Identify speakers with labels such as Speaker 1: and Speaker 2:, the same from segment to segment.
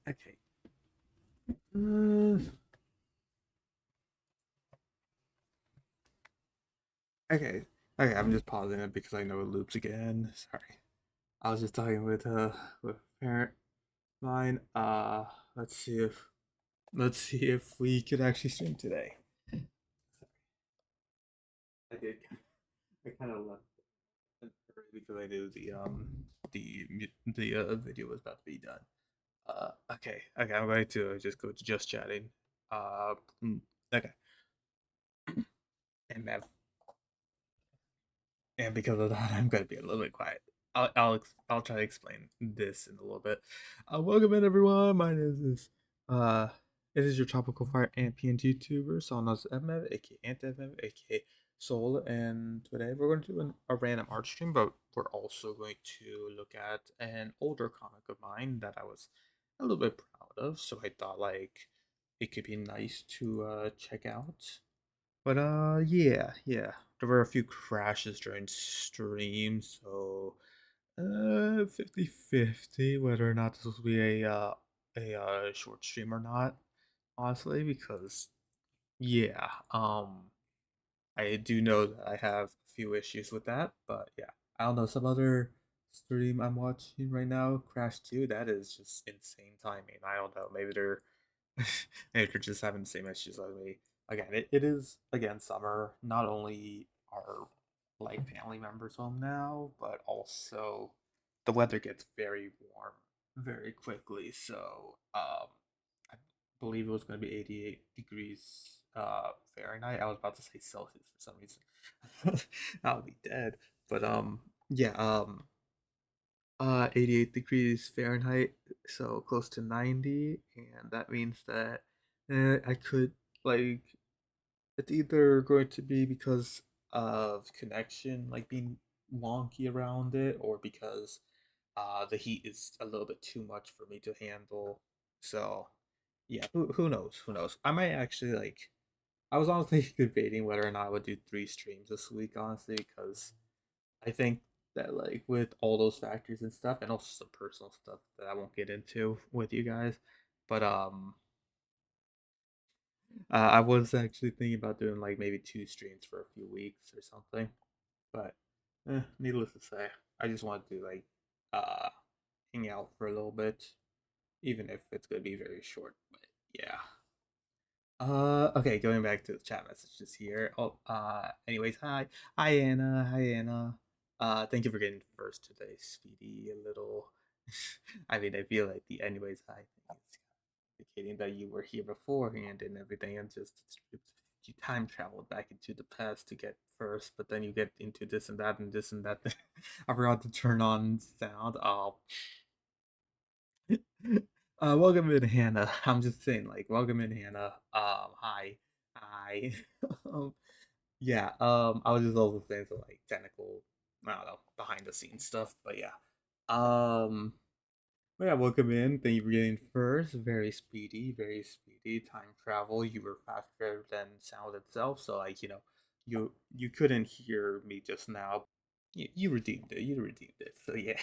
Speaker 1: Okay. Uh, okay. Okay, I'm just pausing it because I know it loops again. Sorry. I was just talking with a parent of mine. Let's see if we could actually stream today. I did. I kind of left it early because I knew the video was about to be done. Okay, I'm going to just go to just chatting. Uh, mm, okay, and then and because of that, I'm going to be a little bit quiet. I'll try to explain this in a little bit. Welcome in everyone. My name is it is your tropical fire and PNG YouTuber, so known as MF, aka Anti-MF, aka Soul, and today we're going to do a random art stream, but we're also going to look at an older comic of mine that I was a little bit proud of. So I thought like it could be nice to check out. But yeah. There were a few crashes during stream, so 50-50 whether or not this will be a short stream or not, honestly, because yeah, I do know that I have a few issues with that, but yeah. I don't know, some other stream I'm watching right now, Crash 2, that is just insane timing. I don't know, maybe they're maybe they're just having the same issues as me. Again, it is again summer. Not only are like family members home now, but also the weather gets very warm very quickly. So I believe it was going to be 88 degrees Fahrenheit. I was about to say Celsius for some reason. I'll be dead. But yeah, 88 degrees Fahrenheit, so close to 90, and that means that I could like it's either going to be because of connection like being wonky around it, or because the heat is a little bit too much for me to handle. So yeah, who knows? Who knows? I might actually like. I was honestly debating whether or not I would do 3 streams this week, honestly, because I think that like with all those factors and stuff, and also some personal stuff that I won't get into with you guys, but I was actually thinking about doing like maybe 2 streams for a few weeks or something. But needless to say, I just want to like uh hang out for a little bit, even if it's gonna be very short. But yeah. Okay, going back to the chat messages here. Anyways, hi Anna, hi Anna. Thank you for getting first today, Speedy. A little, I mean, I feel like the anyways, hi thing is indicating that you were here beforehand and everything, and just you time traveled back into the past to get first, but then you get into this and that and this and that. I forgot to turn on sound. Oh, welcome in, Hannah. I'm just saying, like, welcome in, Hannah. Hi. um, yeah. I was just also saying some like technical, I don't know, behind the scenes stuff, but yeah. Um, but yeah, welcome in. Thank you for getting first. Very speedy, very speedy. Time travel. You were faster than sound itself, so like you couldn't hear me just now. You redeemed it. You redeemed it. So yeah.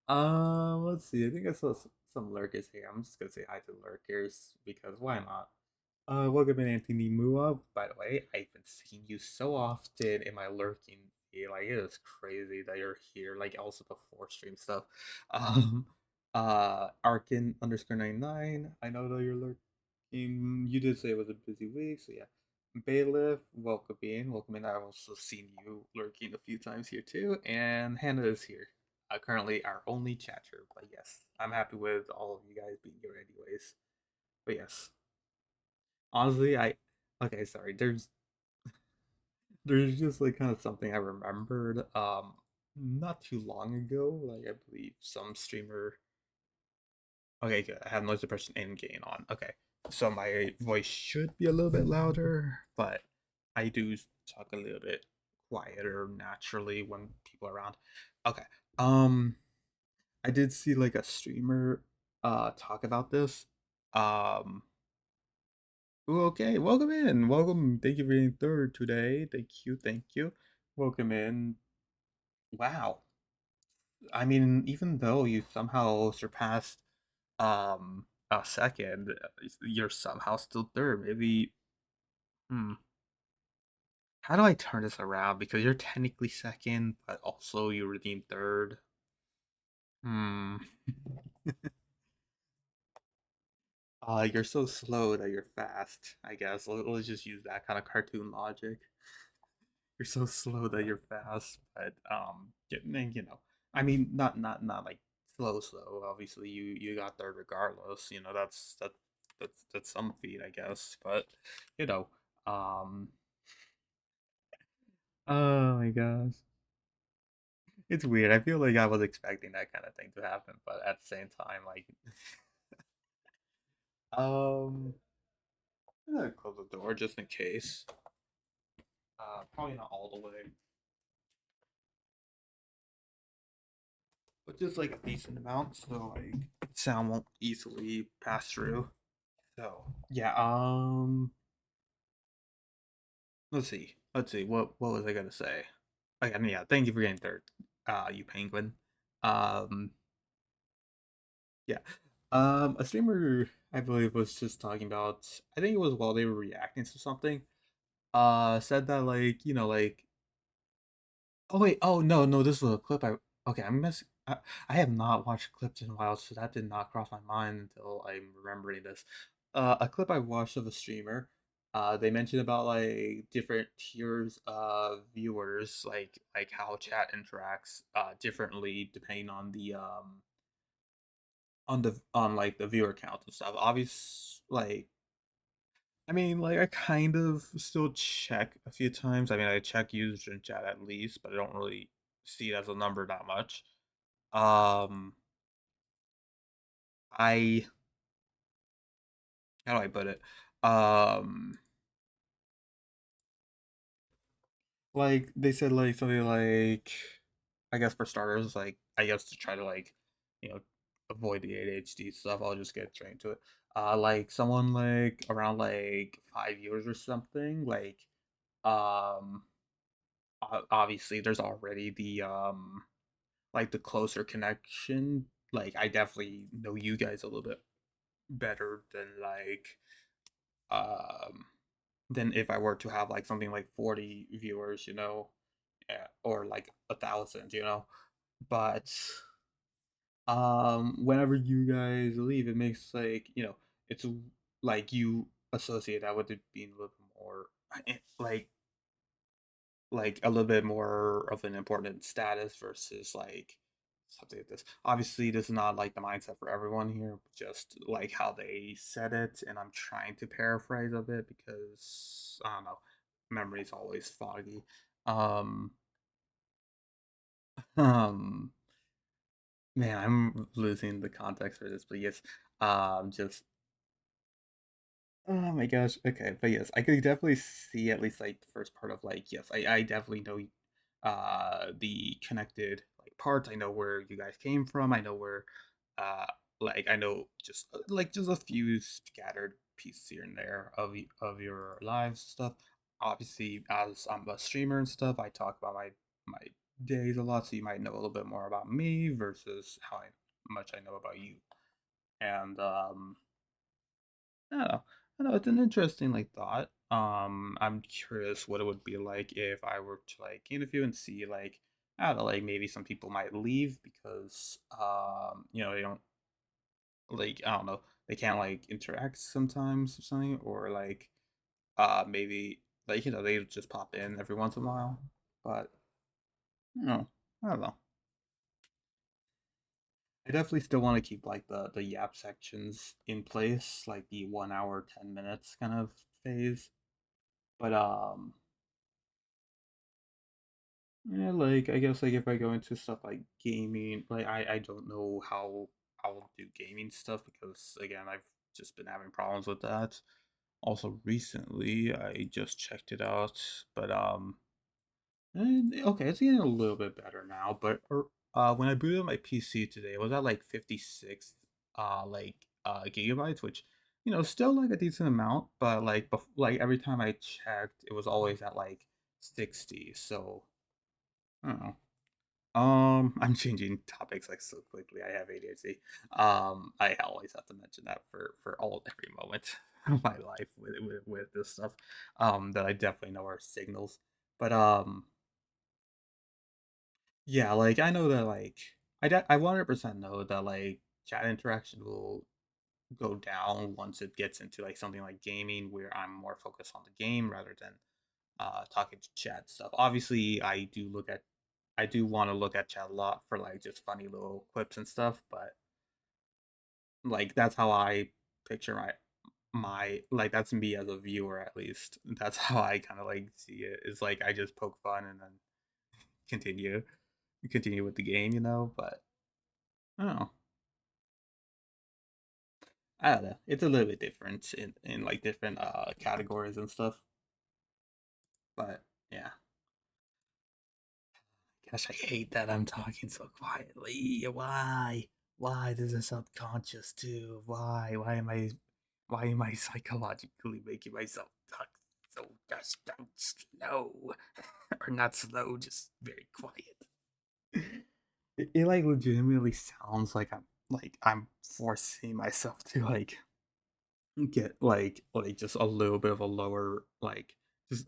Speaker 1: Let's see. I think I saw some lurkers here. I'm just gonna say hi to lurkers because why not? Welcome in, Anthony Mua. By the way, I've been seeing you so often in my lurking feed. Like it is crazy that you're here. Like also before stream stuff. Um, Arkin underscore 99. I know that you're lurking. You did say it was a busy week, so yeah. Bailiff, welcome in. Welcome in. I've also seen you lurking a few times here too. And Hannah is here. Currently our only chatter, but yes, I'm happy with all of you guys being here anyways. But yes, honestly, I okay, sorry. There's just like kind of something I remembered not too long ago. Like I believe some streamer. Okay, good. I have noise suppression and gain on. Okay, so my voice should be a little bit louder, but I do talk a little bit quieter naturally when people are around. Okay. Um, I did see like a streamer talk about this. Um, ooh, okay, welcome in. Welcome. Thank you for being third today. Thank you, thank you. Welcome in. Wow. I mean, even though you somehow surpassed second, you're somehow still third. Maybe, hmm, how do I turn this around? Because you're technically second, but also you redeemed third. Hmm. You're so slow that you're fast, I guess. Let's just use that kind of cartoon logic. You're so slow that you're fast, but I mean, not like slow. Obviously, you got third regardless. That's some feat, I guess. But you know, um, oh my gosh, it's weird. I feel like I was expecting that kind of thing to happen, but at the same time, like, um, I'm gonna close the door just in case. Probably not all the way, but just like a decent amount, so like sound won't easily pass through. So yeah, let's see. What was I gonna say? Again, yeah, thank you for getting third, you penguin. Um, yeah, a streamer I believe was just talking about. I think it was while they were reacting to something. Said that like like oh wait, oh no, this was a clip I okay, I'm missing I have not watched clips in a while, so that did not cross my mind until I'm remembering this. A clip I watched of a streamer, they mentioned about like different tiers of viewers, like how chat interacts differently depending on like the viewer count and stuff. Obvious like I mean, like I kind of still check a few times. I mean, I check user in chat at least, but I don't really see it as a number that much. Um, I how do I put it? Um, like they said, like something like, I guess for starters, like I guess to try to like, you know, avoid the ADHD stuff, I'll just get straight into it. Like someone like around like 5 years or something, um, obviously there's already the closer connection. Like I definitely know you guys a little bit better um than if I were to have like something like 40 viewers, yeah, or like 1,000, But whenever you guys leave, it makes it's like you associate that with it being a little bit more like a little bit more of an important status versus like something like this. Obviously, this is not like the mindset for everyone here, just like how they said it, and I'm trying to paraphrase a bit because I don't know, memory's always foggy. Um, um, man, I'm losing the context for this, but yes, just oh my gosh. Okay, but yes, I could definitely see at least like the first part of like yes, I definitely know the connected like parts. I know where you guys came from. I know where uh I know just a few scattered pieces here and there of your lives and stuff. Obviously, as I'm a streamer and stuff, I talk about my days a lot, so you might know a little bit more about me versus much I know about you. And I don't know. I don't know. It's an interesting like thought. I'm curious what it would be like if I were to like interview and see like I don't know, like maybe some people might leave because they don't like I don't know they can't like interact sometimes or something or like maybe like they just pop in every once in a while. But I don't know. I definitely still want to keep like the yap sections in place, like the 1 hour 10 minutes kind of phase. But yeah, like I guess like if I go into stuff like gaming, like I don't know how I'll do gaming stuff because again I've just been having problems with that. Also recently I just checked it out, but okay, it's getting a little bit better now. But when I booted up my PC today, it was at like 56 gigabytes, which still like a decent amount, but like every time I checked, it was always at like 60. So I don't know. I'm changing topics like so quickly. I have ADHD. I always have to mention that for all every moment of my life with this stuff. That I definitely know are signals. But yeah, like I know that like I 100% know that like chat interaction will go down once it gets into like something like gaming where I'm more focused on the game rather than talking to chat stuff. Obviously, I do want to look at chat a lot for like just funny little clips and stuff, but like that's how I picture my like that's me as a viewer at least. That's how I kind of like see it. Is like I just poke fun and then continue continue with the game, you know. But I don't know. I don't know. It's a little bit different in like different categories and stuff. But yeah. Gosh, I hate that I'm talking so quietly. Why? Why? This is subconscious too. Why? Why am I psychologically making myself talk so gosh down slow? Or not slow, just very quiet. It like legitimately sounds like I'm forcing myself to like get like just a little bit of a lower like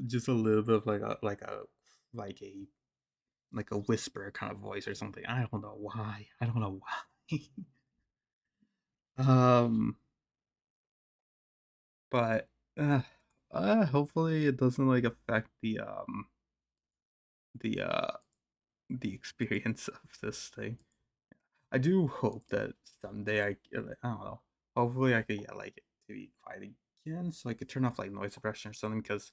Speaker 1: just a little bit of like a like a whisper kind of voice or something. I don't know why. I don't know why. um, but uh, hopefully it doesn't like affect the the experience of this thing. I do hope that someday I don't know. Hopefully I could get like it to be quiet again, so I could turn off like noise suppression or something. Because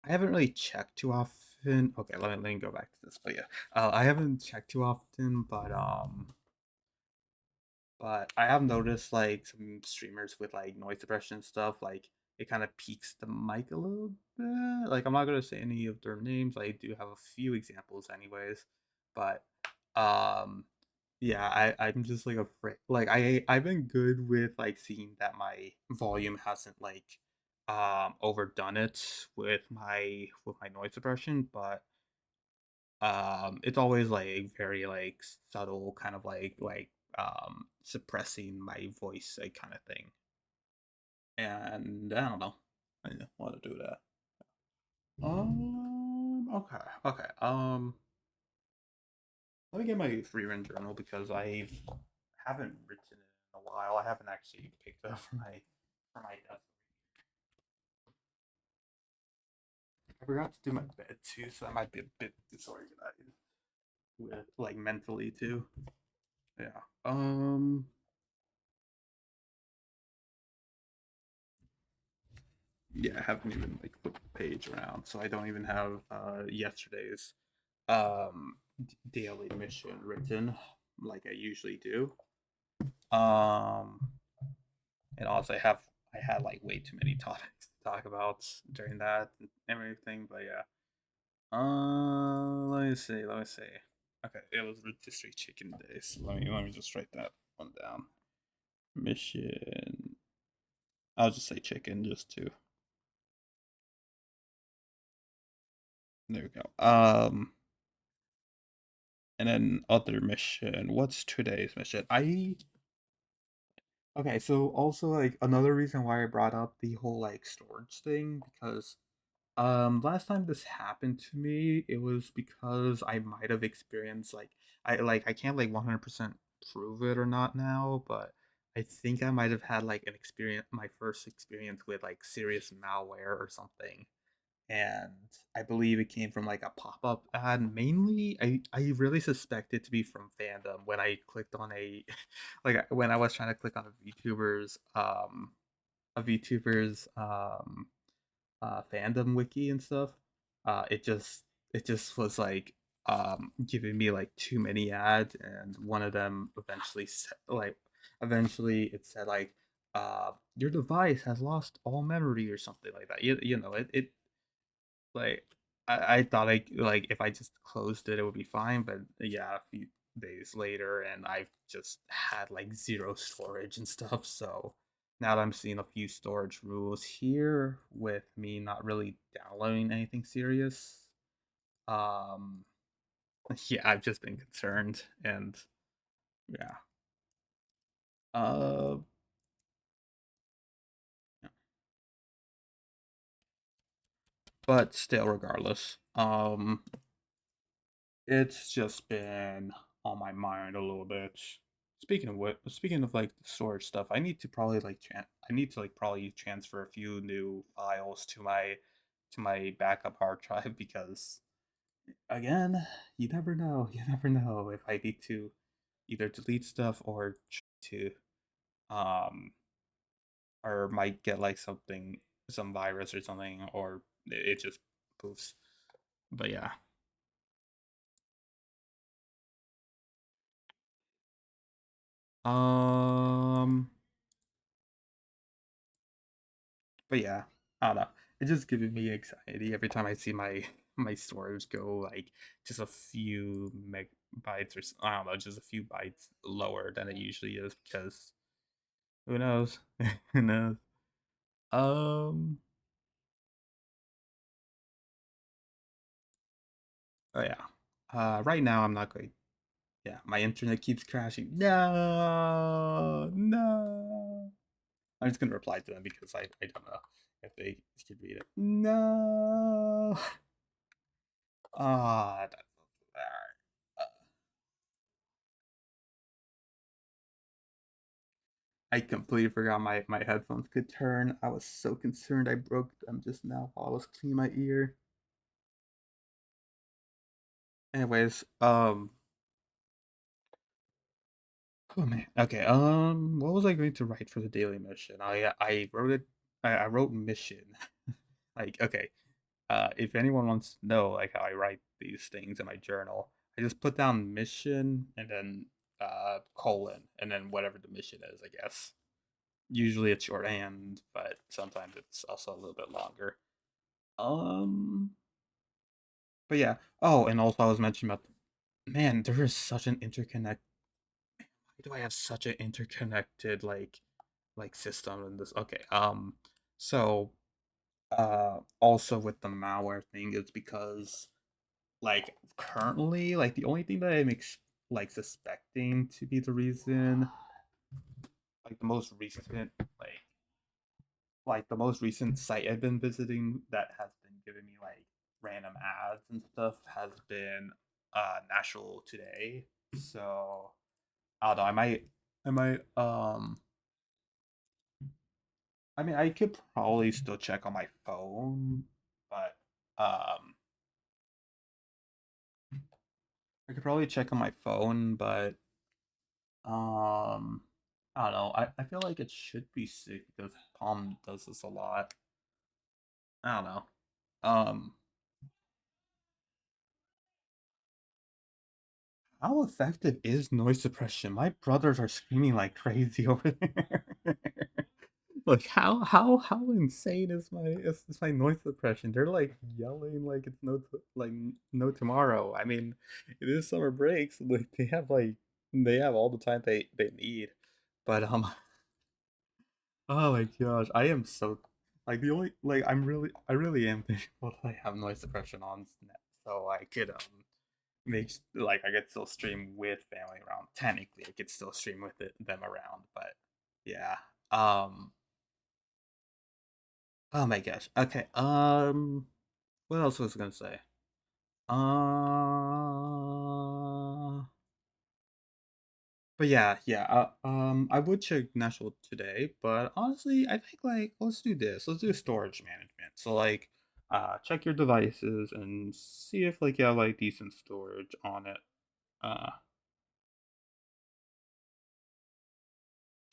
Speaker 1: I haven't really checked too often. Okay, let me go back to this. But yeah, I haven't checked too often, but I have noticed like some streamers with like noise suppression stuff, like it kind of peaks the mic a little bit. Like I'm not gonna say any of their names. I do have a few examples, anyways. But um, yeah, I'm just like afraid. Like I've been good with like seeing that my volume hasn't like overdone it with my noise suppression, but it's always like very like subtle kind of suppressing my voice like kind of thing, and I don't know, I don't want to do that. Okay, okay, let me get my free run journal because I haven't written it in a while. I haven't actually picked it up for my desk. I forgot to do my bed too, so I might be a bit disorganized with like mentally too. Yeah. Yeah, I haven't even like put the page around, so I don't even have yesterday's daily mission written like I usually do. Um, and also I had like way too many topics to talk about during that and everything, but yeah. Let me see. Let me see. Okay, it was rotisserie chicken day, so let me just write that one down. Mission. I'll just say chicken just to. There we go. And then other mission. What's today's mission? I okay, so also like another reason why I brought up the whole like storage thing because last time this happened to me, it was because I might have experienced I can't like 100% prove it or not now, but I think I might have had like an experience my first experience with like serious malware or something, and I believe it came from like a pop-up ad. Mainly, I really suspect it to be from fandom when I clicked on a when I was trying to click on a VTuber's fandom wiki and stuff. It just was like giving me like too many ads, and one of them eventually it said like your device has lost all memory or something like that. You know it like I thought like if I just closed it, it would be fine. But yeah, a few days later, and I've just had like zero storage and stuff. So now that I'm seeing a few storage rules here with me not really downloading anything serious, um, Yeah, I've just been concerned, and yeah. Uh, but still, regardless, it's just been on my mind a little bit. Speaking of like the storage stuff, I need to probably I need to like probably transfer a few new files to my backup hard drive because again, you never know. You never know if I need to either delete stuff or to um or might get like some virus or something or it just poofs. But yeah. Um but yeah, I don't know. It's just giving me anxiety every time I see my storage go like just a few megabytes or I don't know, just a few bytes lower than it usually is because who knows? Who knows? Um oh yeah. Right now I'm not going. Yeah, my internet keeps crashing. No, no. I'm just gonna reply to them because I don't know if they should read it. No. Ah, that's I completely forgot my headphones could turn. I was so concerned I broke them just now while I was cleaning my ear. Anyways, oh man. Okay, what was I going to write for the daily mission? I wrote it. I wrote mission. Like, okay, if anyone wants to know like how I write these things in my journal, I just put down mission and then colon and then whatever the mission is, I guess. Usually it's shorthand, but sometimes it's also a little bit longer. Um, but yeah. Oh, and also I was mentioning about man, there is such an interconnect. Why do I have such an interconnected like system in this? Okay. So also with the malware thing is because like currently like the only thing that I'm like suspecting to be the reason like the most recent like the most recent site I've been visiting that has been giving me like random ads and stuff has been National Today. So I don't know, I mean I could probably still check on my phone, but I could probably check on my phone, but I don't know. I feel like it should be safe because Palm does this a lot. I don't know. Um, how effective is noise suppression? My brothers are screaming like crazy over there. Like how insane is my noise suppression? They're like yelling like it's like no tomorrow. I mean, it is summer breaks. Like they have all the time they need. But oh my gosh, I am so like the only like I really am thankful that I have noise suppression on net, so I could make like I could still stream with family around. Technically, I could still stream with them around, but yeah. Oh my gosh. Okay. What else was I gonna say? But yeah, yeah. I would check National today, but honestly, I think like let's do this. Let's do storage management. So like, check your devices and see if like you have like decent storage on it. Uh,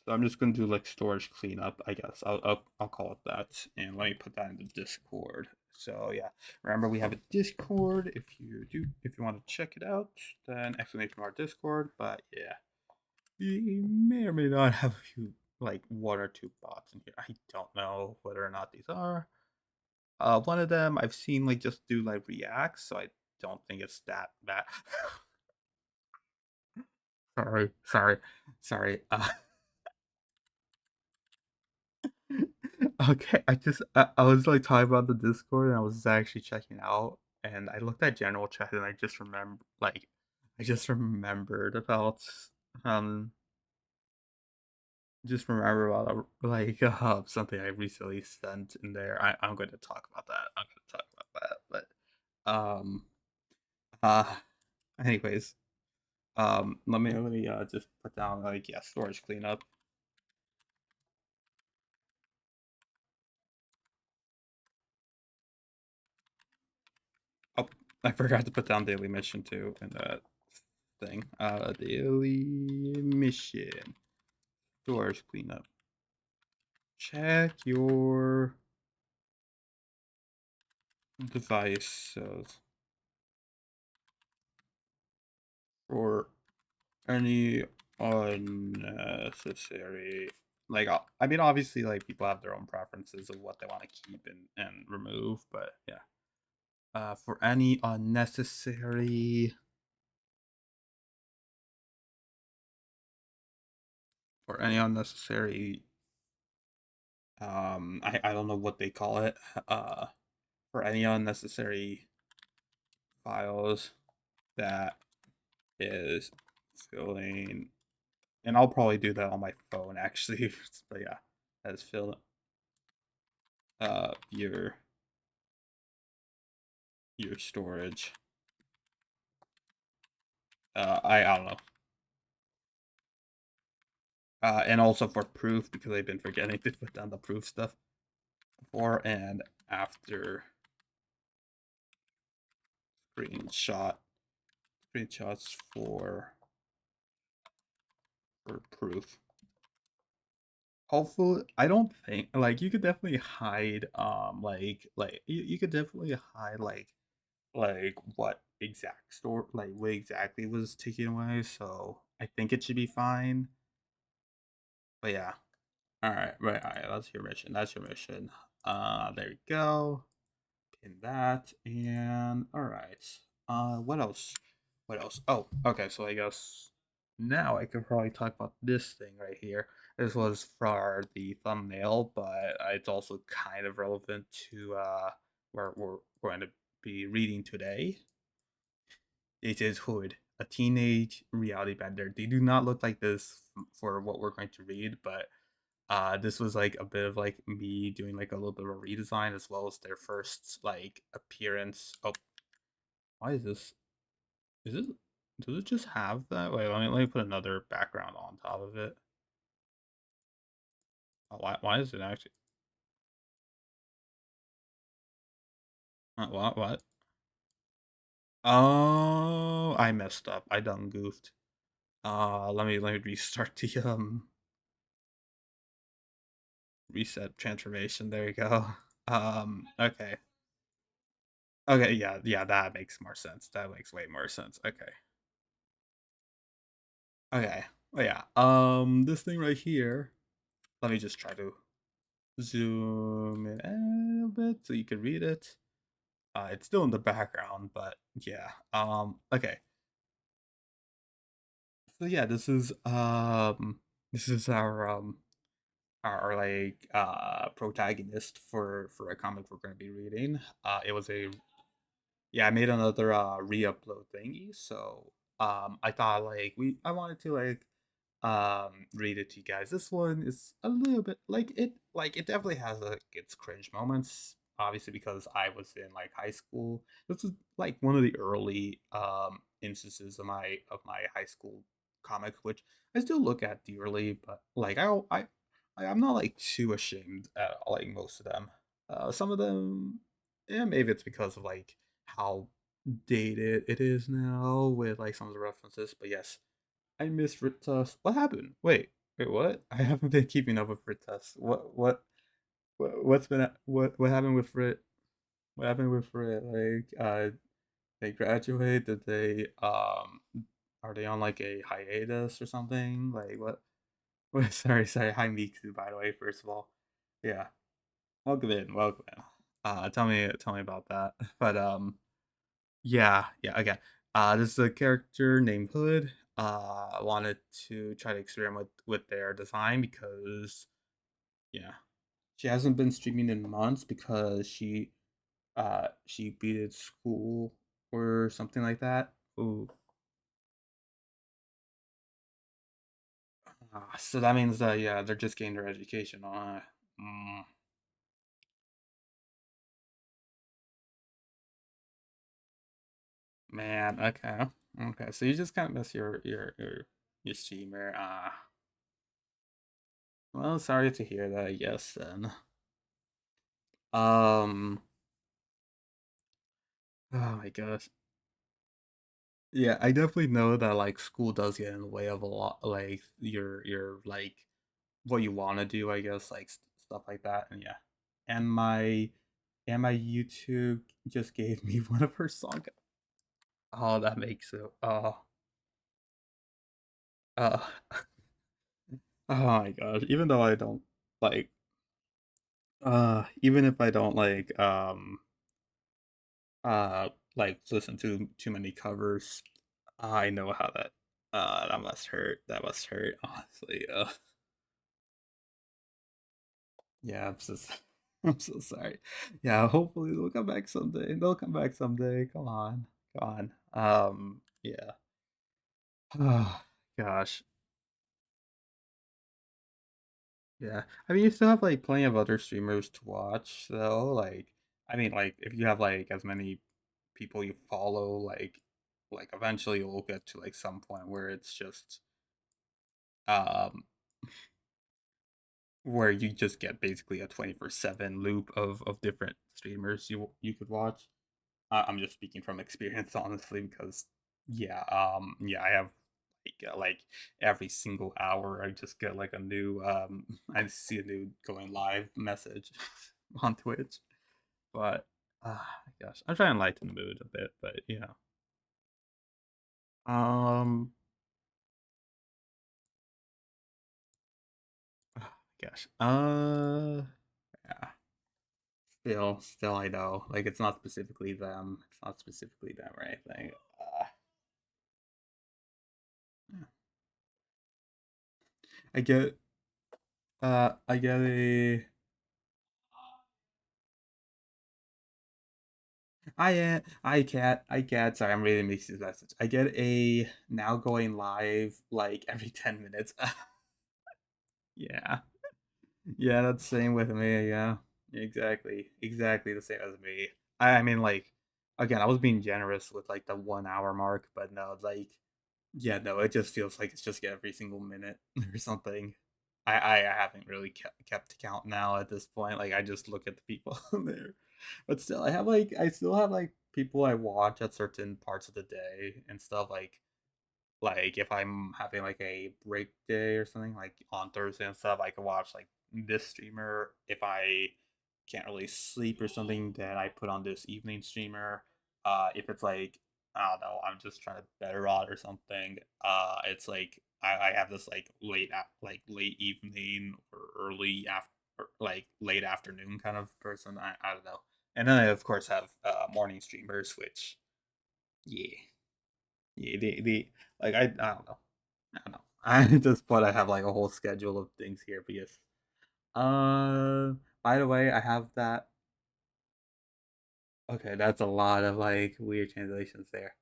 Speaker 1: so I'm just gonna do like storage cleanup. I guess I'll call it that. And let me put that in the Discord. So yeah, remember we have a Discord. If you want to check it out, then exclamation mark Discord. But yeah. You may or may not have a few, like one or two bots in here. I don't know whether or not these are. One of them I've seen like just do like reacts, so I don't think it's that bad. sorry, sorry, sorry. Okay, I was like talking about the Discord and I was actually checking out. and I looked at general chat and I just remembered about um just remember about something I recently sent in there. I'm going to talk about that. I'm going to talk about that. But uh anyways, let me just put down like yeah, storage cleanup. Oh, I forgot to put down daily mission too in that thing. Daily mission. Storage cleanup. Check your devices for any unnecessary. Like, I mean, obviously, like people have their own preferences of what they want to keep and remove, but yeah. For any unnecessary, I don't know what they call it. Uh, for any unnecessary files that is filling, and I'll probably do that on my phone actually. But yeah, as fill your storage. I don't know. And also for proof because I've been forgetting to put down the proof stuff before and after screenshot screenshots for proof. Hopefully, I don't think like you could definitely hide you could definitely hide what exact store like what exactly was taken away. So I think it should be fine. But yeah. All right, that's your mission. That's your mission. There you go. Pin that and all right. What else? What else? Oh, okay, so I guess now I could probably talk about this thing right here. This was for the thumbnail, but it's also kind of relevant to where we're going to be reading today. It is Hood, a teenage reality bender. They do not look like this for what we're going to read, but this was like a bit of like me doing like a little bit of a redesign as well as their first like appearance. Oh, why is this? Is it? Does it just have that? Wait, let me put another background on top of it. Oh, why is it actually? What? Oh, I messed up. I done goofed. Let me restart the reset transformation. There you go. Okay. Okay, yeah, that makes more sense. That makes way more sense. Okay. Okay. Oh yeah. This thing right here. Let me just try to zoom in a little bit so you can read it. It's still in the background, but yeah. Okay. So yeah, this is our like protagonist for a comic we're going to be reading. It was a Yeah, I made another re-upload thingy. So I thought like we I wanted to read it to you guys. This one is a little bit like it definitely has like its cringe moments, obviously because I was in like high school. This is like one of the early instances of my high school comic, which I still look at dearly, but like I'm not like too ashamed at like most of them. Some of them, yeah, maybe it's because of like how dated it is now with like some of the references, but yes, I miss Fritas. What happened? Wait, what? I haven't been keeping up with Fritas. What happened with Frit? What happened with Frit? They graduate? Did they are they on like a hiatus or something? Like what? Sorry. Hi Miku, by the way. First of all, yeah, welcome in. Tell me about that. But yeah, again. This is a character named Hood. I wanted to try to experiment with their design because yeah, she hasn't been streaming in months because she beat school or something like that. Ooh. So that means that yeah, they're just getting their education on. Mm, man, okay, okay. So you just kind of miss your streamer. Well, sorry to hear that. I guess then. Um. Oh my gosh. Yeah, I definitely know that like school does get in the way of a lot, like your like what you want to do, I guess, like stuff like that. And yeah, and my YouTube just gave me one of her songs. Oh, that makes it. Uh, oh my gosh. Even though I don't like, even if I don't like listen to too many covers, I know how that must hurt. That must hurt, honestly. Yeah, I'm so I'm so sorry. Yeah, hopefully they'll come back someday. They'll come back someday. Come on, come on. Yeah. Oh gosh. Yeah. I mean, you still have like plenty of other streamers to watch, though. Like, I mean, like if you have like as many people you follow, like eventually you'll get to like some point where it's just um where you just get basically a 24/7 loop of different streamers you could watch. I'm just speaking from experience, honestly, because yeah, I have like every single hour, I just get like a new, I see a new going live message on Twitch. But, gosh, I'm trying to lighten the mood a bit, but um, gosh, yeah, still, I know, like it's not specifically them, it's not specifically them or anything. Yeah. I get, I get a I get. Sorry, I'm reading Macy's message. I get a now going live like every 10 minutes. Yeah, yeah, that's the same with me. Yeah, exactly the same as me. I mean, like, again, I was being generous with like the 1 hour mark, but no, like, yeah, no, it just feels like it's just every single minute or something. I haven't really kept count now at this point. Like, I just look at the people there, but still, I still have like people I watch at certain parts of the day and stuff like if I'm having like a break day or something like on Thursday and stuff, I can watch like this streamer. If I can't really sleep or something, then I put on this evening streamer. If it's like I don't know, I'm just trying to better out or something. It's like I have this like like late evening or early after like late afternoon kind of person. I don't know. And then I of course have morning streamers, which yeah, yeah, the like I don't know. I don't know. I at this point I have like a whole schedule of things here because by the way, I have that. Okay, that's a lot of like weird translations there.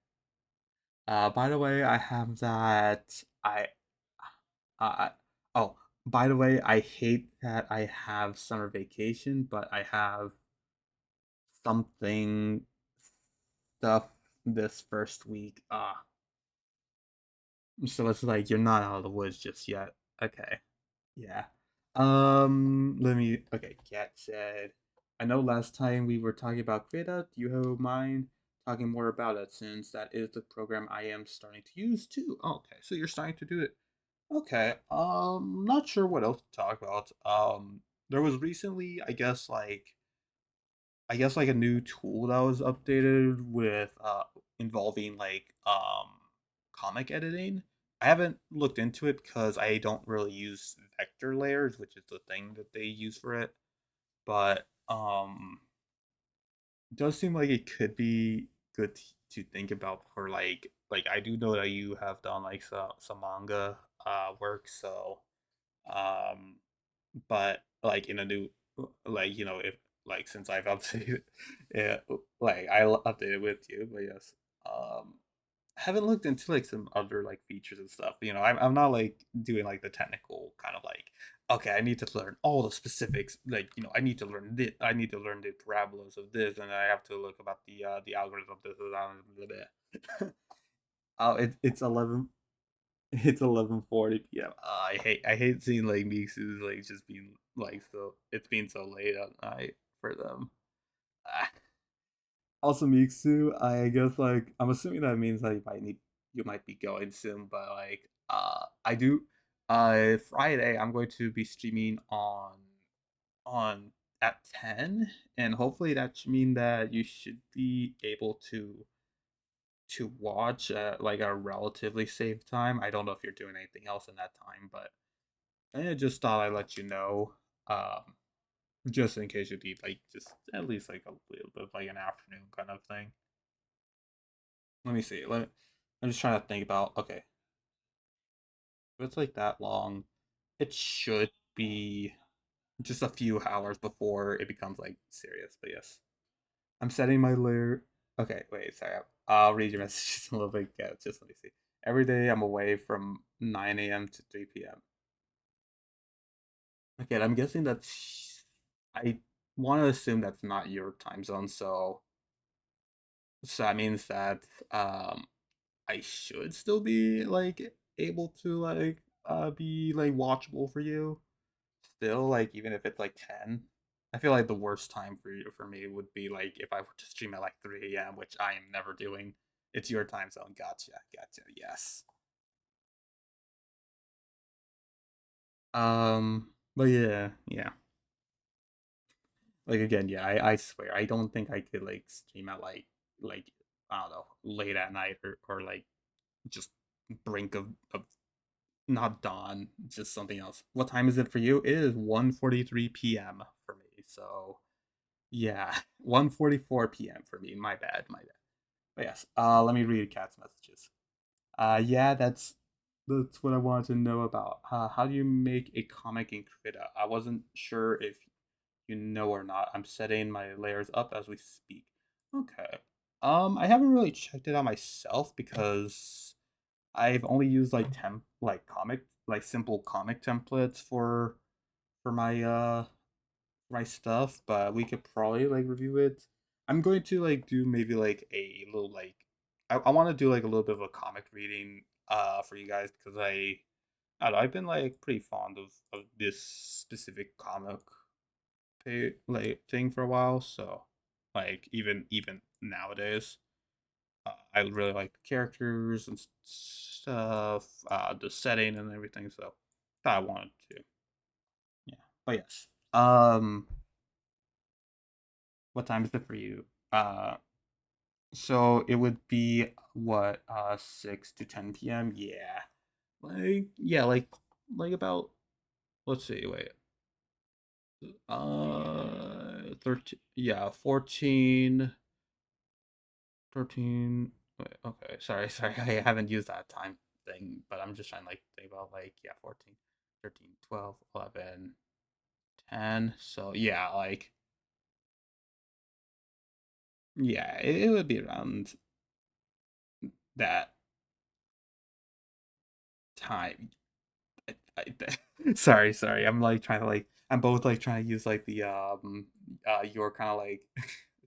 Speaker 1: By the way, I have that I oh, by the way, I hate that I have summer vacation, but I have something stuff this first week. So it's like you're not out of the woods just yet. Okay. Yeah. Let me. Okay, Cat said, I know last time we were talking about Krita. Do you mind talking more about it since that is the program I am starting to use too? Oh, okay, so you're starting to do it. Okay. Not sure what else to talk about. There was recently, I guess like a new tool that was updated with involving like comic editing. I haven't looked into it because I don't really use vector layers, which is the thing that they use for it. But it does seem like it could be good to think about for like I do know that you have done like some manga work, so um but like in a new like if like since I've updated it, like updated with you, but yes. Um, I haven't looked into like some other like features and stuff. I'm not like doing like the technical kind of like, okay, I need to learn all the specifics. Like, I need to learn this. I need to learn the parabolas of this, and I have to look about the algorithm of this. Blah, blah, blah. Oh, it's 11. It's 11:40 p.m. I hate seeing like Mixes like just being like so. It's being so late at night for them. Ah. Also, Mixu, I guess like I'm assuming that means that you might be going soon, but like I do Friday I'm going to be streaming on at 10, and hopefully that should mean that you should be able to watch at like a relatively safe time. I don't know if you're doing anything else in that time, but I just thought I'd let you know, um, just in case you need like just at least like a little bit of like an afternoon kind of thing. Let me see. I'm just trying to think about. Okay, if it's like that long, it should be just a few hours before it becomes like serious. But yes, I'm setting my layer. Okay, wait, sorry. I'll read your messages a little bit. Yeah, just let me see. Every day I'm away from 9 a.m. to 3 p.m. Okay, I'm guessing that's. I want to assume that's not your time zone, so that means that I should still be like able to like be like watchable for you. Still, like even if it's like 10. I feel like the worst time for me would be like if I were to stream at like 3 a.m., which I am never doing. It's your time zone. Gotcha, gotcha. Yes. But yeah, yeah. Like again, yeah. I swear, I don't think I could like stream at like I don't know late at night or like just brink of not dawn, just something else. What time is it for you? It is 1:43 p.m. for me. So yeah, 1:44 p.m. for me. My bad, my bad. But yes, let me read Cat's messages. Yeah, that's what I wanted to know about. How do you make a comic in Krita? I wasn't sure if you know or not. I'm setting my layers up as we speak. Okay. I haven't really checked it out myself because I've only used like comic like simple comic templates for my stuff, but we could probably like review it. I'm going to like do maybe like a little like I want to do like a little bit of a comic reading for you guys because I don't know, I've been like pretty fond of this specific comic like thing for a while, so like even nowadays. I really like the characters and stuff, the setting and everything. So I wanted to, yeah. But yes, what time is it for you? So it would be what 6 to 10 p.m. Yeah, like about let's see, wait, 13, yeah, 14, 13. Wait, okay, sorry, I haven't used that time thing, but I'm just trying to like think about like yeah, 14, 13, 12, 11, 10. So yeah, like yeah, it would be around that time. Sorry. I'm like trying to like I'm both like trying to use like the your kind of like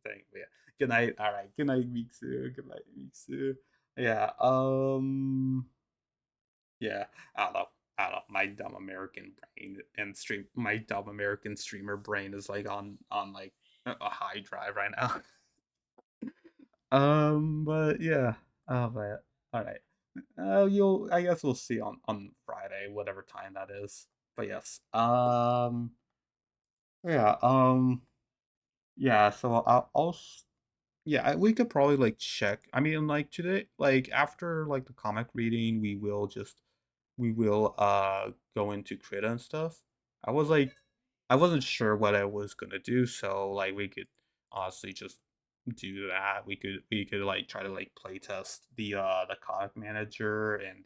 Speaker 1: thing. But yeah. Good night. All right. Good night, Miksu. Good night, Miksu. Yeah. Yeah. I don't know. I don't know. My dumb American brain and stream. My dumb American streamer brain is like on like a high drive right now. But yeah. Oh, but all right. You'll. I guess we'll see on Friday, whatever time that is. But yes. Yeah. Yeah. So yeah, we could probably like check. I mean, like today, like after like the comic reading, we will go into Krita and stuff. I was like I wasn't sure what I was gonna do, so like we could honestly just do that. We could like try to like play test the comic manager and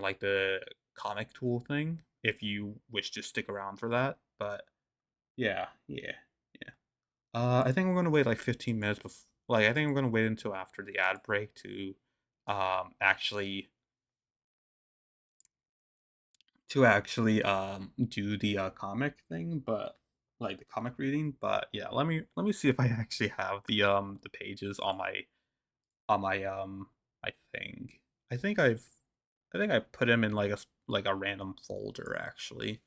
Speaker 1: like the comic tool thing if you wish to stick around for that. But yeah, yeah, yeah. I think I'm gonna wait like 15 minutes before. Like, I think I'm gonna wait until after the ad break actually do the comic thing, but like the comic reading. But yeah, let me see if I actually have the pages on my I think I think I've I think I put them in like like a random folder actually.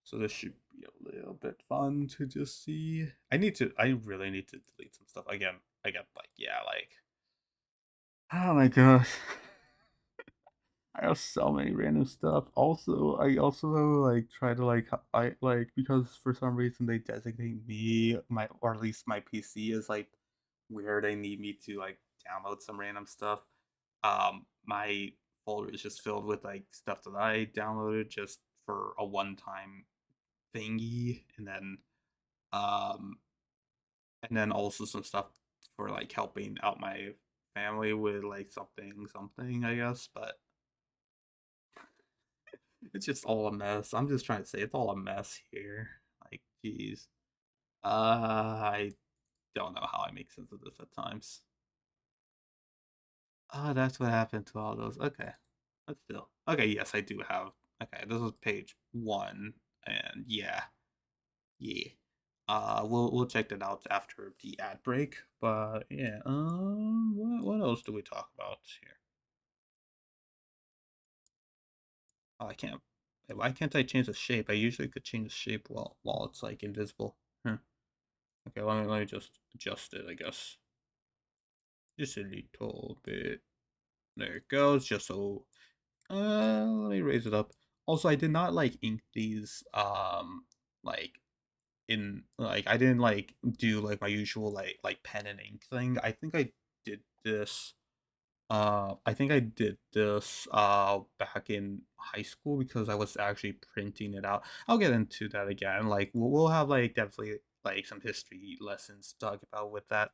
Speaker 1: So this should be a little bit fun to just see. I really need to delete some stuff again. Again, like yeah, like oh my gosh. I have so many random stuff. Also, I also like try to I like because for some reason they designate me my or at least my PC is like where they need me to like download some random stuff. My folder is just filled with like stuff that I downloaded just for a one-time thingy, um, and then also some stuff for like helping out my family with like something I guess, but it's just all a mess. I'm just trying to say it's all a mess here. Like, jeez. I don't know how I make sense of this at times. Oh, that's what happened to all those. Okay. But still. Okay, yes, I do have. Okay, this is page one. And yeah. Yeah. We'll check that out after the ad break. But yeah, what else do we talk about here? Oh, I can't. Why can't I change the shape? I usually could change the shape while it's like invisible. Huh. Okay, let me just adjust it, I guess. Just a little bit. There it goes. Just so let me raise it up. Also, I did not like ink these like in like I didn't like do like my usual like pen and ink thing. Did this I think I did this back in high school because I was actually printing it out. I'll get into that again. Like we'll have like definitely like some history lessons to talk about with that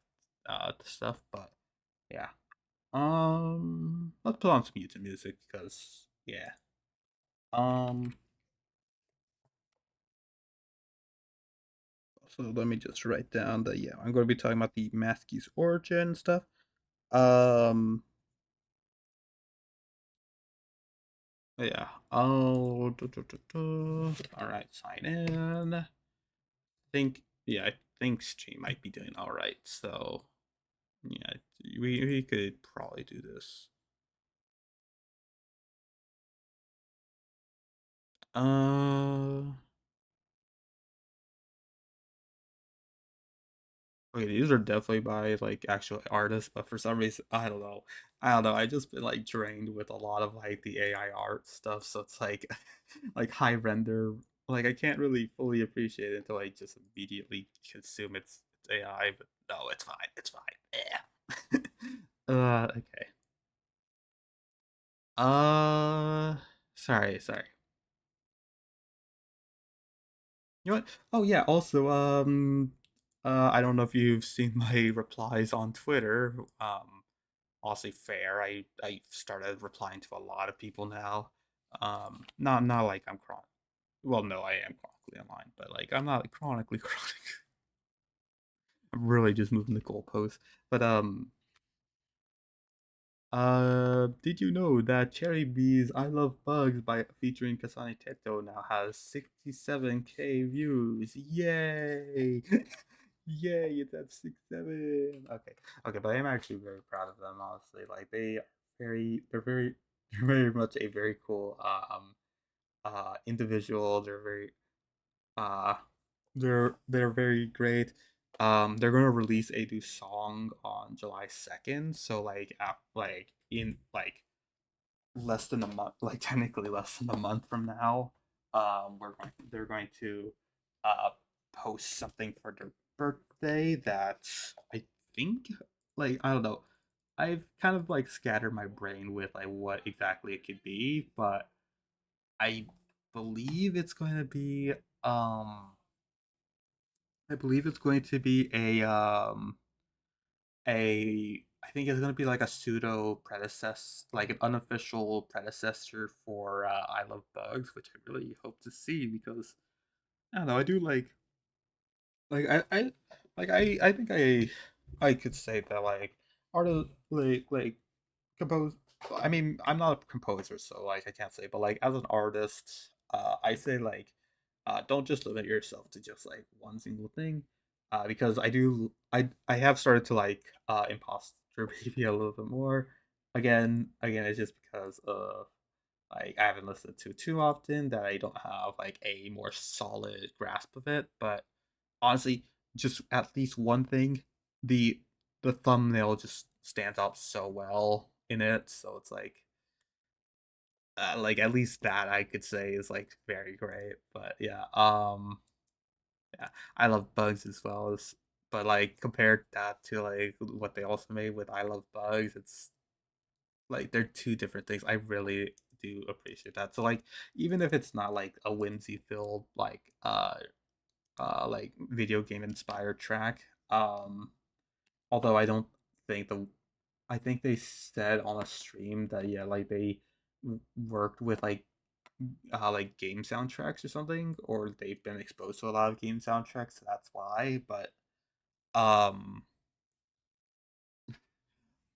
Speaker 1: stuff, but yeah. Let's put on some YouTube music because yeah. Um so let me just write down that yeah, I'm going to be talking about the Maskey's origin stuff. Um yeah. Oh, all right, sign in. Think yeah, I think stream might be doing all right. So yeah, we could probably do this. Uh, okay, these are definitely by like actual artists, but for some reason I don't know. I don't know. I just been like drained with a lot of like the AI art stuff, so it's like like high render. Like I can't really fully appreciate it until I just immediately consume its AI. But no, it's fine. It's fine. Yeah. Okay. Uh, sorry. You know what? Oh yeah. Also, I don't know if you've seen my replies on Twitter. Honestly, fair. I started replying to a lot of people now. Not like I'm chronic. Well, no, I am chronically online, but like I'm not chronically chronic. I'm really just moving the goalposts. But did you know that Cherry B's "I Love Bugs" by featuring Kasani Teto now has 67K views? Yay! Yay! It's at 67. Okay, but I'm actually very proud of them. Honestly, like they're very much a very cool individual. Uh they're very great. They're gonna release a new song on July 2nd, so like in like less than a month, like technically less than a month from now, they're going to uh post something for their birthday that I think like I don't know. I've kind of like scattered my brain with like what exactly it could be, but I believe it's going to be um I believe it's going to be a I think it's going to be like a pseudo predecessor, like an unofficial predecessor for I Love Bugs, which I really hope to see because I don't know, I do like I like I think I could say that like artists like compose. I mean, I'm not a composer, so like I can't say, but like as an artist, I say like don't just limit yourself to just like one single thing, because I have started to like imposter baby a little bit more. Again, it's just because like I haven't listened to it too often that I don't have like a more solid grasp of it. But honestly, just at least one thing, the the thumbnail just stands out so well in it. So it's like at least that I could say is like very great. But yeah, yeah, I love Bugs as well as, but like compared that to like what they also made with I Love Bugs, it's like they're two different things. I really do appreciate that. So like even if it's not like a whimsy filled like video game inspired track, although I don't think the I think they said on a stream that yeah, like they worked with like game soundtracks or something, or they've been exposed to a lot of game soundtracks, so that's why. But um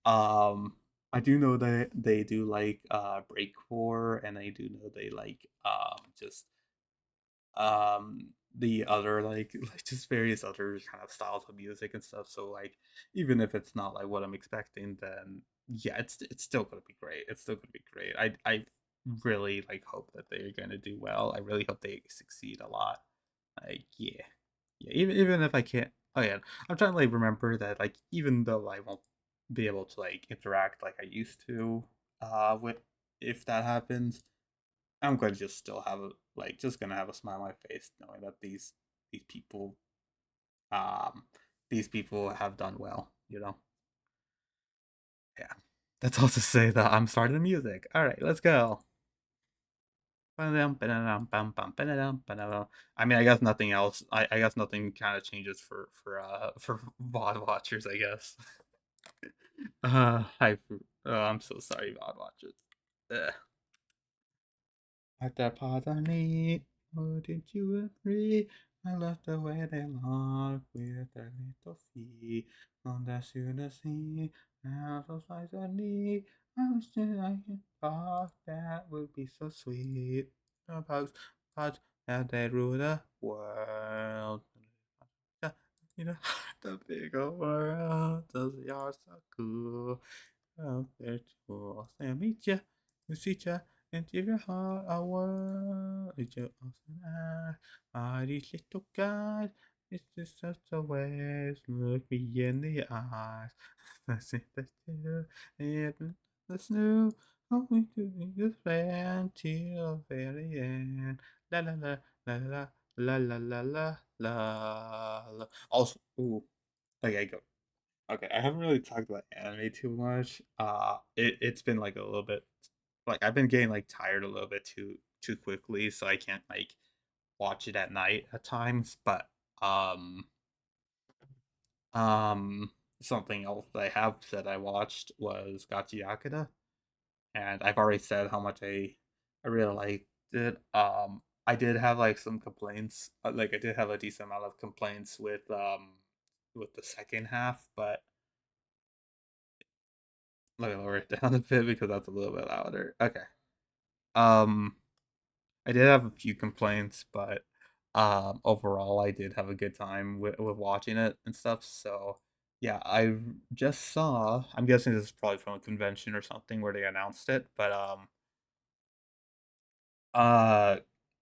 Speaker 1: um I do know that they do like breakcore, and I do know they like just the other like just various other kind of styles of music and stuff. So like even if it's not like what I'm expecting, then yeah, it's still gonna be great. It's still gonna be great. I really like hope that they're gonna do well. I really hope they succeed a lot. Like yeah. Yeah, even if I can't, oh yeah, I'm trying to like remember that like even though I won't be able to like interact like I used to with if that happens, I'm going to just still have a like just gonna have a smile on my face knowing that these people um these people have done well, you know. Yeah. That's all to say that I'm starting the music. All right, let's go. I mean, I guess nothing else. I guess nothing kind of changes for VOD watchers. I guess. I'm so sorry, VOD watchers. Ugh. At the party, wouldn't you agree? I love the way they walk with their little feet on the shooter sea. Now so slightly, I wish that I could talk. That would be so sweet. The bugs, and they rule the world. You know, the big old world. Those are so cool. Out there to say meet ya, you see ya, and give your heart a whirl. It's your awesome eye, are these little guys? It's just such a ways. Look me in the eyes. I see that you and the snow. Hoping to be your friend till the very end. La la la la la la la la la la la. Also, ooh, okay, go. Okay, I haven't really talked about anime too much. It's been like a little bit like I've been getting like tired a little bit too quickly, so I can't like watch it at night at times. But um um something else that I have said I watched was Gachi Yakida, and I've already said how much I really liked it. I did have like some complaints, like I did have a decent amount of complaints with the second half, but let me lower it down a bit because that's a little bit louder. Okay. Um, I did have a few complaints, but overall, I did have a good time with watching it and stuff. So yeah, I just saw. I'm guessing this is probably from a convention or something where they announced it, but uh,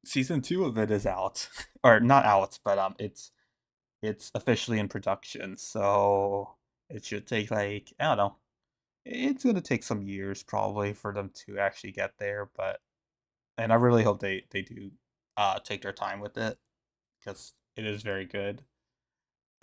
Speaker 1: season two of it is out, or not out, but it's officially in production. So it should take like I don't know. It's gonna take some years probably for them to actually get there, but and I really hope they do take their time with it because it is very good.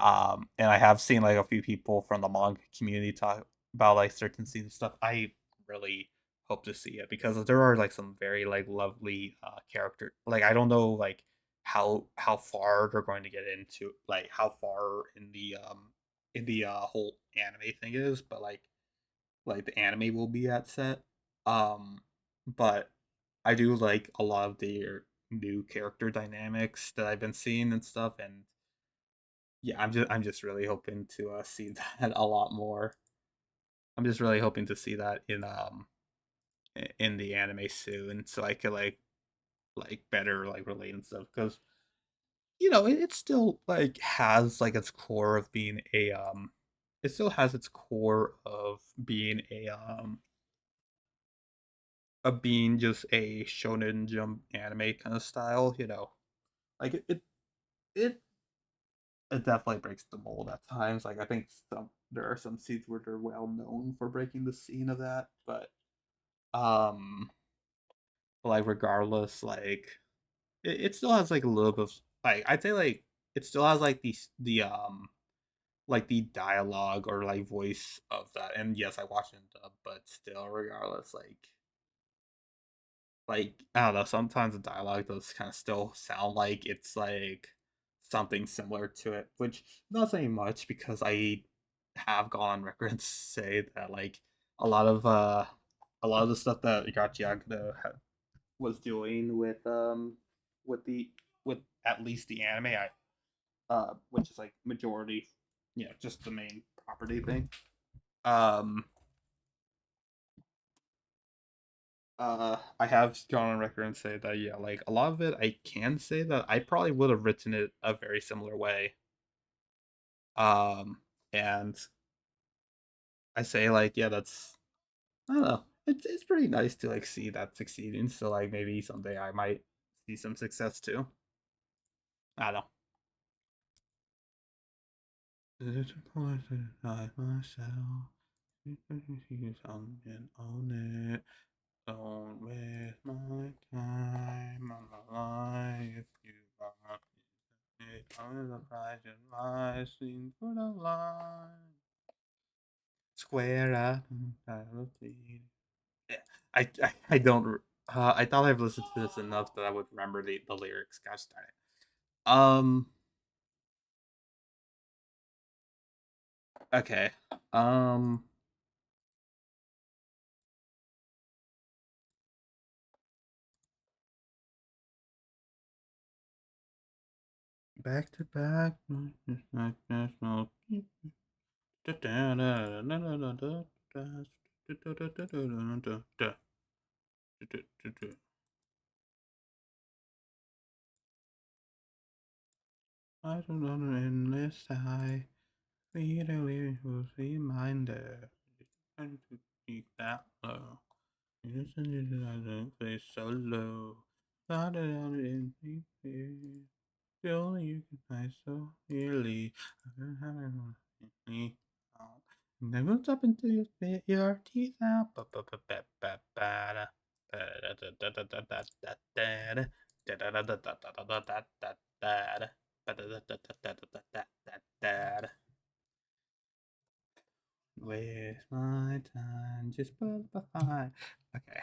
Speaker 1: And I have seen like a few people from the manga community talk about like certain scenes and stuff. I really hope to see it because there are like some very like lovely character. Like I don't know like how far they're going to get into like how far in the whole anime thing is, but like the anime will be at set. But I do like a lot of their new character dynamics that I've been seeing and stuff, and yeah, I'm just really hoping to see that a lot more. I'm just really hoping to see that in the anime soon, so I could like better like relate and stuff because it still like has like its core of being a it still has its core of being just a shonen jump anime kind of style, like it it definitely breaks the mold at times. Like I think there are some scenes where they're well known for breaking the scene of that, but um like regardless, like it still has like a little bit of like I'd say like it still has like the like the dialogue or like voice of that. And yes, I watched it in dub, but still regardless, like I don't know, sometimes the dialogue does kind of still sound like it's like something similar to it, which not saying much because I have gone on record and say that like a lot of uh a lot of the stuff that Gachiagdo was doing with the with at least the anime I which is like majority, just the main property thing. Um I have gone on record and say that yeah, like a lot of it, I can say that I probably would have written it a very similar way. Um, and I say like yeah, that's I don't know. It's pretty nice to like see that succeeding. So like maybe someday I might see some success too. I don't know. Myself. Something on it. Don't waste my time on my life. You are on the prize and rising for the line. Square up. Yeah, I don't. I thought I've listened to this enough that I would remember the lyrics. Gosh darn it. Okay. Um. Back to back. I don't know unless I really was reminder. Trying to keep that low. Listen to the play so low. Thought it out in the feel you can play so clearly. Never up until you spit your teeth out. Waste my time, just put behind. Okay.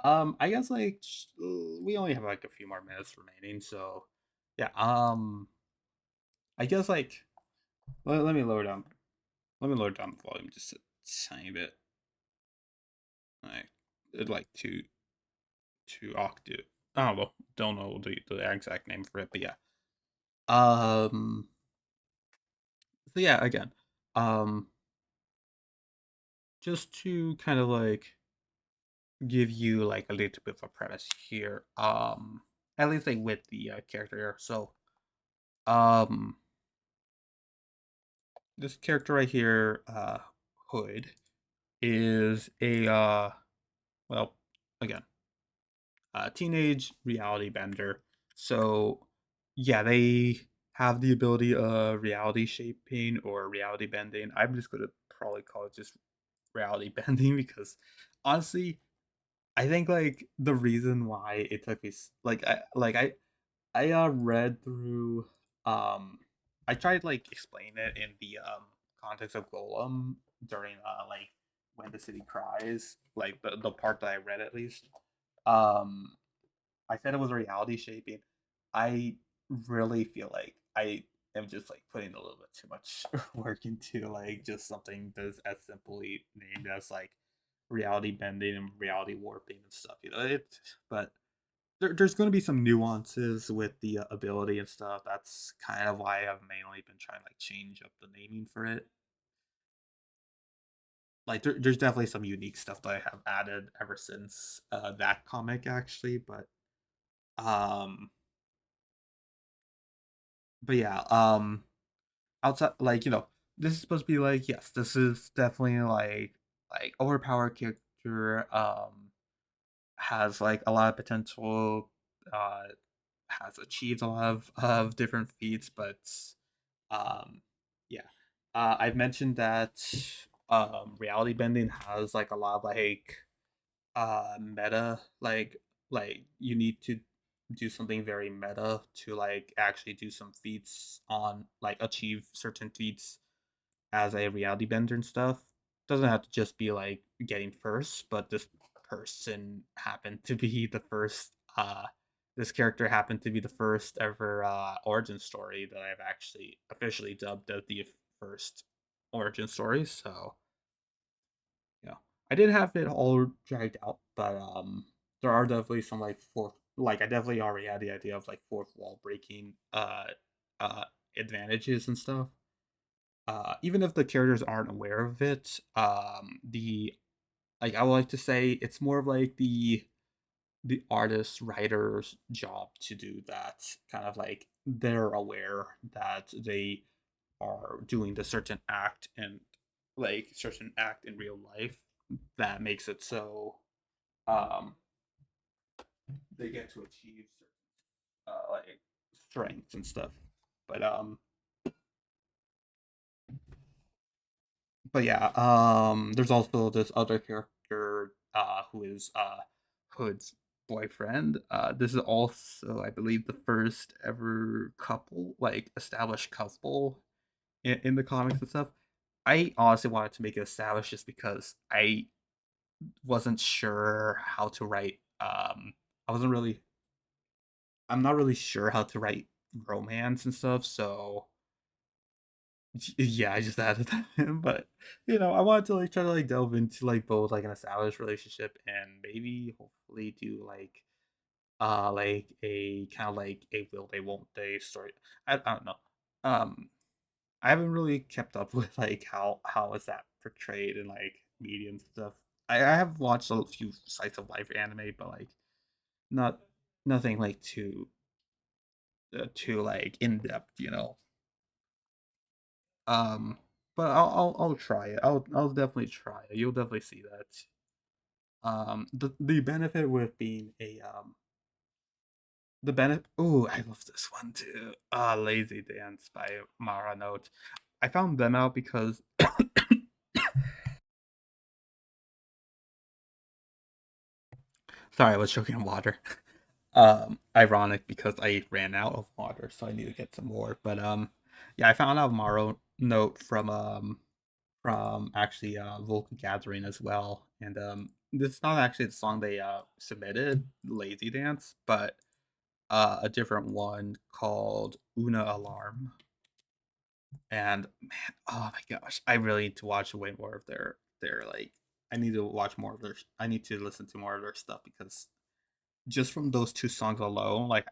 Speaker 1: I guess like we only have like a few more minutes remaining, so yeah. I guess like let me lower down. Let me lower down the volume just a tiny bit, like like two octave. I don't know the exact name for it, but yeah. Um. So yeah, again, um, just to kind of like give you like a little bit of a premise here. At least like with the character here. So, um, this character right here, Hood, is a well, again, teenage reality bender. So, yeah, they have the ability of reality shaping or reality bending. I'm just gonna probably call it just reality bending because honestly, I think like the reason why it took me I read through I tried like explain it in the context of Golem during like when the city cries, like the part that I read at least. Um I said it was reality shaping. I really feel like I am just like putting a little bit too much work into like just something that's as simply named as like reality bending and reality warping and stuff, but there's going to be some nuances with the ability and stuff. That's kind of why I've mainly been trying to like change up the naming for it. Like there's definitely some unique stuff that I have added ever since that comic actually, um but yeah, outside like this is supposed to be like yes, this is definitely like overpowered character, has like a lot of potential, uh has achieved a lot of different feats, but um yeah. I've mentioned that reality bending has like a lot of like meta, like you need to do something very meta to like actually do some feats on like achieve certain feats as a reality bender and stuff. Doesn't have to just be like getting first, but this person happened to be the first this character happened to be the first ever origin story that I've actually officially dubbed as the first origin story. So yeah, I did have it all dragged out, but there are definitely some like fourth, like I definitely already had the idea of like fourth wall breaking uh advantages and stuff. Even if the characters aren't aware of it, the like I would like to say it's more of like the artist writer's job to do that. Kind of like they're aware that they are doing the certain act and like certain act in real life that makes it so um they get to achieve like strengths and stuff. But yeah, there's also this other character who is Hood's boyfriend. This is also, I believe, the first ever couple, like established couple in the comics and stuff. I honestly wanted to make it established just because I wasn't sure how to write. I wasn't really. I'm not really sure how to write romance and stuff, so yeah, I just added that in, but I wanted to like try to like delve into like both like an established relationship and maybe hopefully do like a kind of like a will they won't they story. I don't know. Um I haven't really kept up with like how is that portrayed in like media and stuff. I have watched a few slice of life anime, but like not nothing like too like in depth. Um, but I'll try it. I'll definitely try it. You'll definitely see that. The benefit with being a the benefit. Oh, I love this one too. Lazy Dance by Mara Note. I found them out because sorry, I was choking on water. Ironic because I ran out of water, so I need to get some more. But yeah, I found out Mara Note from actually Vocal Gathering as well. And this is not actually the song they submitted, Lazy Dance, but a different one called Una Alarm. And man, oh my gosh, I really need to watch way more of their like I need to watch more of their I need to listen to more of their stuff because just from those two songs alone, like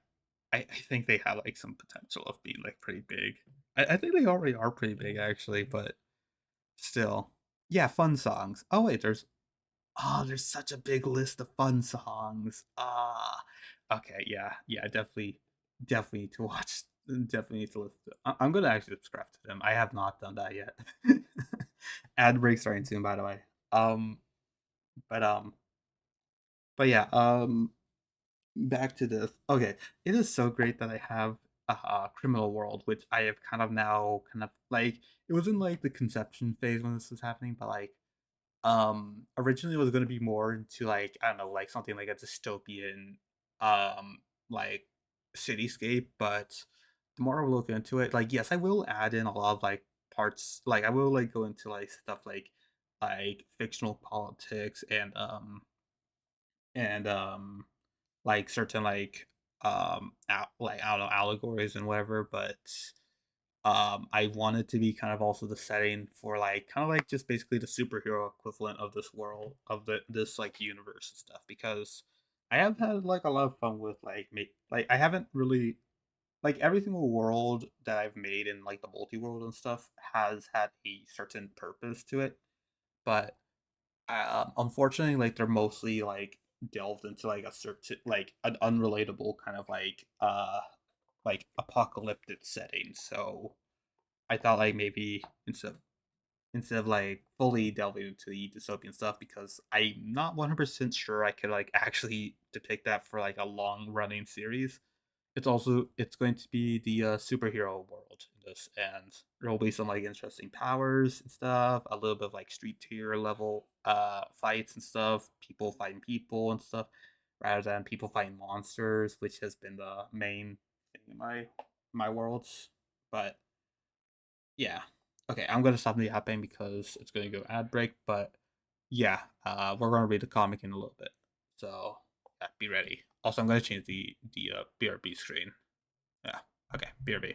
Speaker 1: I think they have like some potential of being like pretty big. I think they already are pretty big actually, but still. Yeah, fun songs. Oh wait, there's such a big list of fun songs. Okay, yeah, yeah, definitely need to watch. Definitely need to listen. I'm gonna actually subscribe to them. I have not done that yet. Ad breaks starting soon, by the way. Um, but yeah. Back to this. Okay, it is so great that I have Criminal World, which I have kind of now kind of like. It was in like the conception phase when this was happening, but like originally it was going to be more into like I don't know like something like a dystopian like cityscape, but the more I look into it, like yes, I will add in a lot of like parts, like I will like go into like stuff like fictional politics and like certain like I don't know allegories and whatever, but I wanted to be kind of also the setting for like kind of like just basically the superhero equivalent of this world of this like universe and stuff because I have had like a lot of fun with like I haven't really like every single world that I've made in like the multi world and stuff has had a certain purpose to it, but unfortunately, like they're mostly like delved into like a certain like an unrelatable kind of like apocalyptic setting. So I thought like maybe instead of like fully delving into the dystopian stuff because I'm not 100% sure I could like actually depict that for like a long running series. It's going to be the superhero world in this, and there will be some like interesting powers and stuff, a little bit of like street tier level fights and stuff, people fighting people and stuff, rather than people fighting monsters, which has been the main thing in my worlds. But yeah. Okay, I'm gonna stop the yapping because it's gonna go ad break. But yeah, we're gonna read the comic in a little bit, so yeah, be ready. Also, I'm gonna change the BRB screen. Yeah. Okay, BRB.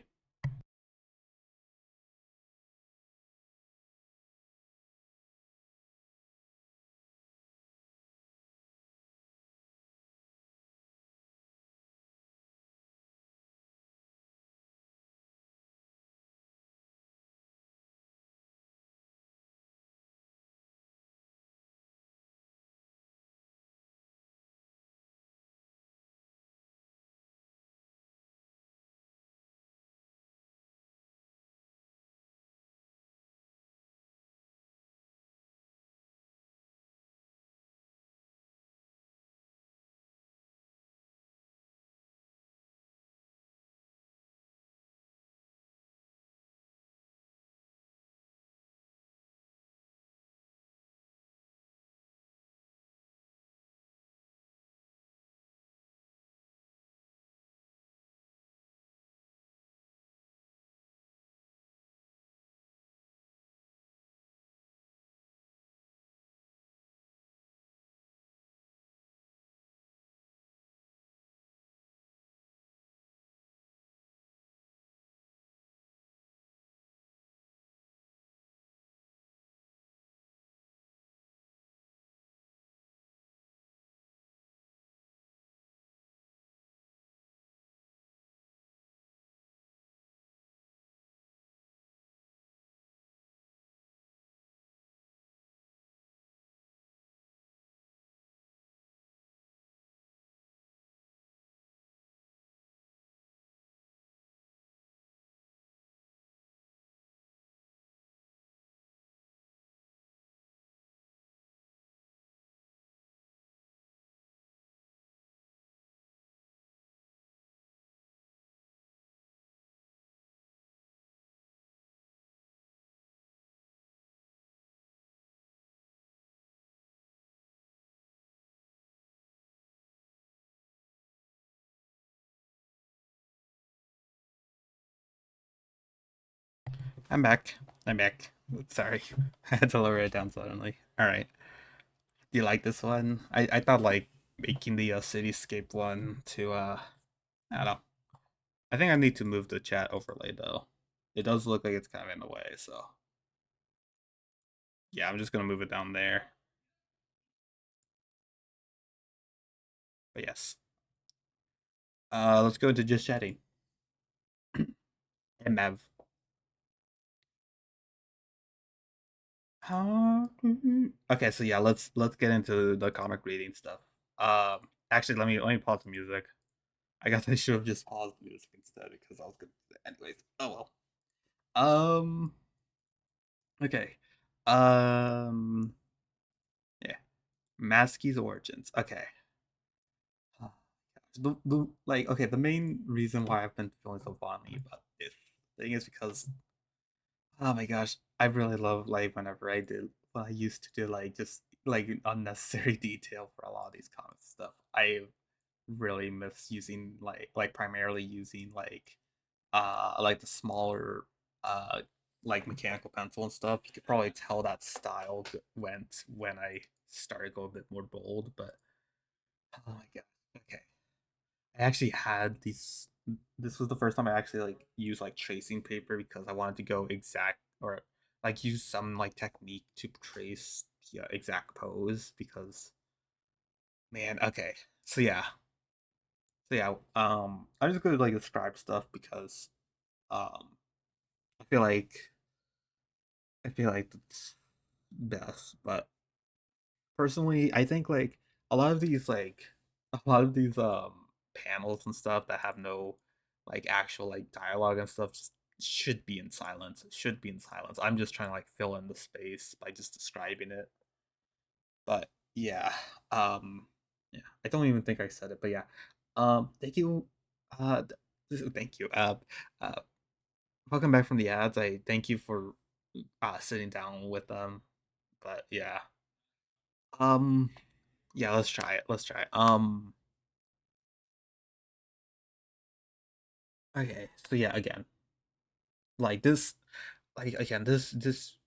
Speaker 1: I'm back. I'm back. Sorry, I had to lower it down suddenly. All right. Do you like this one? I thought like making the cityscape one to I don't know. I think I need to move the chat overlay though. It does look like it's kind of in the way, so yeah, I'm just gonna move it down there. But yes. Let's go into just chatting. And Mav. Okay, so yeah, let's get into the comic reading stuff. Actually, let me pause the music. I guess I should have just paused the music instead because I was gonna. Anyways, oh well. Okay. Um. Yeah. Maskey's origins. Okay. The like okay, the main reason why I've been feeling so fondly about this thing is because oh my gosh, I really love like whenever I did when I used to do like just like unnecessary detail for a lot of these comic stuff. I really miss using like primarily using like the smaller uh like mechanical pencil and stuff. You could probably tell that style went when I started going a bit more bold, but oh my god. Okay. I actually had these. This was the first time I actually like used like tracing paper because I wanted to go exact or like use some like technique to trace the exact pose because Man, okay. So yeah. So yeah, I'm just gonna like describe stuff because um I feel like I feel like it's best. But personally, I think like a lot of these like a lot of these panels and stuff that have no like actual like dialogue and stuff just should be in silence. It should be in silence. I'm just trying to like fill in the space by just describing it. But yeah, um, yeah, I don't even think I said it, but yeah, thank you, uh, thank you, uh, welcome back from the ads. I thank you for sitting down with them. But yeah, um, yeah, let's try it. Let's try it. Okay, so yeah, again, like this, like again, this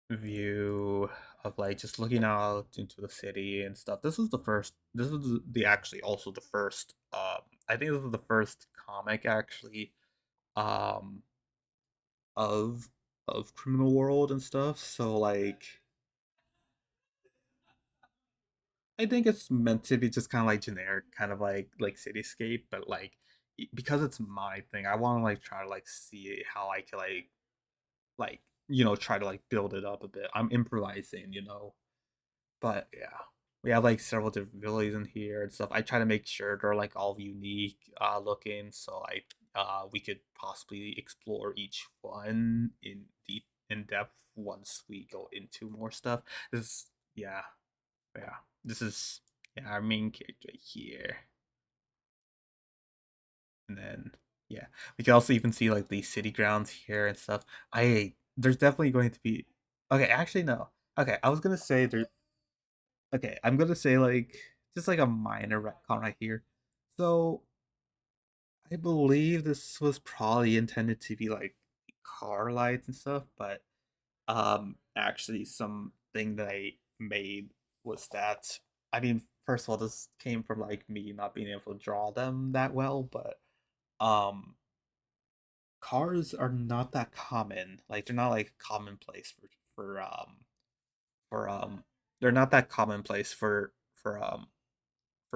Speaker 1: view of like just looking out into the city and stuff. This is the first. This is the actually also the first. I think this is the first comic actually. Um, of Criminal World and stuff. So like, I think it's meant to be just kind of like generic, kind of like cityscape, but like because it's my thing, I want to like try to like see how I can like try to like build it up a bit. I'm improvising, but yeah, we have like several different villains in here and stuff. I try to make sure they're like all unique looking, so like we could possibly explore each one in depth once we go into more stuff. This yeah, yeah. This is yeah, our main character here. And then yeah. We can also even see like the city grounds here and stuff. I There's definitely going to be okay, actually no. Okay, I was gonna say there okay, I'm gonna say like just like a minor retcon right here. So I believe this was probably intended to be like car lights and stuff, but actually something that I made was that I mean, first of all, this came from like me not being able to draw them that well, but um cars are not that common. Like they're not like commonplace for they're not that commonplace for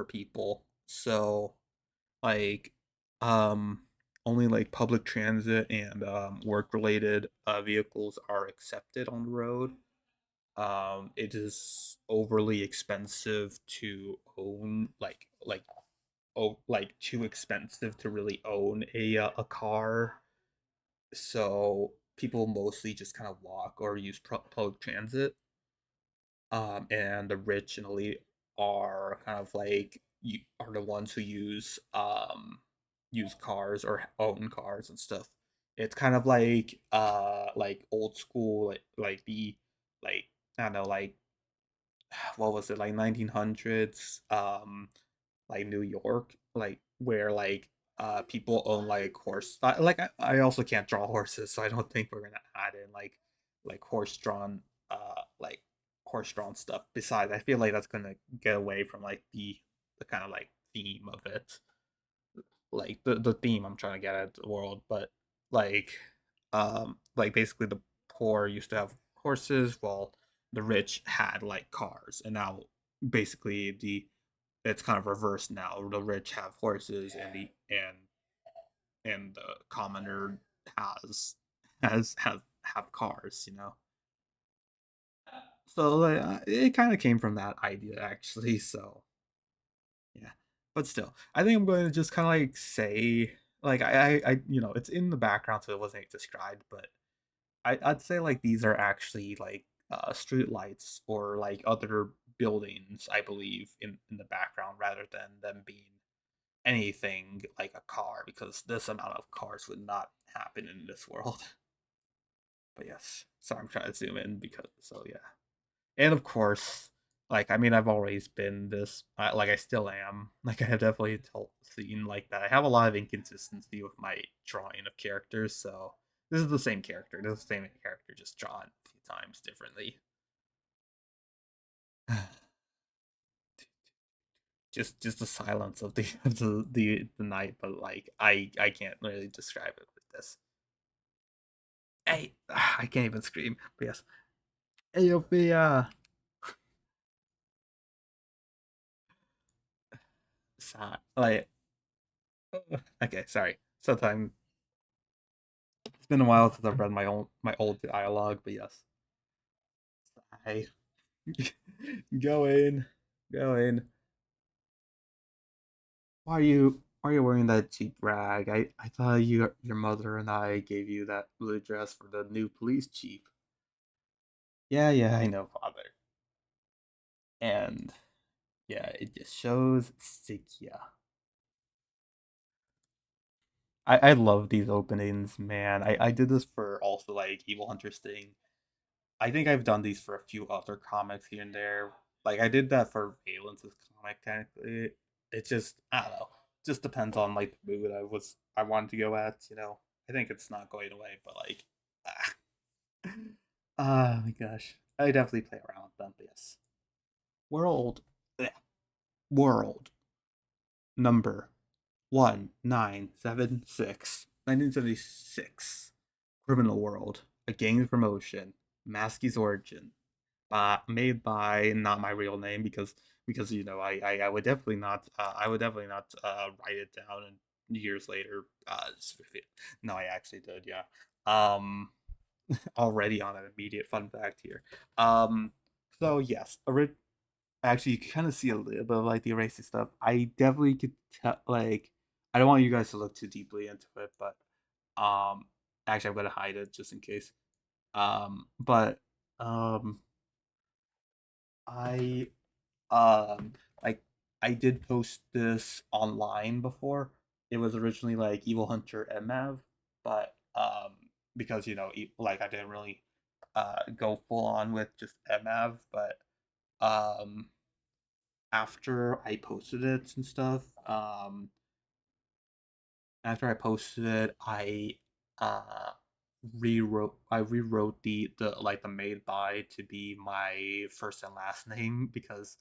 Speaker 1: people. So like only like public transit and work related vehicles are accepted on the road. It is overly expensive to own like too expensive to really own a car. So people mostly just kind of walk or use public transit. And the rich and elite are kind of like you are the ones who use cars or own cars and stuff. It's kind of like old school like the like I don't know like what was it like 1900s like New York like where like people own like horse like I also can't draw horses, so I don't think we're gonna add in like like horse drawn stuff. Besides, I feel like that's gonna get away from like the kind of like theme of it, like the theme I'm trying to get at the world. But like basically the poor used to have horses while the rich had like cars, and now basically the it's kind of reversed now. The rich have horses and the commoner has have cars, So like, it kind of came from that idea actually. So yeah, but still, I think I'm going to just kind of like say like it's in the background, so it wasn't described, but I'd say like these are actually like street lights or like other buildings, I believe, in the background rather than them being anything like a car, because this amount of cars would not happen in this world. But yes, so I'm trying to zoom in because so yeah, and of course, like I mean, I've always been this, like I still am. Like I have definitely seen like that. I have a lot of inconsistency with my drawing of characters, so this is the same character. This is the same character, just drawn a few times differently. Just the silence of the the night, but like I can't really describe it with this. Hey, I can't even scream. But yes. Hey, Sophia. sad. Like, okay, sorry. Sometime it's been a while since I've read my old dialogue, but yes. I go in, go in. Why are you wearing that cheap rag? I thought your mother and I gave you that blue dress for the new police chief. Yeah, yeah, I know, father. And yeah, it just shows Sikia. I love these openings, man. I did this for also like Evil Hunter's thing. I think I've done these for a few other comics here and there. Like I did that for Valence's comic technically. It just I don't know. Just depends on like the mood I wanted to go at, you know. I think it's not going away, but like ah, oh my gosh. I definitely play around with them, but yes. World yeah. World number 1976. 1976. Criminal World. A Gang Promotion. Maskey's Origin. Made by not my real name because you know I would definitely not write it down and years later no I actually did yeah um already on an immediate fun fact here so yes actually you kind of see a little bit of like the racist stuff. I definitely could tell like I don't want you guys to look too deeply into it, but um actually I'm gonna hide it just in case. But um I um like I did post this online before. It was originally like Evil Hunter MF, but because you know like I didn't really go full on with just MF, but um after I posted it and stuff, after I posted it, uh I rewrote the like the made by to be my first and last name because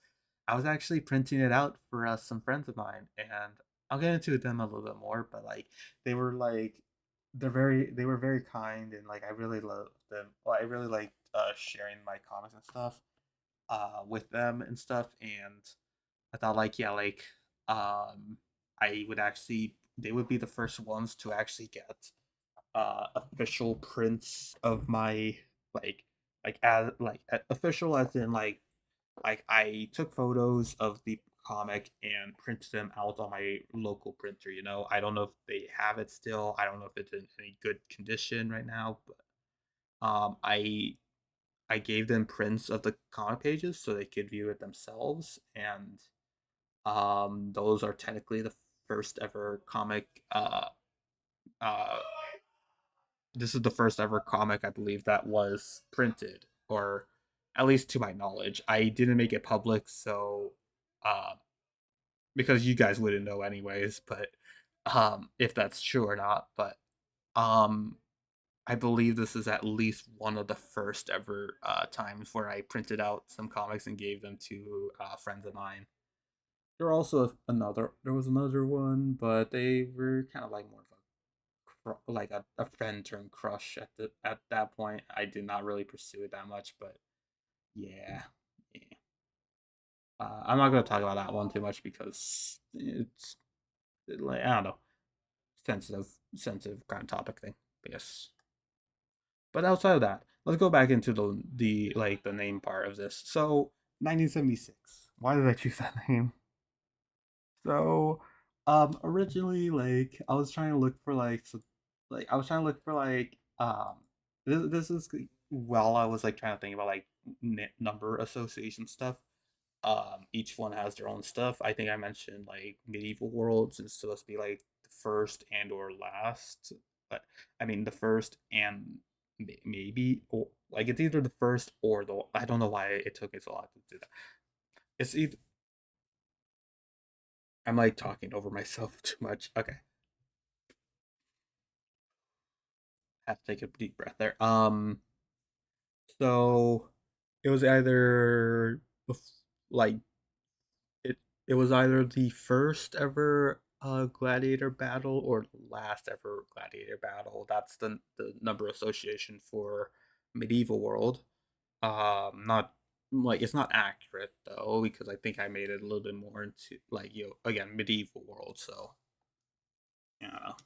Speaker 1: I was actually printing it out for some friends of mine, and I'll get into them a little bit more, but like they were like they were very kind, and like I really loved them. Well, I really liked sharing my comics and stuff with them and stuff, and I thought like yeah like I would actually they would be the first ones to actually get official prints of my like as official as in like I took photos of the comic and printed them out on my local printer. You know, I don't know if they have it still. I don't know if it's in any good condition right now, but I gave them prints of the comic pages so they could view it themselves, and those are technically the first ever comic. Uh, this is the first ever comic I believe that was printed, or at least to my knowledge. I didn't make it public, so uh, because you guys wouldn't know anyways. But if that's true or not, but um, I believe this is at least one of the first ever times where I printed out some comics and gave them to friends of mine. There was another one, but they were kind of like more of like a friend turned crush at that point. I did not really pursue it that much, but yeah, yeah. I'm not gonna talk about that one too much because it's like I don't know, sensitive kind of topic thing. But yes, but outside of that, let's go back into the like the name part of this. So 1976. Why did I choose that name? So, originally, like, I was trying to look for like, like, I was trying to look for like, this is while I was like trying to think about like number association stuff. Each one has their own stuff. I think I mentioned like medieval worlds is supposed to be like the first and or last, but I mean the first and maybe or like it's either the first or the. I don't know why it took me so long to do that. It's either I'm like talking over myself too much. Okay, have to take a deep breath there. So it was either like it it was either the first ever gladiator battle or the last ever gladiator battle. That's the number association for medieval world. Not. like it's not accurate though because I think I made it a little bit more into like again medieval world. So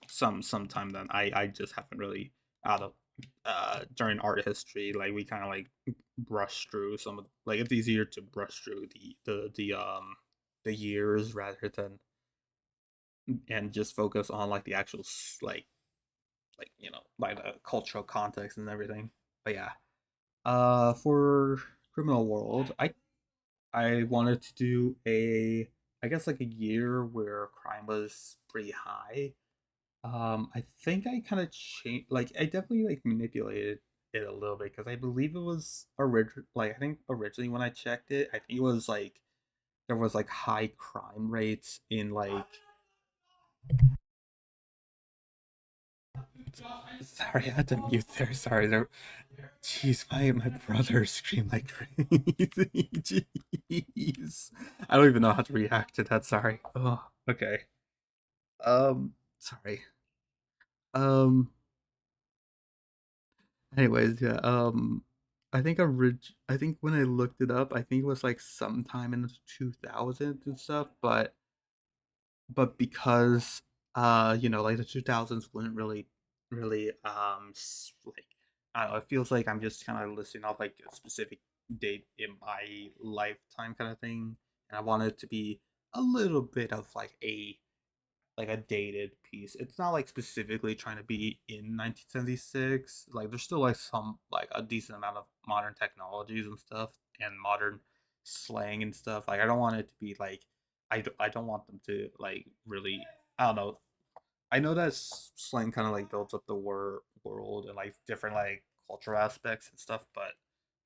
Speaker 1: sometime then I just haven't really out of during art history like we kind of like brush through some of like it's easier to brush through the years rather than and just focus on like the actual like like the cultural context and everything. But yeah, for criminal world, I wanted to do a I guess like a year where crime was pretty high. I think I kind of changed, like I definitely like manipulated it a little bit because I believe it was original. Like I think originally when I checked it, I think it was like there was like high crime rates in like. Sorry, I had to mute there. Sorry, there. Jeez, my brother screamed like crazy. Jeez, I don't even know how to react to that. Sorry. Oh, okay. Sorry. Um, Anyways, yeah. I think when I looked it up, I think it was like sometime in the 2000s and stuff. But because like the 2000s wouldn't really like I don't know. It feels like I'm just kind of listing off like a specific date in my lifetime kind of thing, and I want it to be a little bit of like a dated piece. It's not like specifically trying to be in 1976. Like there's still like some like a decent amount of modern technologies and stuff and modern slang and stuff. Like I don't want it to be like I don't want them to like really I don't know. I know that slang kind of like builds up the world and like different like cultural aspects and stuff, but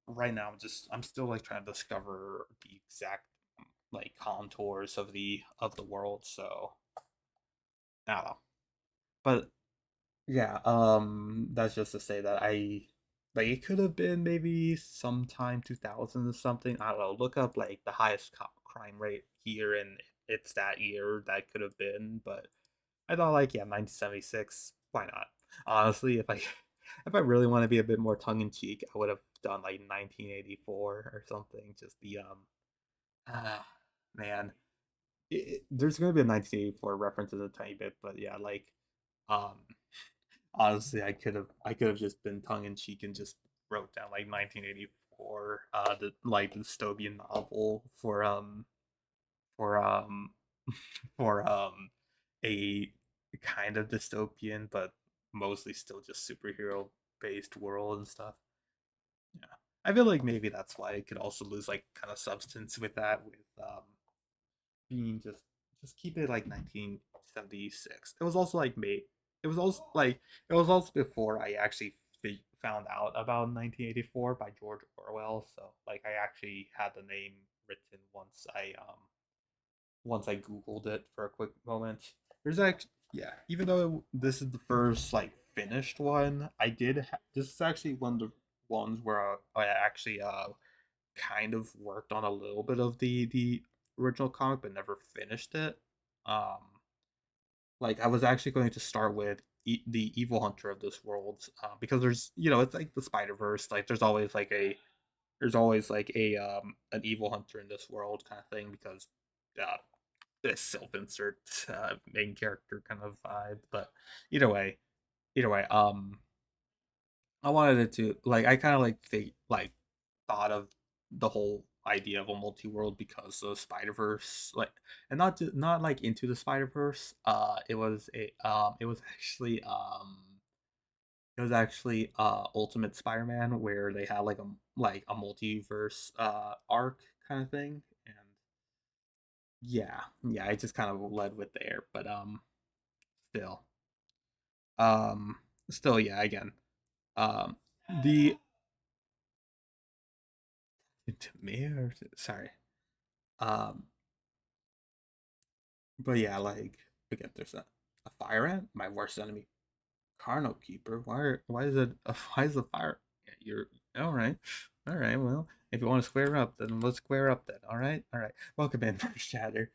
Speaker 1: right now I'm still like trying to discover the exact like contours of the world. So I don't know. But yeah, that's just to say that I like it could have been maybe sometime 2000 or something. I don't know. Look up like the highest crime rate here, and it's that year that could have been. But I thought like yeah, 1976. Why not? Honestly, if I if I really want to be a bit more tongue in cheek, I would have done like 1984 or something. Just the ah man, there's gonna be a 1984 reference in a tiny bit, but yeah, like um honestly, I could have just been tongue in cheek and just wrote down like 1984, the like dystopian novel for for a kind of dystopian but mostly still just superhero based world and stuff. Yeah, I feel like maybe that's why it could also lose like kind of substance with that with being just keep it like 1976. It was also like made. It was also like it was also before I actually found out about 1984 by George Orwell. So like I actually had the name written once I googled it for a quick moment. There's actually yeah, even though this is the first like finished one, this is actually one of the ones where I actually kind of worked on a little bit of the original comic but never finished it. Um like I was actually going to start with the evil hunter of this world because there's it's like the Spider Verse like there's always like a an evil hunter in this world kind of thing because uh, this self insert main character kind of vibe. But either way, either way, I wanted it to like I kind of like think like thought of the whole idea of a multi-world because of Spider Verse, like, and not like into the Spider Verse. It was actually Ultimate Spider Man where they had like a multiverse arc kind of thing, and yeah, I just kind of led with there, but still, um, still, yeah, again, um, the to me or sorry, um, but yeah, like again, there's a fire ant, my worst enemy. Carno keeper. Why is it? Why is the fire? Yeah, you're all right. All right. Well, if you want to square up, then let's square up. Then all right. All right. Welcome in, First Shatter.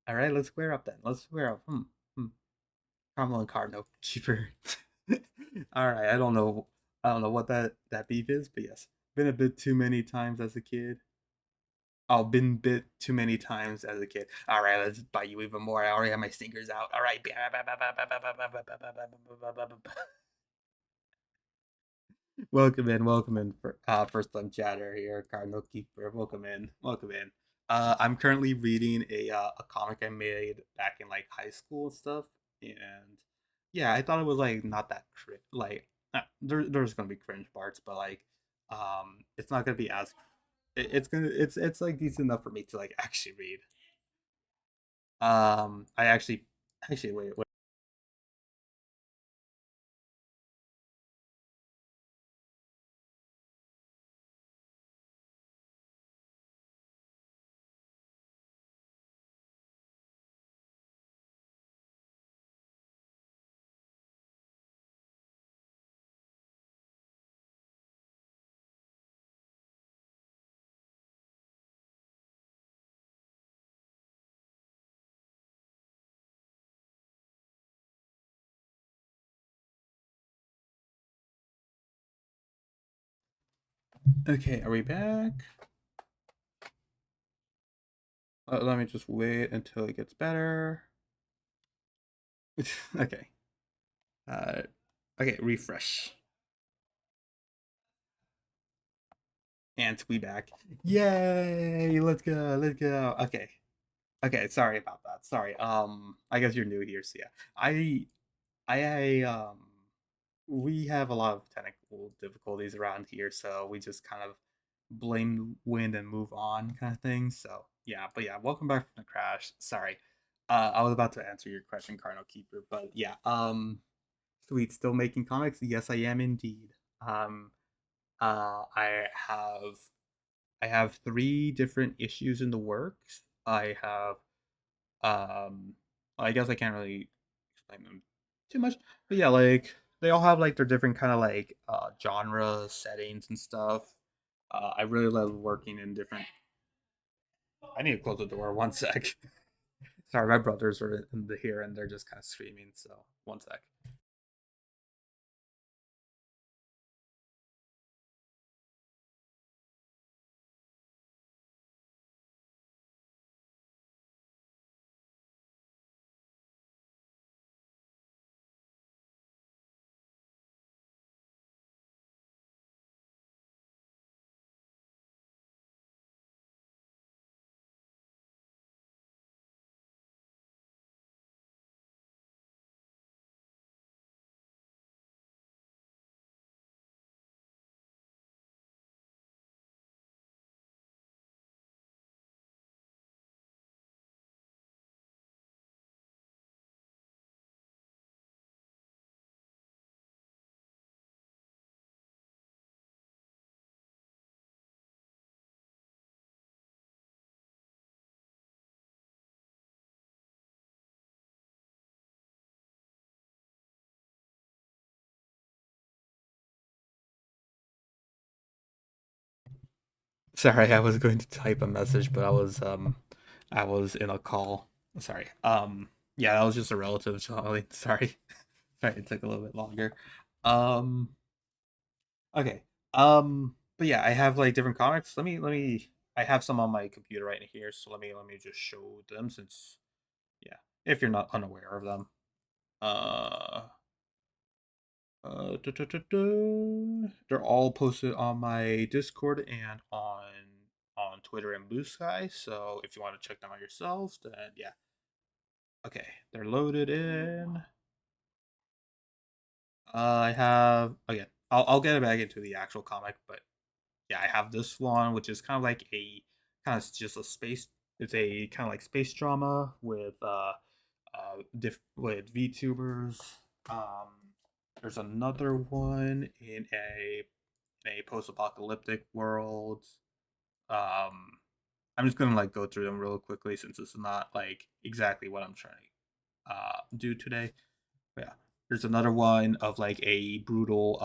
Speaker 1: All right. Let's square up then. Let's square up. Hmm. Carmel and Carno keeper. All right. I don't know. I don't know what that beef is, but yes, been a bit too many times as a kid. I've been bit too many times as a kid. All right, let's bite you even more. I already have my stingers out. All right. Welcome in for first time chatter here, Cardinal Keeper. Welcome in, welcome in. I'm currently reading a comic I made back in like high school and stuff, and yeah, I thought it was like not that like there's gonna be cringe parts, but like it's not gonna be as it's gonna it's like decent enough for me to like actually read. I actually wait. Okay, are we back? Let me just wait until it gets better. Okay. Uh, okay, refresh. And we back. Yay! Let's go. Let's go. Okay. Okay. Sorry about that. Sorry. I guess you're new here, so yeah. I we have a lot of technical difficulties around here, so we just kind of blame the wind and move on, kind of thing. So yeah, but yeah, welcome back from the crash. Sorry. I was about to answer your question, Cardinal Keeper, but yeah. Sweet, still making comics? Yes, I am indeed. Um, I have three different issues in the works. I have I guess I can't really explain them too much, but yeah, like they all have like their different kind of like genre settings and stuff. I really love working in different. I need to close the door. One sec. Sorry, my brothers are in the here and they're just kind of screaming. So one sec. Sorry, I was going to type a message, but I was in a call. Sorry. Yeah, that was just a relative. So sorry. Sorry, it took a little bit longer. Um, okay. but yeah, I have like different comics. Let me. I have some on my computer right here, so let me just show them since yeah, if you're not unaware of them. Uh, they're all posted on my Discord and on Twitter and Blue Sky. So if you want to check them out yourselves, then yeah. Okay, they're loaded in. I have again. I'll get back into the actual comic, but yeah, I have this one, which is kind of like a kind of just a space. It's a kind of like space drama with VTubers. Um, there's another one in a post-apocalyptic world. Um, I'm just gonna like go through them real quickly since it's not like exactly what I'm trying to do today. But yeah, there's another one of like a brutal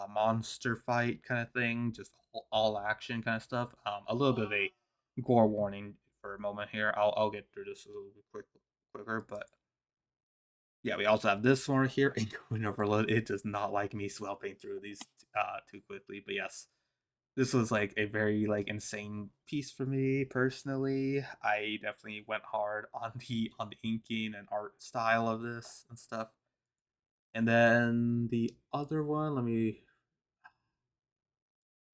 Speaker 1: monster fight kind of thing, just all action kind of stuff. A little bit of a gore warning for a moment here. I'll get through this a little bit quicker, but yeah, we also have this one here, Include Overload. It does not like me swelping through these too quickly, but yes. this was like a very like insane piece for me personally. I definitely went hard on the inking and art style of this and stuff. And then the other one, let me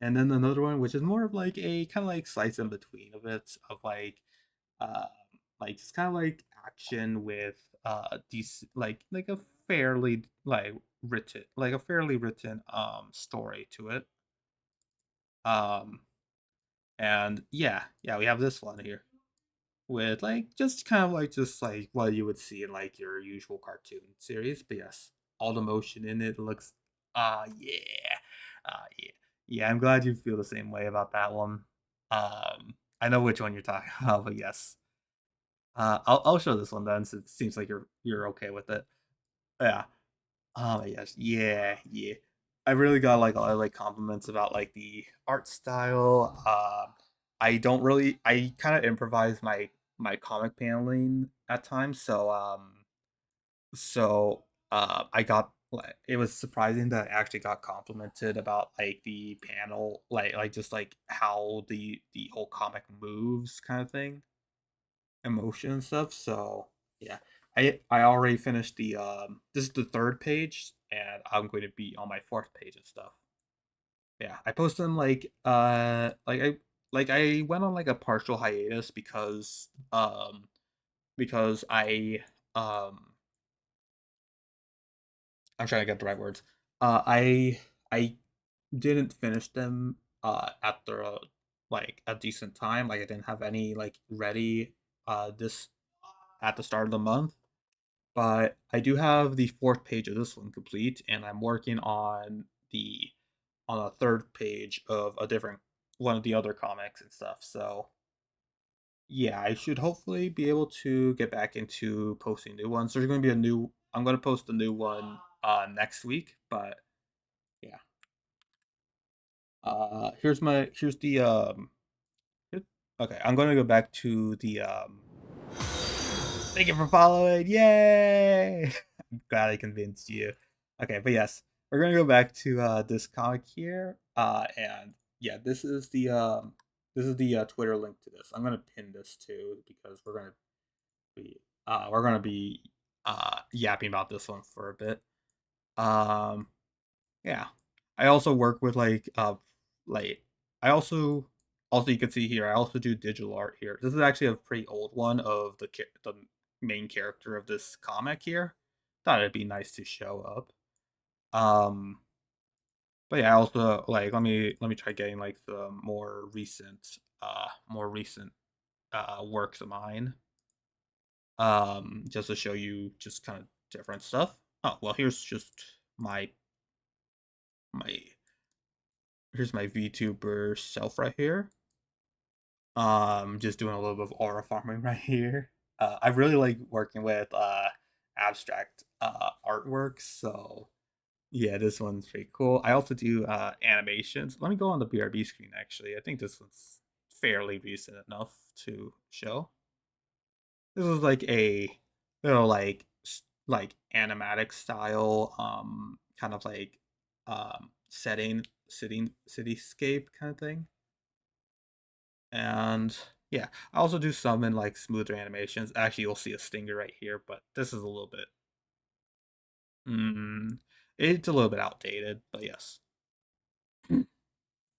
Speaker 1: and then another one which is more of like a kind of like slice in between of it of um like just kind of like action with these like a fairly written story to it. Um and yeah, we have this one here with like just kind of like just like what you would see in like your usual cartoon series. But yes, all the motion in it looks yeah. Yeah. Yeah, I'm glad you feel the same way about that one. I know which one you're talking about, but yes. I'll show this one then since it seems like you're okay with it. Yeah. Oh yes, yeah. I really got like a lot of like compliments about like the art style. I kind of improvise my comic paneling at times, so I got like it was surprising that I actually got complimented about like the panel, like just like how the whole comic moves kind of thing, emotion and stuff. So yeah, I already finished the this is the third page, and I'm going to be on my fourth page and stuff. Yeah, I posted them like I went on like a partial hiatus because um I'm trying to get the right words. I didn't finish them after like a decent time. Like I didn't have any like ready this at the start of the month. But I do have the fourth page of this one complete, and I'm working on a third page of a different one of the other comics and stuff. So yeah, I should hopefully be able to get back into posting new ones. There's going to be a new. I'm going to post a new one next week, but yeah. Here's the here- okay. I'm going to go back to the Thank you for following. Yay! I'm glad I convinced you. Okay, but yes, we're gonna go back to this comic here. And yeah, this is the Twitter link to this. I'm gonna pin this too because we're gonna be yapping about this one for a bit. Um, yeah. I also work with like I also you can see here I also do digital art here. This is actually a pretty old one of the main character of this comic here. Thought it'd be nice to show up. Um but yeah, I also like let me try getting like the more recent works of mine. Just to show you just kind of different stuff. Oh, well here's just my my here's my VTuber self right here. Just doing a little bit of aura farming right here. I really like working with abstract artworks, so yeah, this one's pretty cool. I also do animations. Let me go on the BRB screen actually. I think this one's fairly recent enough to show. This is like a like animatic style kind of like cityscape kind of thing. And yeah, I also do some in like smoother animations. Actually, you'll see a stinger right here, but this is a little bit, mm, it's a little bit outdated, but yes.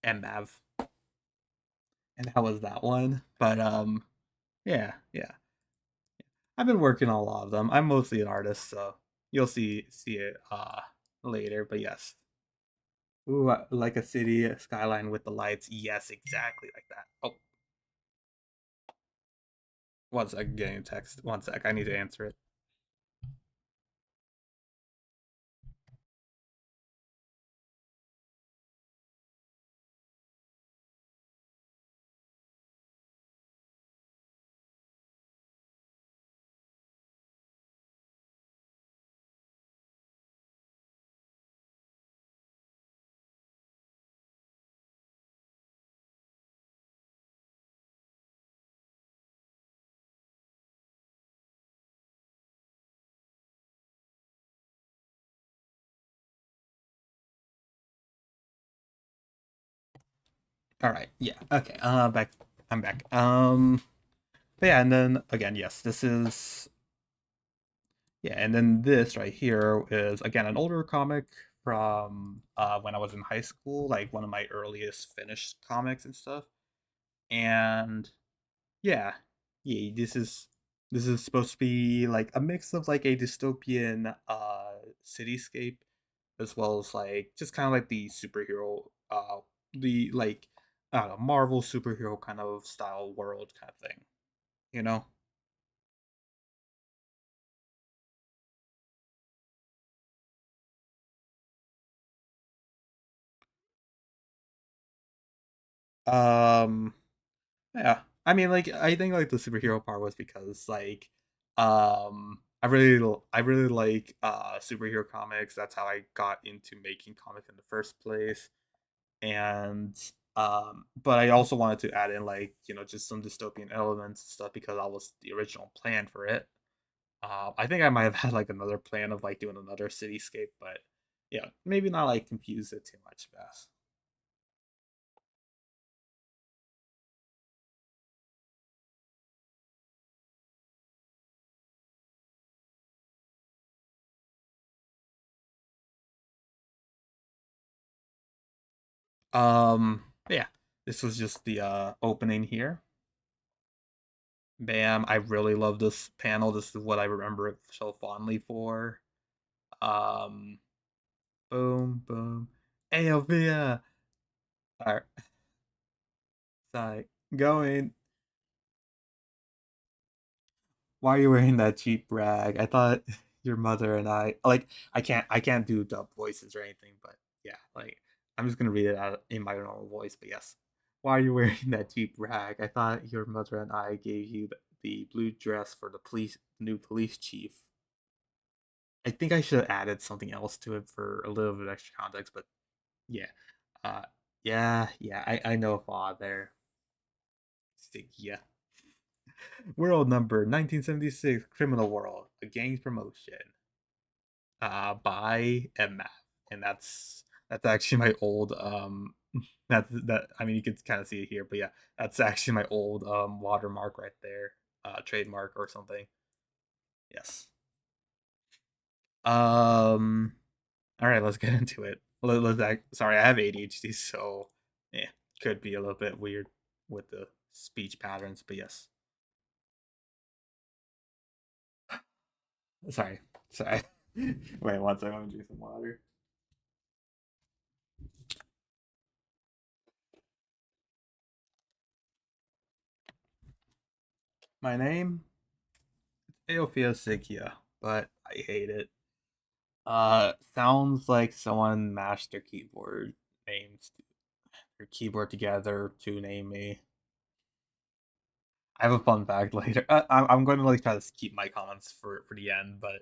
Speaker 1: MAV, and that was that one. But yeah, I've been working on a lot of them. I'm mostly an artist, so you'll see it later. But yes, ooh, like a city a skyline with the lights. Yes, exactly like that. Oh, one sec, getting a text. One sec, I need to answer it. All right. Yeah. Okay. Back. I'm back. But yeah, and then again, yes, this is yeah, and then this right here is again an older comic from when I was in high school, like one of my earliest finished comics and stuff. And yeah, yeah, this is supposed to be like a mix of like a dystopian cityscape as well as like just kind of like the superhero the like I don't know, Marvel superhero kind of style world kind of thing, you know? Um yeah. I mean like I think like the superhero part was because like I really like superhero comics. That's how I got into making comics in the first place. And but I also wanted to add in like, you know, just some dystopian elements and stuff because that was the original plan for it. I think I might have had like another plan of like doing another cityscape, but yeah, maybe not like confuse it too much, best. Yeah, this was just the opening here. Bam! I really love this panel. This is what I remember it so fondly for. Um, boom, boom. Hey, Olivia. All right, sorry. Going. Why are you wearing that cheap rag? I thought your mother and I like I can't do dub voices or anything, but yeah, like I'm just gonna read it out in my normal voice. But yes, why are you wearing that cheap rag? I thought your mother and I gave you the blue dress for the police new police chief. I think I should have added something else to it for a little bit of extra context, but yeah, uh, yeah, I know a flaw there. Yeah, world number 1976, Criminal World, a gang's promotion. By MF, and that's actually my old that I mean you can kind of see it here, but yeah, that's actually my old watermark right there, trademark or something. Yes. Um. All right, let's get into it. Sorry, I have ADHD, so yeah, could be a little bit weird with the speech patterns, but yes. Sorry, sorry. Wait, one second. Let me drink some water. My name, Aophia Sikia, but I hate it. Sounds like someone mashed their keyboard names their keyboard together to name me. I have a fun fact later. I'm going to like try to keep my comments for the end, but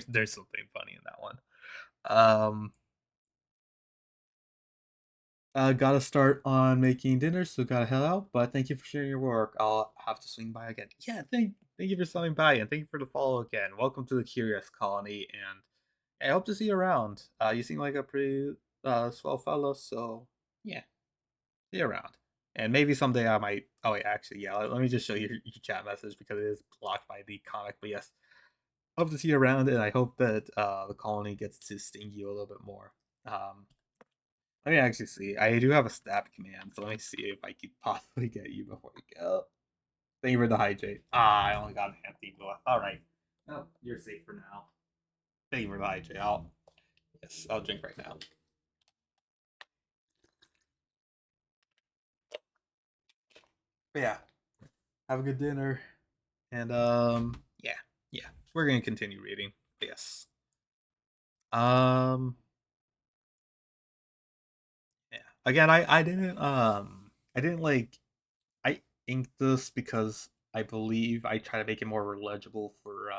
Speaker 1: there's something funny in that one. Um, gotta start on making dinner, so gotta head out. But thank you for sharing your work. I'll have to swing by again. Yeah, thank you for stopping by and thank you for the follow again. Welcome to the Curious Colony, and I hope to see you around. You seem like a pretty swell fellow, so yeah, see you around. And maybe someday I might. Oh wait, actually, yeah. Let me just show you your chat message because it is blocked by the comic. But yes, hope to see you around, and I hope that the colony gets to sting you a little bit more. Um, Let me actually see. I do have a stab command, so let me see if I could possibly get you before you go. Thank you for the hydrate. Ah, I only got an empty glass. All right. Oh, you're safe for now. Thank you for the hydrate. I'll drink right now. But yeah, have a good dinner, and yeah, yeah, we're gonna continue reading. But yes. Um, yeah. Again, I didn't like I inked this because I believe I try to make it more legible for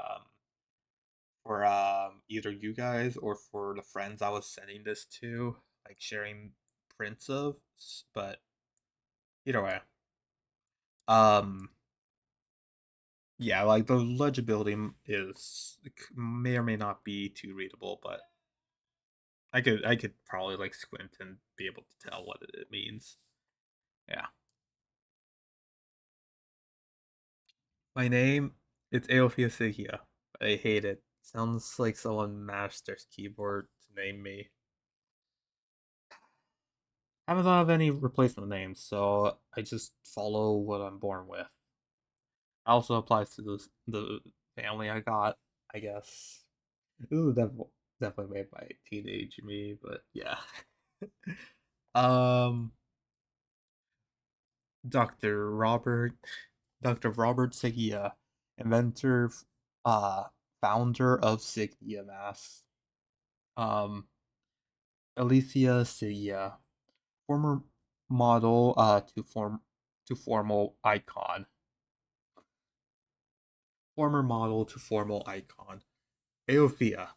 Speaker 1: either you guys or for the friends I was sending this to, like sharing prints of. But either way, um, yeah, like the legibility is may or may not be too readable, but I could probably like squint and be able to tell what it means. Yeah. My name, it's Aophia. I hate it. Sounds like someone mashed their keyboard to name me. I haven't thought of any replacement names, so I just follow what I'm born with. Also applies to the family I got, I guess. This is definitely made by teenage me, but yeah. um, Dr. Robert, Dr. Robert Segia, inventor, uh, founder of Signia Mass. Um, Alicia Segia, former model, to formal icon. Former model to formal icon. Aophia,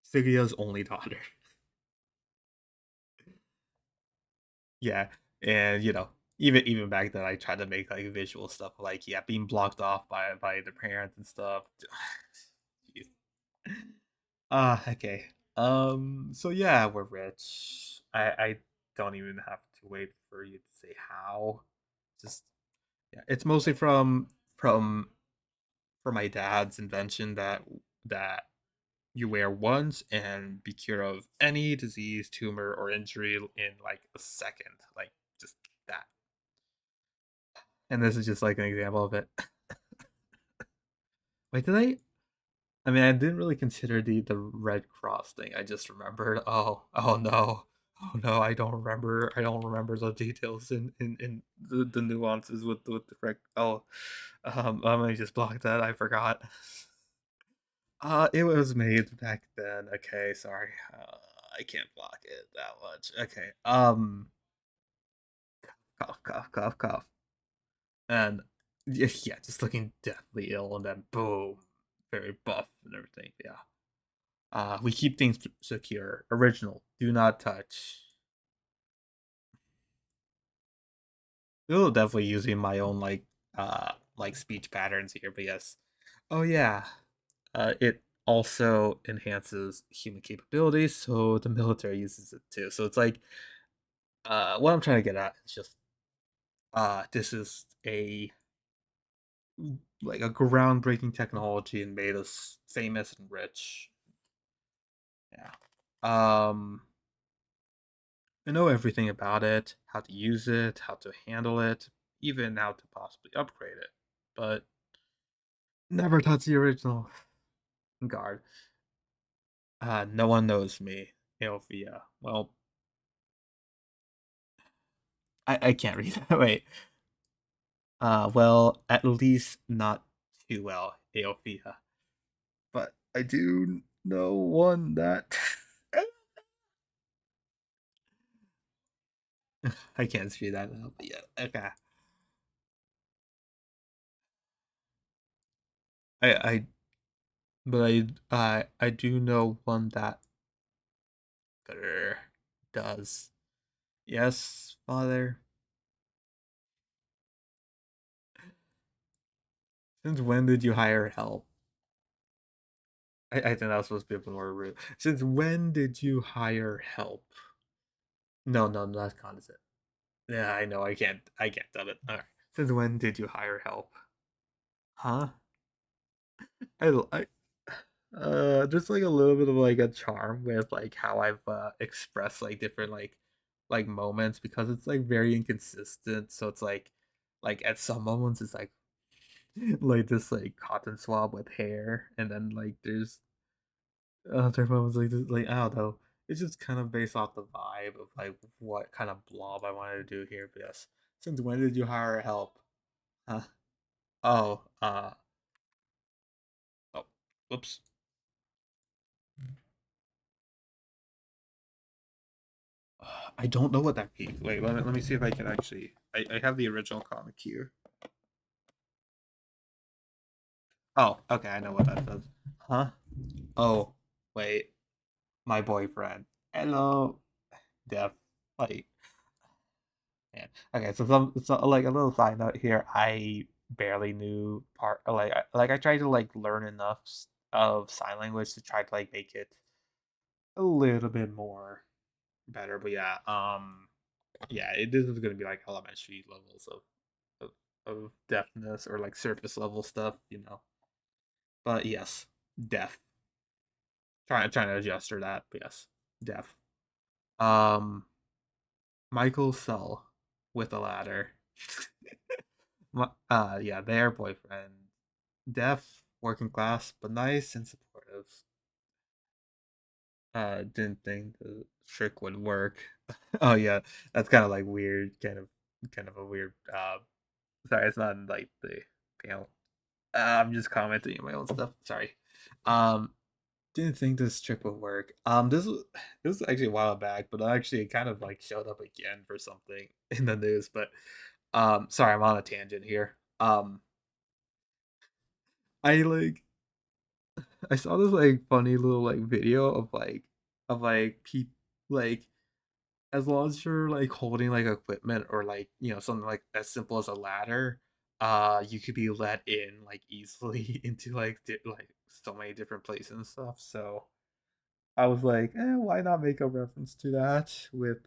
Speaker 1: Sigia's only daughter. Yeah, and even back then, I tried to make like visual stuff, like yeah, being blocked off by the parents and stuff. Jeez. Okay. So yeah, we're rich. I don't even have to wait for you to say how. Just yeah, it's mostly from from my dad's invention that you wear once and be cured of any disease, tumor, or injury in like a second. Like just that. And this is just like an example of it. Wait, did I mean, I didn't really consider the Red Cross thing. I just remembered. Oh no, oh no, I don't remember. I don't remember the details in the nuances with the Red. Oh, let me just block that. I forgot. It was made back then. Okay, sorry. I can't block it that much. Okay. Cough, cough, cough, cough, and yeah, just looking deathly ill, and then boom, very buff and everything. Yeah. We keep things secure. Original. Do not touch. Still definitely using my own like speech patterns here, but yes. Oh yeah. It also enhances human capabilities, so the military uses it too. So it's like what I'm trying to get at is just this is a like a groundbreaking technology and made us famous and rich. Yeah. I know everything about it, how to use it, how to handle it, even how to possibly upgrade it. But never touch the original guard. No one knows me, Aelfia. Well, I can't read that. Wait. Well, at least not too well, Aelfia. But I do know one that I can't see that now. But yeah, okay. I but I do know one that does. Yes, father. Since when did you hire help? I think that was supposed to be a bit more rude. Since when did you hire help? No, no, no, that's condescending. Yeah, I know. I can't tell it. All right. Since when did you hire help? Huh? I Just like a little bit of like a charm with like how I've expressed like different like moments because it's like very inconsistent. So it's like at some moments it's like this like cotton swab with hair, and then like there's other moments like this, like I don't know. It's just kind of based off the vibe of like what kind of blob I wanted to do here. But yes, since when did you hire help? Huh? Oh, oh, whoops. I don't know what that means. Wait, let me see if I can actually. I have the original comic here. Oh, okay, I know what that says. Huh? Oh, wait, my boyfriend. Hello, Def. Like, man. Okay, so like a little side note here. I barely knew I tried to like learn enough of sign language to try to like make it a little bit more better. But yeah, yeah, this is gonna be like elementary levels of, of deafness or like surface level stuff, you know. But yes, deaf. Trying to adjust her that, but yes, deaf. Um, Michael Sell with a ladder. Yeah, their boyfriend, deaf, working class, but nice and supportive. Didn't think the trick would work. Oh yeah, that's kind of like weird, kind of a weird. Sorry, it's not in, like the panel. I'm just commenting on my own stuff. Sorry. Um, didn't think this trick would work. This was actually a while back, but actually it kind of like showed up again for something in the news. But sorry, I'm on a tangent here. I like I saw this like funny little like video of like people like as long as you're like holding like equipment or like you know something like as simple as a ladder, you could be let in like easily into like like so many different places and stuff. So I was like, why not make a reference to that with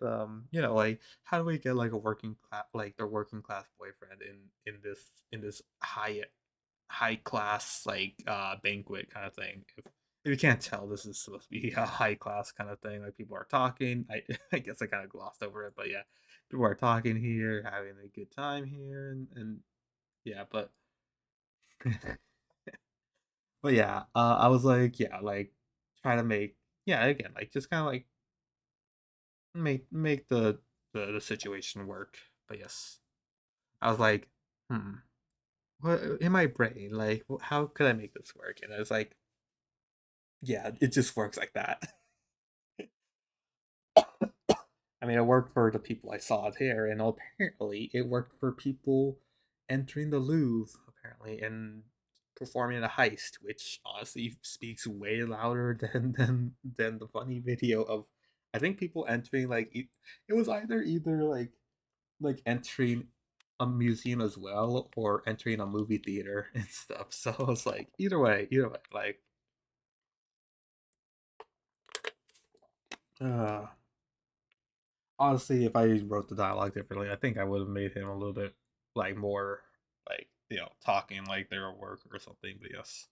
Speaker 1: you know, like how do we get like a working class like their working class boyfriend in this high class like banquet kind of thing. If you can't tell, this is supposed to be a high class kind of thing. Like people are talking. I guess I kind of glossed over it, but yeah, people are talking here, having a good time here, and yeah, but yeah, I was like, yeah, like try to make yeah again like just kind of like make the situation work. But yes, I was like, what in my brain like how could I make this work? And I was like, yeah, it just works like that. I mean, it worked for the people I saw there, and apparently it worked for people entering the Louvre, apparently, and performing a heist, which honestly speaks way louder than the funny video of I think people entering like it was either like entering a museum as well or entering a movie theater and stuff. So I was like, either way, like uh honestly, if I wrote the dialogue differently, I think I would have made him a little bit like more like you know talking like they're at work or something. But yes,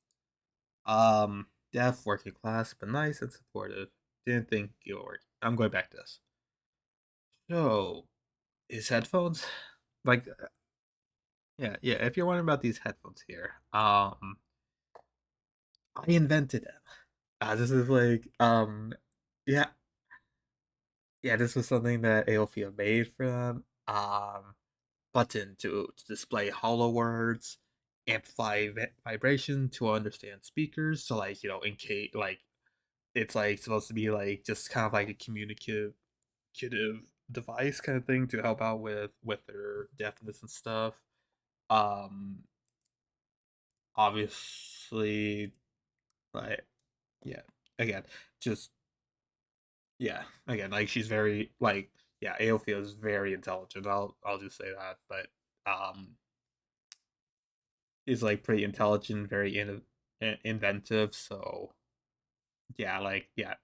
Speaker 1: deaf, working class, but nice and supportive. Didn't think it would work. I'm going back to this. So his headphones, like yeah, yeah. If you're wondering about these headphones here, I invented them. This is like yeah, yeah. This was something that Aophia made for them. Button to display hollow words, amplify vibration to understand speakers. So like you know, in case like it's like supposed to be like just kind of like a communicative device kind of thing to help out with their deafness and stuff. Um, obviously, like yeah, again, just yeah, again, like she's very like yeah, Aophia is very intelligent. I'll just say that, but is like pretty intelligent, very inventive. So yeah, like yeah,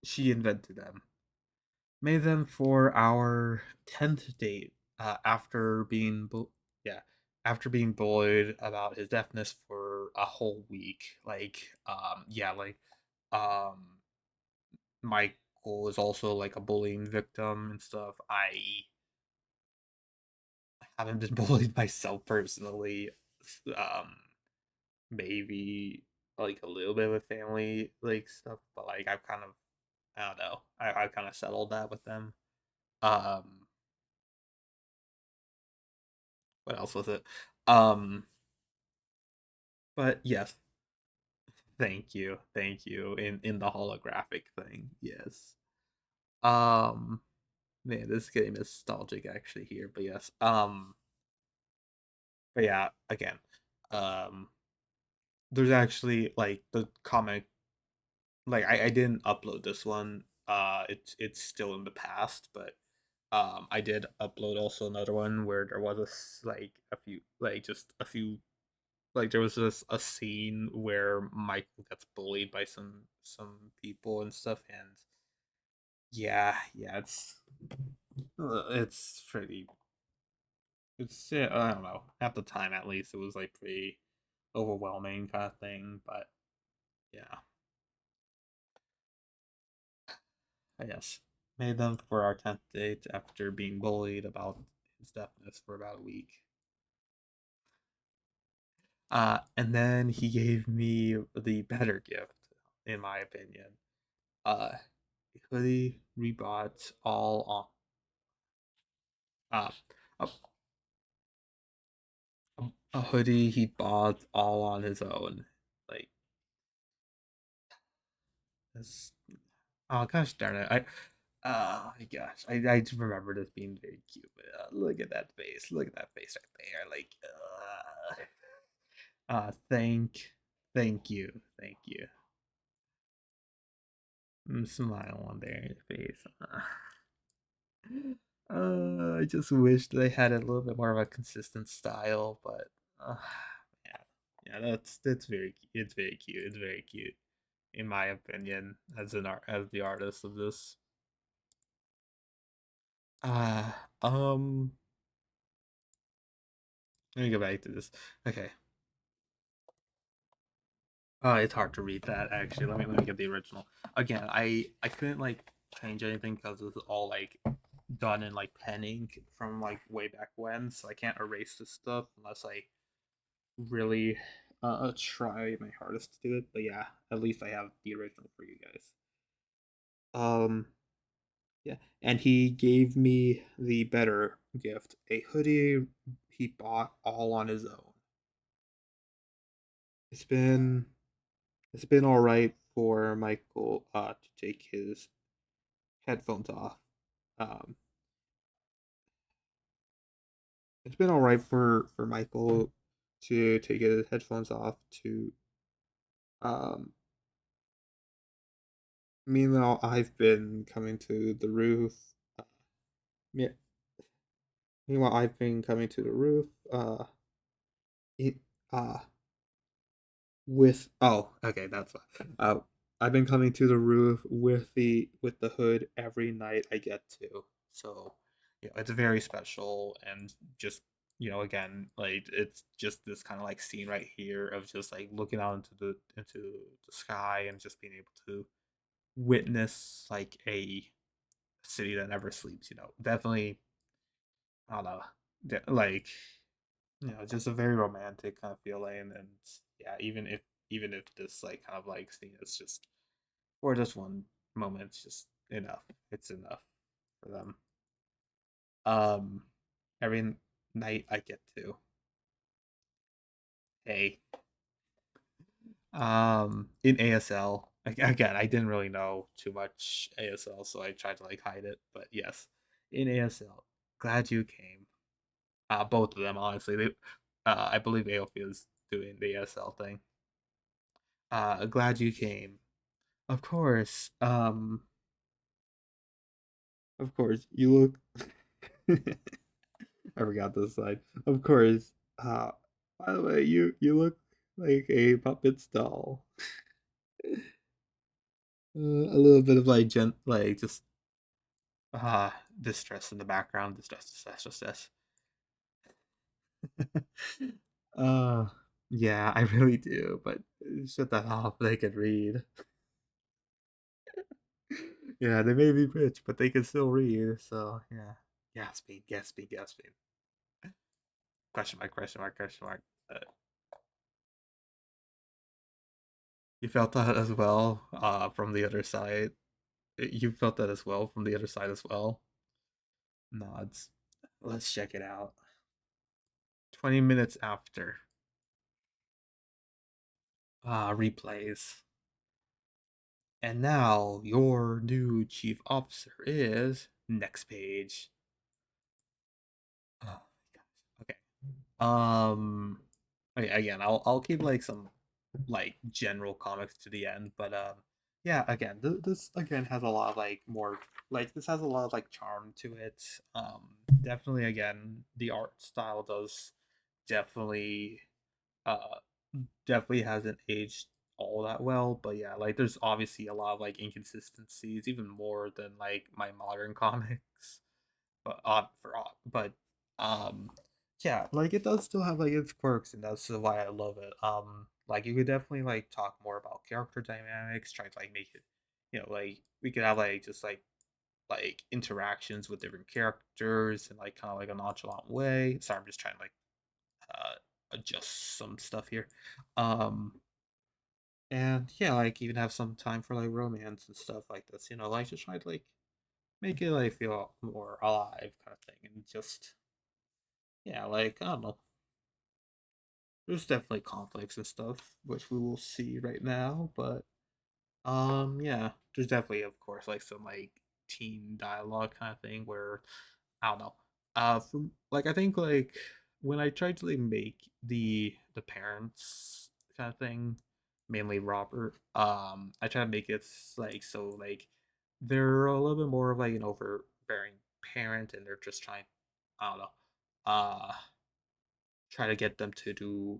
Speaker 1: she invented them, made them for our 10th date. After being yeah, after being bullied about his deafness for a whole week. Like yeah, like um Michael is also like a bullying victim and stuff. I haven't been bullied myself personally. Um, maybe like a little bit with family like stuff, but like I've kind of I don't know. I kind of settled that with them. Um, what else was it? Um, but yes, thank you. In the holographic thing, yes. Um, man, this is getting nostalgic actually here, but yes. But yeah, again, um, there's actually like the comic like I didn't upload this one. It's still in the past, but I did upload also another one where there was like a few like just a few like there was this a scene where Michael gets bullied by some people and stuff and yeah, yeah, it's It's pretty. It's yeah, I don't know. At the time, at least, it was like pretty overwhelming kind of thing. But yeah, I guess made them for our 10th date after being bullied about his deafness for about a week. And then he gave me the better gift, in my opinion. Uh, hoodie rebought all on a, a hoodie he bought all on his own. Like this. Oh gosh darn it! Oh my gosh! I just remember this being very cute. Look at that face! Look at that face right there! Like, thank you, thank you. Smile on their face. I just wish they had a little bit more of a consistent style, but yeah, yeah, that's very it's very cute. It's very cute, in my opinion, as the artist of this. Uh um, let me go back to this. Okay, it's hard to read that actually. Let me get the original again. I couldn't like change anything because it's all like done in like pen ink from like way back when, so I can't erase this stuff unless I really try my hardest to do it. But yeah, at least I have the original for you guys. Um, yeah, and he gave me the better gift, a hoodie he bought all on his own. It's been it's been all right for Michael to take his headphones off. Um, it's been all right for Michael to take his headphones off to um meanwhile I've been coming to the roof. Uh, me- Meanwhile, I've been coming to the roof. It, uh, with okay, that's fine. I've been coming to the roof with the hood every night I get to. So, it's very special and just again, like it's just this kind of like scene right here of just like looking out into the sky and just being able to witness like a city that never sleeps. Definitely, I don't know, like just a very romantic kind of feeling, and yeah, even if this like kind of like scene is just or just one moment, it's just enough. It's enough for them. Um, every night I get to hey, in ASL again, I didn't really know too much ASL, so I tried to like hide it. But yes, in ASL, glad you came. Both of them honestly. I believe AOP is doing the ASL thing. Glad you came. Of course. Of course. You look I forgot this slide. Of course. By the way, you look like a puppet doll. A little bit of like like just distress in the background. Distress. uh yeah, I really do, but shut that off. They could read. Yeah, they may be rich, but they can still read. So yeah, gasping. Question mark, question mark, question mark. Uh, you felt that as well from the other side. You felt that as well from the other side as well. Nods. Let's check it out. 20 minutes after. Replays. And now your new chief officer is next page. Oh my gosh. Okay. Um okay, again, I'll keep like some like general comics to the end, but yeah, again, this again has a lot of like more like this has a lot of like charm to it. Definitely again, the art style does definitely uh definitely hasn't aged all that well, but yeah, like there's obviously a lot of like inconsistencies, even more than like my modern comics. but um yeah, like it does still have like its quirks, and that's why I love it. Like you could definitely like talk more about character dynamics, try to like make it, like we could have like just like interactions with different characters in like kind of like a nonchalant way. Sorry, I'm just trying to like adjust some stuff here. Um and yeah, like even have some time for like romance and stuff like this, like just try to like make it like feel more alive kind of thing, and just yeah, like I don't know. There's definitely conflicts and stuff, which we will see right now, but yeah, there's definitely of course like some like teen dialogue kind of thing where I don't know. From like I think like when I tried to like make the parents kind of thing, mainly Robert, I try to make it like so like they're a little bit more of like an overbearing parent, and they're just trying, I don't know, uh, try to get them to do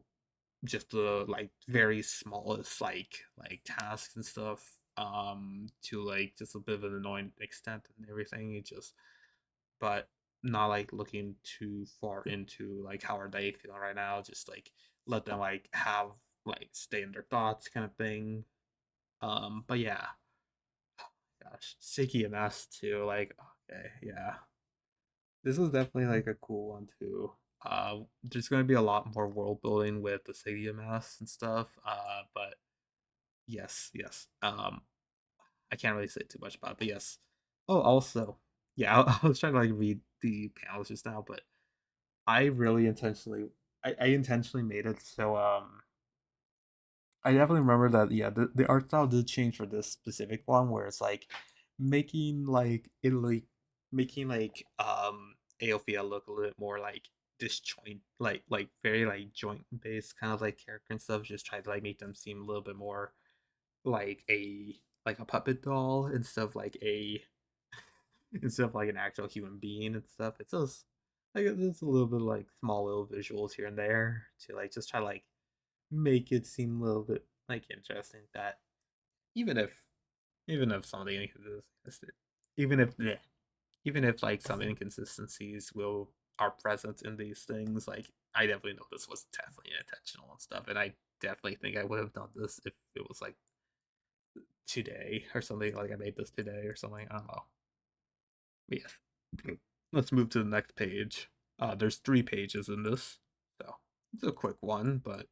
Speaker 1: just the like very smallest like tasks and stuff, to like just a bit of an annoying extent and everything. It just but not like looking too far into like how are they feeling right now. Just like let them like have like stay in their thoughts kind of thing. But yeah, gosh, Sticky and us too. Like okay, yeah, this is definitely like a cool one too. There's going to be a lot more world building with the Sticky Mass and stuff. But yes, yes. I can't really say too much about it, but yes. Oh, also, yeah, I was trying to like read the panels just now, but I really intentionally, I intentionally made it so I definitely remember that yeah, the art style did change for this specific one where it's like making like it like making like Aophia look a little bit more like disjoint, like very like joint based kind of like character and stuff. Just try to like make them seem a little bit more like a puppet doll instead of like an actual human being and stuff. It's just like it's a little bit like small little visuals here and there to like just try to like make it seem a little bit like interesting that even if even if some of the inconsist- even if bleh, even if like some inconsistencies will are present in these things, like I definitely know this was definitely intentional and stuff, and I definitely think I would have done this if it was like today or something, like I made this today or something. I don't know. But yeah. Let's move to the next page. There's 3 pages in this, so it's a quick one, but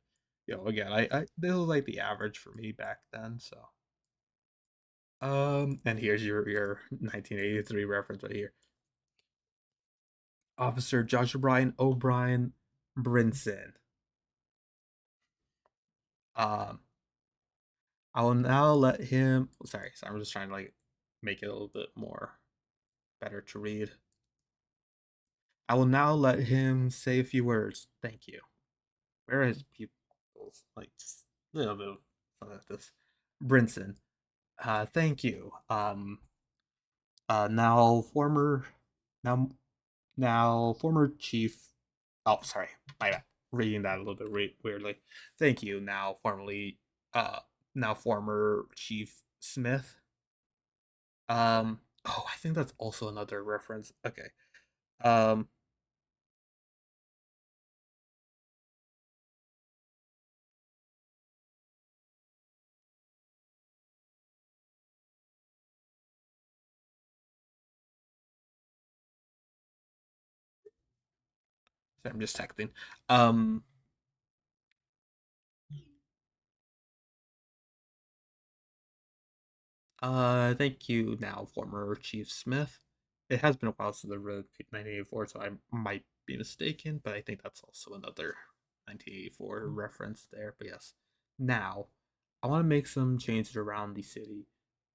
Speaker 1: again, I this was like the average for me back then. So, and here's your 1983 reference right here. Officer Joshua Bryan O'Brien Brinson. Um, I will now let him. Sorry, I'm just trying to like make it a little bit more better to read. I will now let him say a few words. Thank you. Where is people's like just a little bit of something like this? Brinson. Thank you. Now now former chief. Oh, sorry, my bad. Reading that a little bit weirdly. Thank you. Uh, now former Chief Smith. Oh, I think that's also another reference. Okay. Um, sorry, I'm just texting. Um, thank you, now former Chief Smith. It has been a while since I read 1984, so I might be mistaken, but I think that's also another 1984 reference there. But yes, now I want to make some changes around the city.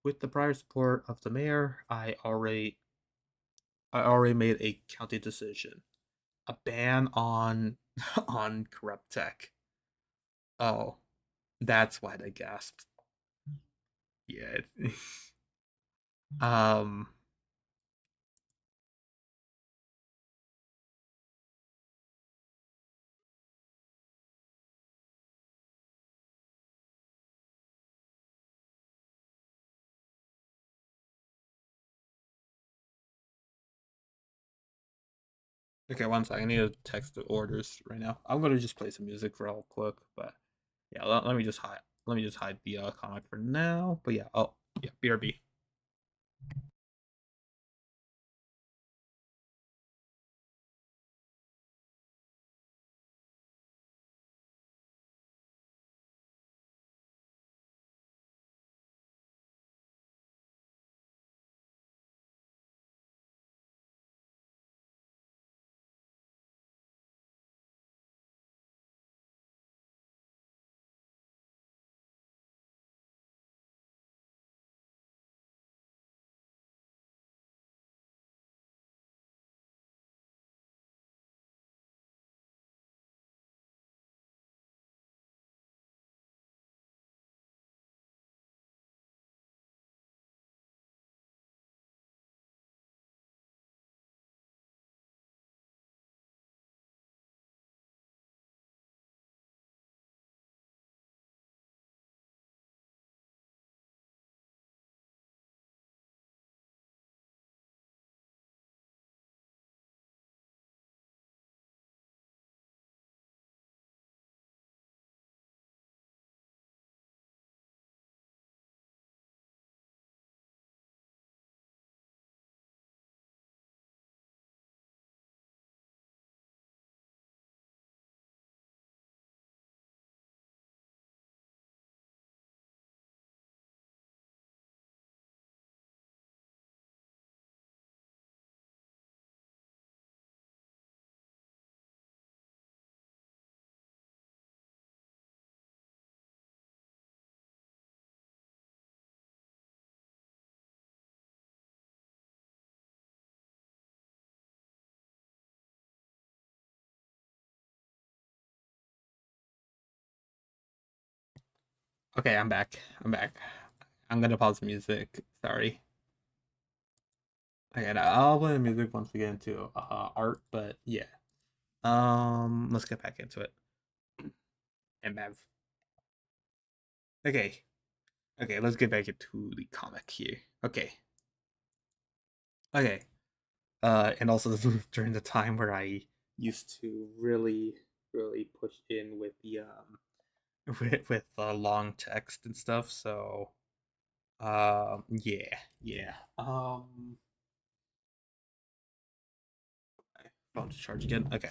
Speaker 1: With the prior support of the mayor, I already made a county decision: a ban on on corrupt tech. Oh, that's why they gasped. Yeah. um. Okay, one second. I need to text the orders right now. I'm gonna just play some music real quick, but yeah, let me just hide. Let me just hide the comic for now. But yeah, oh yeah, BRB. Okay, I'm back. I'm back. I'm gonna pause the music. Sorry. Okay, I'll play the music once we get into art, but yeah. Let's get back into it. And Bev. Okay. Okay, let's get back into the comic here. Okay. Okay. And also this was during the time where I used to really push in with the with long text and stuff. So yeah, yeah. Phone to charge again. Okay.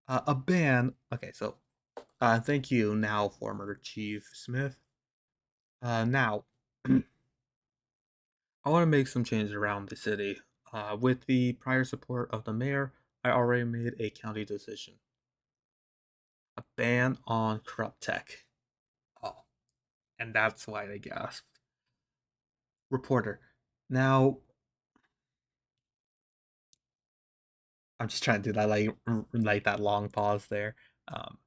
Speaker 1: A ban. Okay, so thank you, now former Chief Smith. Now I want to make some changes around the city. With the prior support of the mayor, I already made a county decision: a ban on corrupt tech. Oh, and that's why they gasped. Reporter. Now, I'm just trying to do that like that long pause there. Um,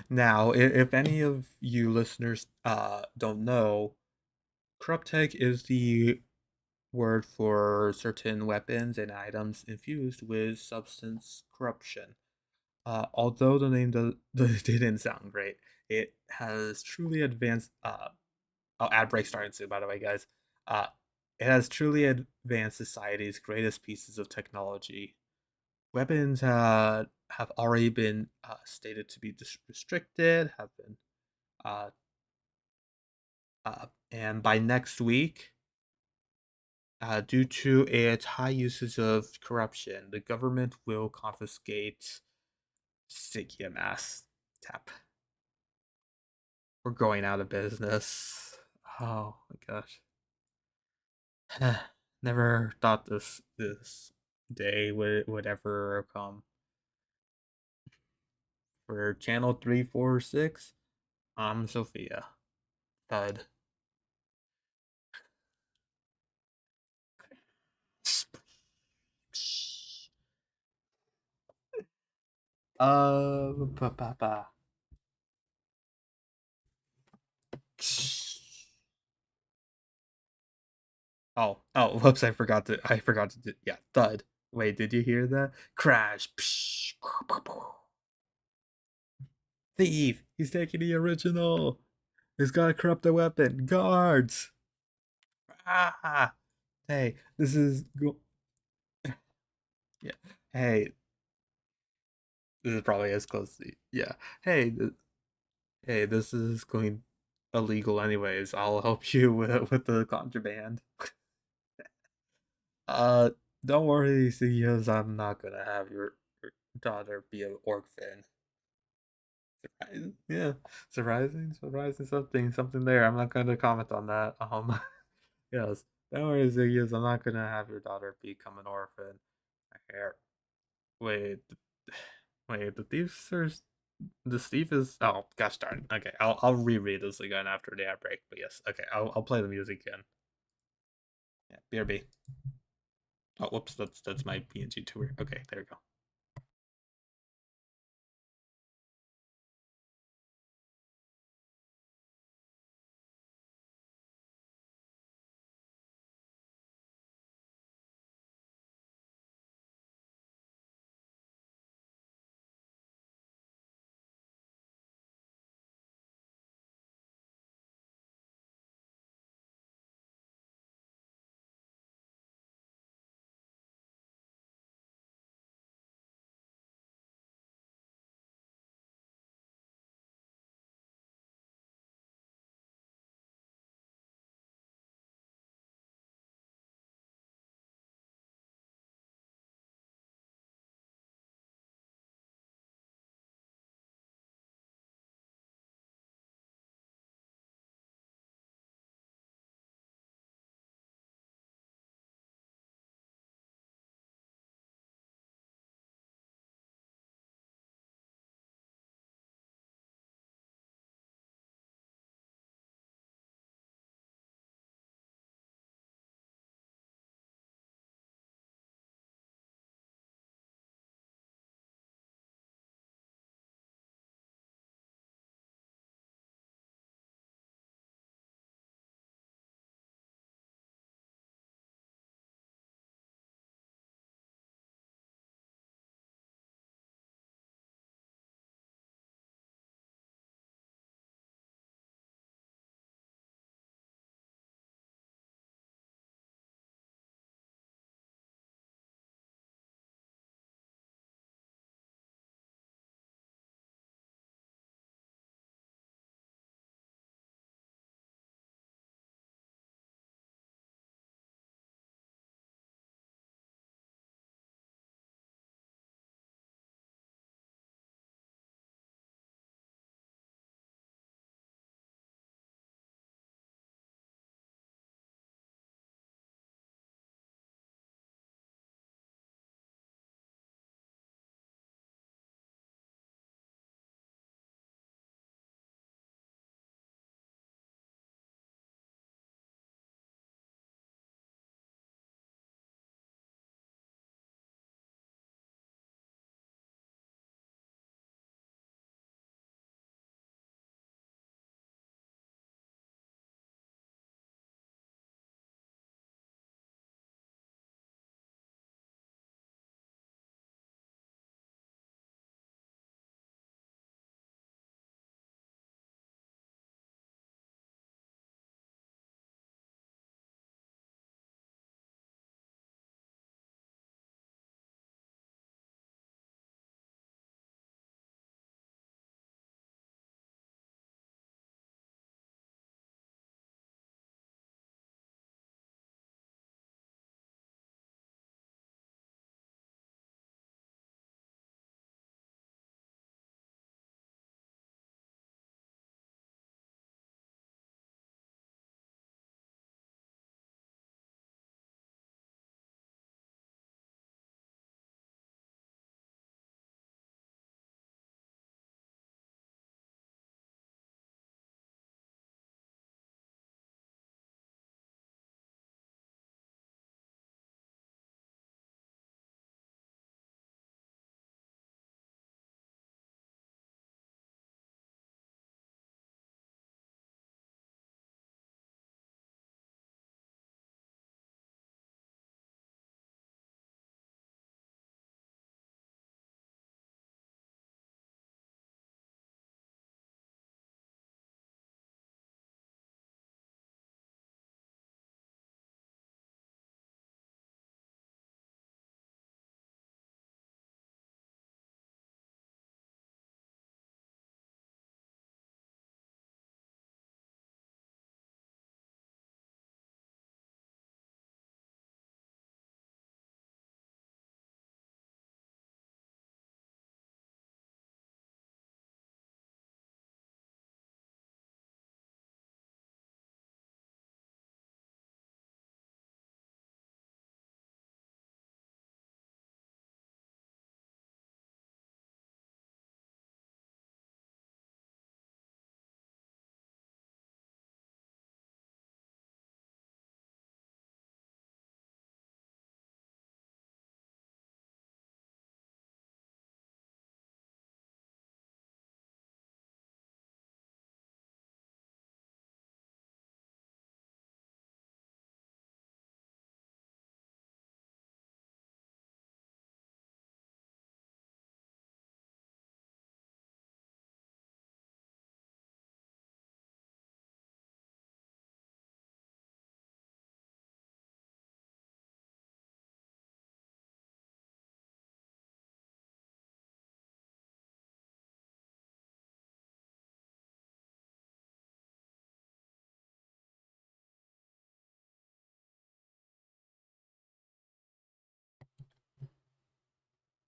Speaker 1: Now, if any of you listeners don't know, corrupt tech is the word for certain weapons and items infused with substance corruption. Although the name didn't sound great, it has truly advanced. Oh, ad break starting soon, by the way, guys. Uh, it has truly advanced society's greatest pieces of technology. Weapons have already been stated to be restricted, have been, uh, and by next week, due to its high usage of corruption, the government will confiscate Sigma Tap. We're going out of business. Oh my gosh. Never thought this day would ever come. For channel 346, I'm Sophia. Thud. Pa, pa, pa. Whoops! I forgot to do. Yeah, thud. Wait, did you hear that? Crash. Thief. He's taking the original. He's got a corrupted weapon. Guards! Ah! Hey, this is yeah. Hey, this is probably as close to yeah. Hey, hey, this is going illegal anyways. I'll help you with the contraband. Uh, don't worry, CEOs. I'm not gonna have your daughter be an orphan. Surprising, yeah, surprising something there. I'm not gonna comment on that. Yes, don't worry, CEOs. I'm not gonna have your daughter become an orphan. Here, wait, wait. The thief is. Oh gosh darn. Okay, I'll reread this again after the outbreak. But yes, okay, I'll play the music again. Yeah, BRB. Oh, whoops, that's my PNG tour. Okay, there we go.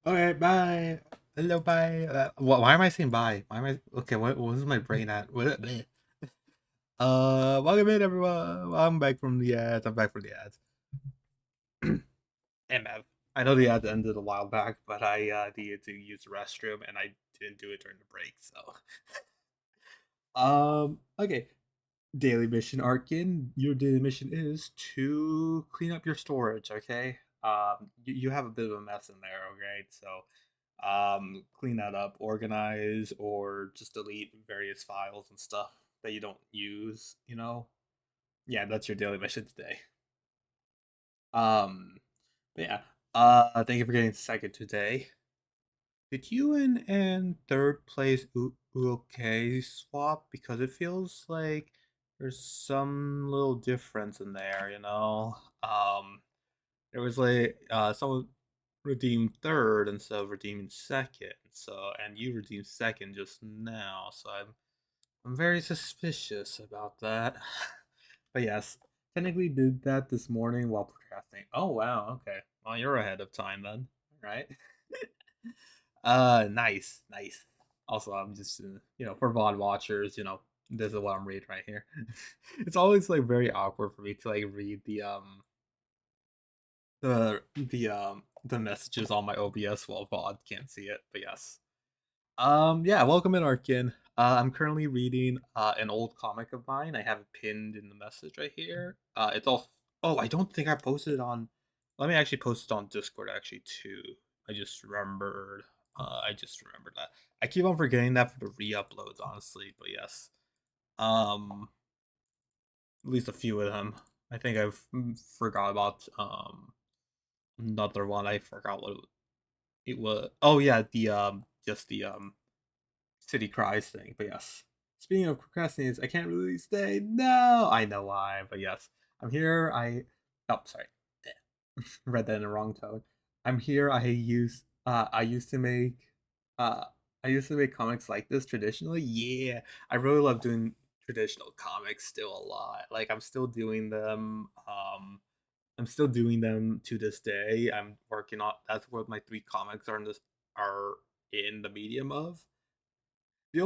Speaker 1: Okay, bye. Hello, bye. Why am I saying bye? Why am I okay? What is my brain at? Welcome in, everyone. I'm back from the ads. I'm back from the ads. Hey, Mav. I know the ads ended a while back, but I needed to use the restroom and I didn't do it during the break. So, okay. Daily mission, Arkin. Your daily mission is to clean up your storage. Okay. You have a bit of a mess in there. Okay, so clean that up, organize, or just delete various files and stuff that you don't use. Yeah, that's your daily mission today. Um, but yeah. Thank you for getting second today. Did you and third place okay swap? Because it feels like there's some little difference in there. There was like someone redeemed third instead of redeeming second. So and you redeemed second just now. So I'm very suspicious about that. But yes, technically did that this morning while procrastinating. Oh wow, okay. Well, you're ahead of time then, right? Nice, nice. Also, I'm just for VOD watchers, this is what I'm reading right here. It's always like very awkward for me to like read the messages on my OBS while VOD can't see it. But yes. Yeah, welcome in, Arkin. I'm currently reading an old comic of mine. I have it pinned in the message right here. It's all. Oh, I don't think I posted it on. Let me actually post it on Discord actually too. I just remembered. I just remembered that. I keep on forgetting that for the re-uploads, honestly. But yes. Um, at least a few of them. I think I've forgot about another one. I forgot what it was. Oh yeah, the just the City Cries thing. But yes. Speaking of procrastinators, I can't really stay. No, I know why, but yes, I'm here. Oh, sorry, read that in the wrong tone. I'm here. I used to make uh I used to make comics like this traditionally. Yeah, I really love doing traditional comics still a lot. Like I'm still doing them. I'm still doing them to this day. I'm working on that's what my three comics are in the medium of. The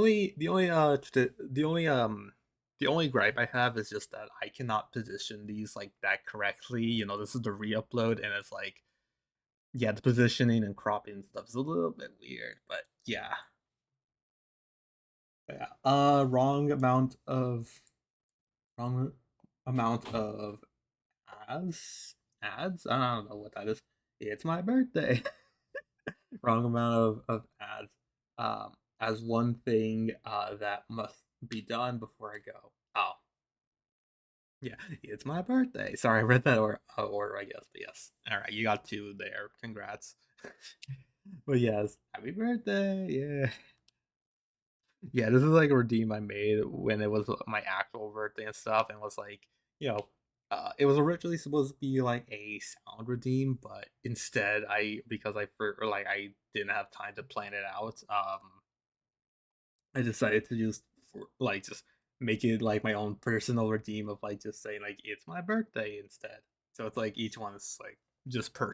Speaker 1: only gripe I have is just that I cannot position these like that correctly. This is the re-upload, and it's like, yeah, the positioning and cropping and stuff is a little bit weird, but yeah. Yeah. Wrong amount of ads. I don't know what that is. It's my birthday. Wrong amount of ads. As one thing that must be done before I go. Oh, yeah, it's my birthday. Sorry, I read that order, I guess. But yes, all right, you got two there. Congrats. But yes, happy birthday. Yeah, yeah. This is like a redeem I made when it was my actual birthday and stuff, and was like, you know, it was originally supposed to be like a sound redeem, but instead, because I didn't have time to plan it out. I decided to just make it like my own personal redeem of like just saying like it's my birthday instead. So it's like each one is like just per.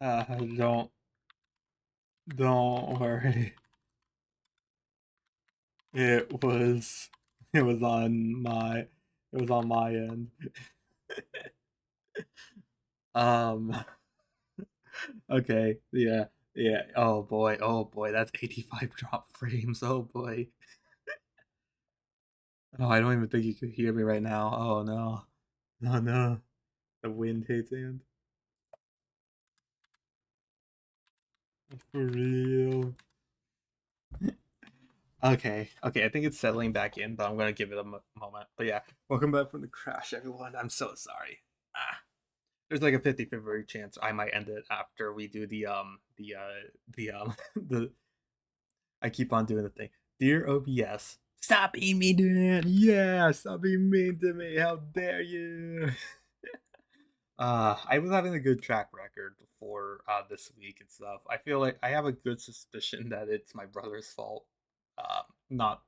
Speaker 1: Uh, don't don't worry. It was it was on my it was on my end. Um. Okay. Yeah. Yeah. Oh boy. Oh boy. That's 85 drop frames. Oh boy. Oh, I don't even think you could hear me right now. Oh no. Oh no. The wind hits and for real. Okay, okay, I think it's settling back in, but I'm gonna give it a moment. But yeah, welcome back from the crash, everyone. I'm so sorry. There's like a 50-50 chance I might end it after we do the I keep on doing the thing. Dear OBS, stop being mean to me. Yeah, stop being mean to me. How dare you? I was having a good track record before this week and stuff. I feel like I have a good suspicion that it's my brother's fault. Not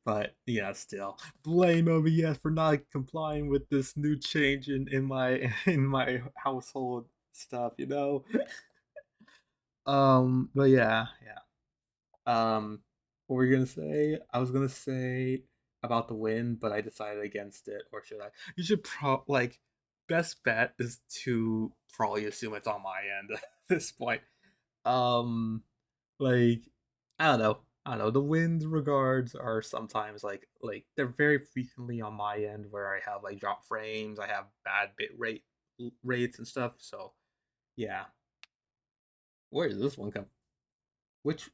Speaker 1: But yeah, still blame OBS for not complying with this new change in my in my household stuff, you know. But yeah, yeah. What were you gonna say? I was gonna say about the win, but I decided against it. Or should I? You should like best bet is to probably assume it's on my end at this point. Um, like I don't know. I don't know. The wind regards are sometimes like they're very frequently on my end where I have like drop frames, I have bad rates and stuff. So yeah. Where does this one come? Which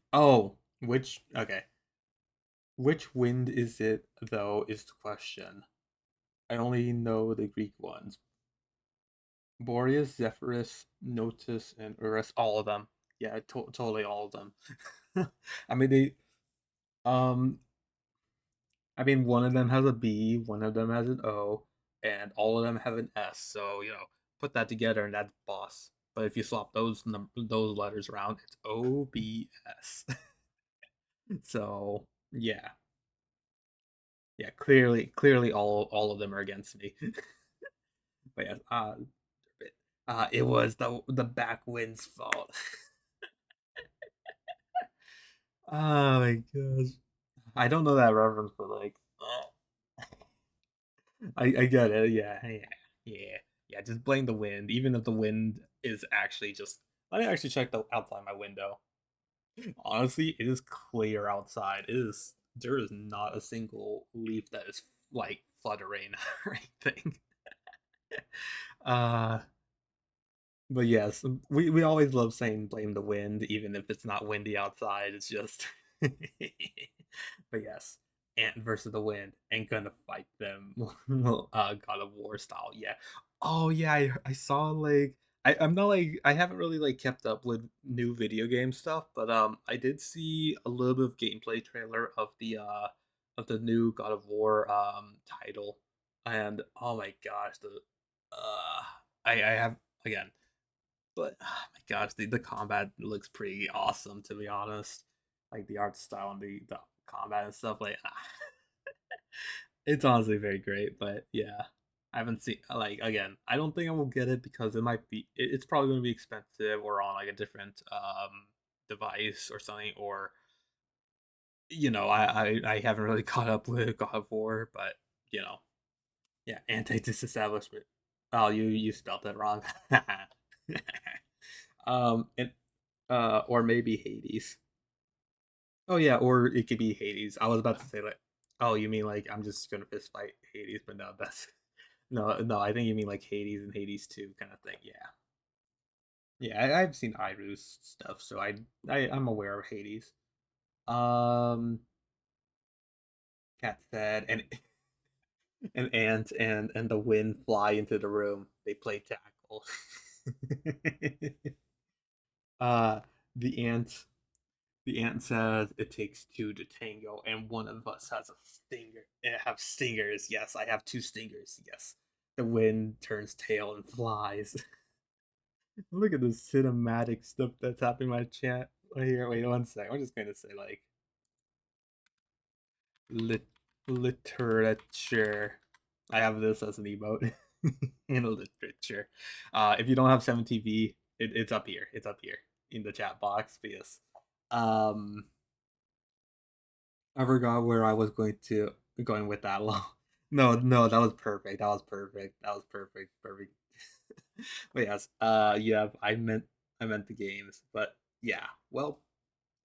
Speaker 1: which okay. Which wind is it though is the question. I only know the Greek ones. Boreas, Zephyrus, Notus, and Urus, all of them. Yeah, totally all of them. I mean they um I mean, one of them has a B, one of them has an O, and all of them have an S. So put that together, and that's boss. But if you swap those letters around, it's OBS. So yeah, yeah, clearly, all of them are against me. But yeah, it was the backwind's fault. Oh my gosh, I don't know that reference, but like, I get it. Yeah, yeah, yeah, yeah. Just blame the wind, even if the wind is actually just. Let me actually check the outside my window. Honestly, it is clear outside. It is there is not a single leaf that is like fluttering or anything. Uh, but yes, we always love saying blame the wind, even if it's not windy outside. It's just. But yes, Ant versus the Wind ain't gonna fight them. God of War style. Yeah. Oh yeah, I saw like I'm not like I haven't really like kept up with new video game stuff, but I did see a little bit of gameplay trailer of the new God of War title, and oh my gosh, the uh I have again, but oh my gosh, the combat looks pretty awesome to be honest. Like the art style and the combat and stuff. Like it's honestly very great. But yeah, I haven't seen like again. I don't think I will get it because it might be. It's probably going to be expensive or on like a different device or something. Or I haven't really caught up with God of War, but yeah, anti disestablishment. Oh, you spelled that wrong. And or maybe Hades. Oh yeah, or it could be Hades. I was about to say like, oh, you mean like I'm just gonna fist fight Hades, but no, that's no. I think you mean like Hades and Hades 2 kind of thing. Yeah, yeah. I've seen Iru's stuff, so I'm aware of Hades. Um, Cat said, and an ant and the wind fly into the room. They play tackle. uh, the ant The ant says it takes two to tango, and one of us has a stinger. I have stingers. Yes, I have two stingers. Yes. The wind turns tail and flies. Look at the cinematic stuff that's happening in my chat. Wait 1 second. I'm just going to say, like, lit- literature. I have this as an emote in literature. If you don't have 7TV, it's up here. It's up here in the chat box. Because um, I forgot where I was going with that long. No, no, that was perfect. That was perfect. That was perfect. Perfect. But yes, yeah, I meant the games. But yeah, well,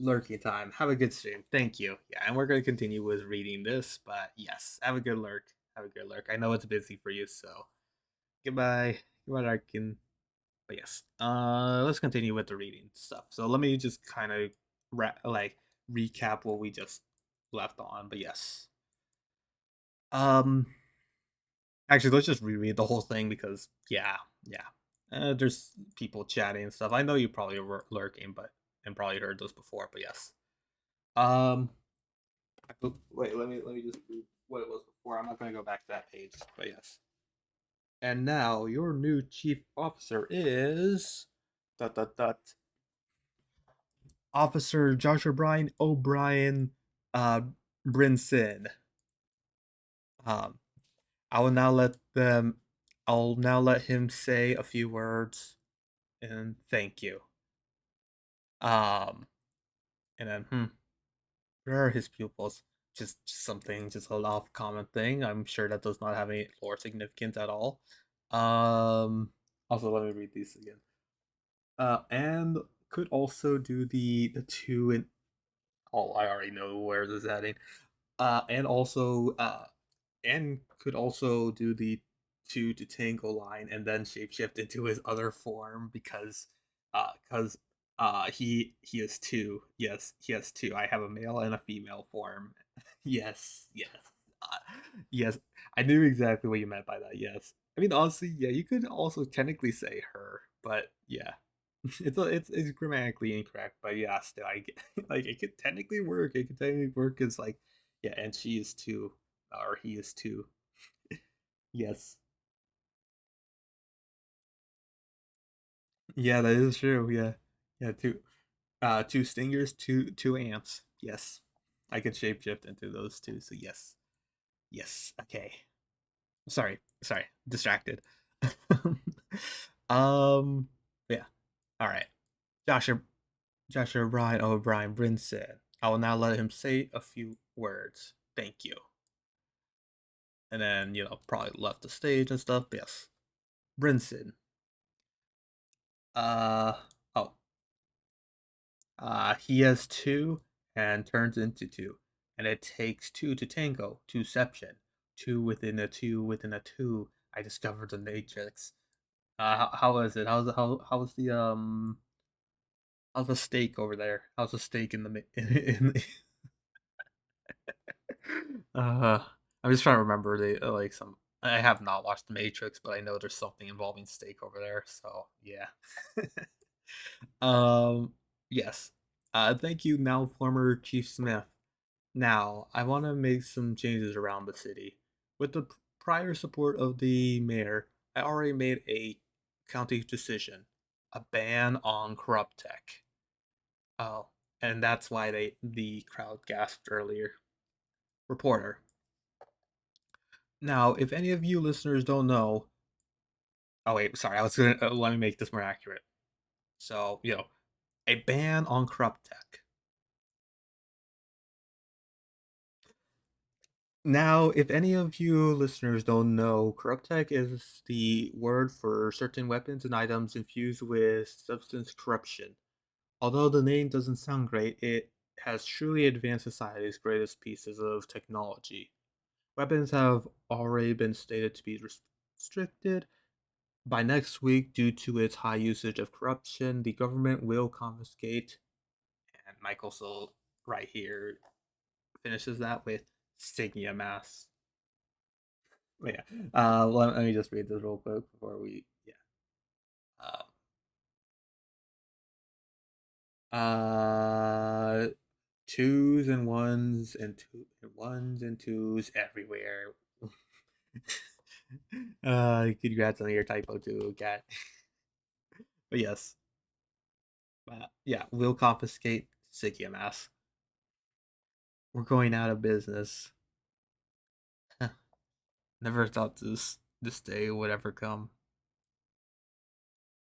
Speaker 1: lurking time. Have a good stream. Thank you. Yeah, and we're gonna continue with reading this, but yes, have a good lurk. Have a good lurk. I know it's busy for you, so goodbye. Goodbye, Larkin. But yes, let's continue with the reading stuff. So let me just kind of like recap what we just left on. But yes, um, actually, let's just reread the whole thing because yeah, there's people chatting and stuff. I know you probably were lurking, but and probably heard those before. But yes, um, wait, let me just read what it was before. I'm not gonna go back to that page, but yes. And now your new chief officer is dot dot dot Officer Joshua Bryan O'Brien, Brinson. Um, I will now let them. I'll now let him say a few words and thank you. Um, and then where are his pupils? Just something, just a off common thing. I'm sure that does not have any lore significance at all. Um, Also, let me read these again. And could also do the two and oh, I already know where this is heading. And also and could also do the two to tango line and then shapeshift into his other form because he has two. Yes, he has two. I have a male and a female form. Yes, yes. Uh, yes, I knew exactly what you meant by that. Yes. I mean, honestly, yeah, you could also technically say her, but yeah. It's grammatically incorrect, but yeah, still I get like it could technically work. It could technically work as like yeah, and she is too, or he is too. Yes. Yeah, that is true. Yeah. Yeah, two stingers, two ants. Yes. I can shapeshift into those two, so yes. Yes. Okay. Sorry. Distracted. um yeah. All right. Joshua Joshua O'Brien O'Brien Bryn said, I will now let him say a few words. Thank you. And then, probably left the stage and stuff. But yes. Brinson. Uh oh, he has two and turns into two. And it takes two to tango, twoception. Two within a two within a two. I discovered the matrix. How is it? How's the steak over there? How's the steak in the in the uh I'm just trying to remember the like some I have not watched The Matrix, but I know there's something involving steak over there, so yeah. um yes. Thank you now former Chief Smith. Now, I want to make some changes around the city. With the prior support of the mayor, I already made a county decision, a ban on corrupt tech. Oh, and that's why the crowd gasped earlier. Reporter. Now, if any of you listeners don't know, oh wait, sorry, I was gonna let me make this more accurate. So, a ban on corrupt tech. Now, if any of you listeners don't know, corrupt tech is the word for certain weapons and items infused with substance corruption. Although the name doesn't sound great, it has truly advanced society's greatest pieces of technology. Weapons have already been stated to be restricted. By next week, due to its high usage of corruption, the government will confiscate. And Michael Soul, right here, finishes that with Signia Mass. But yeah, let me just read this real quick before we, yeah. Uh, twos and ones and ones and twos everywhere. Congrats on your typo too, cat. But yes, yeah, we'll confiscate Signia Mass. We're going out of business. Never thought this day would ever come.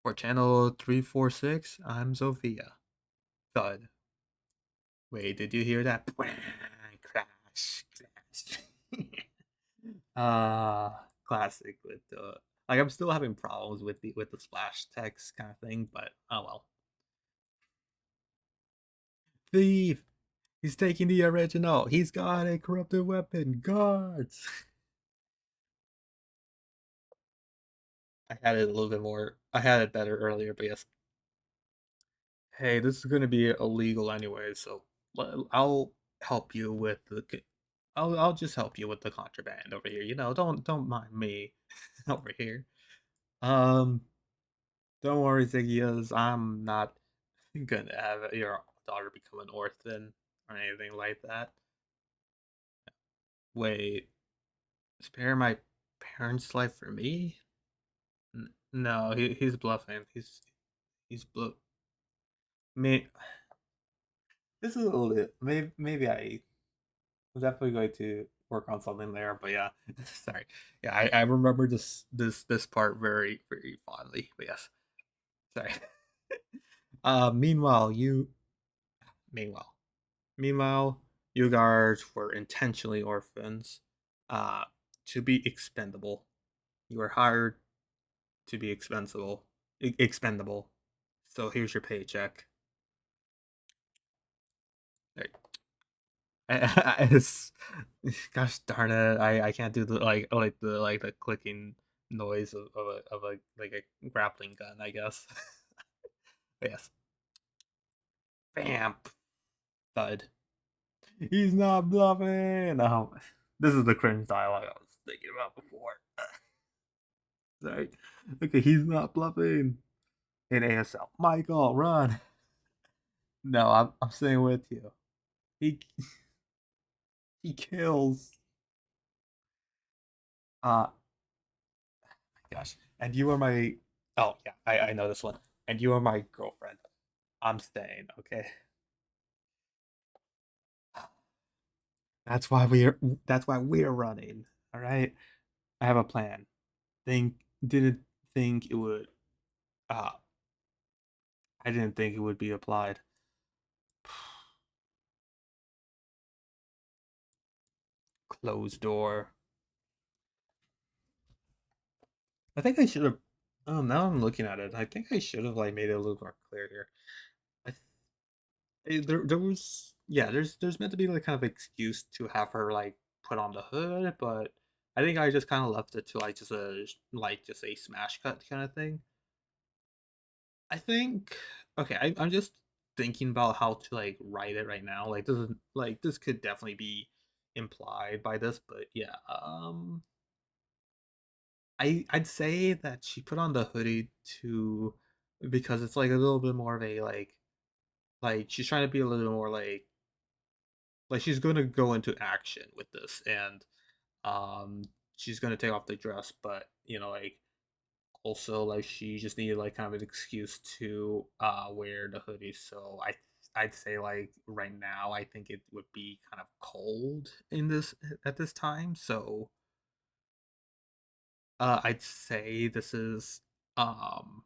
Speaker 1: For channel 346, I'm Sophia. Thud. Wait, did you hear that? Crash, crash. Classic with the like. I'm still having problems with the splash text kind of thing, but oh well. Thief. He's taking the original. He's got a corrupted weapon. Guards. I had it a little bit more. I had it better earlier, but yes. Hey, this is gonna be illegal anyway, so I'll help you with I'll just help you with the contraband over here. Don't mind me over here. Um, don't worry, Ziggyas. I'm not gonna have your daughter become an orphan or anything like that. Wait, spare my parents' life for me? No, he's bluffing. He's bluff. Me, this is a little bit. Maybe I I'm definitely going to work on something there. But yeah, sorry. Yeah, I remember this part very fondly. But yes, sorry. Meanwhile, meanwhile meanwhile you guards were intentionally orphans, uh, to be expendable. You were hired to be expendable. So here's your paycheck. It's, gosh darn it, I can't do the the clicking noise of a like a grappling gun, I guess. But yes, bam, thud. He's not bluffing. No, this is the cringe dialogue I was thinking about before. Sorry. Okay, he's not bluffing. In ASL, Michael, run. No, I'm staying with you. He he kills. Uh, gosh. And you are my. Oh yeah, I know this one. And you are my girlfriend. I'm staying. Okay. That's why we're. That's why we're running. All right. I have a plan. Think didn't think it would. Uh, I didn't think it would be applied. Closed door. I think I should have. Oh, now I'm looking at it. I think I should have like made it a little more clear here. I there was, yeah, there's meant to be like kind of excuse to have her like put on the hood, but I think I just kind of left it to like just a smash cut kind of thing. I think, okay, I'm just thinking about how to like write it right now. Like this is like this could definitely be implied by this, but yeah, I'd say that she put on the hoodie to because it's like a little bit more of a like she's trying to be a little more like she's going to go into action with this, and she's going to take off the dress, but like also like she just needed like kind of an excuse to wear the hoodie. So I'd say like right now I think it would be kind of cold in this at this time, so I'd say this is um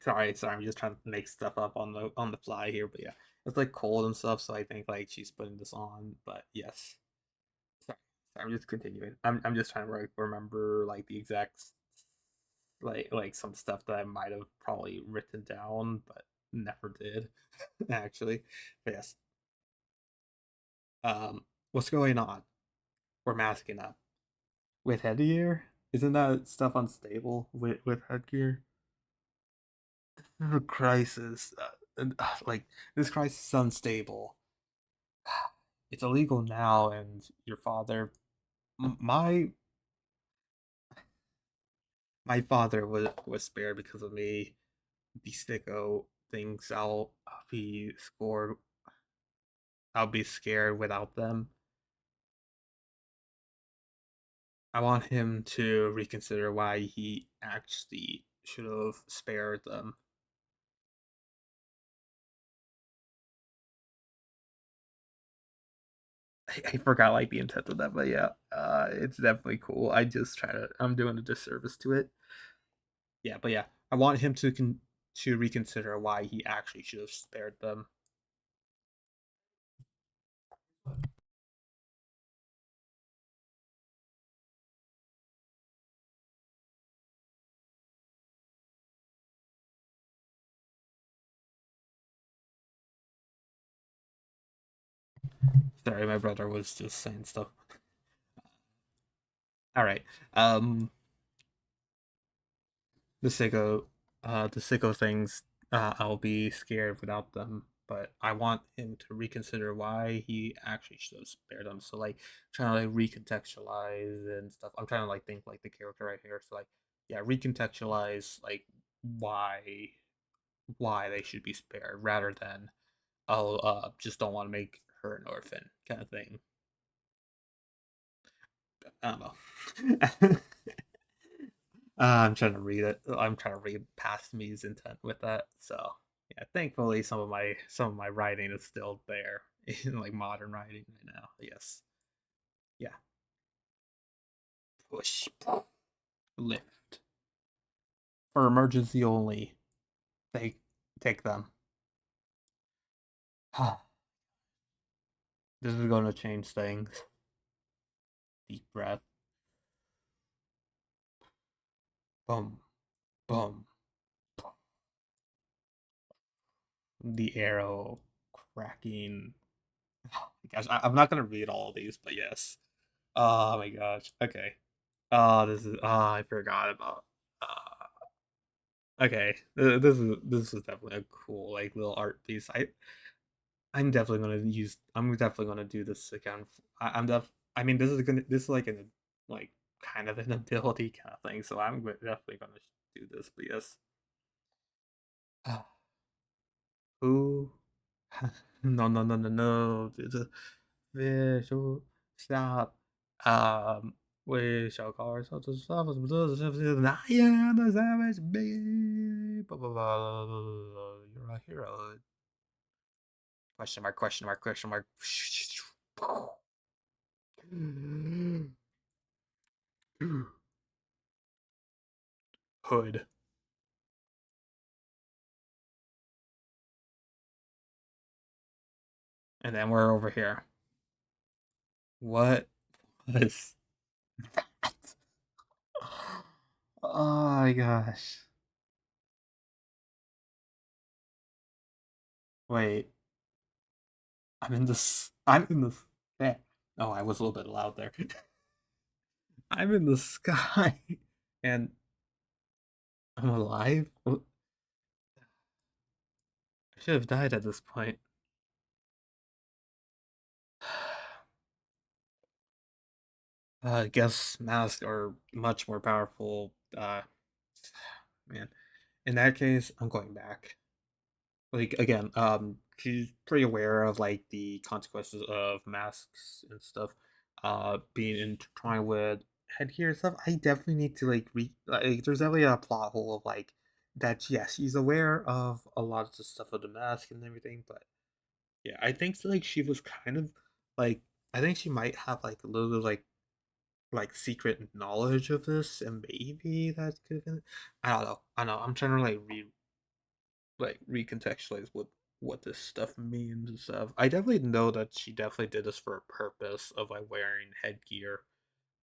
Speaker 1: sorry, I'm just trying to make stuff up on the fly here, but yeah, it's like cold and stuff, so I think like she's putting this on, but yes. Sorry, sorry, I'm just continuing. I'm just trying to like remember like the exact like some stuff that I might have probably written down, but never did actually. But yes, what's going on? We're masking up with headgear. Isn't that stuff unstable with headgear? This is a crisis. Like this crisis is unstable. It's illegal now, and your father, my father was spared because of me. The sicko thinks be scored. I'll be scared without them. I want him to reconsider why he actually should have spared them. I forgot like the intent of that, but yeah, it's definitely cool. I'm doing a disservice to it. Yeah, but yeah, I want him to reconsider why he actually should have spared them. Sorry, my brother was just saying stuff. All right. Um, the sicko things, I'll be scared without them, but I want him to reconsider why he actually should have spared them. So like trying to like recontextualize and stuff. I'm trying to like think like the character right here. So like yeah, recontextualize like why they should be spared rather than oh just don't want to make her an orphan kind of thing. I don't know. I'm trying to read it. I'm trying to read past me's intent with that. So Yeah, thankfully some of my writing is still there in like modern writing right now. Yes. Yeah. Push. Lift. For emergency only. Take take them. This is gonna change things. Deep breath. Boom. Boom. The arrow cracking. Gosh, I'm not gonna read all of these, but yes. Oh my gosh. Okay. Oh, this is. Oh, I forgot about. Okay. This is definitely a cool like little art piece. I'm definitely gonna do this again. I'm def. I mean, this is like an like kind of an ability kind of thing. So definitely gonna do this. But yes. Who? No, no, no, no, no. It's a visual stop. Um, we shall call ourselves the Savage. I am the savage baby. Blah, blah, blah, blah, blah, blah. You're a hero. Question mark, question mark, question mark. Hood. And then we're over here. What was that? Oh my gosh. Wait. I'm in this. Eh. Oh, I was a little bit loud there. I'm in the sky and I'm alive. I should have died at this point. I guess masks are much more powerful. Man, in that case, I'm going back. Like again, she's pretty aware of like the consequences of masks and stuff. Being intertwined with headgear stuff. I definitely need to like. There's definitely a plot hole of like that. Yes, she's aware of a lot of the stuff with the mask and everything, but yeah, I think like she was kind of like I think she might have like a little bit like secret knowledge of this, and maybe that could have been. I don't know. I know. I'm trying to like recontextualize what this stuff means and stuff. I definitely know that she definitely did this for a purpose of like wearing headgear.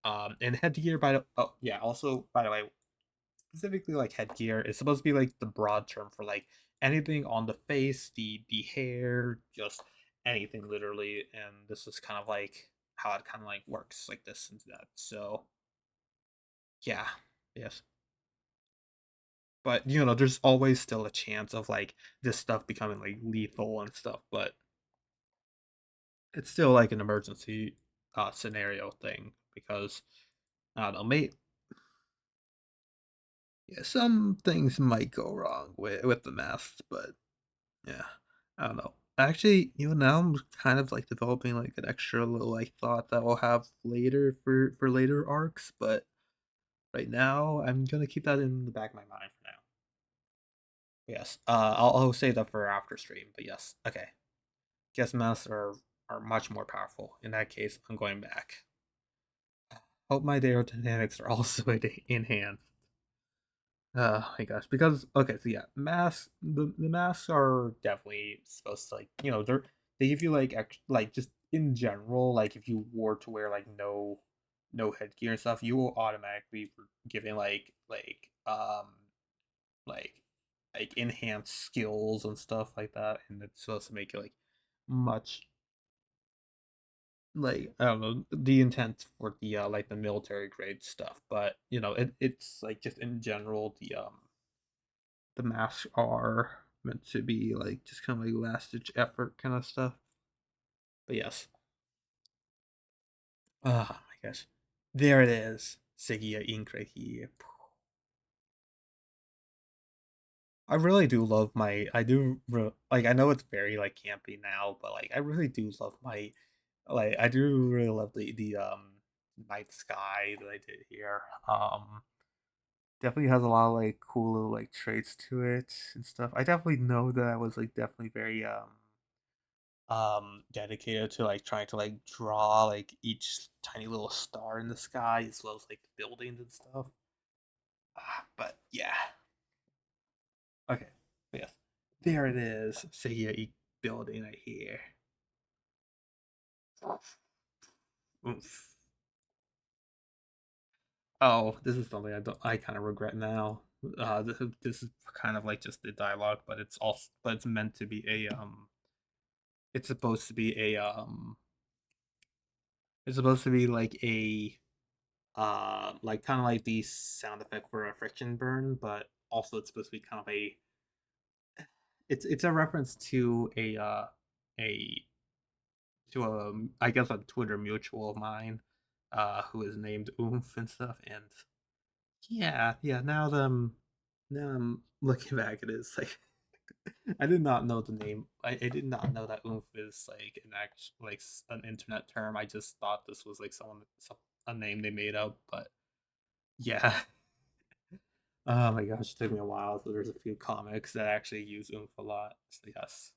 Speaker 1: And headgear by the oh yeah, also by the way, specifically like headgear is supposed to be like the broad term for like anything on the face, the hair, just anything literally. And this is kind of like how it kind of like works like this and that. So yeah, yes. But there's always still a chance of like this stuff becoming like lethal and stuff. But it's still like an emergency scenario thing because I don't know, mate. Yeah, some things might go wrong with the masks, but yeah, I don't know. Actually, now I'm kind of like developing like an extra little like thought that I'll have later for later arcs, but right now I'm gonna keep that in the back of my mind for now. Yes, I'll say that for after stream, but yes, okay. Guess masks are much more powerful. In that case, I'm going back. Hope my aerodynamics are also in hand. Oh my gosh, because okay, so yeah, the masks are definitely supposed to like they give you like like just in general like if you were to wear like no headgear and stuff, you will automatically be given like like enhanced skills and stuff like that, and it's supposed to make it like much like I don't know the intent for the like the military grade stuff, but it's like just in general the masks are meant to be like just kind of like last ditch effort kind of stuff. But yes. Oh my gosh. There it is. Sigia Incre here. I really do love my like I know it's very like campy now, but like I really do love my like I do really love the night sky that I did here. definitely has a lot of like cool little like traits to it and stuff. I definitely know that I was like definitely very dedicated to like trying to like draw like each tiny little star in the sky as well as like buildings and stuff. But yeah, okay, but yes, there it is. See a building right here. Oof. Oh, this is something I kind of regret now. This is kind of like just the dialogue, but it's meant to be a it's supposed to be a it's supposed to be like kind of like the sound effect for a friction burn, but also it's supposed to be kind of a it's a reference a to a I guess a Twitter mutual of mine, who is named Oomph and stuff, and yeah. Now I'm looking back at it, it's like I did not know the name. I did not know that Oomph is like an internet term. I just thought this was like a name they made up, but yeah. Oh my gosh, it took me a while. So there's a few comics that actually use Oomph a lot. So yes.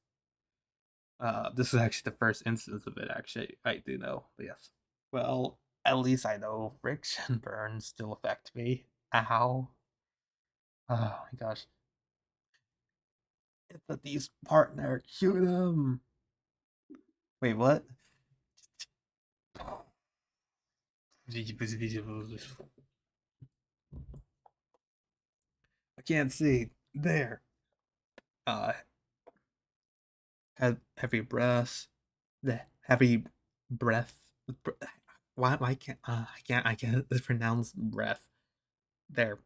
Speaker 1: This is actually the first instance of it. Actually, I do know, but yes. Well, at least I know friction burns still affect me. Ow! Oh my gosh! It's a these partner. Shoot him! Wait, what? I can't see. There. Uh, heavy breaths. The heavy breath. Why can't I can't pronounce breath. There.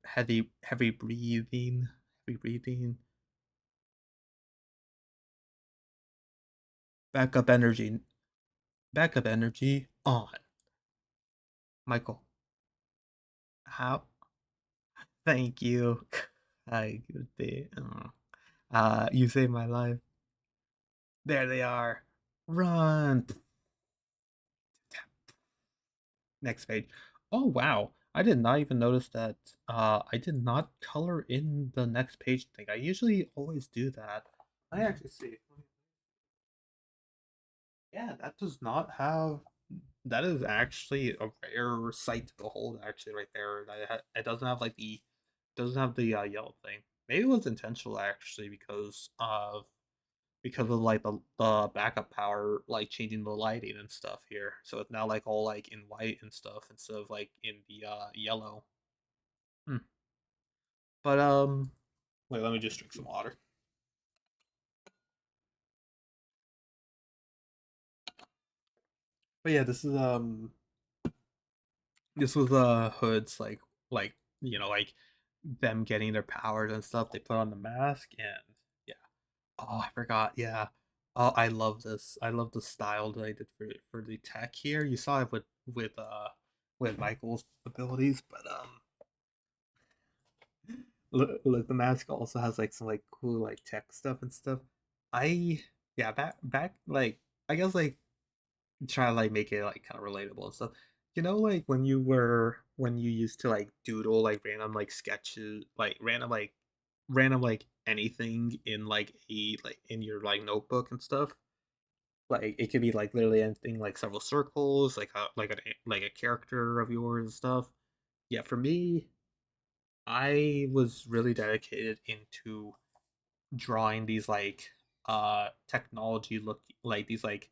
Speaker 1: Heavy breathing. Heavy breathing. Backup energy. Backup energy on. Michael. How? Thank you. I could be. You saved my life. There they are. Run. Next page. Oh wow. I did not even notice that I did not color in the next page thing. I usually always do that. I actually see. Yeah, that does not have that is actually a rare sight to behold actually right there. It doesn't have like the doesn't have the yellow thing. Maybe it was intentional actually because of like the backup power like changing the lighting and stuff here. So it's now like all like in white and stuff instead of like in the yellow. Hmm. But wait, let me just drink some water. But yeah, this was Hood's like like them getting their powers and stuff. They put on the mask and yeah. Oh, I forgot. Yeah. Oh, I love this. I love the style that I did for the tech here. You saw it with Michael's abilities, but look, the mask also has like some like cool like tech stuff and stuff. I yeah, back like I guess like try to like make it like kind of relatable and stuff. Like when you used to like doodle like random like sketches, like random like anything in like in your like notebook and stuff. Like it could be like literally anything, like several circles, like a character of yours and stuff. Yeah, for me, I was really dedicated into drawing these technology look like these like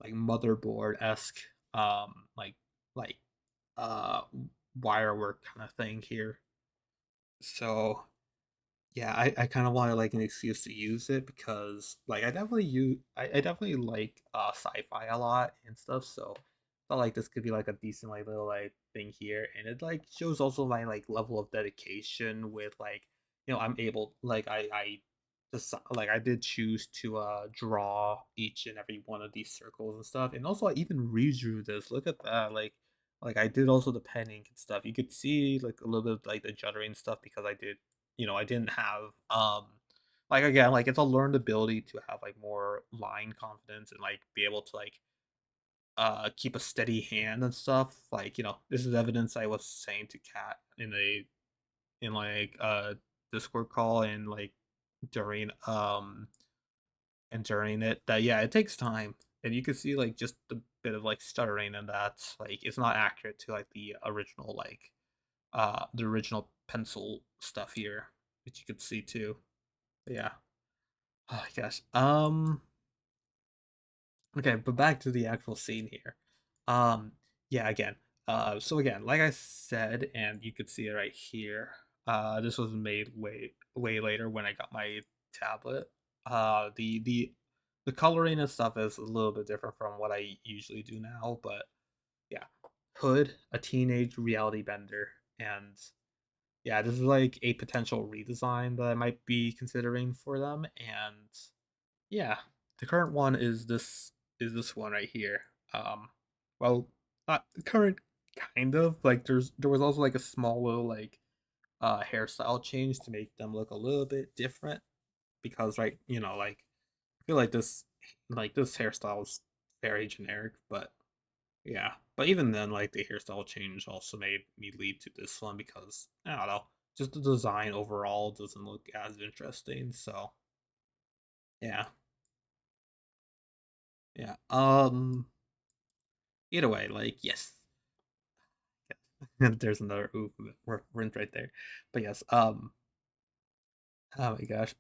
Speaker 1: motherboard esque like like uh wire work kind of thing here. So yeah, I kind of wanted like an excuse to use it because like I definitely like sci-fi a lot and stuff, so I felt like this could be like a decent like little like thing here, and it like shows also my like level of dedication with like I'm able like I just like I did choose to draw each and every one of these circles and stuff, and also I even redrew this. Look at that, like I did also the penning and stuff. You could see like a little bit of like the juddering stuff because I didn't have like again like it's a learned ability to have like more line confidence and like be able to like keep a steady hand and stuff. Like this is evidence I was saying to Kat in like a Discord call during um during it that yeah, it takes time. And you can see like just a bit of like stuttering and that's like it's not accurate to like the original pencil stuff here, which you could see too. But yeah. Oh my gosh. Okay, but back to the actual scene here. Um, yeah, again. So again, like I said, and you could see it right here. This was made way later when I got my tablet. The coloring and stuff is a little bit different from what I usually do now, but yeah. Hood, a teenage reality bender, and yeah, this is like a potential redesign that I might be considering for them, and yeah, the current one is this one right here. Um, well, not current, kind of like there was also like a small little like hairstyle change to make them look a little bit different because right like I feel like this hairstyle is very generic, but yeah. But even then, like the hairstyle change also made me lead to this one because I don't know, just the design overall doesn't look as interesting. So yeah, yeah. Either way, like yes, there's another movement right there. But yes, oh my gosh,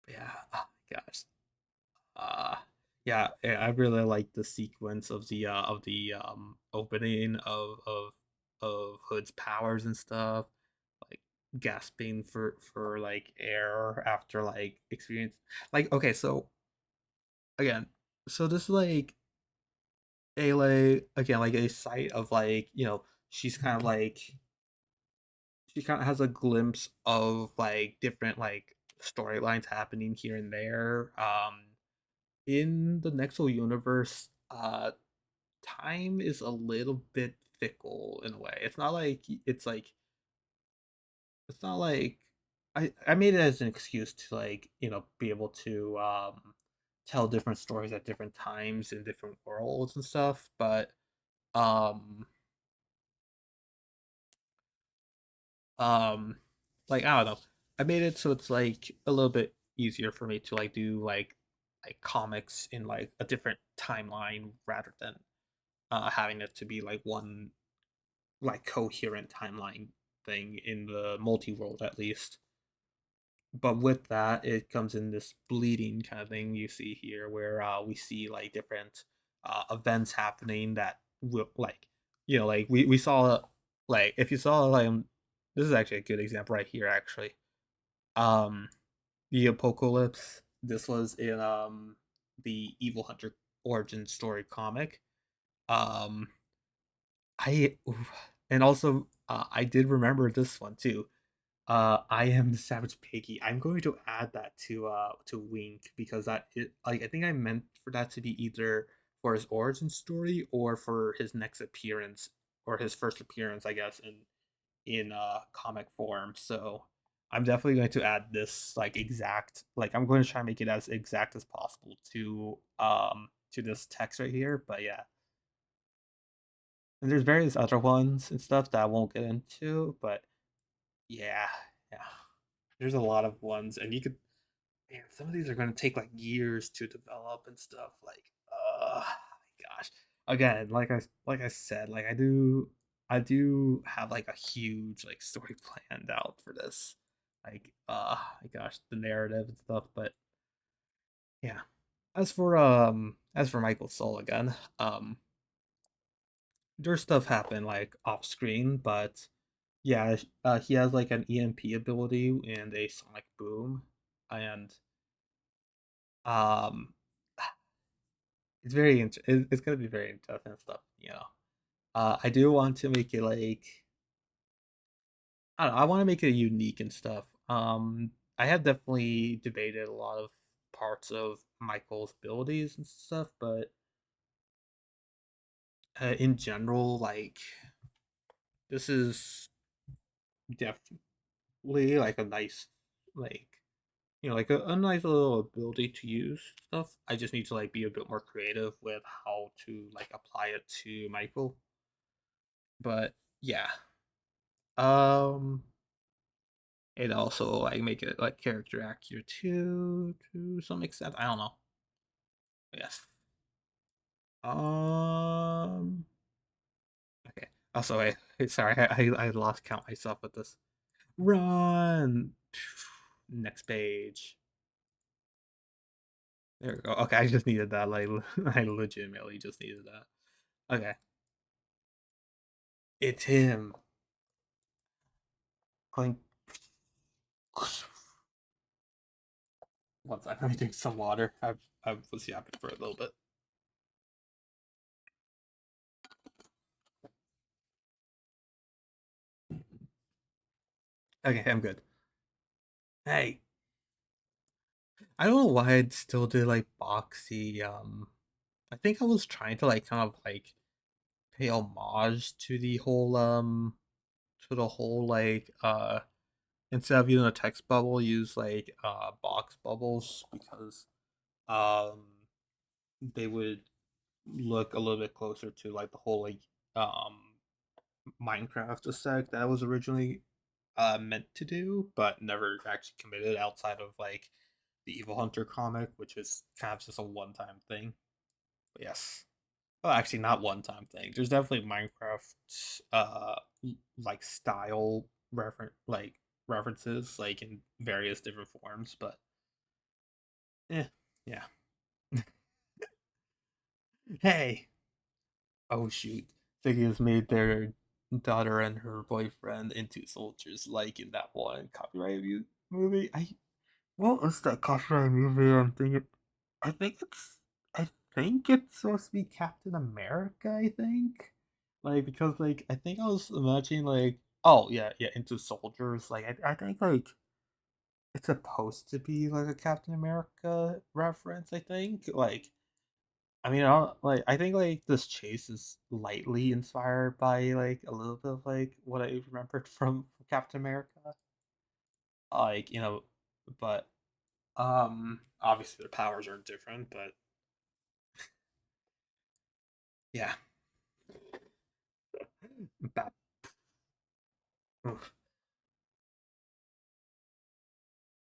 Speaker 1: yeah, oh my gosh, uh, yeah, I really like the sequence of the opening of Hood's powers and stuff, like gasping for like air after like experience. Like okay, so again, so this is like a like again like a sight of like she's kind of like she kind of has a glimpse of like different like storylines happening here and there in the Nexo universe. Time is a little bit fickle in a way. It's not like I made it as an excuse to like be able to tell different stories at different times in different worlds and stuff, but um um like I don't know, I made it so it's like a little bit easier for me to like do like comics in like a different timeline rather than having it to be like one like coherent timeline thing in the multi-world at least. But with that it comes in this bleeding kind of thing you see here where we see like different events happening that will like like we saw like if you saw like this is actually a good example right here actually. um the apocalypse, this was in the Evil Hunter origin story comic. um I and also I did remember this one too. I am the Savage Piggy. I'm going to add that to Wink because that it like I think I meant for that to be either for his origin story or for his next appearance or his first appearance, I guess, in comic form. So I'm definitely going to add this like exact like I'm going to try and make it as exact as possible to this text right here. But yeah, and there's various other ones and stuff that I won't get into, but yeah, yeah. There's a lot of ones, and you could, man, some of these are going to take like years to develop and stuff. Like, my gosh. Again, like I said, like I do have like a huge like story planned out for this. Like, my gosh, the narrative and stuff. But yeah, as for Michael Soul again, there's stuff happen like off screen, but yeah, he has like an EMP ability and a sonic boom, and um, it's gonna be very interesting stuff. I do want to make it like I don't know, I want to make it unique and stuff. I have definitely debated a lot of parts of Michael's abilities and stuff, but in general, like this is definitely like a nice like like a nice little ability to use stuff. I just need to like be a bit more creative with how to like apply it to Michael. But yeah. Um it also like make it like character accurate too to some extent. I don't know. Yes. Um okay. Also sorry, I lost count myself with this. Run. Next page. There we go. Okay, I just needed that. Like, I legitimately just needed that. Okay, it's him. Clink. Once I'm drink some water. I was yapping for a little bit. Okay, I'm good. Hey, I don't know why I still did like boxy. I think I was trying to like kind of like pay homage to the whole like instead of using a text bubble, use like box bubbles because um they would look a little bit closer to like the whole like um Minecraft aesthetic that I was originally meant to do, but never actually committed outside of like the Evil Hunter comic, which is kind of just a one-time thing. But yes. Well, actually, not one-time thing. There's definitely Minecraft like style references like in various different forms, but yeah. Hey, oh shoot, Figures made their daughter and her boyfriend into soldiers, like in that one movie. What was that copyright movie? I'm thinking. I think it's. I think it's supposed to be Captain America. I think, like because like I think I was imagining like oh yeah into soldiers. Like I think like it's supposed to be like a Captain America reference. I think like I mean, I think like this chase is lightly inspired by like a little bit of like what I remembered from Captain America. Like but obviously their powers are different, but yeah. Ba-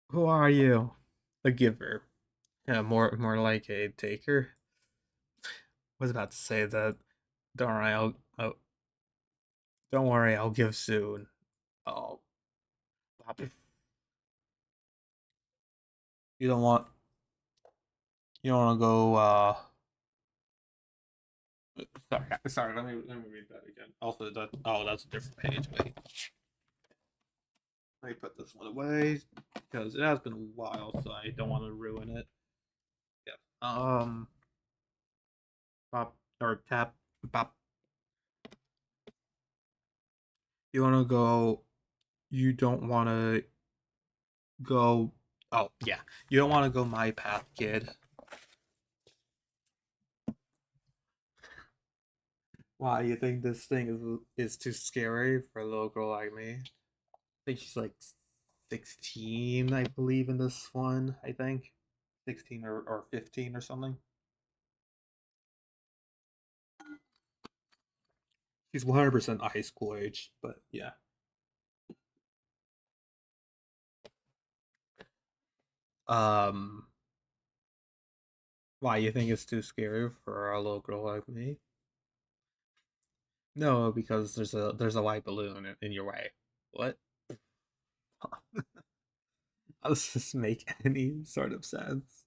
Speaker 1: Who are you? A giver. Yeah, more like a taker. Was about to say that. Don't worry, don't worry, I'll give soon. Oh, you don't want you don't want to go. Sorry. Let me read that again. Also, that's a different page. Wait, let me put this one away because it has been a while, so I don't want to ruin it. Yeah. Pop or tap. Pop. You want to go? You don't want to go. Oh yeah, you don't want to go my path, kid. Why you think this thing is too scary for a little girl like me? I think she's like 16, I believe, in this one. I think 16 or 15 or something. She's 100% high school age, but yeah. Um, why you think it's too scary for a little girl like me? No, because there's a white balloon in your way. What? How does this make any sort of sense?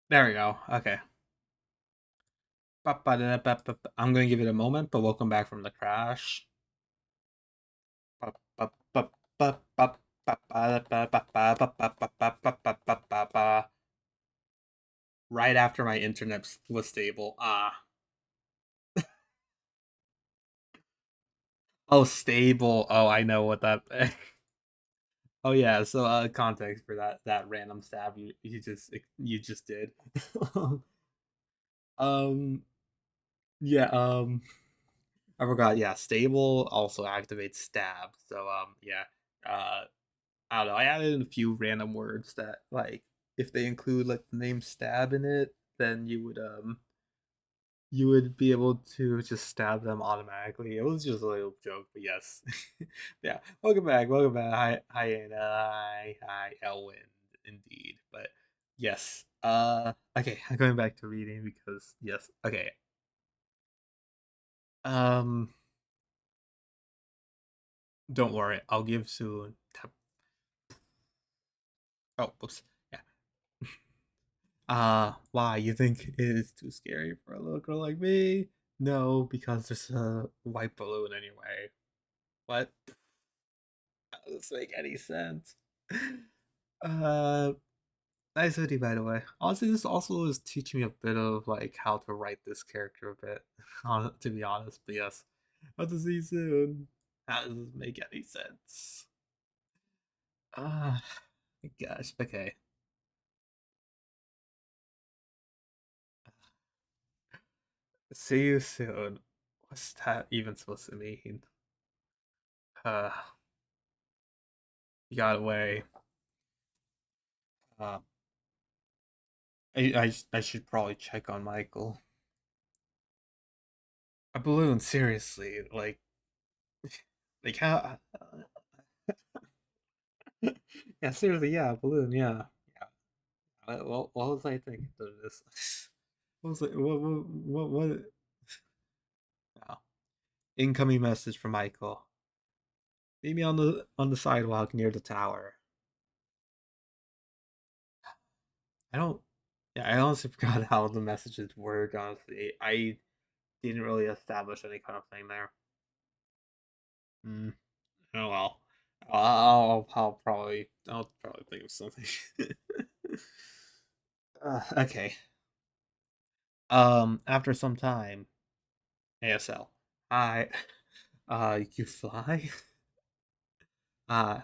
Speaker 1: There we go. Okay. I'm gonna give it a moment, but welcome back from the crash. Right after my internet was stable. Ah. Oh, stable. Oh, I know what that. Oh yeah. So context for that random stab you just did. um. Yeah. I forgot. Yeah. Stable also activates stab. So yeah. Uh. I don't know. I added in a few random words that like if they include like the name stab in it, then you would be able to just stab them automatically. It was just a little joke, but yes. Yeah. Welcome back. Welcome back. Hi Anna. Hi Elwin indeed. But yes. Okay, I'm going back to reading because yes. Okay. Um don't worry. I'll give soon. Oh, oops. Yeah. Why? You think it is too scary for a little girl like me? No, because there's a white balloon anyway. What? That doesn't make any sense. Uh, nice hoodie, by the way. Honestly, this also is teaching me a bit of like how to write this character a bit, to be honest. But yes, hope to see you soon. That doesn't make any sense. Ah, gosh. Okay. See you soon. What's that even supposed to mean? Uh, you got away. Uh, I should probably check on Michael. A balloon, seriously, like how? Yeah, seriously, yeah, a balloon, yeah, yeah. What was I thinking of this? What was it? What? Oh. Incoming message from Michael. Meet me on the sidewalk near the tower. I don't. Yeah, I honestly forgot how the messages work. Honestly, I didn't really establish any kind of thing there. Hmm. Oh well. I'll probably think of something. Okay. After some time, ASL. Hi. You fly? Uh,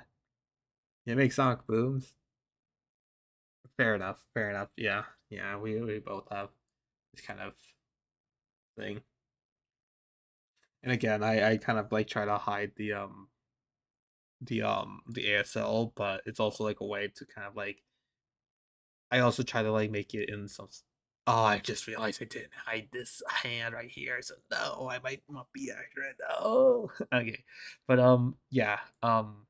Speaker 1: you make sonic booms. Fair enough. Fair enough. Yeah. Yeah. We both have this kind of thing. And again, I kind of like try to hide the ASL, but it's also like a way to kind of like I also try to like make it in some. Oh, I just realized I didn't hide this hand right here. So no, I might not be accurate. No. Okay, but yeah. Um,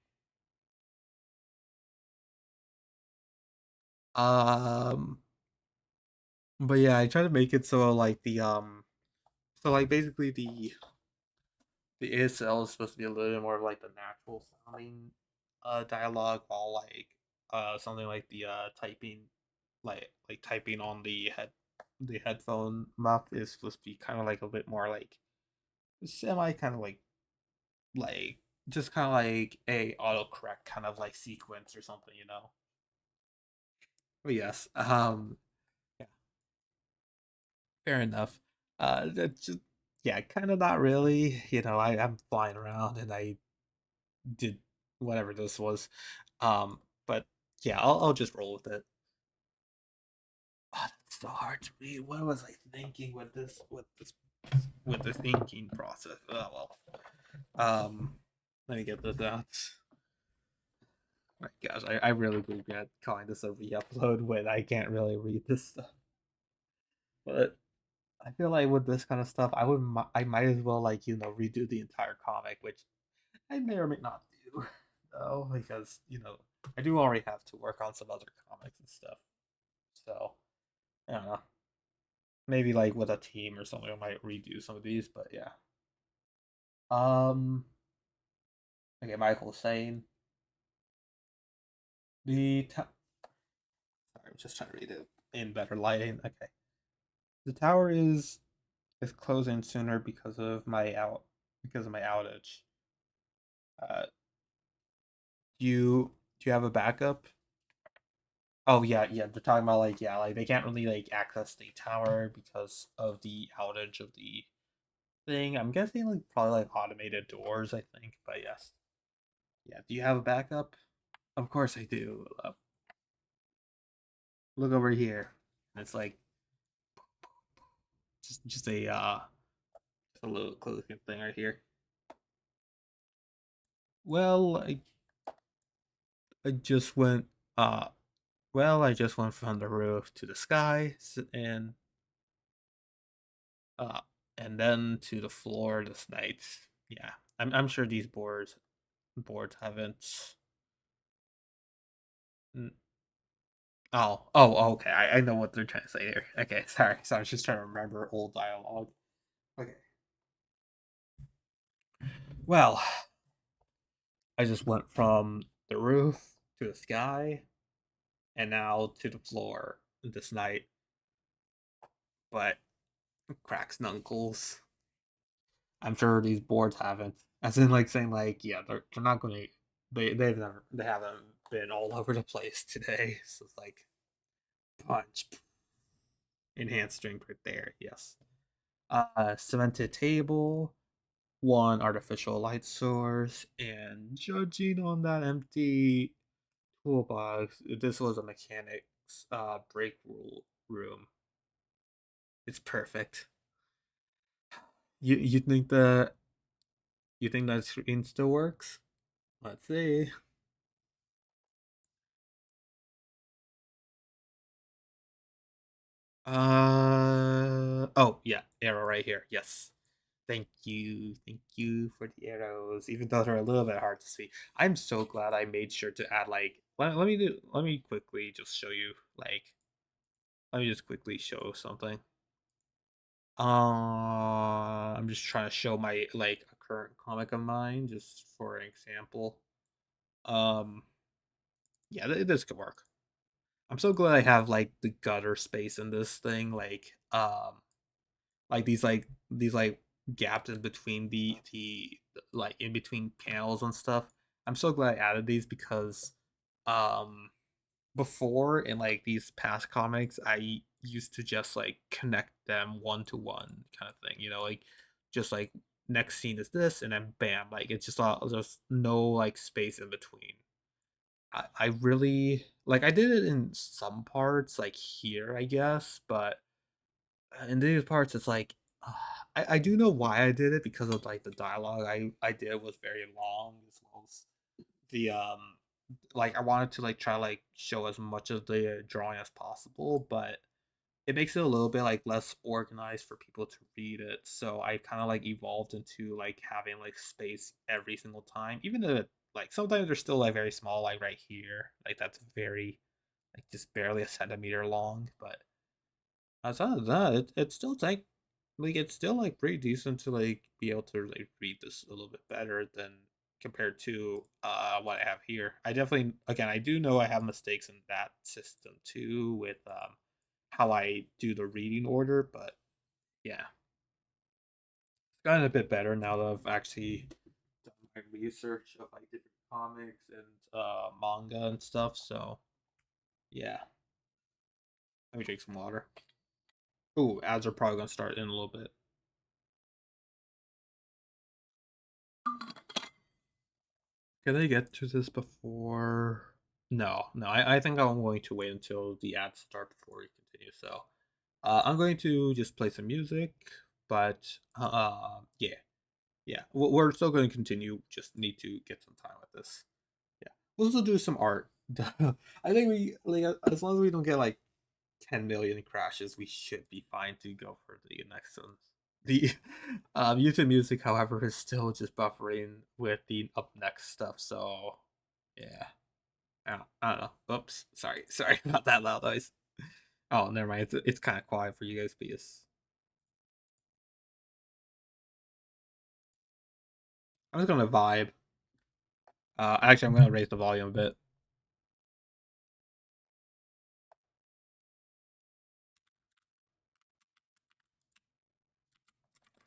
Speaker 1: but yeah, I try to make it so like so like basically the ASL is supposed to be a little bit more of like the natural sounding dialogue, while like something like the typing like typing on the headphone muff is supposed to be kind of like a bit more like semi kind of like just kind of like a autocorrect kind of like sequence or something, you know. But yes, yeah, fair enough. That's just yeah, kind of not really. You know, I'm flying around and I did whatever this was. But yeah, I'll just roll with it. Oh, that's so hard to read. What was I thinking with the thinking process? Oh well. Let me get this out. My gosh, I really regret calling this a re-upload when I can't really read this stuff. But I feel like with this kind of stuff, I might as well like redo the entire comic, which I may or may not do, though, because I do already have to work on some other comics and stuff. So I don't know, maybe like with a team or something, I might redo some of these. But yeah, um, okay, Michael's saying the. Sorry, I'm just trying to read it. in better lighting. Okay, the tower is closing sooner because of my outage. Uh, do you have a backup? Oh yeah, yeah. They're talking about like yeah, like they can't really like access the tower because of the outage of the thing. I'm guessing like probably like automated doors. I think, but yes, yeah. Do you have a backup? Of course I do. Look over here. It's like just a little clothing thing right here. Well, I just went uh I just went from the roof to the sky uh and then to the floor this night. Yeah. I'm sure these boards haven't okay. I know what they're trying to say here. Okay, sorry. So I was just trying to remember old dialogue. Okay. Well, I just went from the roof to the sky and now to the floor this night. But cracks knuckles. I'm sure these boards haven't. As in, like saying, like, yeah, they're not going to. They haven't been all over the place today. So it's like punch, enhanced strength right there. Yes. Cemented table, one artificial light source, and judging on that empty toolbox, this was a mechanic's break room. It's perfect. You think that screen still works? Let's see. Oh yeah, arrow right here. Yes. Thank you for the arrows. Even though they're a little bit hard to see, I'm so glad I made sure to add like. Let me quickly just show you like. Let me just quickly show something. I'm just trying to show my like a current comic of mine, just for an example. Um, yeah, this could work. I'm so glad I have like the gutter space in this thing, like these like gaps in between the like in between panels and stuff. I'm so glad I added these because um before in like these past comics I used to just like connect them one to one kind of thing, like just like next scene is this and then bam, like it's just all just no like space in between. I really like I did it in some parts like here I guess, but in these parts it's like uh, I do know why I did it because of like the dialogue I did was very long as well as the like I wanted to like try like show as much of the drawing as possible, but it makes it a little bit like less organized for people to read it. So I kind of like evolved into like having like space every single time, even though like sometimes they're still like very small, like right here, like that's very like just barely a centimeter long, but outside of that, it's still like it's still like pretty decent to like be able to like read this a little bit better than compared to what I have here. I definitely again I do know I have mistakes in that system too with how I do the reading order, but yeah, it's gotten a bit better now that I've actually done my research of like different comics and manga and stuff. So yeah, let me drink some water. Ooh, ads are probably gonna start in a little bit. Can I get to this before? No, no. I think I'm going to wait until the ads start before we continue. So, I'm going to just play some music, but yeah, yeah. We're still going to continue. Just need to get some time with this. Yeah, we'll also do some art. I think we like as long as we don't get like 10 million crashes, we should be fine to go for the next one. The YouTube Music, however, is still just buffering with the up next stuff. So yeah, I don't know. Oops, sorry about that loud noise. Oh, never mind. It's kind of quiet for you guys, but yes, I'm just gonna vibe. Actually, I'm gonna raise the volume a bit.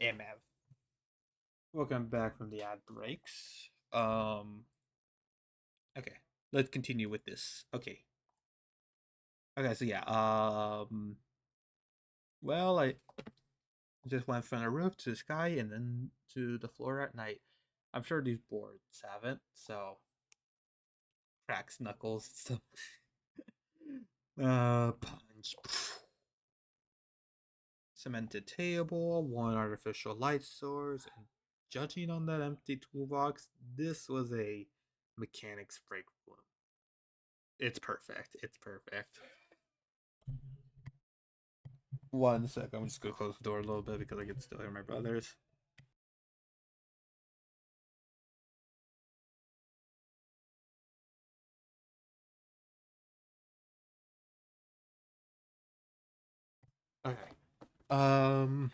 Speaker 1: MF. Welcome back from the ad breaks. Okay, let's continue with this. Okay. So yeah. Well, I just went from the roof to the sky and then to the floor at night. I'm sure these boards haven't. So cracks, knuckles, stuff. Punch. Cemented table, one artificial light source, and judging on that empty toolbox, this was a mechanic's break room. It's perfect. It's perfect. One sec. I'm just gonna close the door a little bit because I can still hear my brothers. Okay. Um,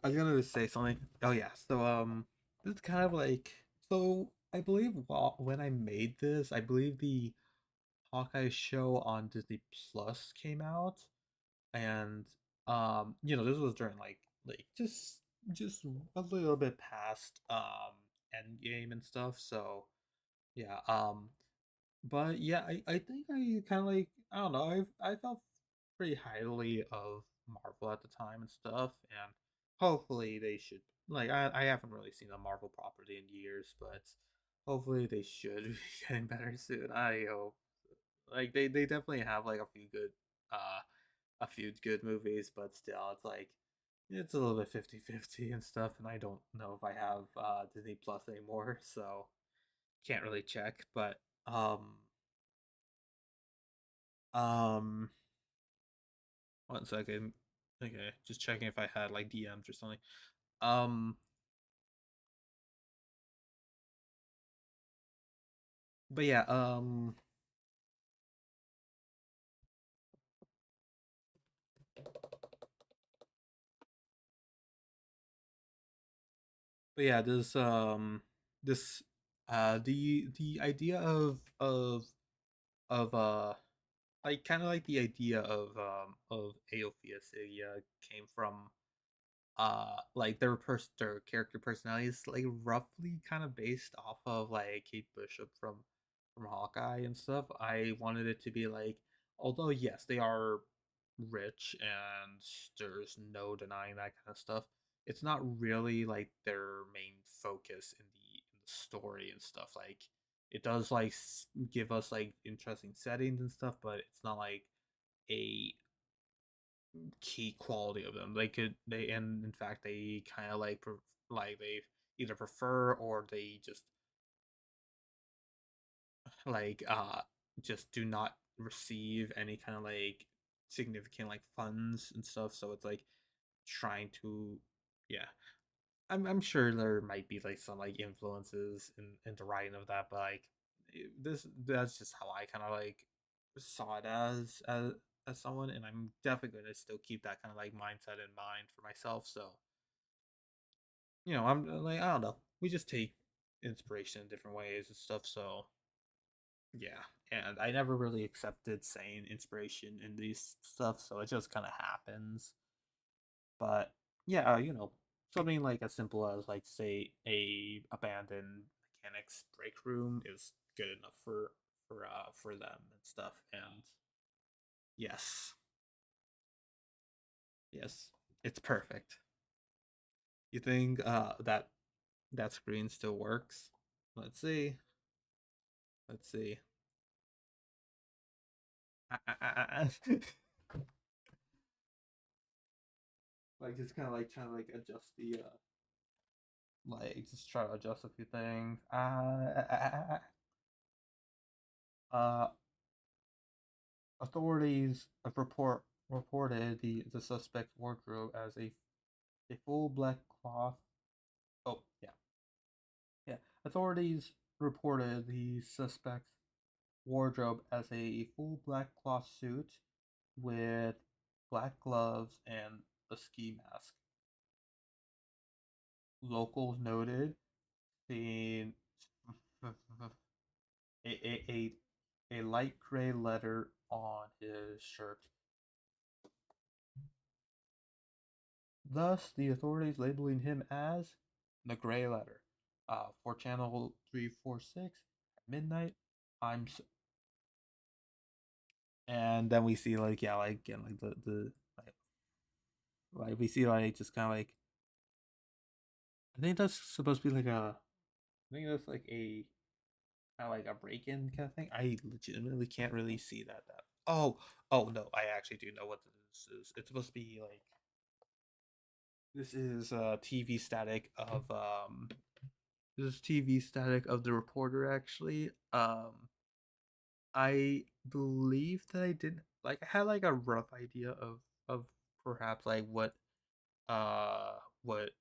Speaker 1: I was gonna say something. Oh yeah. This is kind of like I believe when I made this, I believe the Hawkeye show on Disney Plus came out, and this was during like just a little bit past Endgame and stuff. So yeah. But yeah, I think I kind of like I don't know. I felt pretty highly of Marvel at the time and stuff, and hopefully they should I haven't really seen a Marvel property in years, but hopefully they should be getting better soon. I hope. Like they definitely have like uh a few good movies, but still it's like it's a little bit 50-50 and stuff, and I don't know if I have Disney Plus anymore, so can't really check, but um, one second. Okay, just checking if I had like DMs or something. Um, but yeah, but yeah, this the idea of like kind of like the idea of Aophia came from like their character personalities like roughly kind of based off of like Kate Bishop from Hawkeye and stuff. I wanted it to be like, although yes, they are rich and there's no denying that kind of stuff, it's not really like their main focus in the story and stuff. Like it does like give us like interesting settings and stuff, but it's not like a key quality of them. And in fact they kind of like they either prefer or they like just do not receive any kind of like significant like funds and stuff. So it's like trying to yeah. I'm sure there might be like some like influences in the writing of that, but like that's just how I kind of like saw it as someone, and I'm definitely going to still keep that kind of like mindset in mind for myself. So I'm like I don't know, we just take inspiration in different ways and stuff. So yeah, and I never really accepted saying inspiration in these stuff, so it just kind of happens. But yeah, something like as simple as like say a abandoned mechanics break room is good enough for them and stuff. And yes, yes, it's perfect. You think that screen still works? Let's see. Let's see. Like just kind of like trying to like adjust the like just try to adjust a few things. Uh, Authorities reported the suspect's wardrobe as a full black cloth. Oh yeah, yeah. Authorities reported the suspect's wardrobe as a full black cloth suit with black gloves and a ski mask. Locals noted seeing a, a, a light gray letter on his shirt. thus the authorities labeling him as the Gray Letter. For channel 346 at midnight. I'm s and then we see like yeah like again like the like we see like just kind of like I think that's supposed to be like a I think that's like a kind of like a break-in kind of thing. I legitimately can't really see that. Oh no, I actually do know what this is. It's supposed to be like this is TV static of this is TV static of the reporter actually. I believe that I did like I had like a rough idea of perhaps like what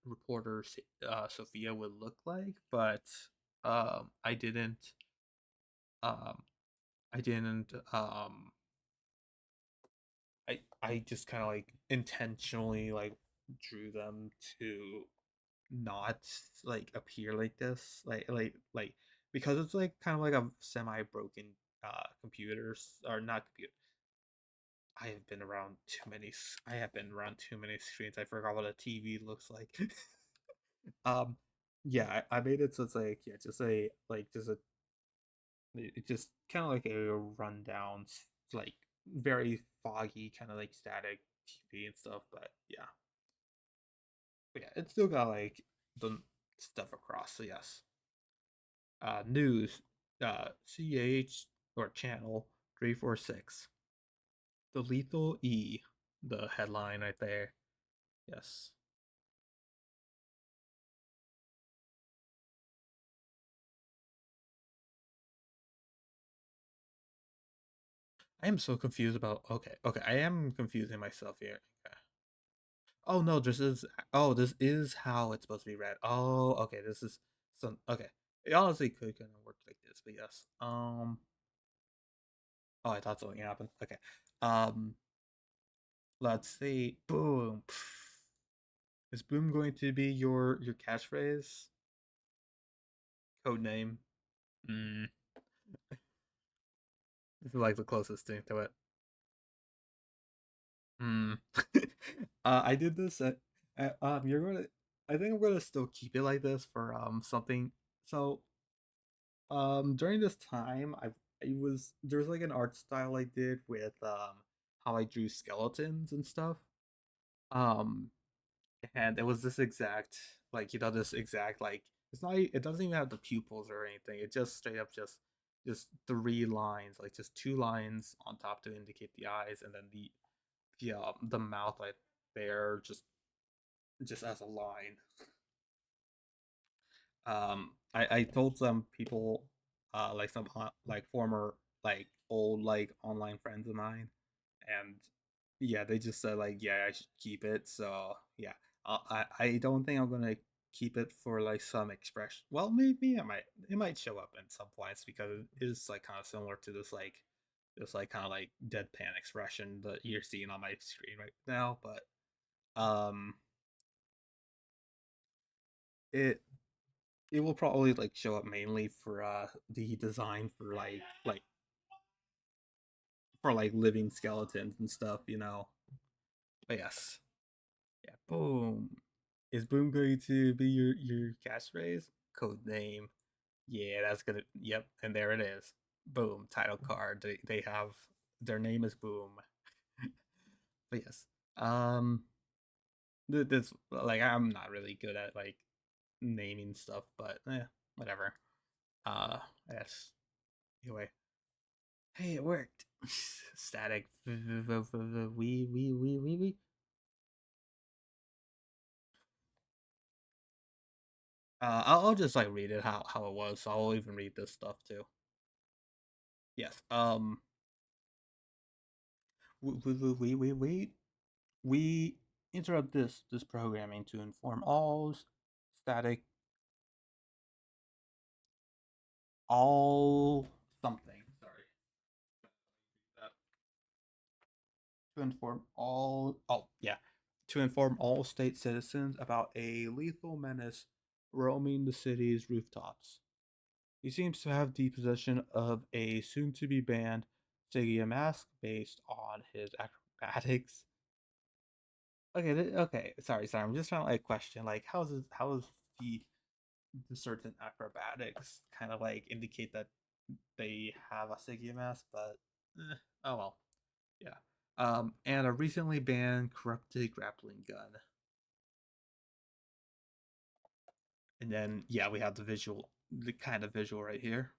Speaker 1: reporter Sophia would look like, but I didn't um I didn't I just kind of like intentionally like drew them to not like appear like this like because it's like kind of like a semi broken computers or not computer. I have been around too many screens. I forgot what a TV looks like. um yeah, I made it so it's like yeah just a like just a it's just kind of like a rundown like very foggy kind of like static TV and stuff, but yeah, it's still got like the stuff across. So yes, news, CH or channel 346, the lethal E, the headline right there. Yes, I am so confused about. Okay, I am confusing myself here. Okay. Oh no, this is how it's supposed to be read. Oh, okay, this is some okay. It honestly could kind of work like this, but yes. Oh, I thought something happened. Okay. Um, let's see. Boom. Is boom going to be your catchphrase? Code name? Mm, this is like the closest thing to it. Hmm. I did this. You're gonna. I think I'm gonna still keep it like this for something. So during this time, I was there's like an art style I did with how I drew skeletons and stuff. Um, and it was this exact like this exact like it doesn't even have the pupils or anything. It just straight up just three lines, like just two lines on top to indicate the eyes, and then the mouth like there just as a line. I told some people like some like former like old like online friends of mine, and yeah, they just said like yeah I should keep it. So yeah, I don't think I'm gonna keep it for like some expression. Well, maybe it might show up in some points because it is like kind of similar to this like kind of like deadpan expression that you're seeing on my screen right now. But um it it will probably like show up mainly for the design for like living skeletons and stuff, you know. But yes, yeah. Boom. Is boom going to be your catchphrase? Code name. Yeah, that's gonna. Yep, and there it is. Boom. Title card. They have their name is Boom. But yes, um, this like I'm not really good at like naming stuff, but whatever. Yes. Anyway, hey, it worked. Static. We. I'll just like read it how it was. So I'll even read this stuff too. Yes. We we interrupt this programming to inform static all something. Sorry. To inform all. Oh yeah. To inform all state citizens about a lethal menace roaming the city's rooftops. He seems to have the possession of a soon to be banned Siggia mask based on his acrobatics. Okay, okay. Sorry. I'm just trying to like question like how is the certain acrobatics kind of like indicate that they have a Sigma mask, but oh well. Yeah. And a recently banned corrupted grappling gun. And then yeah, we have the kind of visual right here.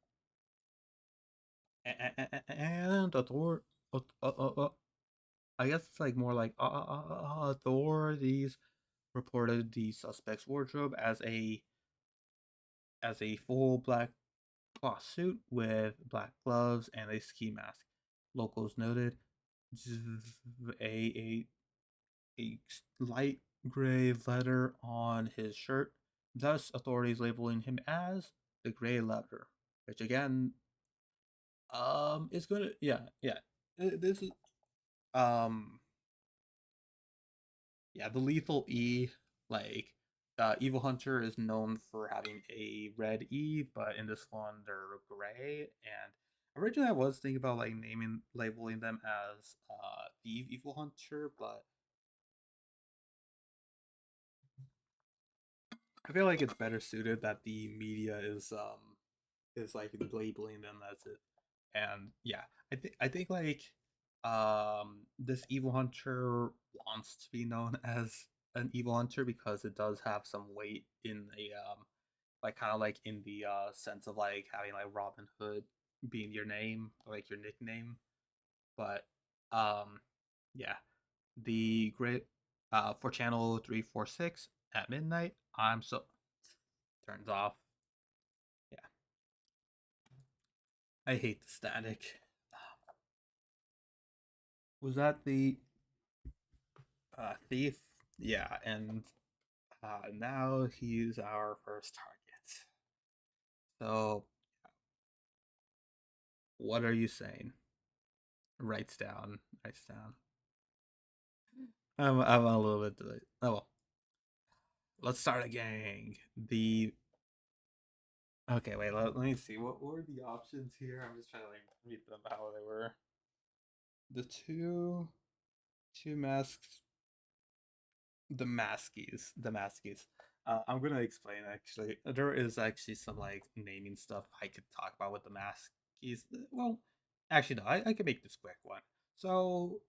Speaker 1: And I guess it's like more like authorities reported the suspect's wardrobe as a full black cloth suit with black gloves and a ski mask. Locals noted a a light gray letter on his shirt, thus authorities labeling him as the Gray Letter, which again, is gonna yeah. This is um yeah, the lethal E, like Evil Hunter is known for having a red E, but in this one they're gray. And originally I was thinking about like naming labeling them as Thief Evil Hunter, but I feel like it's better suited that the media is like labeling them as it. And yeah, I think like this Evil Hunter wants to be known as an Evil Hunter because it does have some weight in the like kind of like in the sense of like having like Robin Hood being your name, like your nickname. But um yeah, the great for channel 346 at midnight, I'm so turns off. Yeah, I hate the static. Was that the thief? Yeah, and now he's our first target. So, what are you saying? Writes down. Writes down. I'm a little bit delayed. Oh well. Let's start again. The okay. Wait. Let me see. What were the options here? I'm just trying to like read them how they were. The two masks. The maskies. I'm gonna explain actually. There is actually some like naming stuff I could talk about with the maskies. Well, actually no, I can make this quick one. So,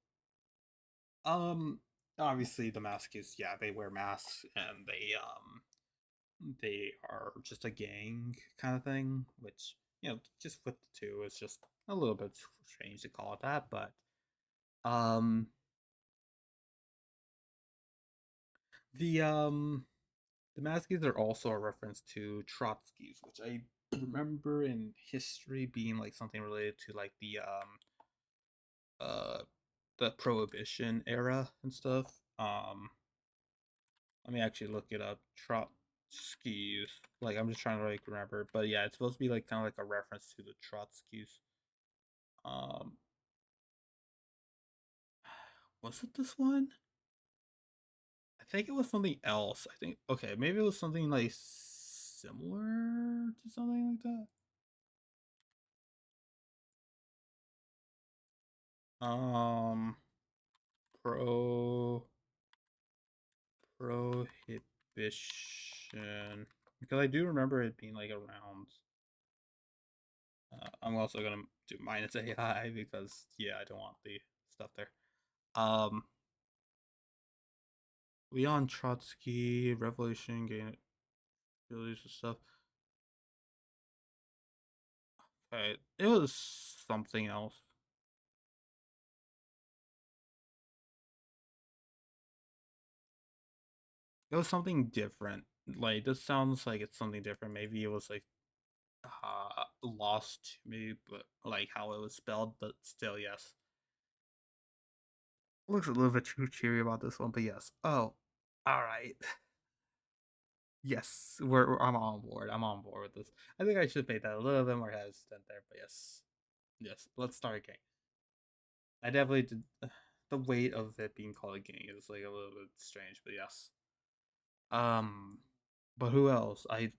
Speaker 1: um, obviously the maskies, yeah, they wear masks and they are just a gang kind of thing, which just with the two is just a little bit strange to call it that, but um, the um the Maskies are also a reference to Trotskys, which I remember in history being like something related to like uh the Prohibition era and stuff. Let me actually look it up. Trotskys. Like I'm just trying to like remember, but yeah, it's supposed to be like kind of like a reference to the Trotskys. Um, was it this one? I think it was something else. I think okay, maybe it was something like similar to something like that. Um, pro prohibition because I do remember it being like around. I'm also gonna do minus AI because yeah, I don't want the stuff there. Um, Leon Trotsky, Revolution, gain abilities and stuff. Okay, it was something else. It was something different. Like this sounds like it's something different. Maybe it was like lost to me, but like how it was spelled. But still, yes. Looks a little bit too cheery about this one, but yes. Oh, all right. Yes, I'm on board. I'm on board with this. I think I should make that a little bit more hesitant there, but yes, yes. Let's start again. I definitely did. The weight of it being called a gang is like a little bit strange, but yes. Um, but who else? I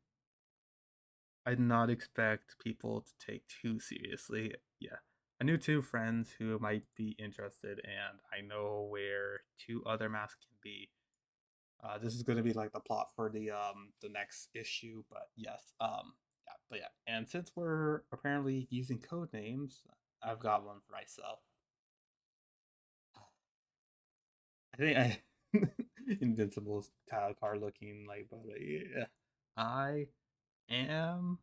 Speaker 1: did not expect people to take too seriously. Yeah. I knew two friends who might be interested, and I know where two other masks can be. This is going to be like the plot for the next issue, but yes, yeah, but yeah. And since we're apparently using code names, I've got one for myself. I think I Invincible's title card looking like, but yeah, I am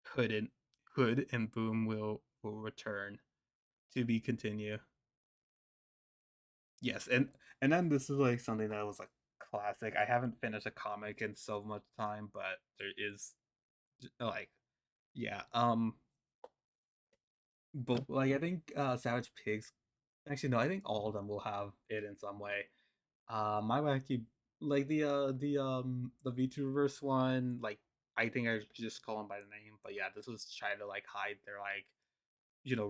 Speaker 1: Hood and Hood and Boom will return to be continue. Yes, and then this is like something that was like classic. I haven't finished a comic in so much time, but there is like yeah, but like I think Savage Pigs. Actually, no, I think all of them will have it in some way. My wacky like the VTuberverse one, like I think I just call them by the name, but yeah, this was trying to like hide their like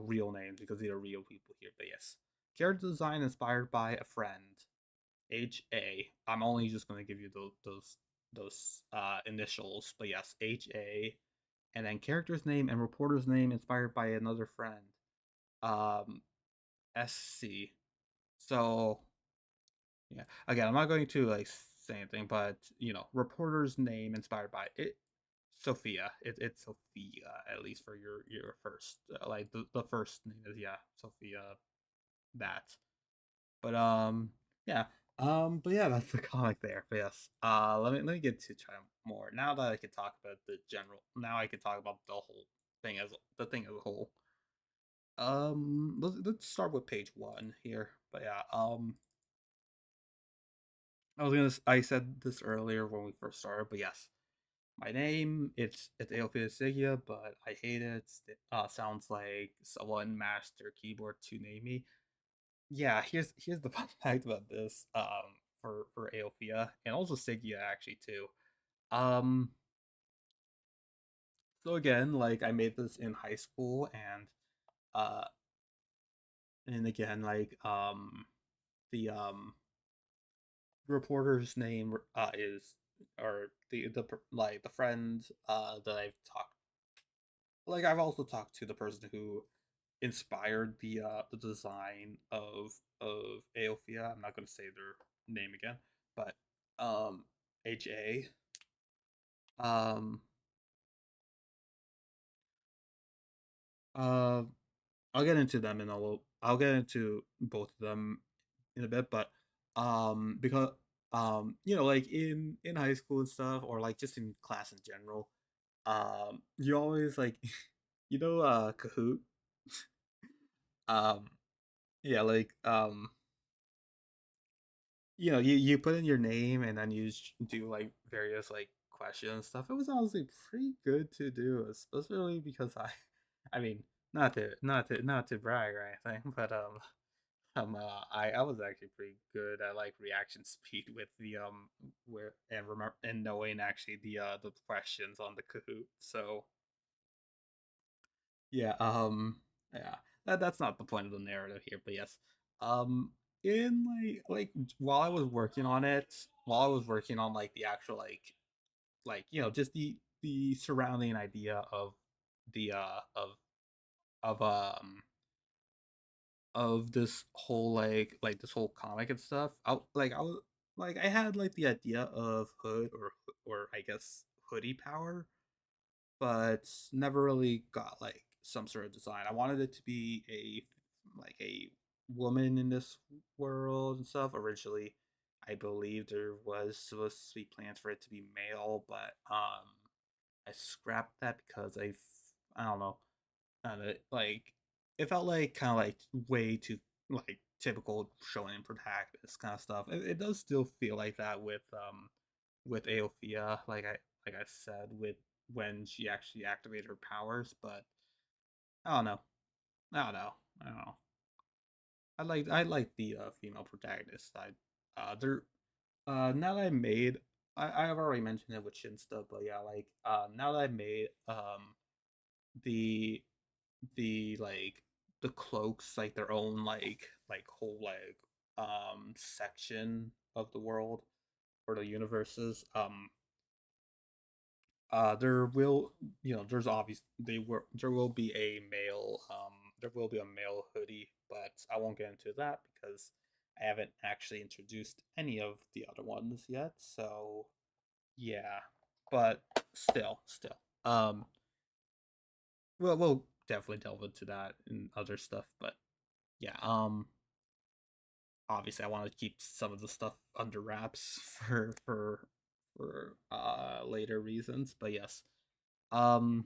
Speaker 1: real names because these are real people here. But yes, character design inspired by a friend. HA. I'm only just gonna give you those initials, but yes, HA, and then character's name and reporter's name inspired by another friend. Um, SC. So yeah, again, I'm not going to like say anything, but reporter's name inspired by it. Sophia. It's Sophia at least for your first like the first name is yeah Sophia that. But yeah. But yeah, that's the comic there. But yes. Let me get to try more. Now that I can talk about the general now I can talk about the thing as a whole. Let's start with page one here. But yeah, I said this earlier when we first started, but yes. My name, it's Aophisigia, but I hate it. It sounds like someone mashed their keyboard to name me. Yeah, here's the fun fact about this for Aophia and also Sigia actually too. Um so again, like I made this in high school uh and again like the reporter's name is or the friend that I've talked like I've also talked to the person who inspired the design of Aophia. I'm not going to say their name again, but HA. Um, uh, I'll get into them in a little. I'll get into both of them in a bit, but because like in high school and stuff, or like just in class in general, you always like Kahoot. Um, yeah, like you put in your name and then you do like various like questions and stuff. It was honestly pretty good to do, especially because I mean, not to brag or anything, but I was actually pretty good at like reaction speed with the where and remember and knowing actually the questions on the Kahoot. So yeah, yeah, that's not the point of the narrative here, but yes, um, in like while I was working on it, while I was working on like the actual like just the surrounding idea of the of of this whole like this whole comic and stuff. I was like I had like the idea of hood or I guess hoodie power, but never really got like some sort of design. I wanted it to be a woman in this world and stuff. Originally, I believe there was supposed to be plans for it to be male, but I scrapped that because I don't know, like it felt like kind of like way too like typical showing protagonist kind of stuff. It does still feel like that with Aophia, like I said, with when she actually activated her powers, but I don't know. I don't know. I don't know. I like the female protagonist. They're now that I made I've already mentioned it with Shinsta, but yeah, like now that I made the like the cloaks like their own like whole like section of the world or the universes there will there's obvious there will be a male there will be a male hoodie, but I won't get into that because I haven't actually introduced any of the other ones yet. So yeah, but still, we'll definitely delve into that and other stuff. But yeah, obviously I want to keep some of the stuff under wraps for later reasons. But yes, um,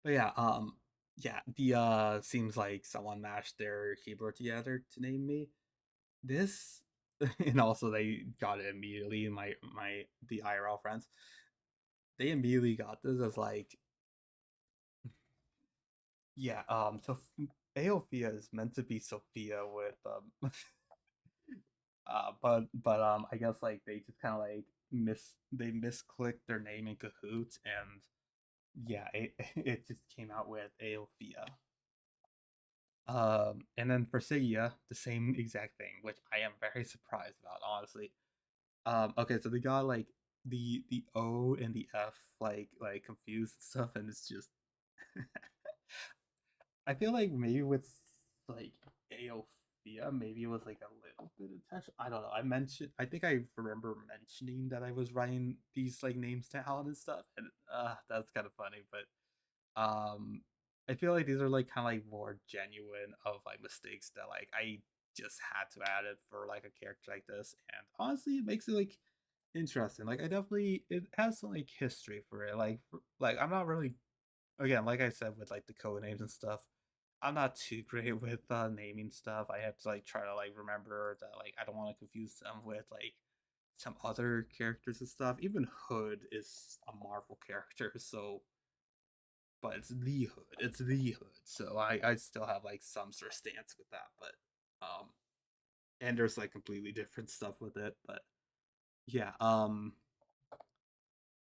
Speaker 1: but yeah, yeah, the seems like someone mashed their keyboard together to name me this, and also they got it immediately. My the IRL friends, they immediately got this as like, yeah, so Aophia is meant to be Sophia with I guess like they just kind of like they misclicked their name in cahoots, and yeah, it just came out with Aophia. And then for Sigya, the same exact thing, which I am very surprised about, honestly. Okay, so they got like the O and the F like confused and stuff, and it's just I feel like maybe with like Aophia, maybe it was like a little bit intentional. I don't know. I think I remember mentioning that I was writing these like names down and stuff, and that's kind of funny. But I feel like these are like kind of like more genuine of like mistakes that like I just had to add it for like a character like this, and honestly, it makes it like interesting. Like I definitely it has some like history for it. Like I'm not really, again, like I said with like the code names and stuff, I'm not too great with naming stuff. I have to like try to like remember that like I don't want to confuse them with like some other characters and stuff. Even Hood is a Marvel character, so but it's the Hood. It's the Hood. So I still have like some sort of stance with that, but um and there's like completely different stuff with it, but yeah, but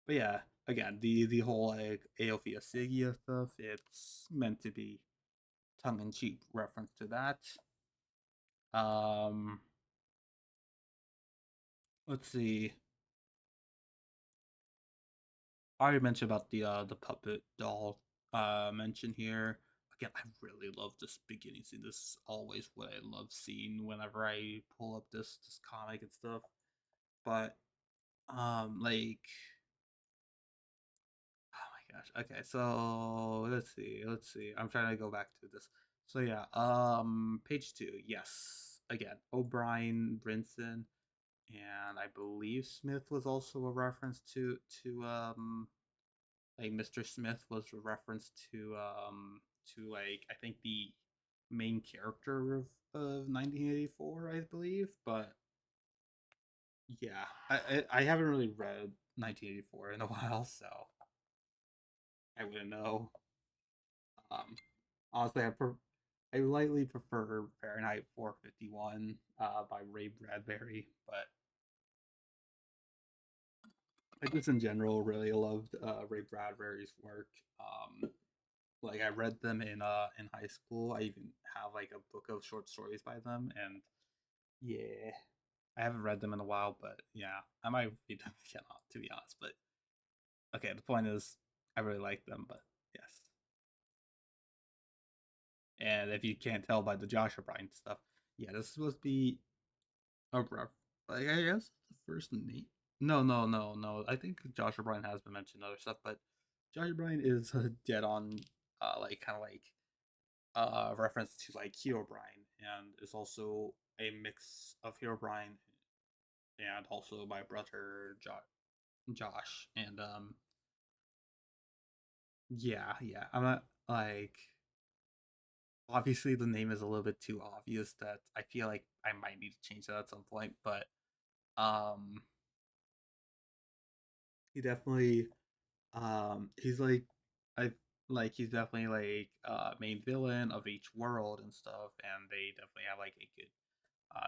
Speaker 1: yeah, again, the whole like Aophia Sigia stuff, it's meant to be tongue in cheek reference to that. Um, let's see. I already mentioned about the puppet doll mention here. Again, I really love this beginning scene. This is always what I love seeing whenever I pull up this comic and stuff. But like, oh my gosh. Okay, so let's see. I'm trying to go back to this. So yeah, page 2. Yes, again, O'Brien, Brinson, and I believe Smith was also a reference to like Mr. Smith was a reference to like I think the main character of 1984, I believe. But yeah, I haven't really read 1984 in a while, so I wouldn't know. Um, honestly, I lightly prefer Fahrenheit 451 by Ray Bradbury, but I just in general really loved Ray Bradbury's work. Like I read them in high school. I even have like a book of short stories by them, and yeah, I haven't read them in a while, but yeah, I might read them again, to be honest. But okay, the point is, I really like them, but yes. And if you can't tell by the Josh O'Brien stuff, yeah, this is supposed to be a rough, like I guess the first name. No. I think Josh O'Brien has been mentioned in other stuff, but Josh O'Brien is dead on, like kind of like reference to like Hero Brian, and is also a mix of Hero Brian and also my brother Josh. And yeah, I'm not like, obviously the name is a little bit too obvious that I feel like I might need to change that at some point, but um he definitely he's like I like he's definitely like main villain of each world and stuff, and they definitely have like a good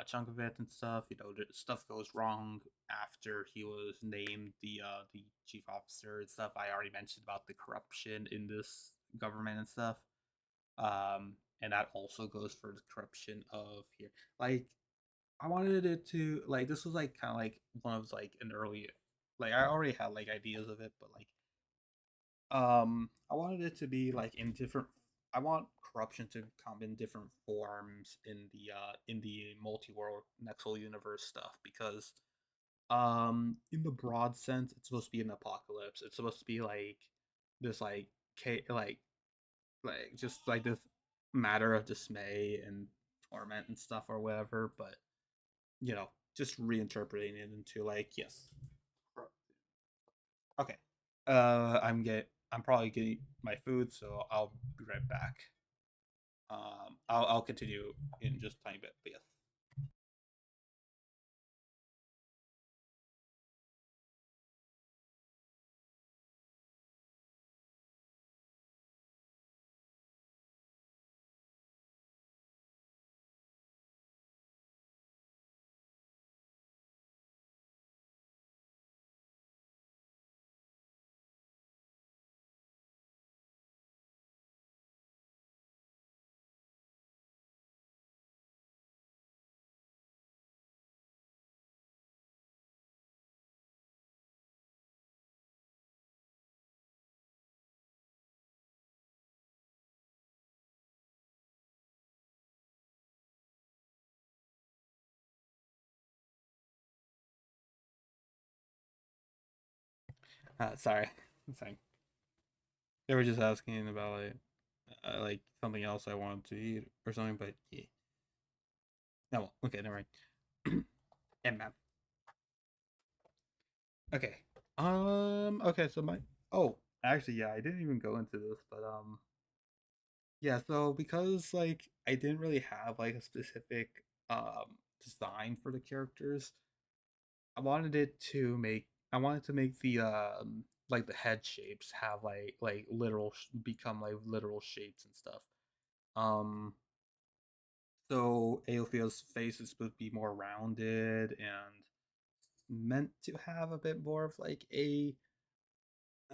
Speaker 1: chunk of it and stuff. You know, stuff goes wrong after he was named the chief officer and stuff. I already mentioned about the corruption in this government and stuff. And that also goes for the corruption of here. Like, I wanted it to like this was like kind of like one of like an early, like I already had like ideas of it, but like I wanted it to be like in different. I want corruption to come in different forms in the multi-world Nexal universe stuff because in the broad sense it's supposed to be an apocalypse. It's supposed to be like this like just like this matter of dismay and torment and stuff or whatever. But just reinterpreting it into like yes, okay. I'm probably getting my food, so I'll be right back. I'll continue in just a tiny bit, but yes. Sorry, I'm saying they were just asking about like something else I wanted to eat or something, but yeah. No, okay, never mind. And man, okay. Okay, so my oh, actually, yeah, I didn't even go into this, but yeah, so because like I didn't really have like a specific design for the characters, I wanted to make the like the head shapes have like literal become like literal shapes and stuff. Um so Aotheo's face is supposed to be more rounded and meant to have a bit more of like a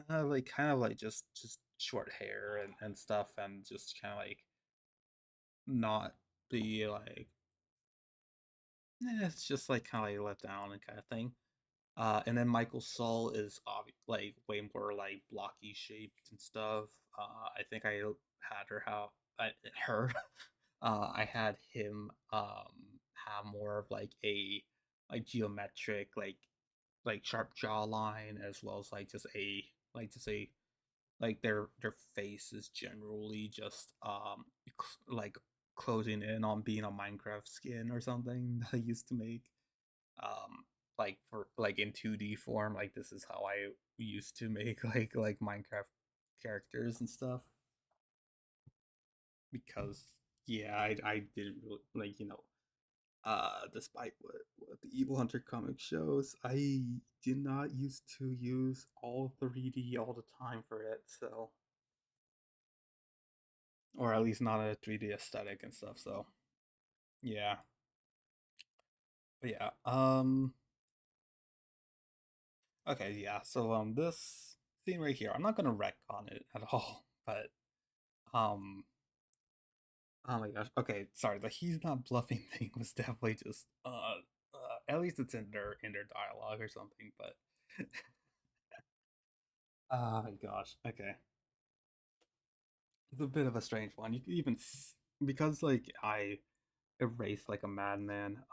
Speaker 1: like kind of like just short hair and stuff and just kind of like not be like it's just like kind of like let down and kind of thing. And then Michael Saul is like way more like blocky shaped and stuff. I think I had her. I had him have more of like a like geometric like sharp jawline as well as just a like their face is generally just like closing in on being a Minecraft skin or something that I used to make um like for like in 2D form. Like this is how I used to make like Minecraft characters and stuff because yeah, I didn't really like despite what the Evil Hunter comic shows, I did not used to use all 3D all the time for it, so or at least not a 3D aesthetic and stuff, so yeah. But yeah, okay, yeah. So this scene right here, I'm not gonna wreck on it at all, but um oh my gosh. Okay, sorry. The he's not bluffing thing was definitely just at least it's in their dialogue or something, but oh my gosh. Okay. It's a bit of a strange one. You could even because like I erased like a madman,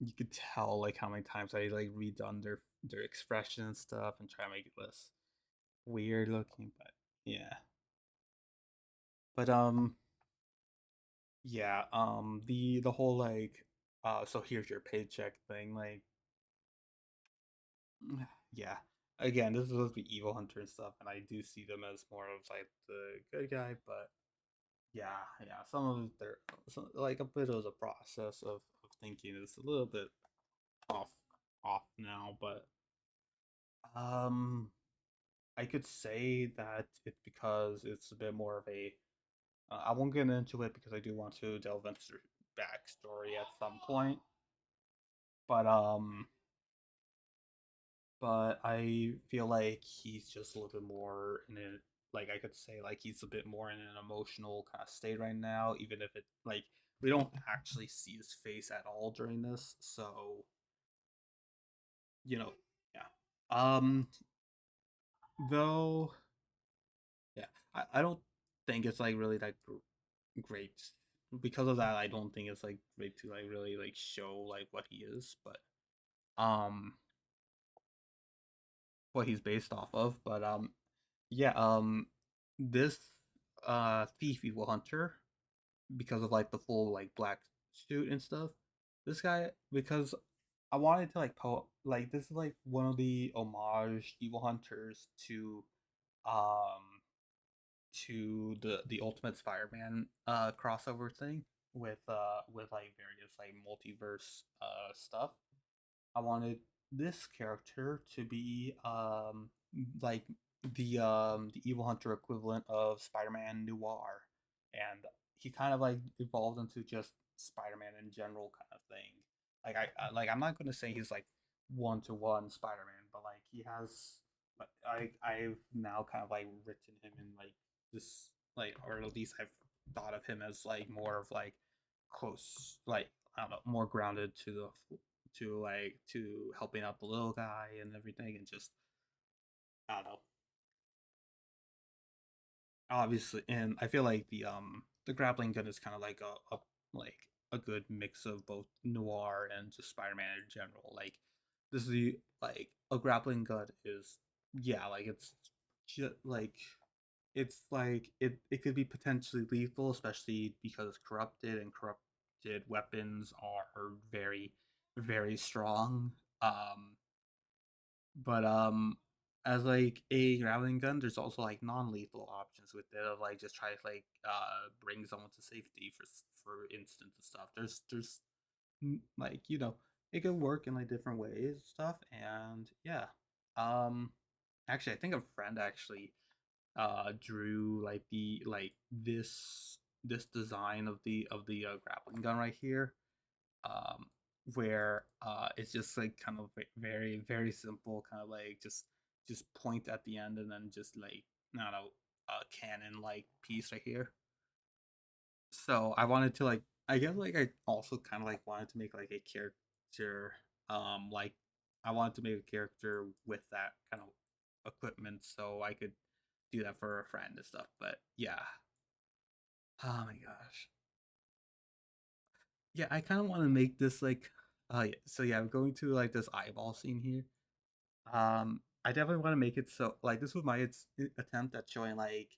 Speaker 1: you could tell like how many times I like redone their expression and stuff and try to make it less weird looking, but yeah. But yeah, the whole like so here's your paycheck thing, like yeah. Again, this is supposed to be evil hunter and stuff, and I do see them as more of like the good guy, but yeah, some of their like a bit of the process of thinking is a little bit off off now, but um I could say that it's because it's a bit more of a I won't get into it because I do want to delve into backstory at some point, but I feel like he's just a little bit more in it. Like I could say, like he's a bit more in an emotional kind of state right now, even if it like we don't actually see his face at all during this. So you know, yeah. Though I don't think it's like really that great. Because of that, I don't think it's like great to like really like show like what he is, but um what he's based off of. But yeah, this thief evil hunter, because of like the full like black suit and stuff. This guy, because I wanted to like like this is like one of the homage evil hunters um to the Ultimate Spider-Man crossover thing with like various like multiverse stuff. I wanted this character to be like the evil hunter equivalent of Spider-Man Noir, and he kind of like evolved into just Spider-Man in general kind of thing. Like like I'm not gonna say he's like one to one Spider-Man, but like he has like I've now kind of like written him in like this like, or at least I've thought of him as like more of like close, like I don't know, more grounded to helping out the little guy and everything, and just I don't know. Obviously, and I feel like the grappling gun is kind of like like a good mix of both noir and just Spider-Man in general. Like this is the like a grappling gun is, yeah, like it's just like it could be potentially lethal, especially because it's corrupted, and corrupted weapons are very strong. Um, but as like a grappling gun, there's also like non-lethal options with it, of like just try to like bring someone to safety for instance and stuff. There's like, you know, it could work in like different ways and stuff, and yeah. Um, actually, I think a friend actually drew like the like this design of the grappling gun right here, um where it's just like kind of very simple, kind of like just point at the end, and then just like, I don't know, a cannon like piece right here. So I wanted to like, I guess like I also kind of like wanted to make like a character, like I wanted to make a character with that kind of equipment so I could do that for a friend and stuff. But yeah, oh my gosh, yeah, I kind of want to make this like, yeah, so yeah, I'm going to like this eyeball scene here. I definitely want to make it so like this was my attempt at showing like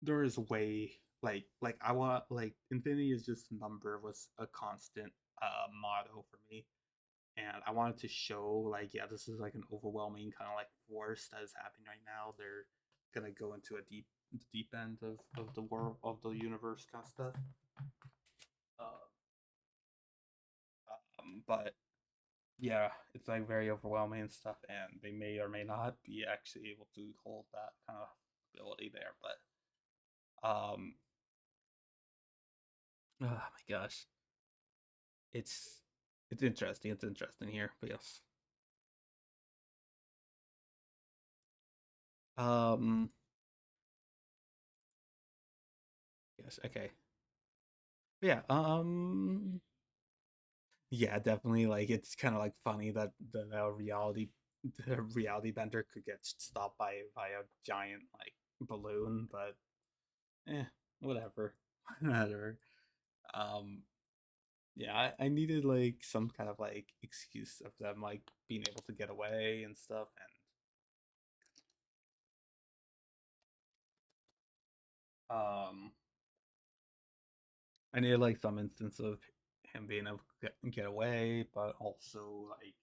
Speaker 1: there is way like I want like infinity is just a number, was a constant motto for me, and I wanted to show like, yeah, this is like an overwhelming kind of like force that is happening right now. They're gonna go into a deep end of the world of the universe kind of stuff. Uh, but yeah, it's like very overwhelming and stuff, and they may or may not be actually able to hold that kind of ability there. But oh my gosh, it's it's interesting. It's interesting here, but yes. Um, yes, okay, yeah. Yeah, definitely. Like it's kind of like funny that the reality bender could get stopped by a giant like balloon, but whatever, whatever. Um, yeah, I needed like some kind of like excuse of them like being able to get away and stuff, and I needed like some instance of him being able to get away, but also like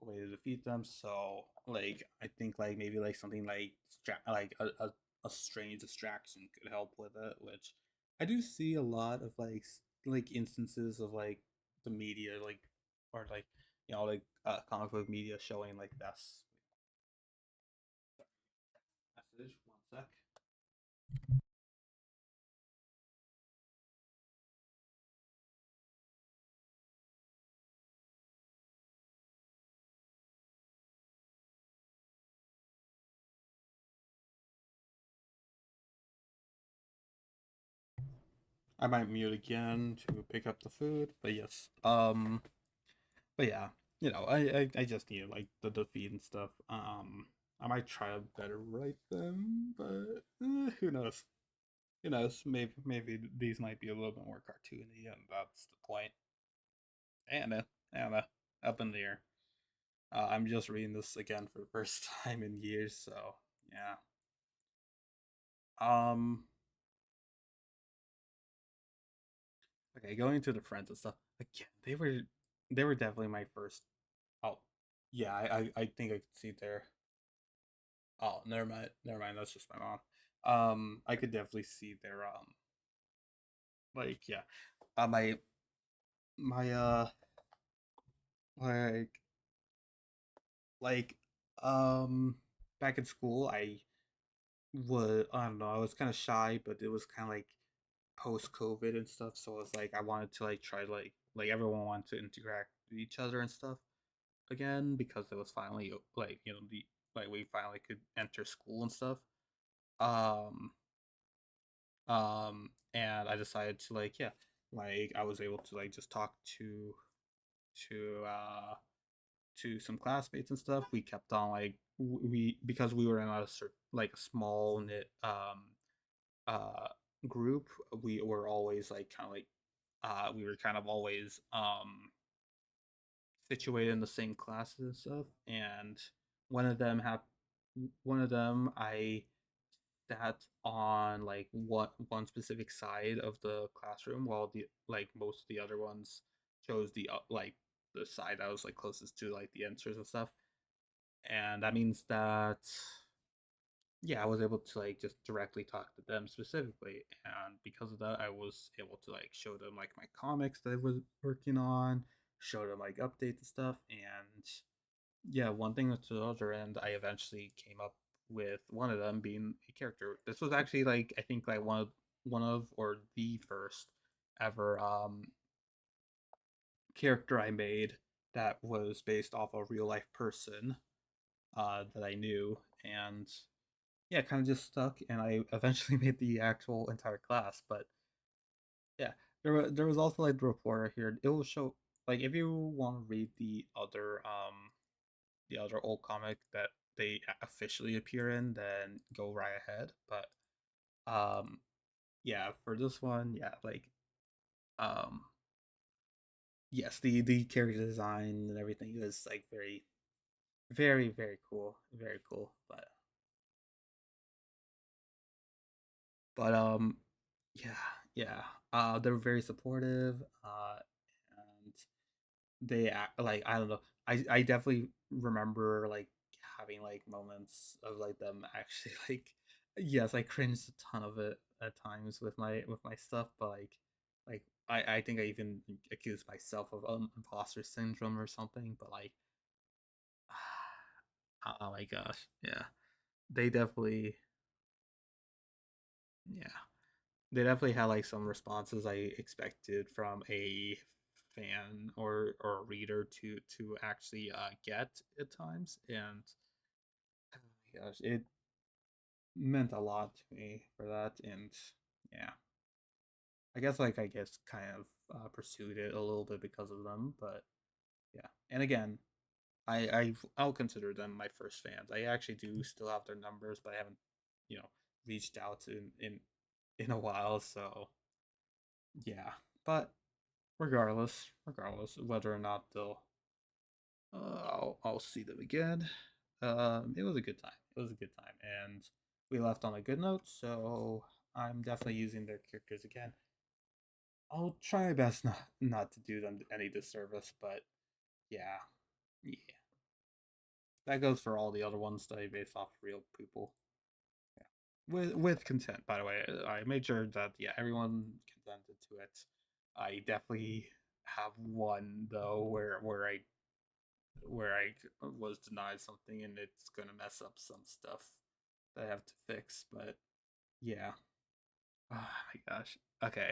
Speaker 1: a way to defeat them. So like I think like maybe like something like like a strange distraction could help with it, which I do see a lot of like like instances of like the media like, or like, you know, like comic book media showing like this. Message, one sec. I might mute again to pick up the food, but yes. But yeah, you know, I just needed like the defeat and stuff.
Speaker 2: I might try to better write them, but who knows? Who knows? Maybe these might be a little bit more cartoony, and that's the point. I don't know. I don't know. Up in the air. I'm just reading this again for the first time in years, so yeah. Um. Okay, going to the friends and stuff. Again, they were definitely my first. Oh, yeah. I think I could see there. Oh, never mind. Never mind. That's just my mom. I could definitely see their like yeah, my my like like um back in school I don't know, I was kind of shy, but it was kind of like post COVID and stuff, so it's like I wanted to like try like everyone wanted to interact with each other and stuff again because it was finally like the like we finally could enter school and stuff. Um and I decided to like yeah, like I was able to like just talk to to some classmates and stuff. We kept on like we because we were in a like a small knit uh group. We were always like kind of like we were kind of always situated in the same classes and stuff. And one of them have one of them I sat on like one specific side of the classroom while the like most of the other ones chose the like the side that was like closest to like the answers and stuff. And that means that yeah, I was able to like just directly talk to them specifically, and because of that I was able to like show them like my comics that I was working on, show them like updates and stuff. And yeah, one thing to the other, and I eventually came up with one of them being a character. This was actually like I think like one of or the first ever character I made that was based off a real life person that I knew. And yeah, kind of just stuck, and I eventually made the actual entire class. But yeah, there was also like the reporter here. It will show like if you want to read the other old comic that they officially appear in, then go right ahead. But um yeah, for this one, yeah, like um yes, the character design and everything is like very very cool, very cool. But yeah, yeah. They're very supportive. And like I don't know. I definitely remember like having like moments of like them actually like yes, I cringed a ton of it at times with my stuff, but like I think I even accused myself of imposter syndrome or something. But like oh my gosh, yeah, they definitely yeah. They definitely had like some responses I expected from a fan or a reader to actually get at times. And oh my gosh, it meant a lot to me for that. And yeah, I guess kind of pursued it a little bit because of them. But yeah, and again, I'll consider them my first fans. I actually do still have their numbers, but I haven't you know reached out in a while. So yeah, but regardless of whether or not I'll see them again. It was a good time. It was a good time, and we left on a good note. So I'm definitely using their characters again. I'll try my best not to do them any disservice, but yeah, yeah. That goes for all the other ones that I based off real people. Yeah, with consent, by the way. I made sure that yeah everyone consented to it. I definitely have one though where I was denied something and it's gonna mess up some stuff that I have to fix. But yeah, oh my gosh. Okay,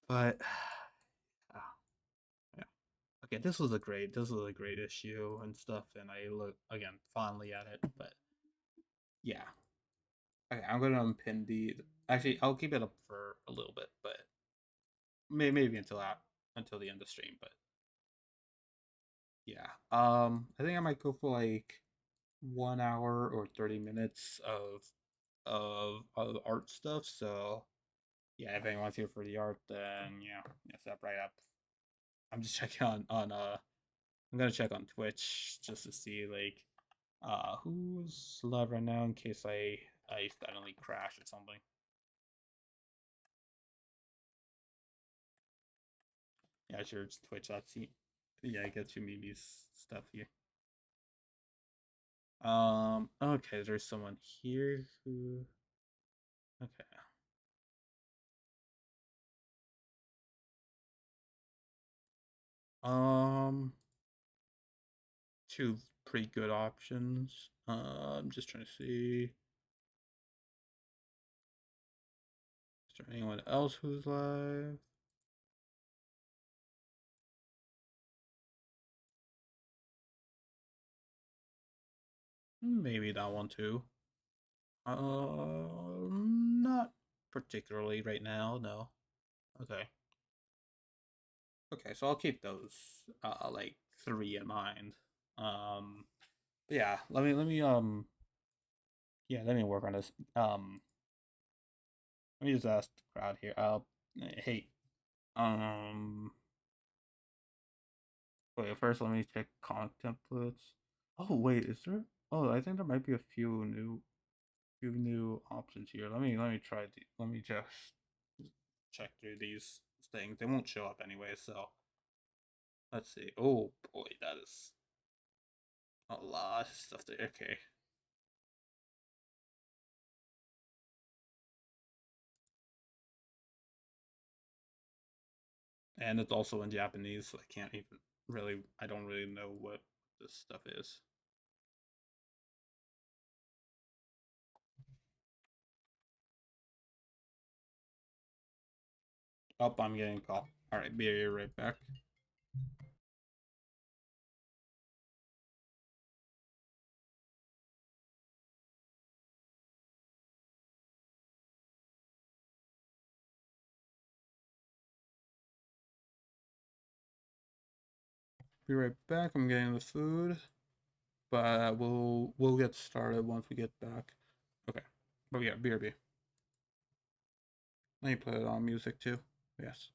Speaker 2: but yeah. Okay, this was a great issue and stuff, and I look again fondly at it. But yeah, okay, I'm gonna unpin the. Actually, I'll keep it up for a little bit, but maybe until the end of stream. But yeah, I think I might go for like 1 hour or 30 minutes of art stuff. So yeah, if anyone's here for the art, then yeah, step right up. I'm just checking on. I'm gonna check on Twitch just to see like who's live right now in case I suddenly crash or something. Yeah, sure, it's Twitch. That's yeah, I get you Mimi's stuff here. Okay, there's someone here who okay. Um Two pretty good options. I'm just trying to see. Is there anyone else who's live? Maybe that one too. Not particularly right now, no. Okay. Okay, so I'll keep those like three in mind. Um yeah, let me yeah, let me work on this. Let me just ask the crowd here. Hey, um wait, first let me check comic templates. Oh wait, is there oh I think there might be a few new options here. Let me try let me just check through these things. They won't show up anyway, so let's see. Oh boy, that is a lot of stuff there. Okay. And it's also in Japanese, so I can't even really I don't really know what this stuff is. Oh, I'm getting a call. Alright, be right back. Be right back. I'm getting the food. But we'll get started once we get back. Okay. But yeah, BRB. Let me put it on music too. Yes.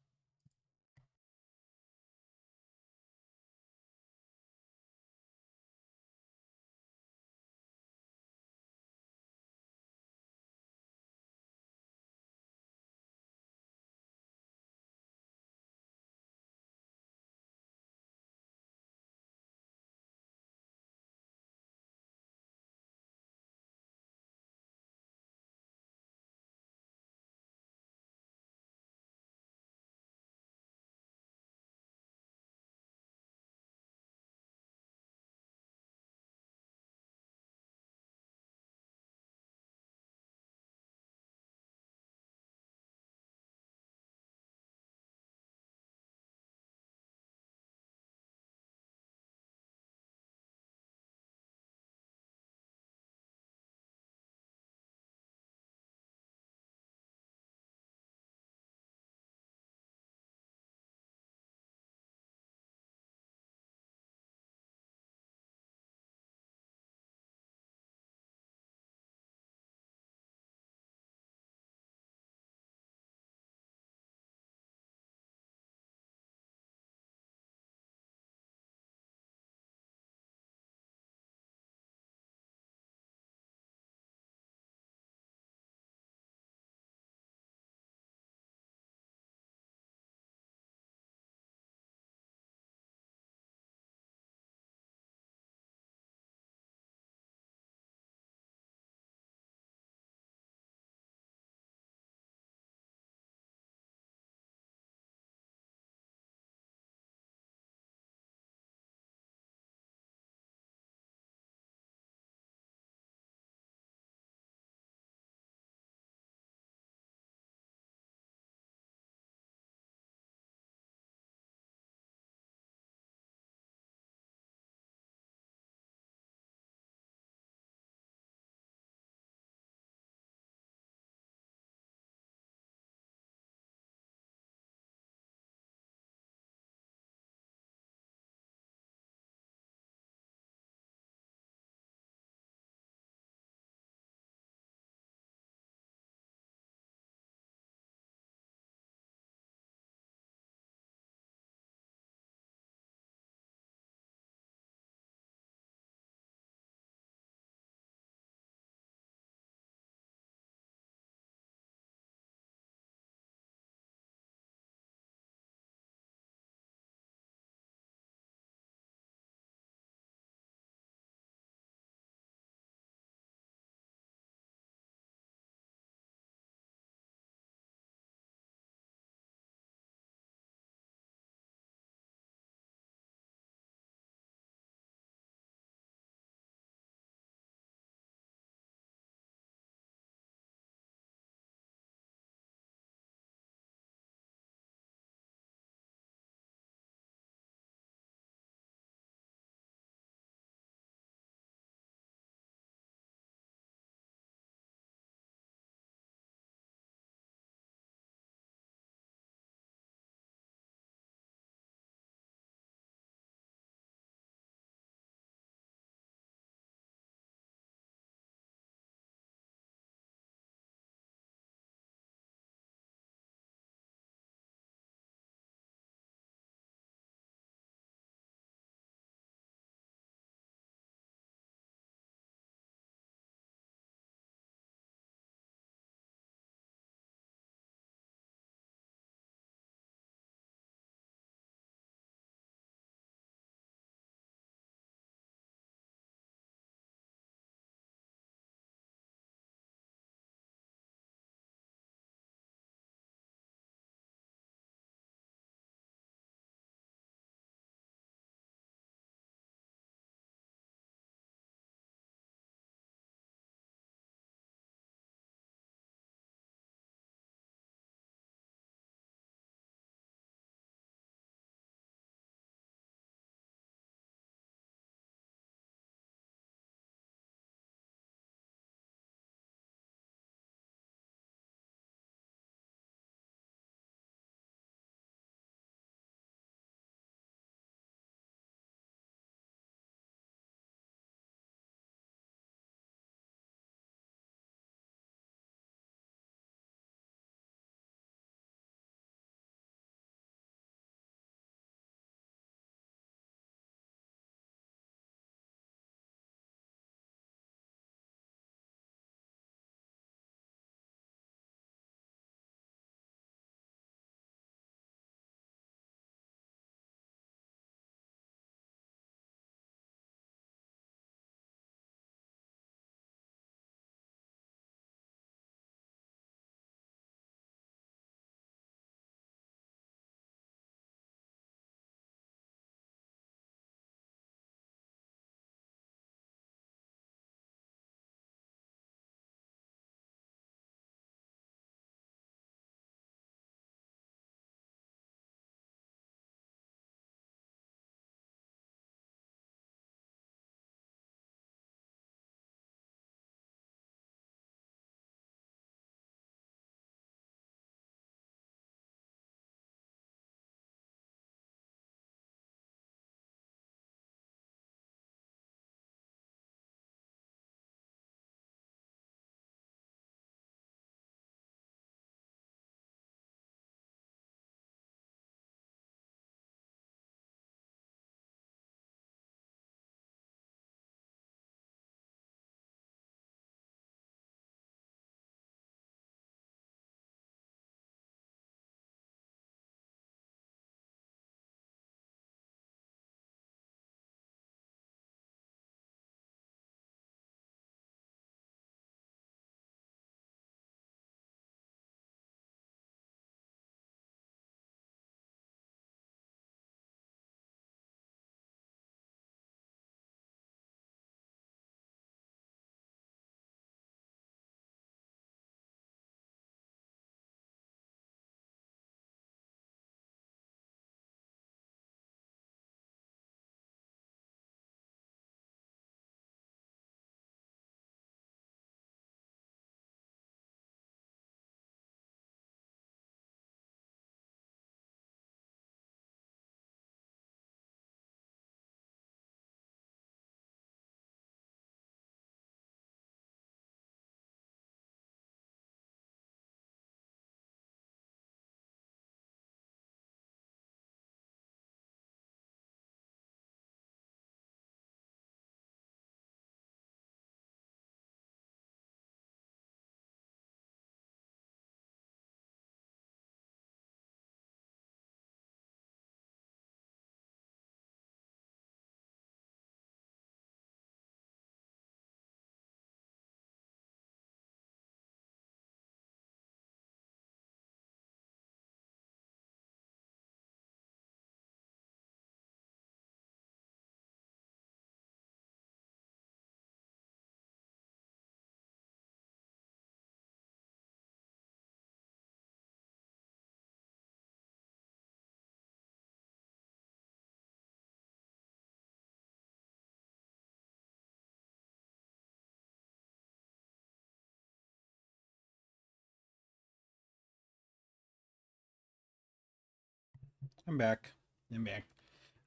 Speaker 2: I'm back. I'm back.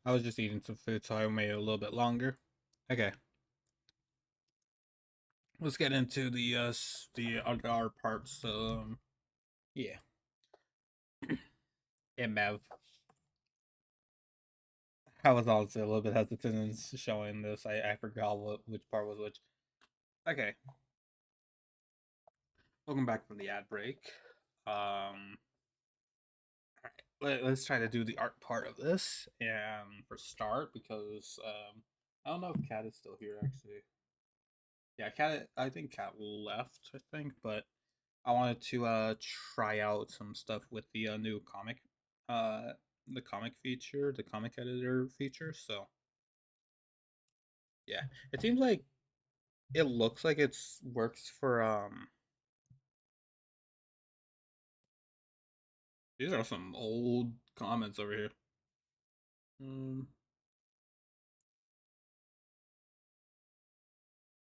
Speaker 2: I was just eating some food, so I made it a little bit longer. Okay, let's get into the other parts. Yeah, and Mev. I was also a little bit hesitant in showing this. I forgot which part was which. Okay, welcome back from the ad break. Let's try to do the art part of this, and for start, because I don't know if Cat is still here actually. Yeah, Cat. I think Cat left. I think, but I wanted to try out some stuff with the new uh the comic feature, the comic editor feature. So yeah, it seems like it looks like it's works for these are some old comments over here. Um,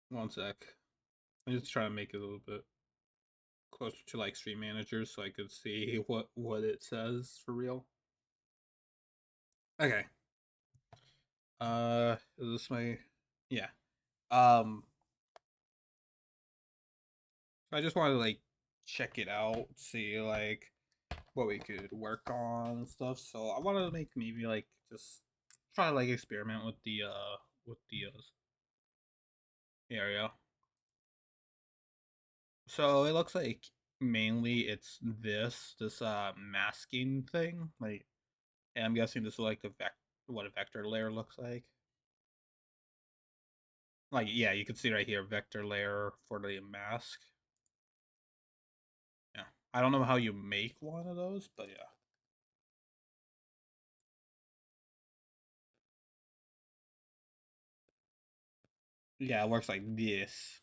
Speaker 2: one sec. I'm just trying to make it a little bit closer to like Stream Manager so I could see what it says for real. Okay. Is this my yeah. Um I just wanted to like check it out, see like what we could work on and stuff. So I wanted to make maybe like just try to like experiment with the area. So it looks like mainly it's this masking thing. Like and I'm guessing this is like what a vector layer looks like. Like yeah, you can see right here vector layer for the mask. Yeah. I don't know how you make one of those, but yeah. Yeah, it works like this.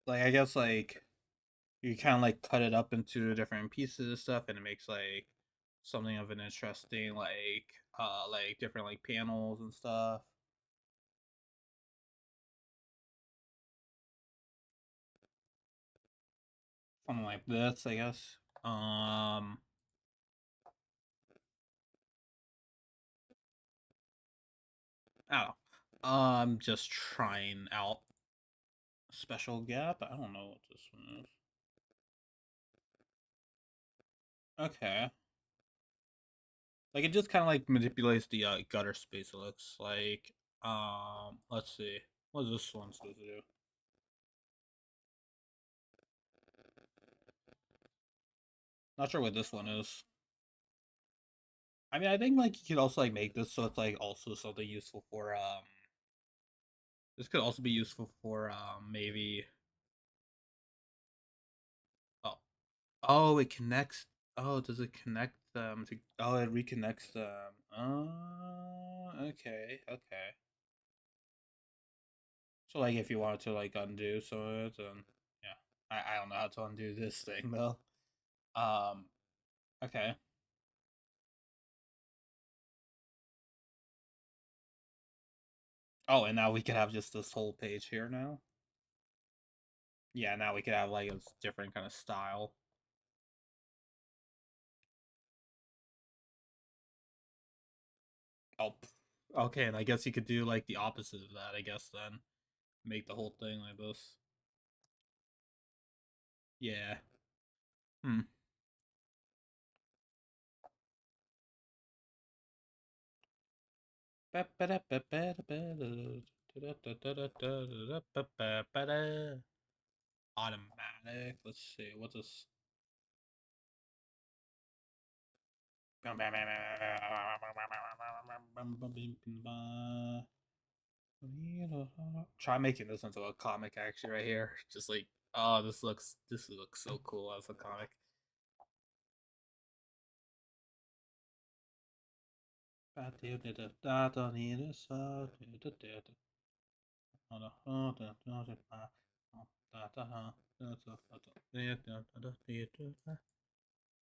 Speaker 2: Like I guess like you kind of like cut it up into different pieces and stuff, and it makes like something of an interesting like different like panels and stuff. Something like this, I guess. I don't know. Just trying out special gap. I don't know what this one is. Okay. Like it just kind of like manipulates the gutter space. It looks like. Let's see. What is this one supposed to do? Not sure what this one is. I mean, I think like you could also like make this so it's like also something useful for This could also be useful for maybe. Oh, oh, it connects. Oh, does it connect them to? Oh, it reconnects them. Okay, okay. So like, if you wanted to like undo some of it, then yeah, I don't know how to undo this thing though. Um, okay. Oh, and now we could have just this whole page here now. Yeah, now we could have like a different kind of style. Oh, okay, and I guess you could do like the opposite of that. I guess then make the whole thing like this. Yeah. Hmm. Automatic. Let's see. What's this? Try making this into a comic actually right here. Just like oh this looks so cool as a comic.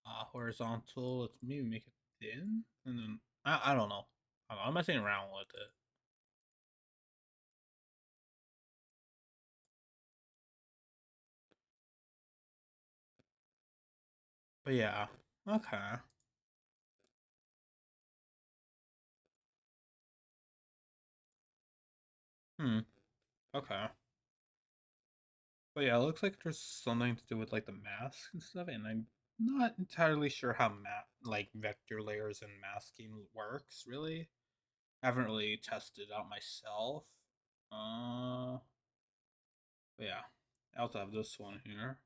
Speaker 2: Horizontal. Let's maybe make it thin, and then I don't know. I'm messing around with it. But yeah, okay. Hmm. Okay. But yeah, it looks like there's something to do with like the mask and stuff, and I'm not entirely sure how like vector layers and masking works. Really, I haven't really tested it out myself. Uh, but yeah, I also have this one here.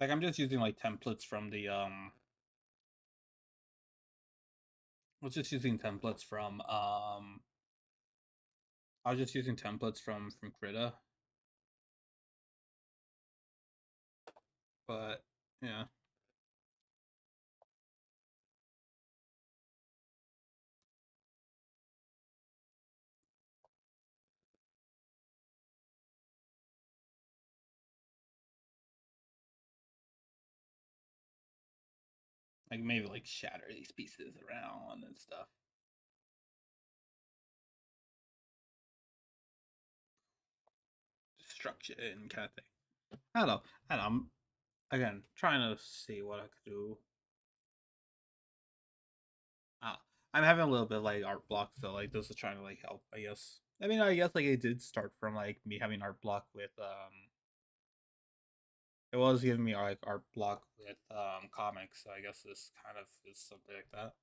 Speaker 2: Like I'm just using like templates from the I was just using templates from I was just using templates from Krita, but yeah, like maybe like shatter these pieces around and stuff, structure it and kind of thing. I don't know. I don't know. I'm again trying to see what I could do. Uh, I'm having a little bit of, like art block, so like this is trying to like help. I guess. I mean, I guess like it did start from like me having art block with It was giving me like art block with comics, so I guess this kind of is something like that.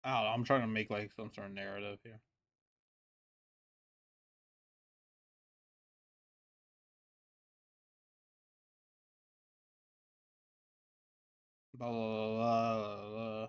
Speaker 2: I don't know, I'm trying to make like some sort of narrative here. Blah, blah, blah, blah, blah.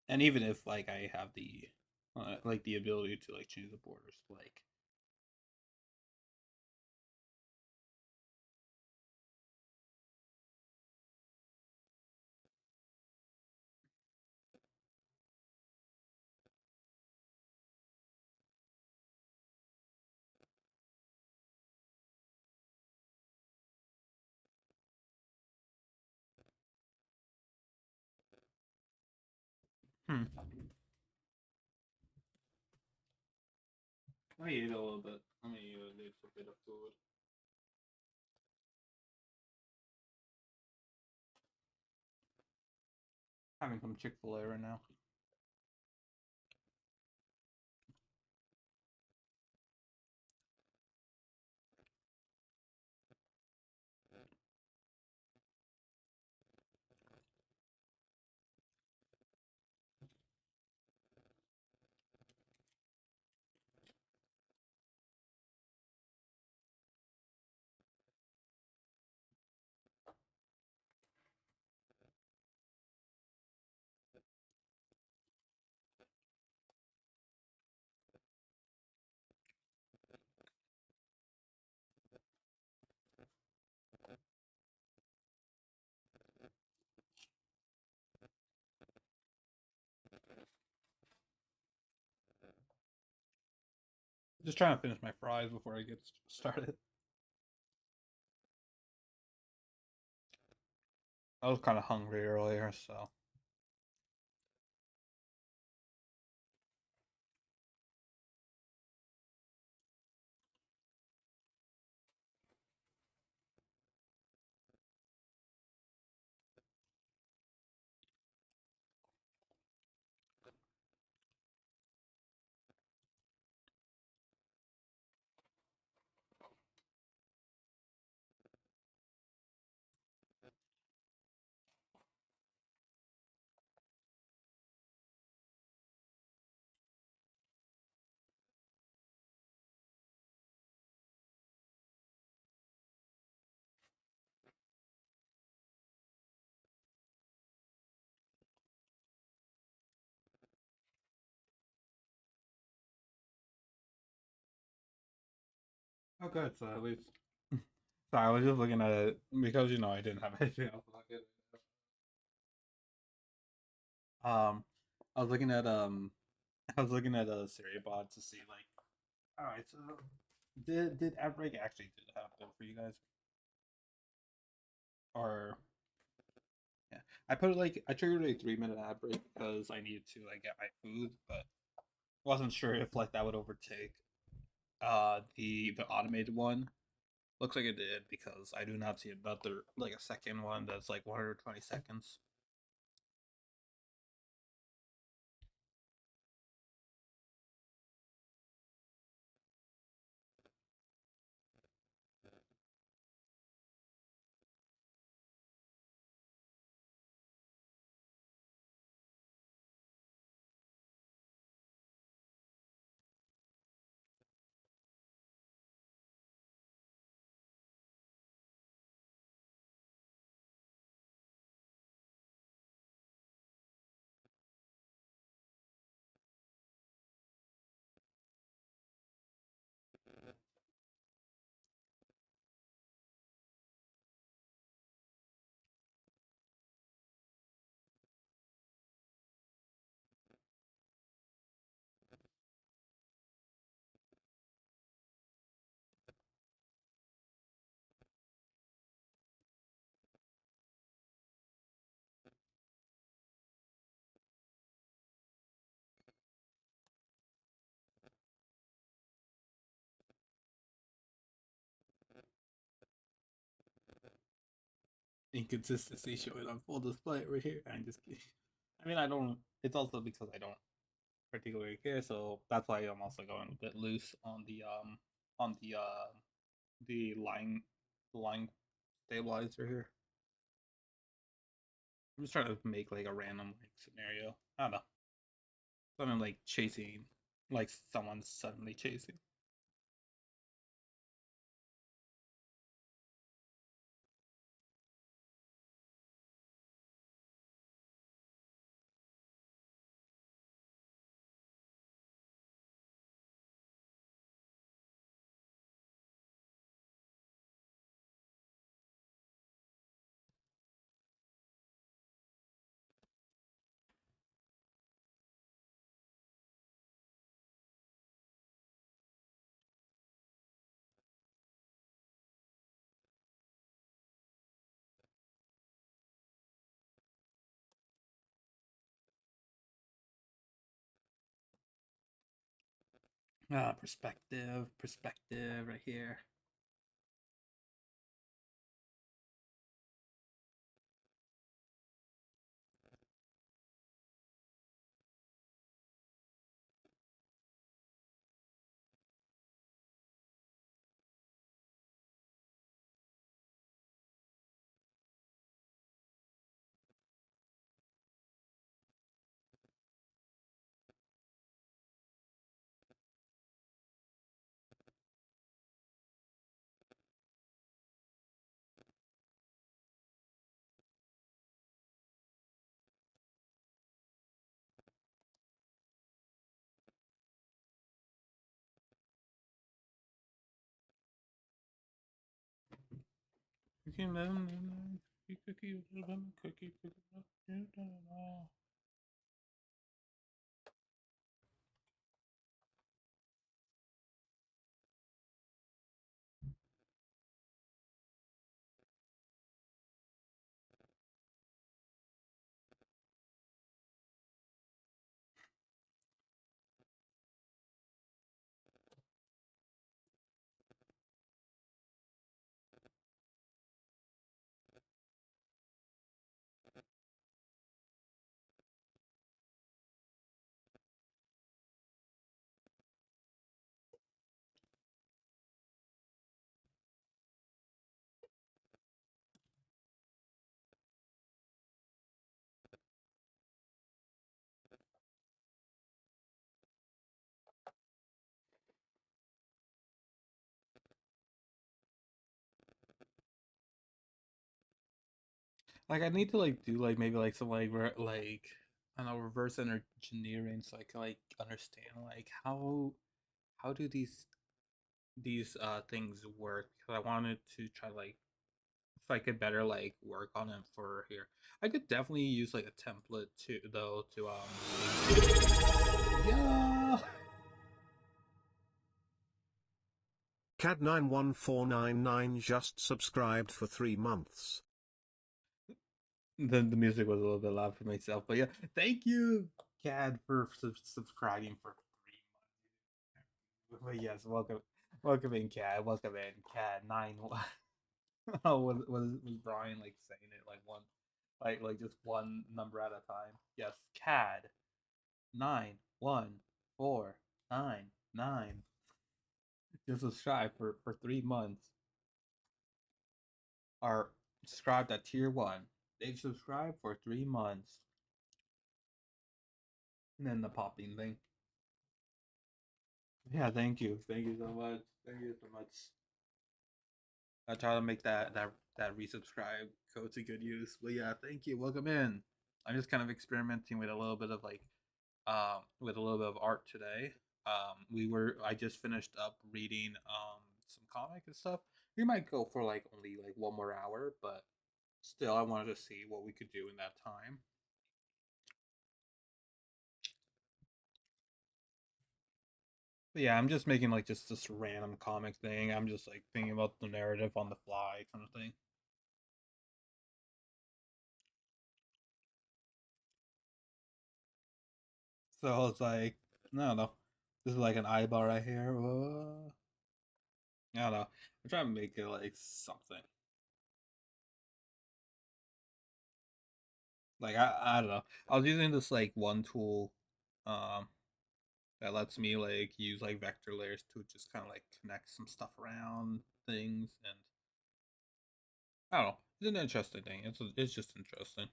Speaker 2: And even if like I have the like the ability to like change the borders, like hmm. I ate a little bit. I mean, there's a bit of food. Having some Chick-fil-A right now. Just trying to finish my fries before I get started. I was kind of hungry earlier, so Oh, good. So at least. Sorry, I was just looking at it because I didn't have anything else to look at. Um, I was looking at I was looking at a Seriebot to see like, all right, so did Outbreak actually did happen for you guys, or yeah, I triggered a 3 minute ad break because I needed to like get my food, but wasn't sure if like that would overtake the automated one. Looks like it did because I do not see another like a second one that's like 120 seconds. Inconsistency showing on full display right here. I'm just kidding. I mean, I don't. It's also because I don't particularly care, so that's why I'm also going a bit loose on the line stabilizer here. I'm just trying to make like a random like scenario. I don't know. Something like chasing, like someone's suddenly chasing. Perspective right here. Like I need to like do like maybe like some like I don't know reverse engineering so I can like understand like how do these these things work because I wanted to try like if I could better like work on it for here. I could definitely use like a template to though to yeah.
Speaker 3: CAD91499 just subscribed for 3 months.
Speaker 2: The music was a little bit loud for myself, but yeah, thank you, Cad, for subscribing for 3 months. But yes, welcome in, Cad. Welcome in, Cad. Nine. Oh, was Brian like saying it like one, like just one number at a time? Yes, Cad 91499. Just subscribe for 3 months. Are subscribed at tier one. They've subscribed for 3 months. And then the popping thing. Yeah, thank you. Thank you so much. Thank you so much. I try to make that resubscribe code to good use. But yeah, thank you. Welcome in. I'm just kind of experimenting with a little bit of like with a little bit of art today. I just finished up reading some comic and stuff. We might go for like only like 1 more hour, but still I wanted to see what we could do in that time. But yeah, I'm just making like just this random comic thing. I'm just like thinking about the narrative on the fly kind of thing. So it's like, I don't know. This is like an eyeball right here. I don't know. I'm trying to make it like something. Like I don't know. I was using this like one tool um that lets me like use like vector layers to just kind of like connect some stuff around things and I don't know. It's an interesting thing. It's just interesting.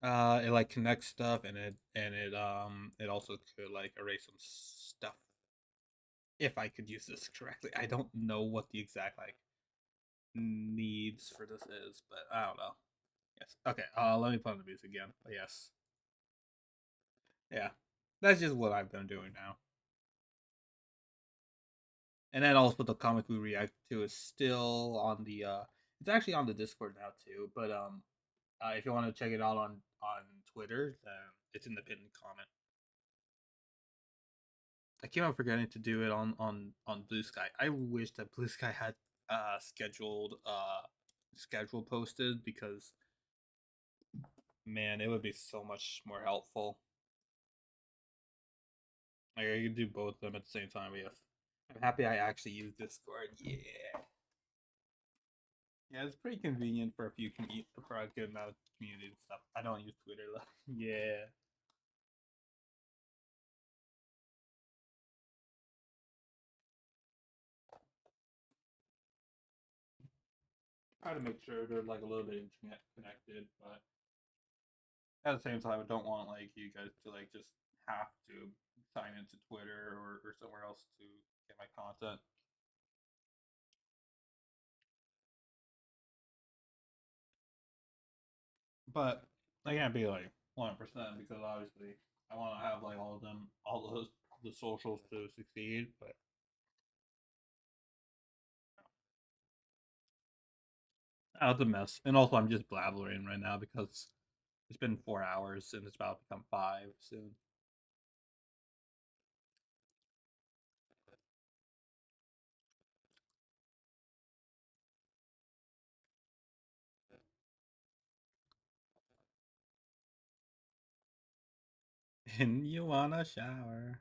Speaker 2: It like connects stuff and it also could like erase some stuff if I could use this correctly. I don't know what the exact like needs for this is, but I don't know. Yes. Okay. Let me play the music again. But yes. Yeah. That's just what I've been doing now. And then also the comic we react to is still on the it's actually on the Discord now too. But if you want to check it out on Twitter, then it's in the pinned comment. I keep on forgetting to do it on Blue Sky. I wish that Blue Sky had schedule posted because man, it would be so much more helpful. Like I could do both of them at the same time. Yes, I'm happy I actually use Discord. Yeah, yeah, it's pretty convenient for for a good amount of community and stuff. I don't use Twitter though. Yeah, try to make sure they're like a little bit internet connected, but at the same time, I don't want like you guys to like just have to sign into Twitter or somewhere else to get my content. But I can't be like 100% because obviously I want to have like all of them, all those the socials to succeed. But it's a mess, and also I'm just blabbering right now because it's been 4 hours and it's about to become 5 soon. And you wanna shower?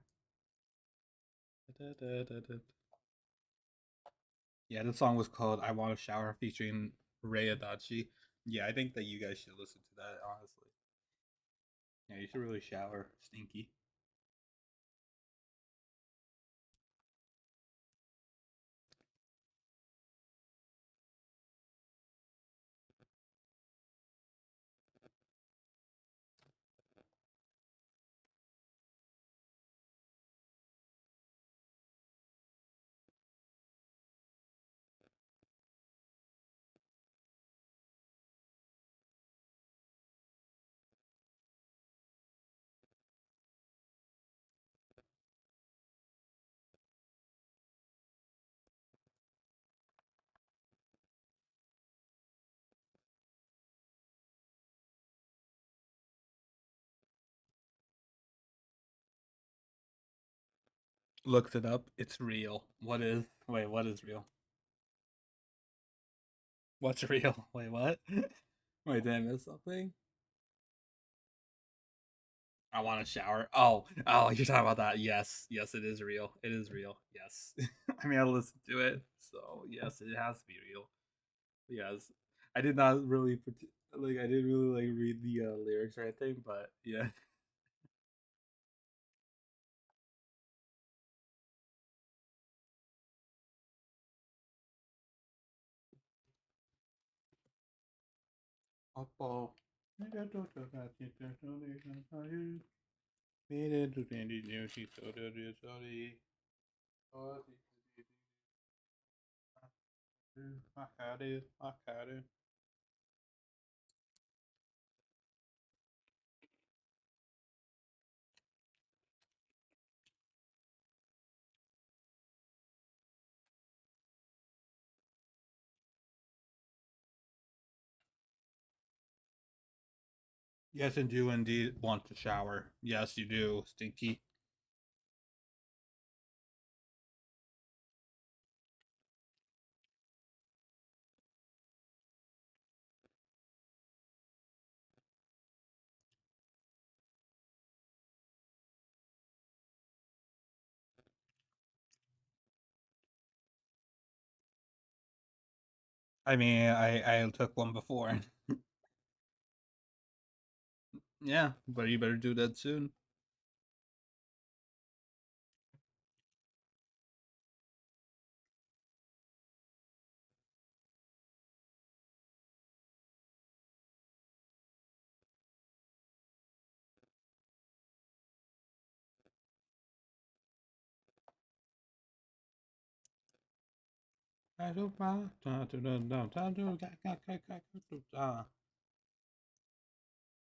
Speaker 2: Yeah, the song was called "I Want to Shower" featuring Ray Adachi. Yeah, I think that you guys should listen to that. Honestly, yeah, you should really shower, Stinky. Looked it up. It's real. What is? Wait, what is real? What's real? Wait, what? Wait, did I miss something? I want to shower. Oh, you're talking about that. Yes, yes, it is real. It is real. Yes. I mean, I listened to it, so yes, it has to be real. Yes, I did not really like. I didn't really like read the lyrics or anything, but yeah. Oppo. I had it. Yes, and do indeed want to shower. Yes, you do, Stinky. I mean, I took one before. Yeah, but you better do that soon.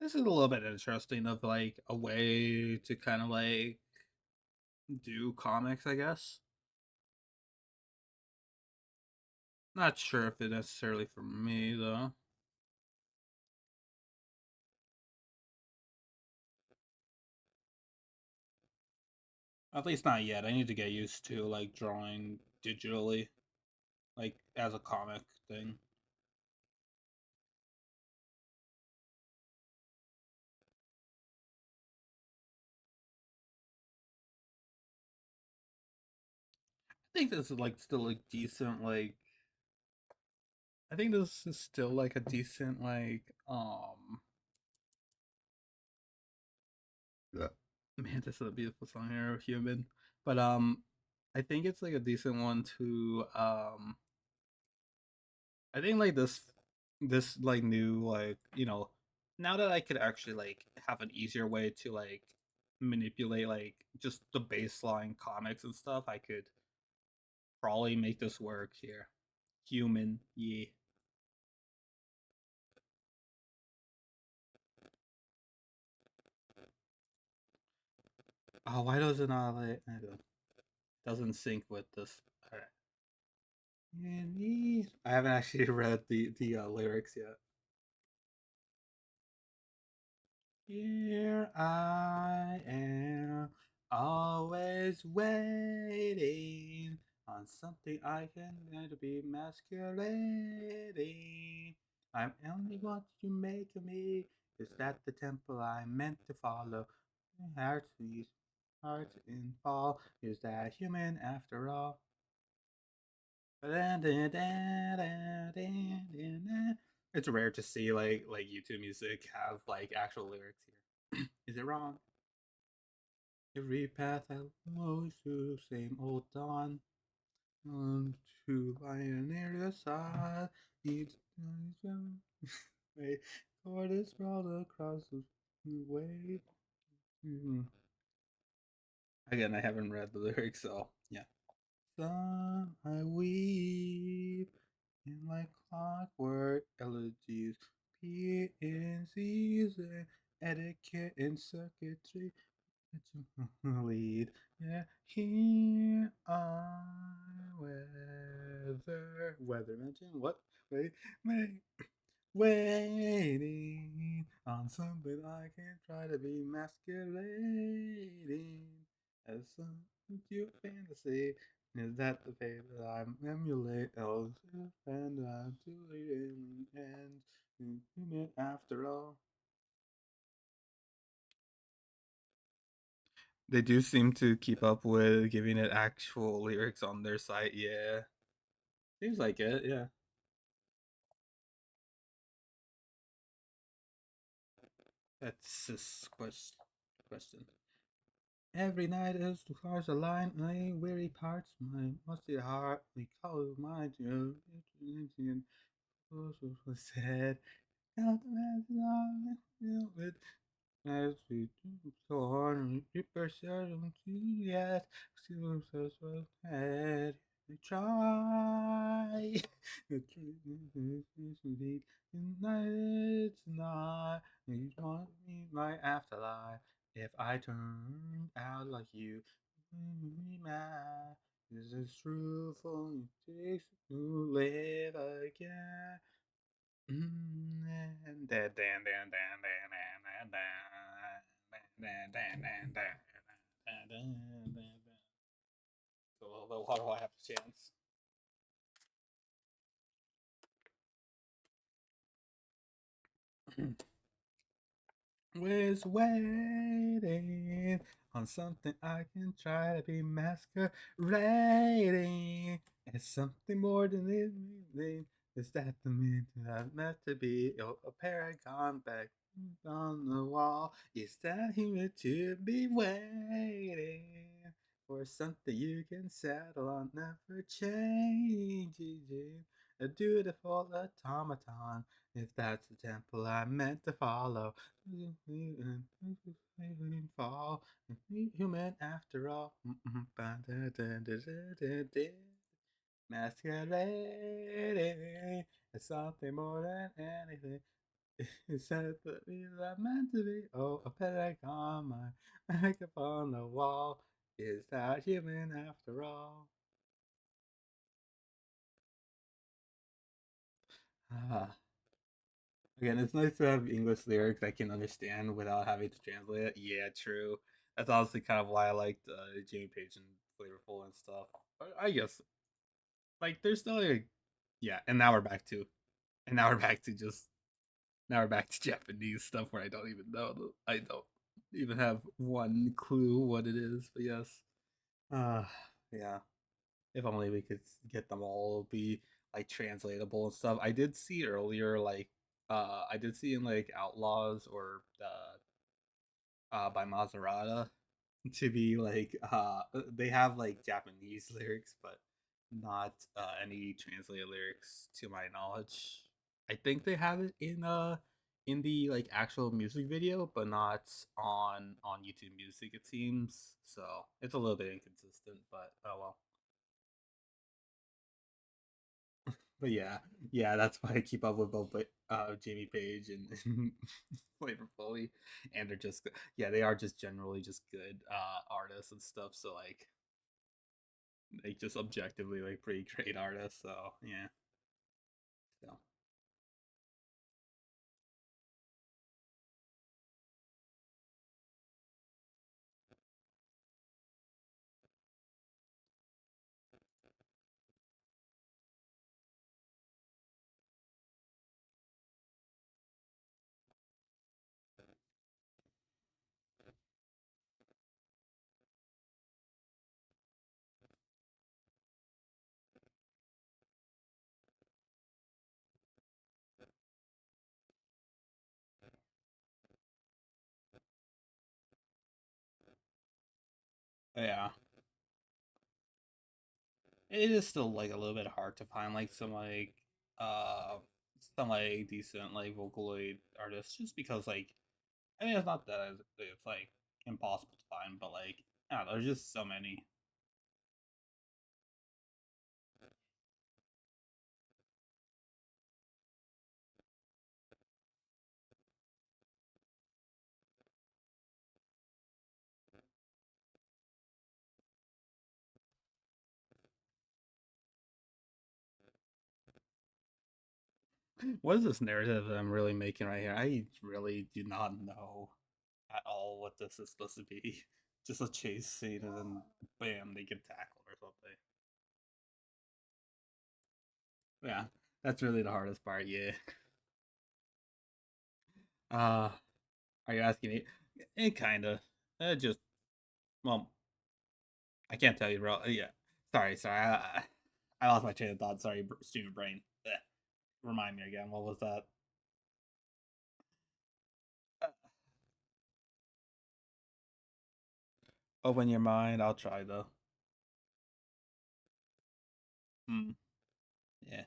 Speaker 2: This is a little bit interesting of like a way to kind of like do comics, I guess. Not sure if it necessarily for me though. At least not yet. I need to get used to like drawing digitally, like as a comic thing. I think this is like still like decent like I think this is still like a decent like yeah. Man, this is a beautiful song here, Human. But I think it's like a decent one to I think like this like new like now that I could actually like have an easier way to like manipulate like just the baseline comics and stuff, I could probably make this work here. Human, yeah. Oh, why does it not like I don't- doesn't sync with this? All right. I haven't actually read the lyrics yet. Here I am, always waiting on something I can to be masquerading. I'm only what you make of me. Is that the temple I meant to follow? Heart beat, heart in fall. Is that human after all? It's rare to see like YouTube music have like actual lyrics here. Is it wrong? Every path I always to same old dawn. To lion near the side. Each way. Lord is sprawled across the way. Mhm. Again, I haven't read the lyrics, so yeah. Some I weep in like clockwork elegies, peer in season, etiquette and circuitry lead. Yeah, here I weather mention what? Wait, waiting on something I can try to be masquerading. As some cute fantasy. Is that the fate that I'm emulate? Oh, and I'm too late and human after all. They do seem to keep up with giving it actual lyrics on their site. Yeah, seems like it. Yeah, that's just question. Every night as the stars align, my weary parts, my musty heart, we call my dear, was said. Count the man with as we do so hard and we pursue to yet still so so bad. We try. The truth is indeed tonight, tonight. You want me my afterlife. If I turned out like you, be mad. This is true for it takes to live again. So how do I have a chance? Was waiting on something I can try to be masquerading. It's something more than living. Is that the meaning I'm meant to be? Oh, a paragon back on the wall. Is that human to be waiting for something you can settle on, never changing? A dutiful automaton, if that's the temple I meant to follow. Fall, human after all. Masquerading is something more than anything. It's said that we are meant to be. Oh, a paragon, my back upon the wall. Is that human after all? Ah. Again, it's nice to have English lyrics I can understand without having to translate it. Yeah, true. That's honestly kind of why I liked Jamie Page and Flavorful and stuff. I guess like there's still like yeah, and now we're back to and now we're back to just now we're back to Japanese stuff where I don't even know. I don't even have one clue what it is. But yes, uh, yeah. If only we could get them all be like translatable and stuff. I did see earlier, like I did see in like Outlaws or by Maserata to be like they have like Japanese lyrics, but not any translated lyrics to my knowledge. I think they have it in the like actual music video, but not on YouTube Music. It seems so. It's a little bit inconsistent, but oh well. But yeah, yeah, that's why I keep up with both Jamie Page and Flavor Fully, and they're just yeah, they are just generally just good artists and stuff. So like just objectively like pretty great artists. So yeah, so yeah, it is still like a little bit hard to find like uh some like decent like Vocaloid artists just because like I mean it's not that it's like impossible to find, but like I don't know, there's just so many. What is this narrative that I'm really making right here? I really do not know at all what this is supposed to be. just a chase scene, and then bam, they get tackled or something. Yeah, that's really the hardest part. Yeah. Uh, are you asking me? It kind of. Just well, I can't tell you, bro. Yeah. Sorry. I lost my train of thought. Sorry, student brain. Remind me again. What was that? Uh, Open your mind. I'll try though. Hmm. Yeah.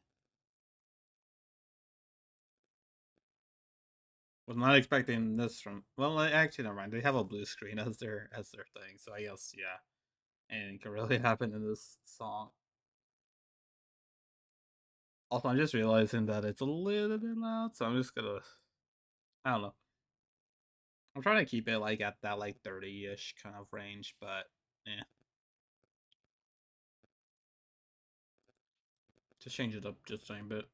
Speaker 2: Was not expecting this from. Well, actually, never mind. They have a blue screen as their thing, so I guess yeah, anything can really happen in this song. Also, I'm just realizing that it's a little bit loud, so I'm just gonna. I don't know. I'm trying to keep it like at that like 30-ish kind of range, but yeah, just change it up just a tiny bit.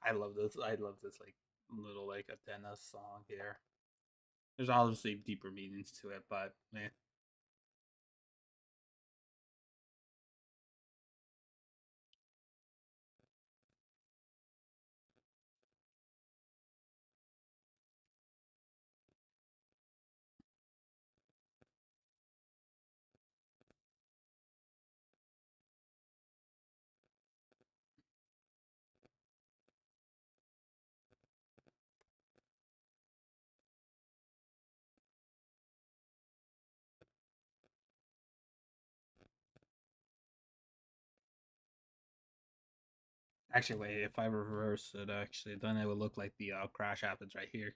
Speaker 2: I love this. I love this like little like Athena song here. There's obviously deeper meanings to it, but eh. Actually, wait. If I reverse it, actually, then it would look like the crash happens right here.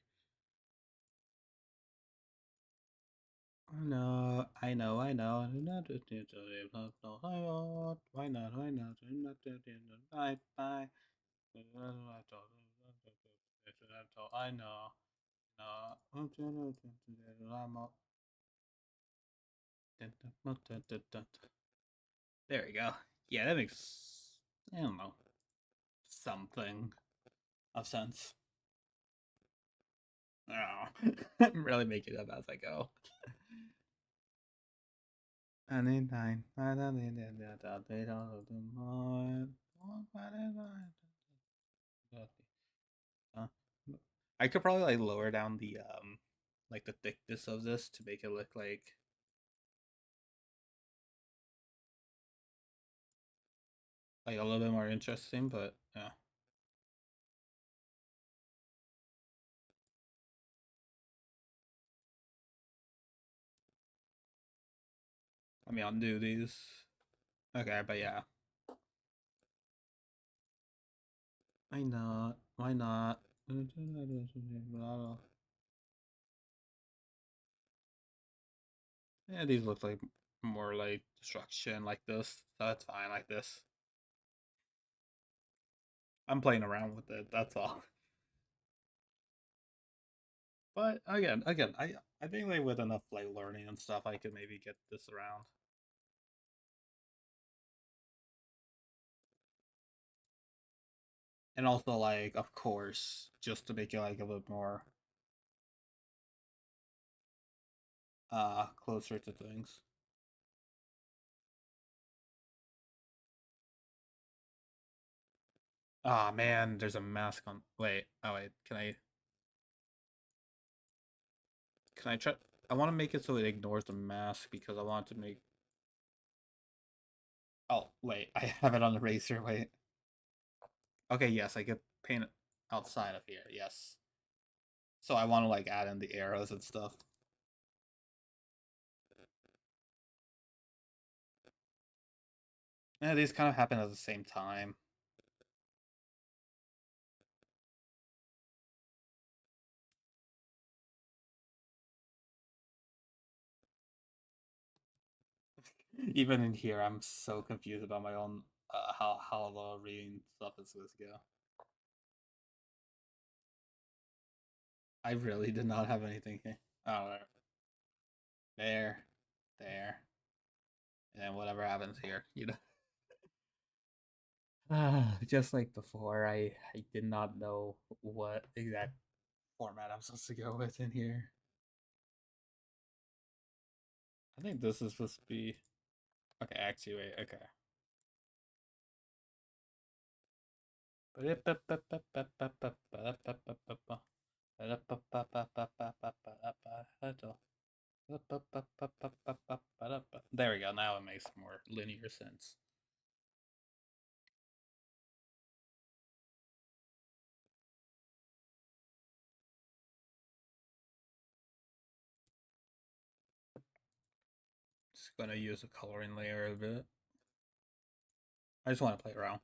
Speaker 2: I know. Why not? Why not? Bye, bye. I know. There we go. Yeah, that makes I don't know something of sense. Oh, I'm really making it up as I go. Anytime. Uh, I could probably like lower down the like the thickness of this to make it look like a little bit more interesting, but yeah. I mean, I'll do these. Okay, but yeah. Why not? Why not? Yeah, these look like more like destruction like this, so that's fine like this. I'm playing around with it, that's all. But again, I think like with enough like learning and stuff, I could maybe get this around. And also like, of course, just to make it like a bit more closer to things. Ah, man, there's a mask on. Wait, oh wait, can I try? I want to make it so it ignores the mask because I want to make. Oh wait, I have it on the eraser. Wait. Okay, yes, I could paint it outside of here. Yes. So I want to like add in the arrows and stuff. Yeah, these kind of happen at the same time. Even in here, I'm so confused about my own how the reading stuff is supposed to go. I really did not have anything here. Oh, there, there, and then whatever happens here, you know. Just like before, I did not know what exact format I'm supposed to go with in here. I think this is supposed to be okay. Actually, wait. Okay. There we go. Now it makes more linear sense. Just gonna use a coloring layer a bit. I just want to play around.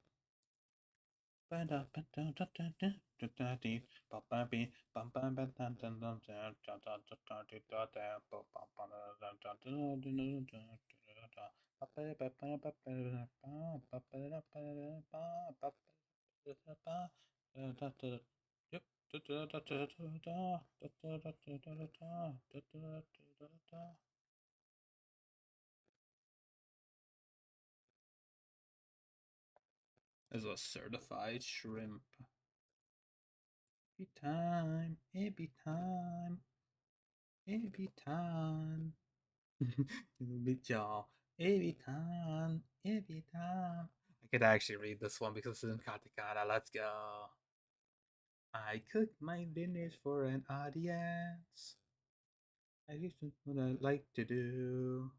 Speaker 2: Is a certified shrimp. Every time, every time, every time. Every jaw, every time, every time. I could actually read this one because it's in katakana. Let's go. I cook my dinners for an audience. I used to what I like to do.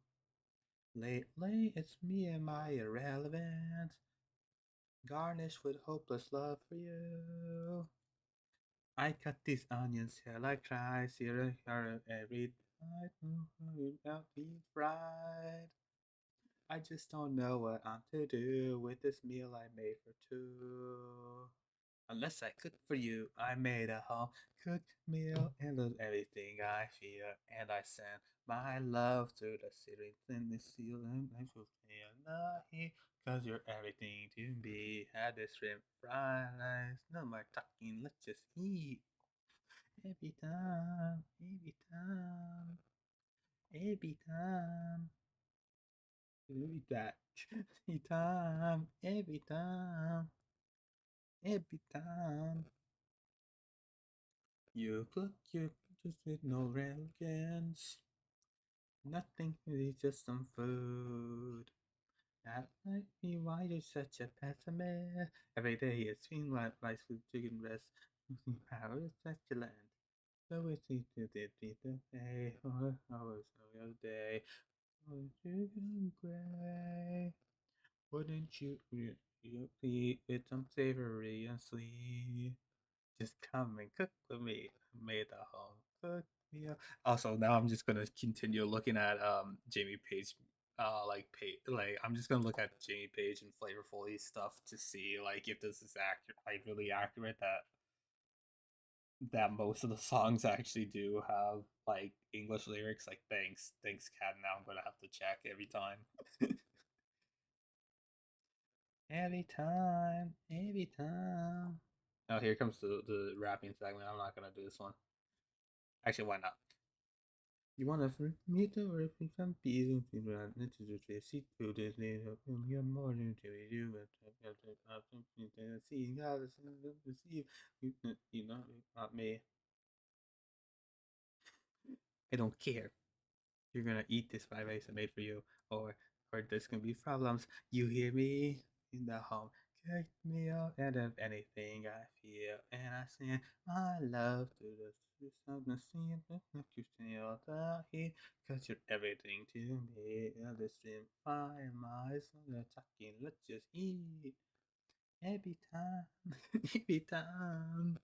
Speaker 2: Lately, it's me and my irrelevance. Garnished with hopeless love for you. I cut these onions till I cry. Cereal every night without being fried. I just don't know what I'm to do with this meal I made for two. Unless I cook for you, I made a home cooked meal and lose everything I feel. And I send my love to the city in the ceiling. I should feel cause you're everything to me. Had this shrimp fries, no more talking, let's just eat. Every time, every time, every time. Every that. Every time, every time, every time. You cook your just with no elegance. Nothing really, just some food. That might be why you're such a pessimist. Every day it's been like rice with chicken breast. Power is such a land. So it's easy to be the day. Oh, so your day. Oh, chicken gray. Wouldn't you be with some savory and sweet? Just come and cook with me. Made the home cook meal. Also, now I'm just gonna continue looking at Jamie Page, like I'm just gonna look at Jamie Page and Flavorfully stuff to see like if this is accurate, like really accurate that most of the songs actually do have like English lyrics. Like thanks, Cat. Now I'm gonna have to check every time. Every time, every time. Oh, here comes the rapping segment. I'm not gonna do this one. Actually, why not? You wanna me to repeat some pieces in the seafood is made up in your morning to you, but see how the sea, you know, not me. I don't care. You're gonna eat this fried rice I made for you, or there's gonna be problems. You hear me in the home. Kick me out and of anything I feel, and I sing my love to the something singing like you still the heat, cause you're everything to me. And the same fire, my son, talking. Let's just eat every time, every time,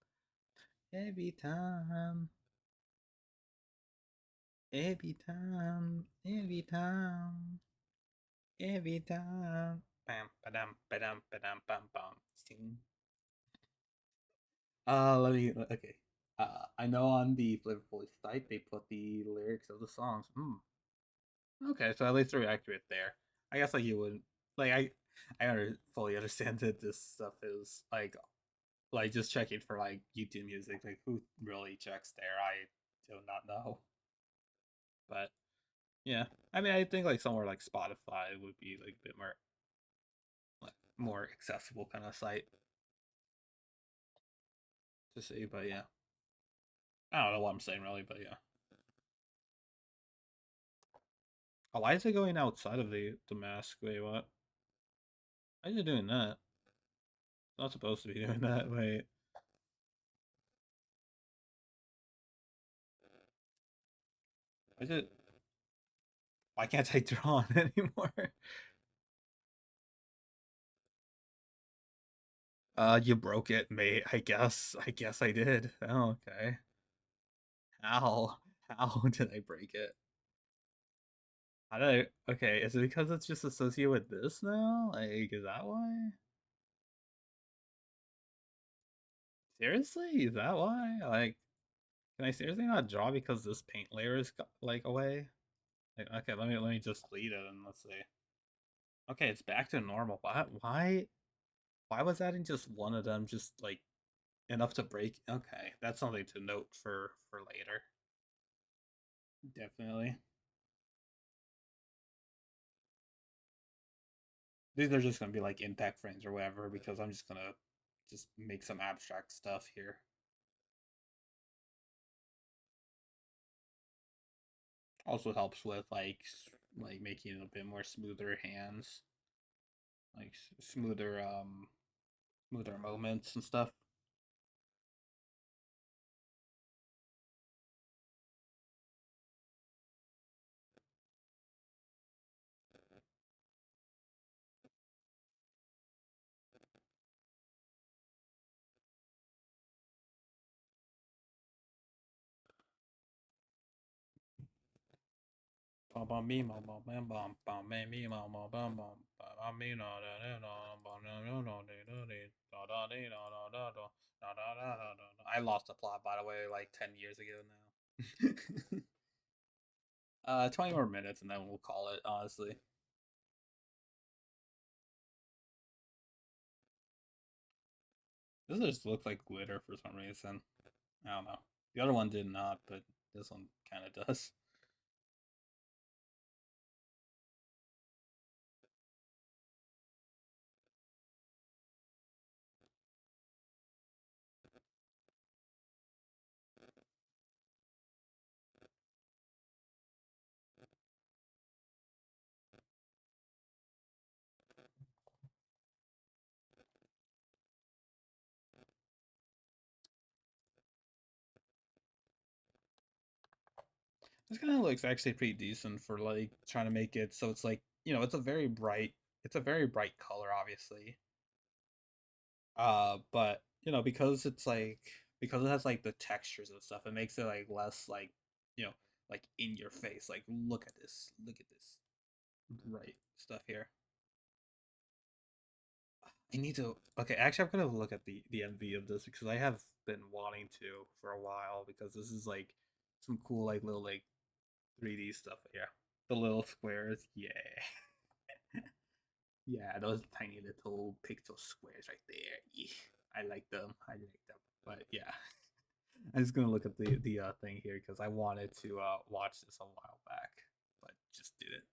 Speaker 2: every time. Every time, every time. Every time. Bam, badam, badam, badam, bam, bam. Sing. Let me. Okay. I know on the Flavor Police site they put the lyrics of the songs. Okay, so at least they're accurate there. I guess like you would like I fully understand that this stuff is like like just checking for like YouTube music. Like who really checks there? I do not know. But yeah, I mean, I think like somewhere like Spotify would be like a bit more like more accessible kind of site to see. But yeah, I don't know what I'm saying really, but yeah. Oh, why is it going outside of the mask? Wait, what? Why is it doing that? It's not supposed to be doing that. Wait. Why is it? Why can't I draw on anymore? You broke it, mate. I guess. I guess I did. Oh, okay. How? How did I break it? How did I? Okay, is it because it's just associated with this now? Like, is that why? Seriously? Is that why? Like, can I seriously not draw because this paint layer is like away? Like, okay, let me just delete it and let's see. Okay, it's back to normal. Why was that in just one of them? Just like enough to break? Okay, that's something to note for later. Definitely. These are just gonna be like impact frames or whatever because I'm just gonna just make some abstract stuff here. Also helps with like making it a bit more smoother hands, like smoother moments and stuff. I lost the plot by the way like 10 years ago now. 20 more minutes and then we'll call it, honestly. This just looks like glitter for some reason. I don't know. The other one did not, but this one kind of does. This kind of looks actually pretty decent for like trying to make it so it's like, it's a very bright color obviously. But because it's like because it has like the textures and stuff, it makes it like less like, you know, like in your face. Like look at this. Look at this bright stuff here. I need to okay, actually I'm gonna look at the MV of this because I have been wanting to for a while because this is like some cool like little like 3D stuff. Yeah. The little squares. Yeah. Yeah, those tiny little pixel squares right there. Yeah. I like them. I like them. But yeah. I'm just gonna look at the thing here because I wanted to watch this a while back, but just didn't.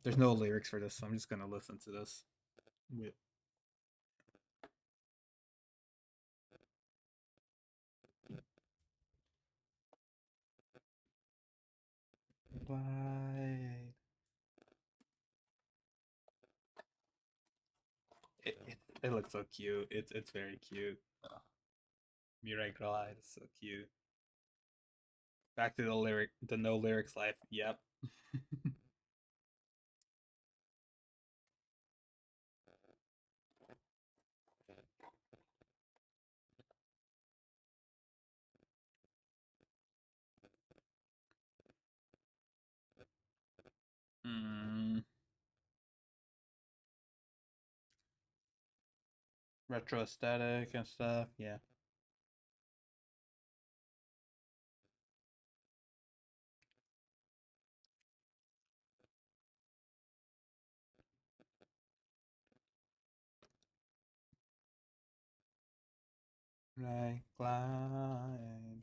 Speaker 2: There's no lyrics for this, so I'm just gonna listen to this. With why it looks so cute. It's very cute. Mirai Glide is so cute. Back to the no lyrics life. Yep. mm, retro aesthetic and stuff. Yeah. Like glide.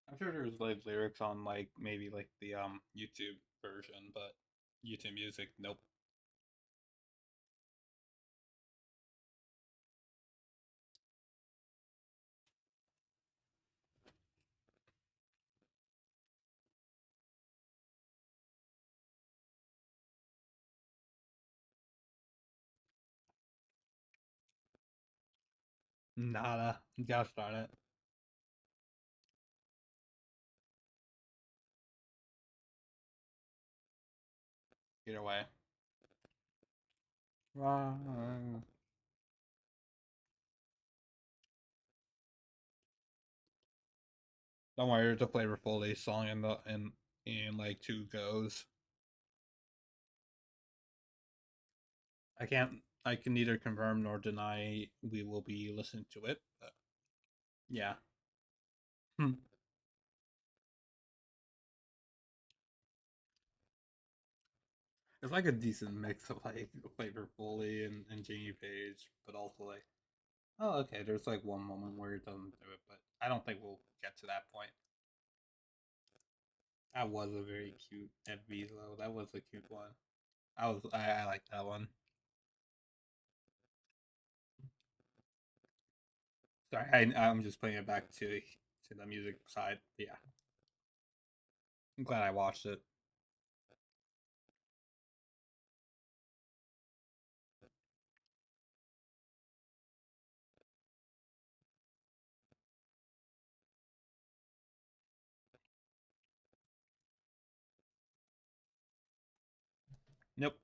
Speaker 2: I'm sure there's like lyrics on like maybe like the YouTube version, but YouTube music, nope. Nada. Gotta start it. Either way. Don't worry, there's a flavorful song in like two goes. I can neither confirm nor deny we will be listening to it, but yeah. Hmm. It's like a decent mix of like Flavor Foley and Jamie Page, but also like, oh, okay, there's like one moment where it doesn't do it, but I don't think we'll get to that point. That was a very cute MV though. That was a cute one. I like that one. Sorry, I'm just putting it back to the music side. Yeah, I'm glad I watched it. Nope.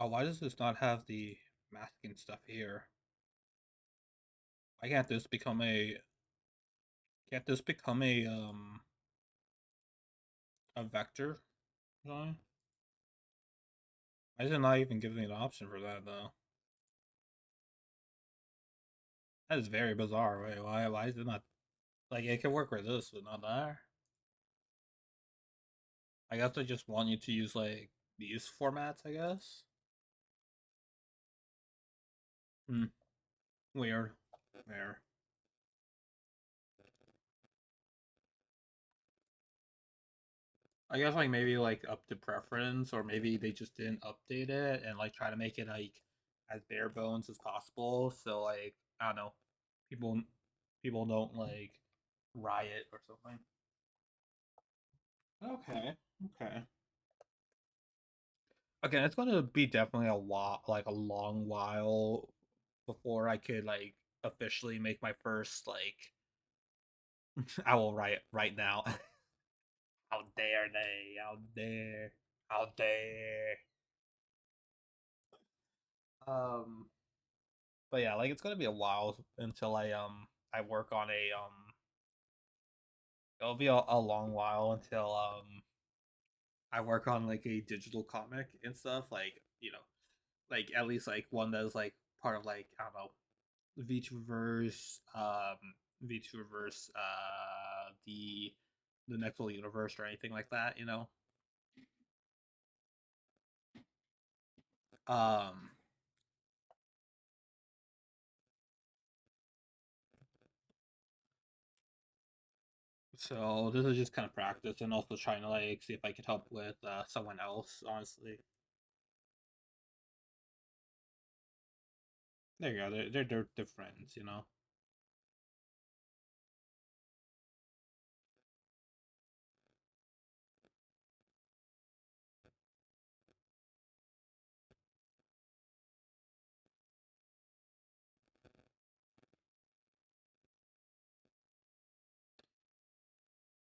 Speaker 2: Oh, why does this not have the masking stuff here? Why can't this become a vector? Why is it not even giving me an option for that though? That is very bizarre. Wait, why is it not like it can work with this but not there? I guess they just want you to use like these formats, I guess. Hmm. Weird. Weird. I guess like maybe like up to preference, or maybe they just didn't update it and like try to make it like as bare bones as possible. So like I don't know, people people don't like riot or something. Okay, okay. Again, it's gonna be definitely a while, like a long while, before I could like officially make my first like. I will riot right now. How dare they? How dare? How dare? Um, but yeah, like it's gonna be a while until I work on it'll be a long while until I work on like a digital comic and stuff, like like at least like one that's like part of like I don't know V2verse the next whole universe or anything like that. Um so this is just kind of practice and also trying to like see if I could help with someone else, honestly. There you go. They're friends, you know.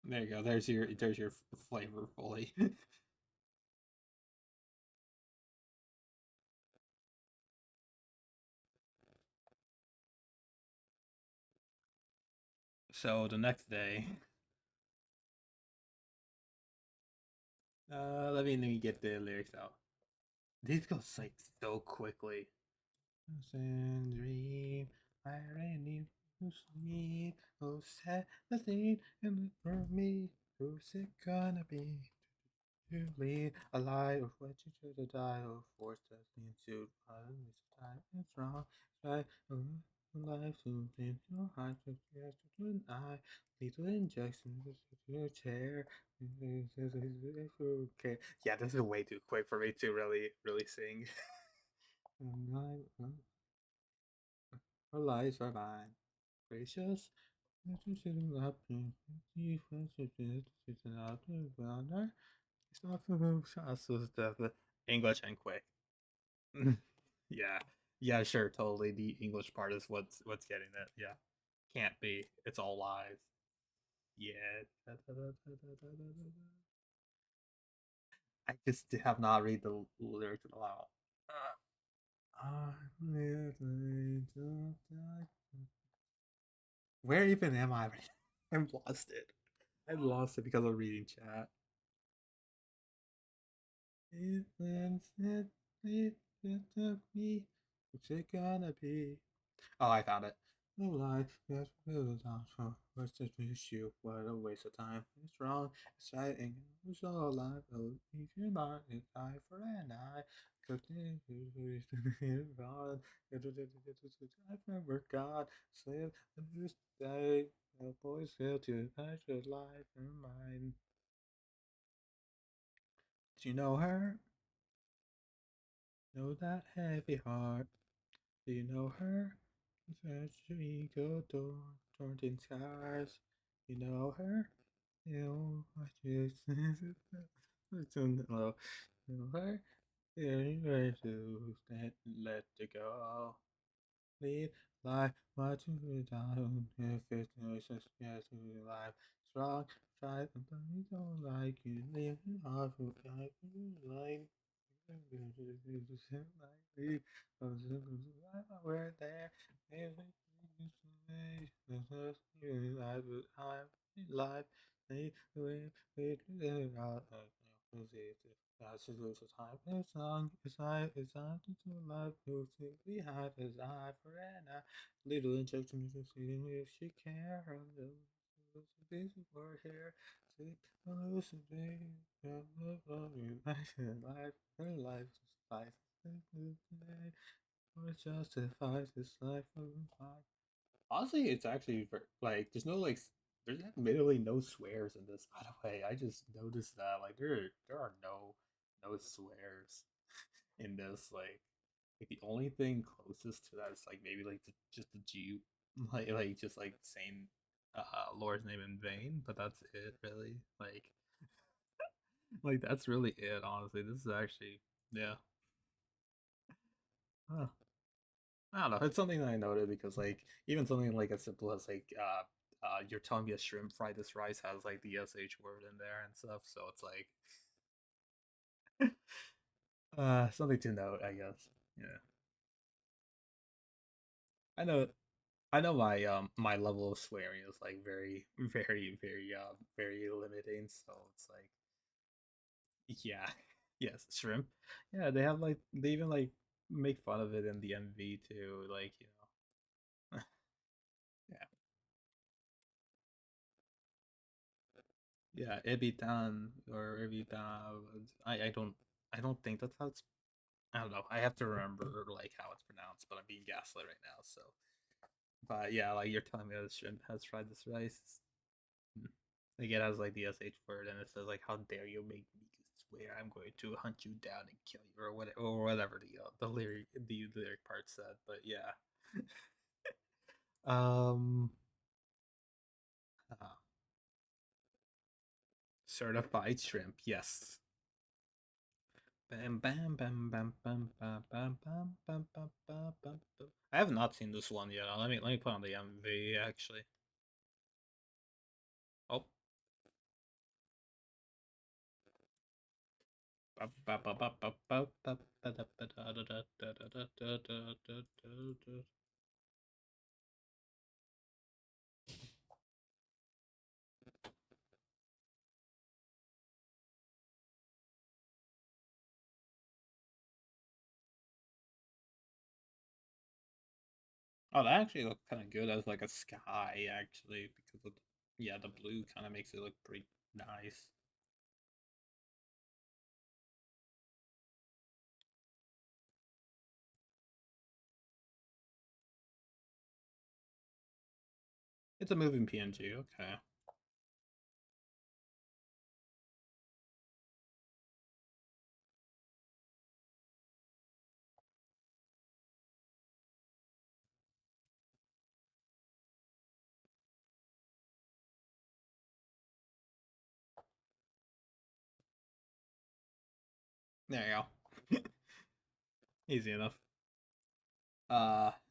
Speaker 2: There you go. There's your flavor fully. So the next day, let me get the lyrics out. These go like so quickly. Dream, I ran to sleep. Oh, sad nothing in for me. Who's it gonna be? To lead a lie of what you should have died of. Forced us into violence. Time is wrong. Try life to in your heart to yes to deny. Lethal injection to your chair. Okay. Yeah, this is way too quick for me to really sing. Our lives are mine. Gracious. It's not the English and quick. Yeah. Yeah, sure, totally. The English part is what's getting it. Yeah. Can't be. It's all lies. Yeah. I just have not read the lyrics in a while. Where even am I? I've lost it. I lost it because of reading chat. What's it gonna be? Oh, I found it. No lie, yes, what's the issue? What a waste of time. It's wrong, it's right, and it's all alive. Oh, if you're not, it's eye for an eye. Cooking, God, I remember God, slave, this day, the boys feel to touch your life and mine. Do you know her? Know that heavy heart. Do you know her? She go torn in scars. You know her? You know what she Hello. You know her? Yeah, you ready to let it go. Lead life, what you down if it's just yes to life. Strong, try but you don't like you live off of like we're there. Life, they wait, that's a time. It's on, it's on to life. Who's we have his eye for an eye. Little injection to see if she care. Busy word here. See, hallucinate. Life, her life, life. Or justifies this life of life. Honestly, it's actually like there's no like there's admittedly no swears in this. By the way, I just noticed that like there are no swears in this. Like the only thing closest to that is like maybe like just the G like just like saying Lord's name in vain, but that's it really. Like that's really it. Honestly, this is actually yeah. Huh. I don't know. It's something that I noted because like even something like as simple as like you're telling me a shrimp fried this rice has like the sh word in there and stuff, so it's like something to note, I guess. Yeah. I know I know my level of swearing is like very limiting, so it's like yeah. Yes, shrimp. Yeah, they have like they even like make fun of it in the MV too, like, you know. Yeah. Yeah, Ebitan or Ebitan. I don't think that's how it's I don't know. I have to remember like how it's pronounced, but I'm being gaslit right now, so but yeah, like you're telling me that shrimp has fried this rice. Mm. Like it has like the SH word and it says like how dare you make me swear I'm going to hunt you down and kill you, or whatever the lyric part said. But yeah, um, uh, certified shrimp, yes. Bam bam bam bam bam bam bam bam bam bam bam bam. I have not seen this one yet. Let me put on the MV actually. Oh. Oh, that actually looked kind of good as like a sky, actually, because of yeah, the blue kind of makes it look pretty nice. It's a moving PNG, okay. There you go. Easy enough.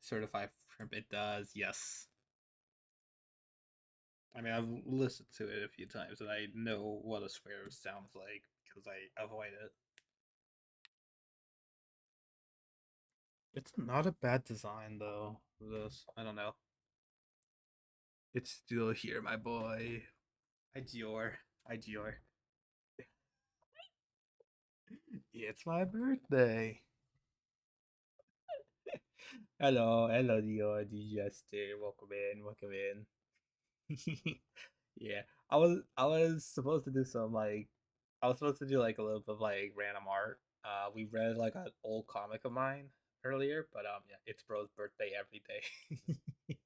Speaker 2: Certified shrimp, it does, yes. I mean, I've listened to it a few times and I know what a swear sounds like because I avoid it. It's not a bad design though. For this, I don't know. It's still here, my boy. Hi, Dior. Hi, Dior. It's my birthday. Hello, Dior. Digester. Welcome in. Welcome in. Yeah, I was supposed to do some like I was supposed to do like a little bit of like random art. We read like an old comic of mine earlier, but yeah, it's bro's birthday every day.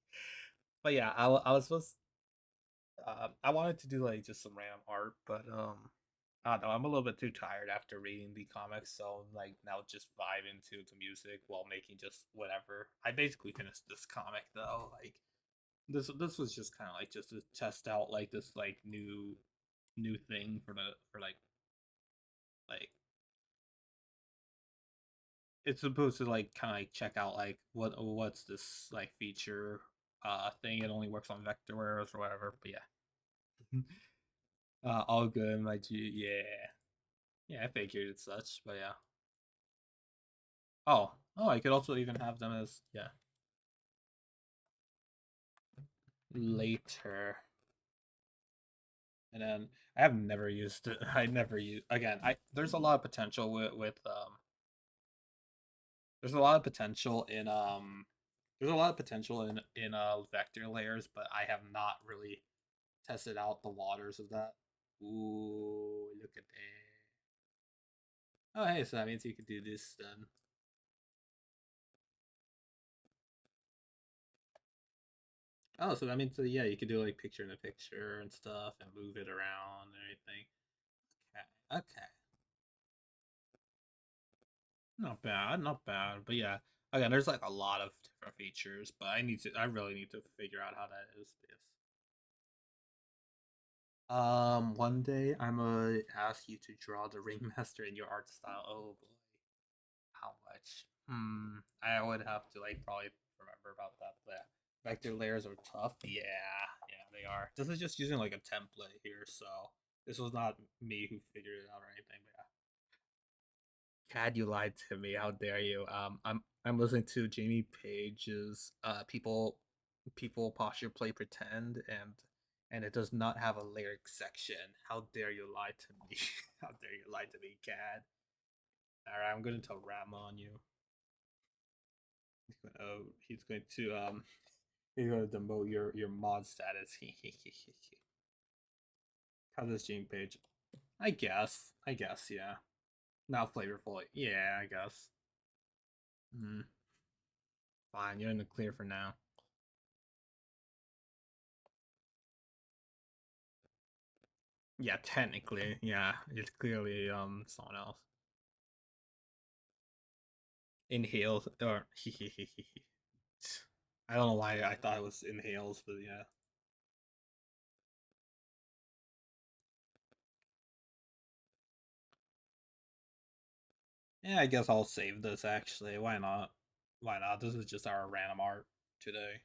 Speaker 2: But yeah, I was supposed I wanted to do like just some random art, but I don't know. I'm a little bit too tired after reading the comics, so I'm like now just vibing to the music while making just whatever. I basically finished this comic though. Like this was just kind of like just to test out like this like new thing for like it's supposed to like kind of like check out like what's this like feature thing. It only works on vectorwares or whatever. But yeah, all good, my G. Yeah. Yeah, I figured it's such, but yeah. Oh, I could also even have them as yeah later, and then I have never used it. I never use again. I there's a lot of potential with there's a lot of potential in there's a lot of potential in vector layers, but I have not really tested out the waters of that. Ooh, look at that. Oh, hey, so that means you could do this then. Oh, so that means yeah, you could do like picture in a picture and stuff and move it around and everything. Okay, okay, not bad, not bad. But yeah, again, there's like a lot of different features, but I really need to figure out how that is. This. One day I'm gonna ask you to draw the ringmaster in your art style. Oh boy, how much? I would have to like probably remember about that. But yeah, vector layers are tough. Yeah, yeah, they are. This is just using like a template here, so this was not me who figured it out or anything. But yeah. Cad, you lied to me. How dare you? I'm listening to Jamie Page's people posture play pretend and it does not have a lyric section. How dare you lie to me? How dare you lie to me, Cad? All right, I'm going to tell Ram on you. He's going to he's going to demote your mod status. How's this Jamie Page? I guess, yeah. Not flavorful. Yeah, I guess. Mm, fine, you're in the clear for now. Yeah, technically, yeah, it's clearly someone else. Inhales or I don't know why I thought it was inhales, but yeah. Yeah, I guess I'll save this actually. Why not? Why not? This is just our random art today.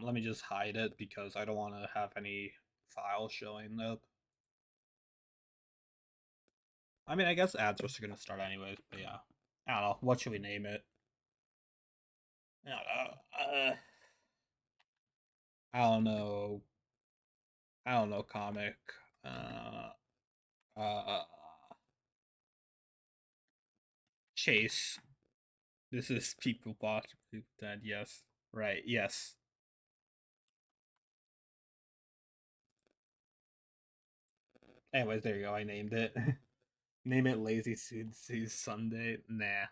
Speaker 2: Let me just hide it because I don't want to have any files showing up. I mean, I guess ads are gonna start anyways, but yeah. I don't know. What should we name it? I don't know. I don't know. I don't know. Comic. Uh, uh, Chase. This is people bought people dead. Yes. Right. Yes. Anyways, there you go. I named it. Name it Lazy Susie Sunday. Nah.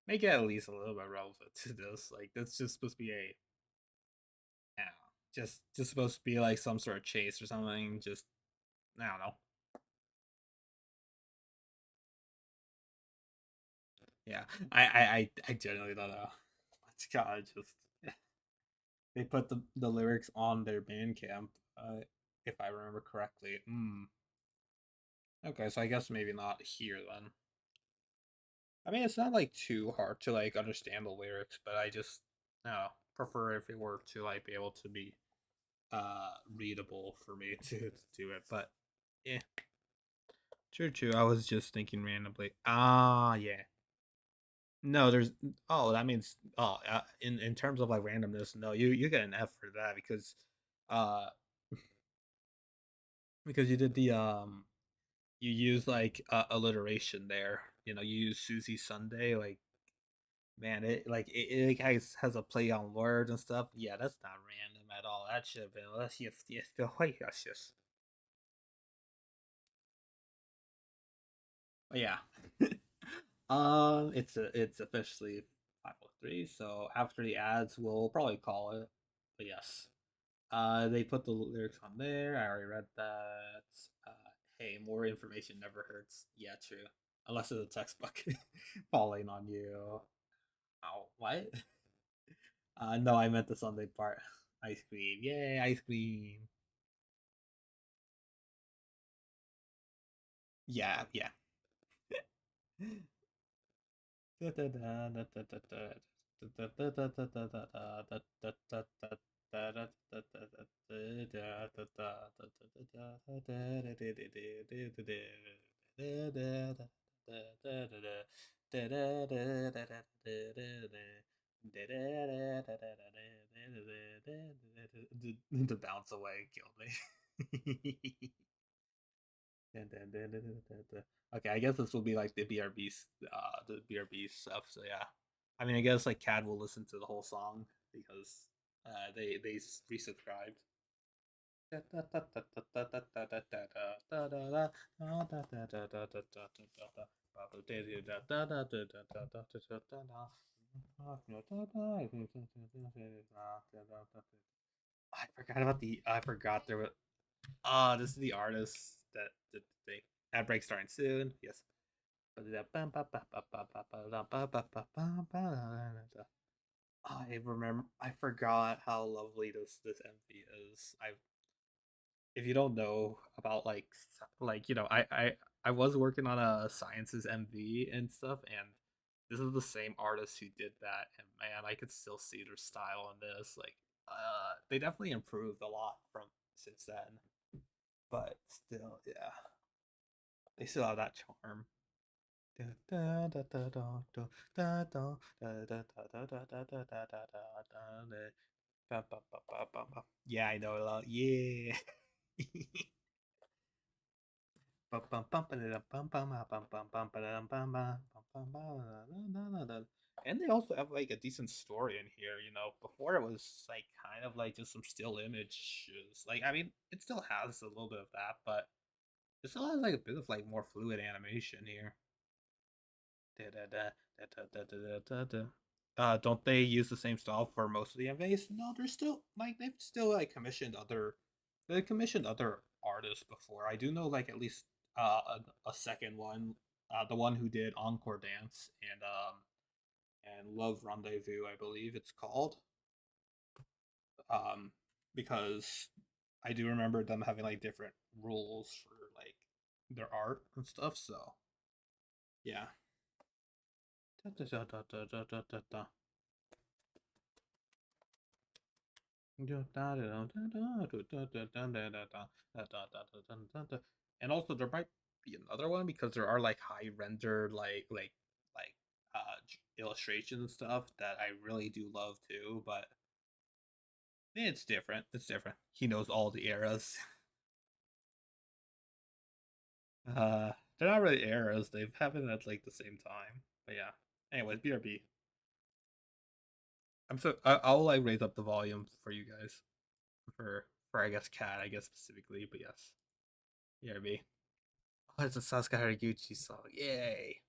Speaker 2: Make it at least a little bit relevant to this. Like that's just supposed to be a I don't know, just supposed to be like some sort of chase or something. Just I don't know. Yeah, I genuinely don't know. It's God, just they put the lyrics on their Bandcamp, if I remember correctly. Okay, so I guess maybe not here then. I mean, it's not like too hard to like understand the lyrics, but I just no prefer if it were to like be able to be readable for me to do it. But yeah, true, true. I was just thinking randomly. Ah, yeah. No, there's oh that means in terms of like randomness, no, you get an F for that uh because you did the you use like alliteration there. You know, you use Susie Sunday like man, it has a play on words and stuff. Yeah, that's not random at all. That should have been let's yes the white yes. But yeah. It's officially 5:03, so after the ads, we'll probably call it. But yes, they put the lyrics on there. I already read that. Uh, hey, more information never hurts. Yeah, true. Unless it's a textbook falling on you. Oh, what? No, I meant the Sunday part. Ice cream. Yay, ice cream. Yeah, yeah. The bounce away killed me. Okay, I guess this will be like the BRB stuff. So yeah, I mean, I guess like Cad will listen to the whole song because they resubscribed. I forgot there was this is the artist that they ad break starting soon. Yes. I remember. I forgot how lovely this MV is. I if you don't know about like I was working on a sciences MV and stuff, and this is the same artist who did that, and man, I could still see their style in this. Like, they definitely improved a lot from since then, but still, yeah, they still have that charm. Yeah, I know a lot. Yeah. And they also have like a decent story in here, you know. Before it was like kind of like just some still images. Like I mean, it still has a little bit of that, but it still has like a bit of like more fluid animation here. Don't they use the same style for most of the MVs? No, they're still like they commissioned other artists before. I do know like at least a second one, the one who did Encore Dance and Love Rendezvous, I believe it's called. Um, because I do remember them having like different rules for like their art and stuff. So yeah. And also there might be another one because there are like high rendered like illustrations and stuff that I really do love too, but it's different. It's different. He knows all the eras. They're not really eras. They've happened at like the same time. But yeah. Anyways, BRB. I'll like raise up the volume for you guys for I guess Cat I guess specifically, but yes. BRB. Oh, it's a Sasuke Haraguchi song. Yay.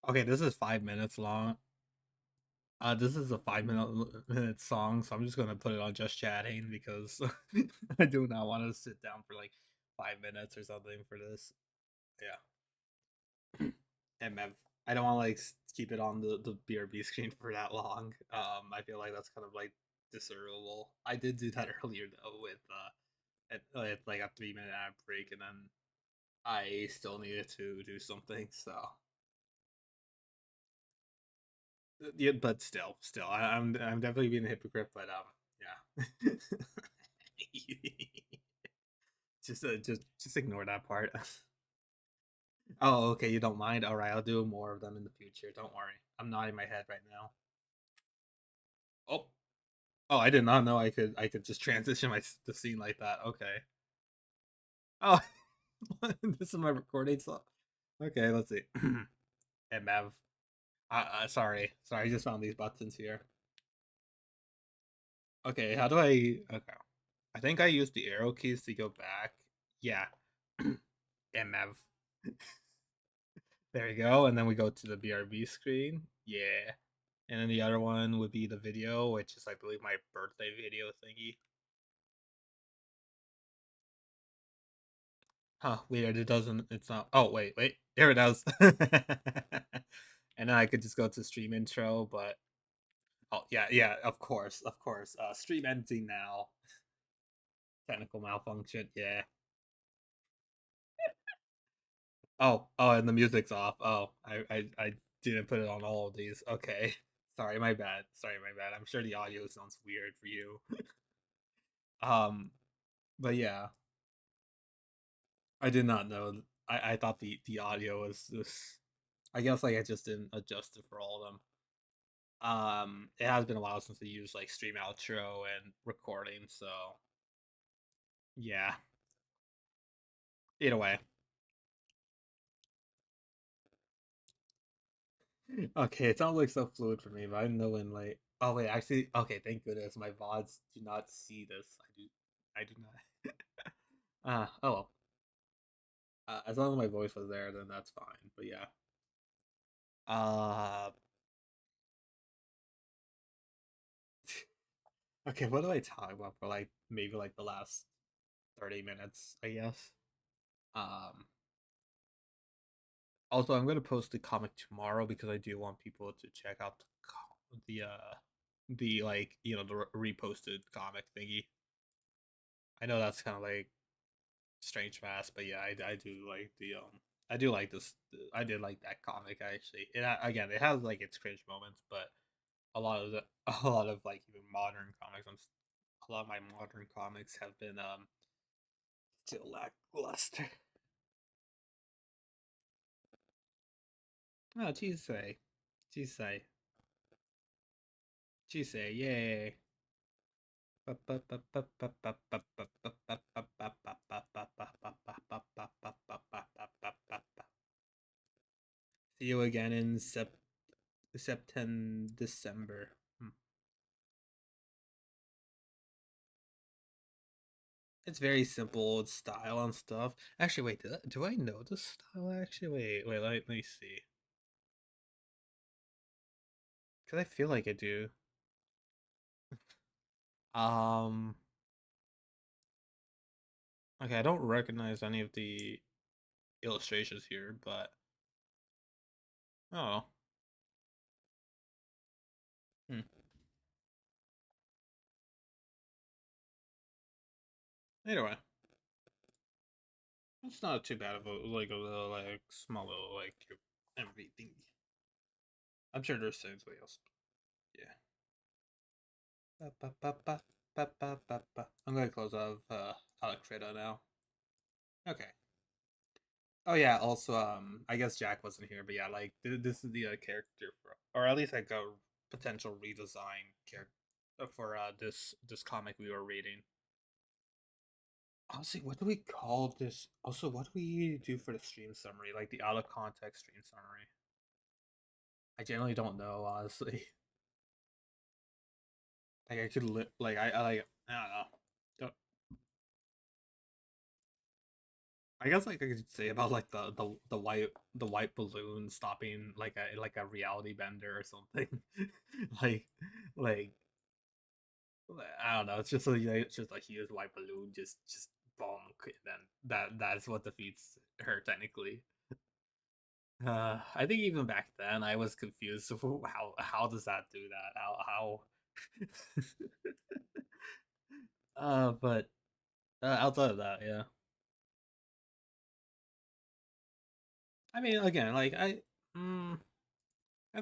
Speaker 2: Okay, this is 5 minutes long. This is a 5 minute song, so I'm just gonna put it on just chatting because I do not want to sit down for like 5 minutes or something for this. Yeah. And I don't want to like keep it on the BRB screen for that long. I feel like that's kind of like discernible. I did do that earlier though with at like a 3 minute ad break, and then I still needed to do something. So yeah, but still, I'm definitely being a hypocrite. But yeah, just ignore that part. Oh, okay, you don't mind. All right, I'll do more of them in the future. Don't worry. I'm nodding my head right now. Oh, oh, I did not know I could just transition the scene like that. Okay. Oh, this is my recording slot. Okay, let's see. Hey, Mav. Sorry, I just found these buttons here. Okay, how do I? Okay, I think I used the arrow keys to go back. Yeah, MF. There we go, and then we go to the BRB screen. Yeah, and then the other one would be the video, which is I believe my birthday video thingy. Huh, weird. It doesn't. It's not. Oh wait. Here it does. And then I could just go to stream intro, but oh yeah. Of course. Stream ending now. Technical malfunction. Yeah. Oh, and the music's off. Oh, I didn't put it on all of these. Okay. Sorry, my bad. Sorry, my bad. I'm sure the audio sounds weird for you. Um, but yeah, I did not know. I thought the audio was this. I guess like I just didn't adjust it for all of them. It has been a while since I used like stream outro and recording, so yeah. Either way. Okay, it sounds like so fluid for me, but I know when like oh wait, actually okay, thank goodness my VODs do not see this. I do not. Oh well. As long as my voice was there, then that's fine. But yeah. Uh okay, what do I talk about for like maybe like the last 30 minutes, I guess. Um Also I'm gonna post the comic tomorrow because I do want people to check out the like, you know, the reposted comic thingy. I know that's kind of like strange mass, but yeah, I do like the I do like this. I did like that comic actually. Again, it has like its cringe moments, but a lot of like even modern comics, a lot of my modern comics have been still lackluster. Oh, Chisei, Chisei, Chisei, yay! See you again in September, December. It's very simple style and stuff. Actually, wait, do I know the style? Actually, wait, let me see. Because I feel like I do. Um, okay, I don't recognize any of the illustrations here, but oh, hmm. Anyway, it's not too bad of a little like small little like everything. I'm sure there's things way else. Yeah. I'm gonna close off Alexreda now. Okay. Oh yeah. Also, I guess Jack wasn't here, but yeah, like this is the character for, or at least like a potential redesign character for this comic we were reading. Honestly, what do we call this? Also, what do we do for the stream summary? Like the out of context stream summary? I generally don't know, honestly. Like I could like I like I don't know. Don't, I guess like I could say about like the white balloon stopping like a reality bender or something. like like I don't know. It's just like it's just a huge white balloon just bonk, and then that's what defeats her technically. I think even back then I was confused. How does that do that? How but outside of that, yeah. I mean, again, like I feel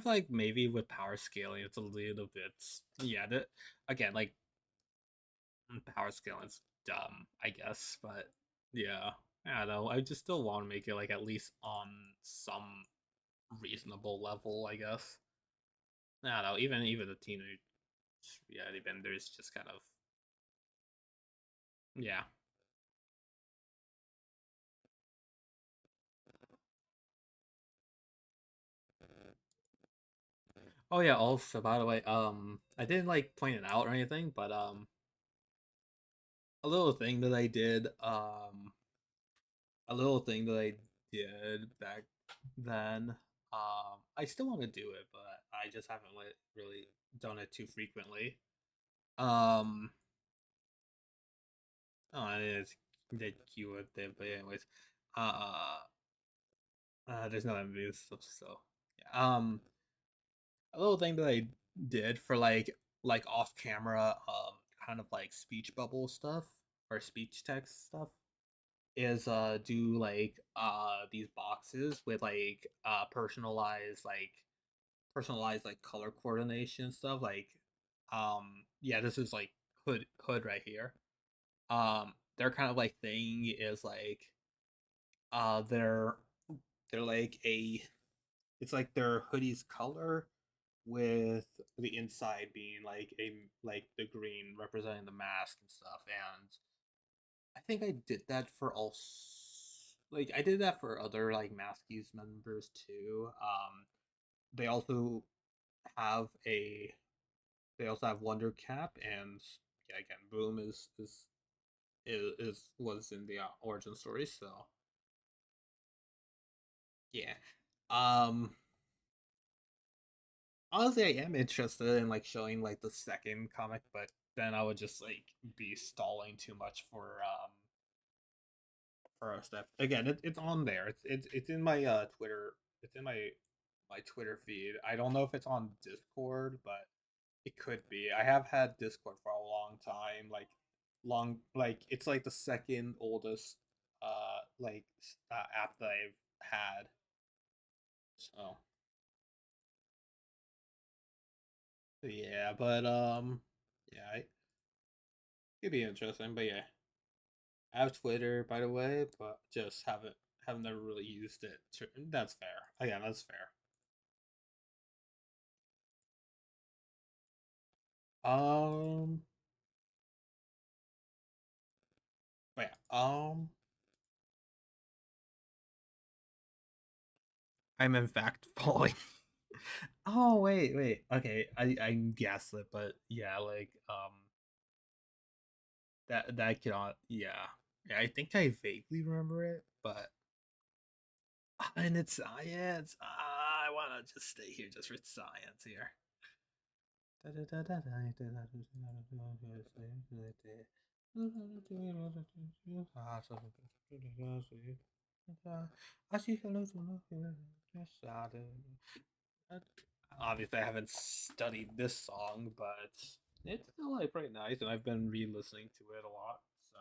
Speaker 2: like maybe with power scaling, it's a little bit, yeah. Again, like power scaling is dumb, I guess, but yeah, I don't know. I just still want to make it like at least on some reasonable level, I guess. I don't know. Even the teenage reality benders just kind of yeah. Oh yeah. Also, by the way, I didn't like point it out or anything, but a little thing that I did, a little thing that I did back then. I still want to do it, but I just haven't really done it too frequently. Um, oh, it is the keyword there, but anyways, uh, there's no enemies, so yeah. A little thing that I did for like off camera, kind of like speech bubble stuff or speech text stuff do like these boxes with like personalized like color coordination stuff. Like yeah, this is like hood right here. Their kind of like thing is like uh they're they're like a it's like their hoodie's color with the inside being like the green representing the mask and stuff. And I think I did that for all like I did that for other like Maskies members too. They also have a they also have Wonder Cap, and yeah, again, Boom is was in the origin story. So yeah, um, honestly, I am interested in like showing like the second comic, but then I would just like be stalling too much for a step. Again, it's on there. It's in my Twitter. It's in my Twitter feed. I don't know if it's on Discord, but it could be. I have had Discord for a long time. Like it's like the second oldest app that I've had. So yeah, but yeah, it could be interesting. But yeah, I have Twitter by the way, but just haven't never really used it. That's fair. Again, that's fair. Um, but yeah, I'm in fact falling. Oh wait. Okay, I guessed it, but yeah, like that cannot. Yeah. I think I vaguely remember it, but and it's science. I wanna just stay here just for science here. Obviously, I haven't studied this song, but it's still like pretty nice, and I've been re-listening to it a lot. So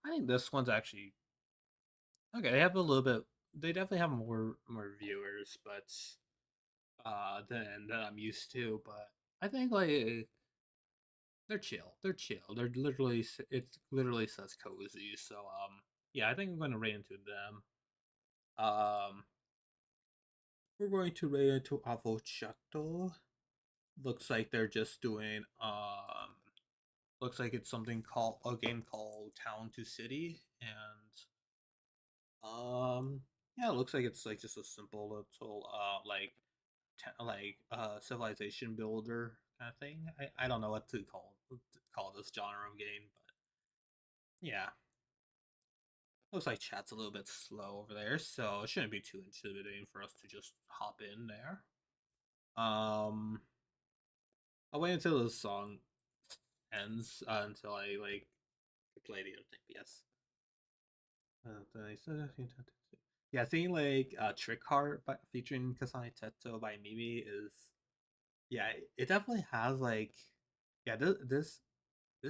Speaker 2: I think this one's actually okay. They have a little bit. They definitely have more viewers, but than I'm used to. But I think like they're chill. They're chill. They're literally it literally says cozy. So yeah, I think I'm gonna rate into them. Um, we're going to rate into Avocado. Looks like they're just doing looks like it's something called a game called Town to City, and yeah, it looks like it's like just a simple little civilization builder kind of thing. I don't know what to call this genre of game, but yeah, looks like chat's a little bit slow over there, so it shouldn't be too intimidating for us to just hop in there. I'll wait until the song ends until I like play the other thing. Yes. Yeah, seeing like Trick Heart featuring Kasane Teto by Mimi is yeah, it definitely has like yeah this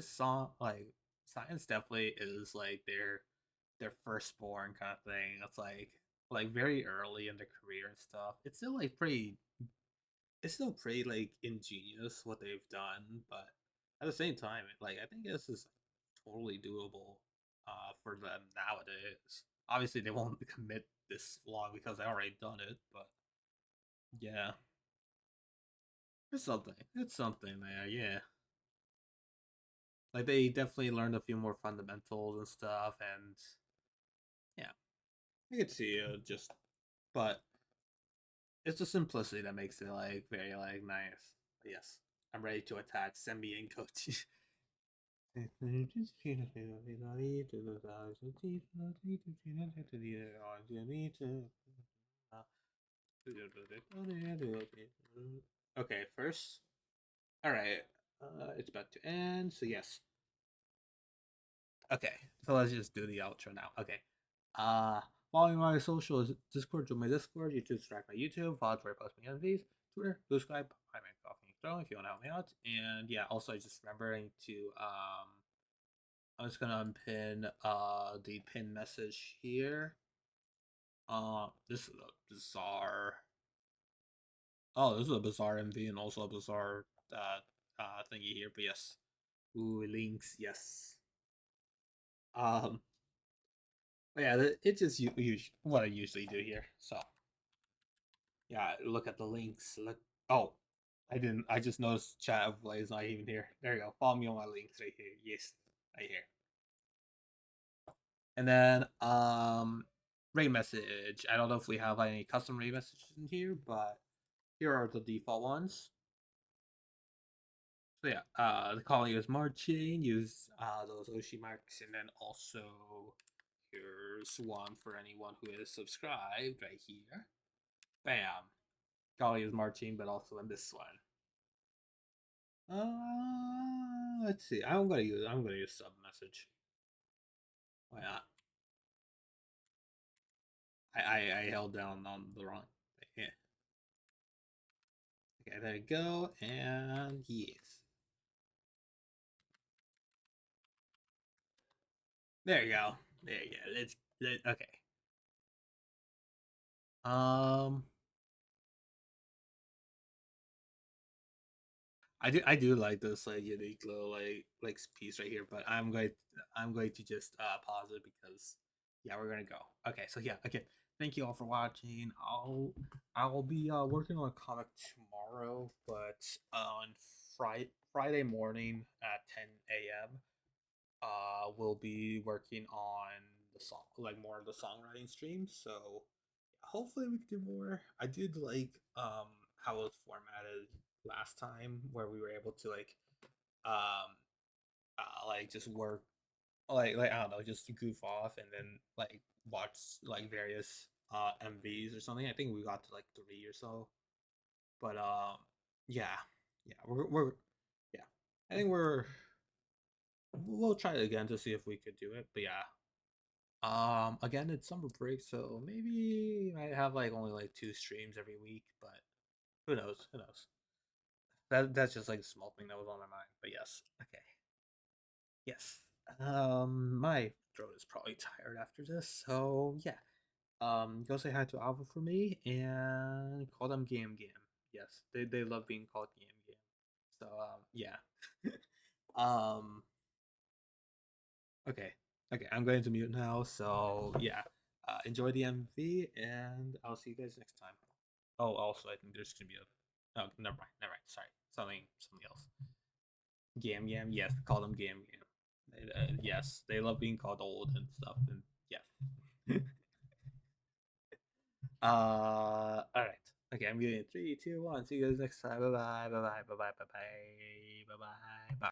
Speaker 2: song like Science definitely is like their firstborn kind of thing. It's like very early in their career and stuff. It's still pretty like ingenious what they've done, but at the same time, like I think this is totally doable for them nowadays. Obviously, they won't commit this long because they already done it, but yeah, it's something. It's something there, yeah. Like they definitely learned a few more fundamentals and stuff, and yeah, I could see it just, but it's the simplicity that makes it like very like nice. But yes, I'm ready to attack Sembi and Kochi. Okay, first All right. It's about to end. So yes. Okay. So let's just do the outro now. Okay. Uh, Following my socials, Discord, join my Discord, YouTube, subscribe my YouTube, VOD where I post my MVs, Twitter, subscribe, I'm Coffee Throne if you want to help me out. And yeah, also I just remembering to I'm just gonna unpin the pin message here. This is a bizarre. Oh, this is a bizarre MV and also a bizarre thingy here. But yes, ooh, links, yes. Um, but yeah, it's just what I usually do here. So yeah, look at the links. Look. Oh, I didn't. I just noticed chat of is not even here. There you go. Follow me on my links right here. Yes, right here. And then rate message. I don't know if we have any custom rate messages in here, but here are the default ones. So yeah, the calling is marching. Use those Oshi marks, and then also here's one for anyone who is subscribed right here. Bam. Calling is marching, but also in this one. Let's see. I'm gonna use sub message. Why not? I held down on the wrong. Yeah. Okay, there you go, and yes. There you go. There you go. Okay. Um, I do like this like unique little like piece right here, but I'm going to just pause it because yeah, we're gonna go. Okay, so yeah, again, thank you all for watching. I'll be working on a comic tomorrow, but on Friday morning at 10 a.m. We'll be working on the song, like more of the songwriting stream. So hopefully we can do more. I did like how it was formatted last time, where we were able to um like just work like I don't know, just goof off and then like watch like various MVs or something. I think we got to like 3 or so. But yeah. Yeah, we're yeah. I think we'll try it again to see if we could do it. But yeah, again, it's summer break, so maybe I have like only like 2 streams every week, but who knows? Who knows? That's just like a small thing that was on my mind. But yes, okay, yes. My throat is probably tired after this, so yeah. Go say hi to Alpha for me and call them Gam Gam. Yes, they love being called Gam Gam. So yeah. um, okay, okay, I'm going to mute now. So yeah, enjoy the MV, and I'll see you guys next time. Oh, also, I think there's gonna be a. Oh, never mind, never mind. Sorry, something else. Gam Gam, yes, call them Gam Gam. Yes, they love being called old and stuff, and yes. All right. Okay, I'm getting 3, 2, 1. See you guys next time. Bye bye. Bye bye. Bye bye. Bye bye. Bye bye. Bye.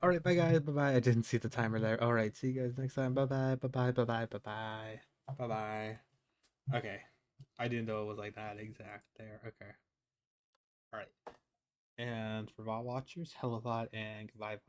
Speaker 2: All right, bye guys. Bye bye. I didn't see the timer there. All right, see you guys next time. Bye bye. Bye bye. Bye bye. Bye bye. Bye bye. Okay, I didn't know it was like that exact there. Okay. All right. And for VOD watchers, hello VOD and goodbye VOD.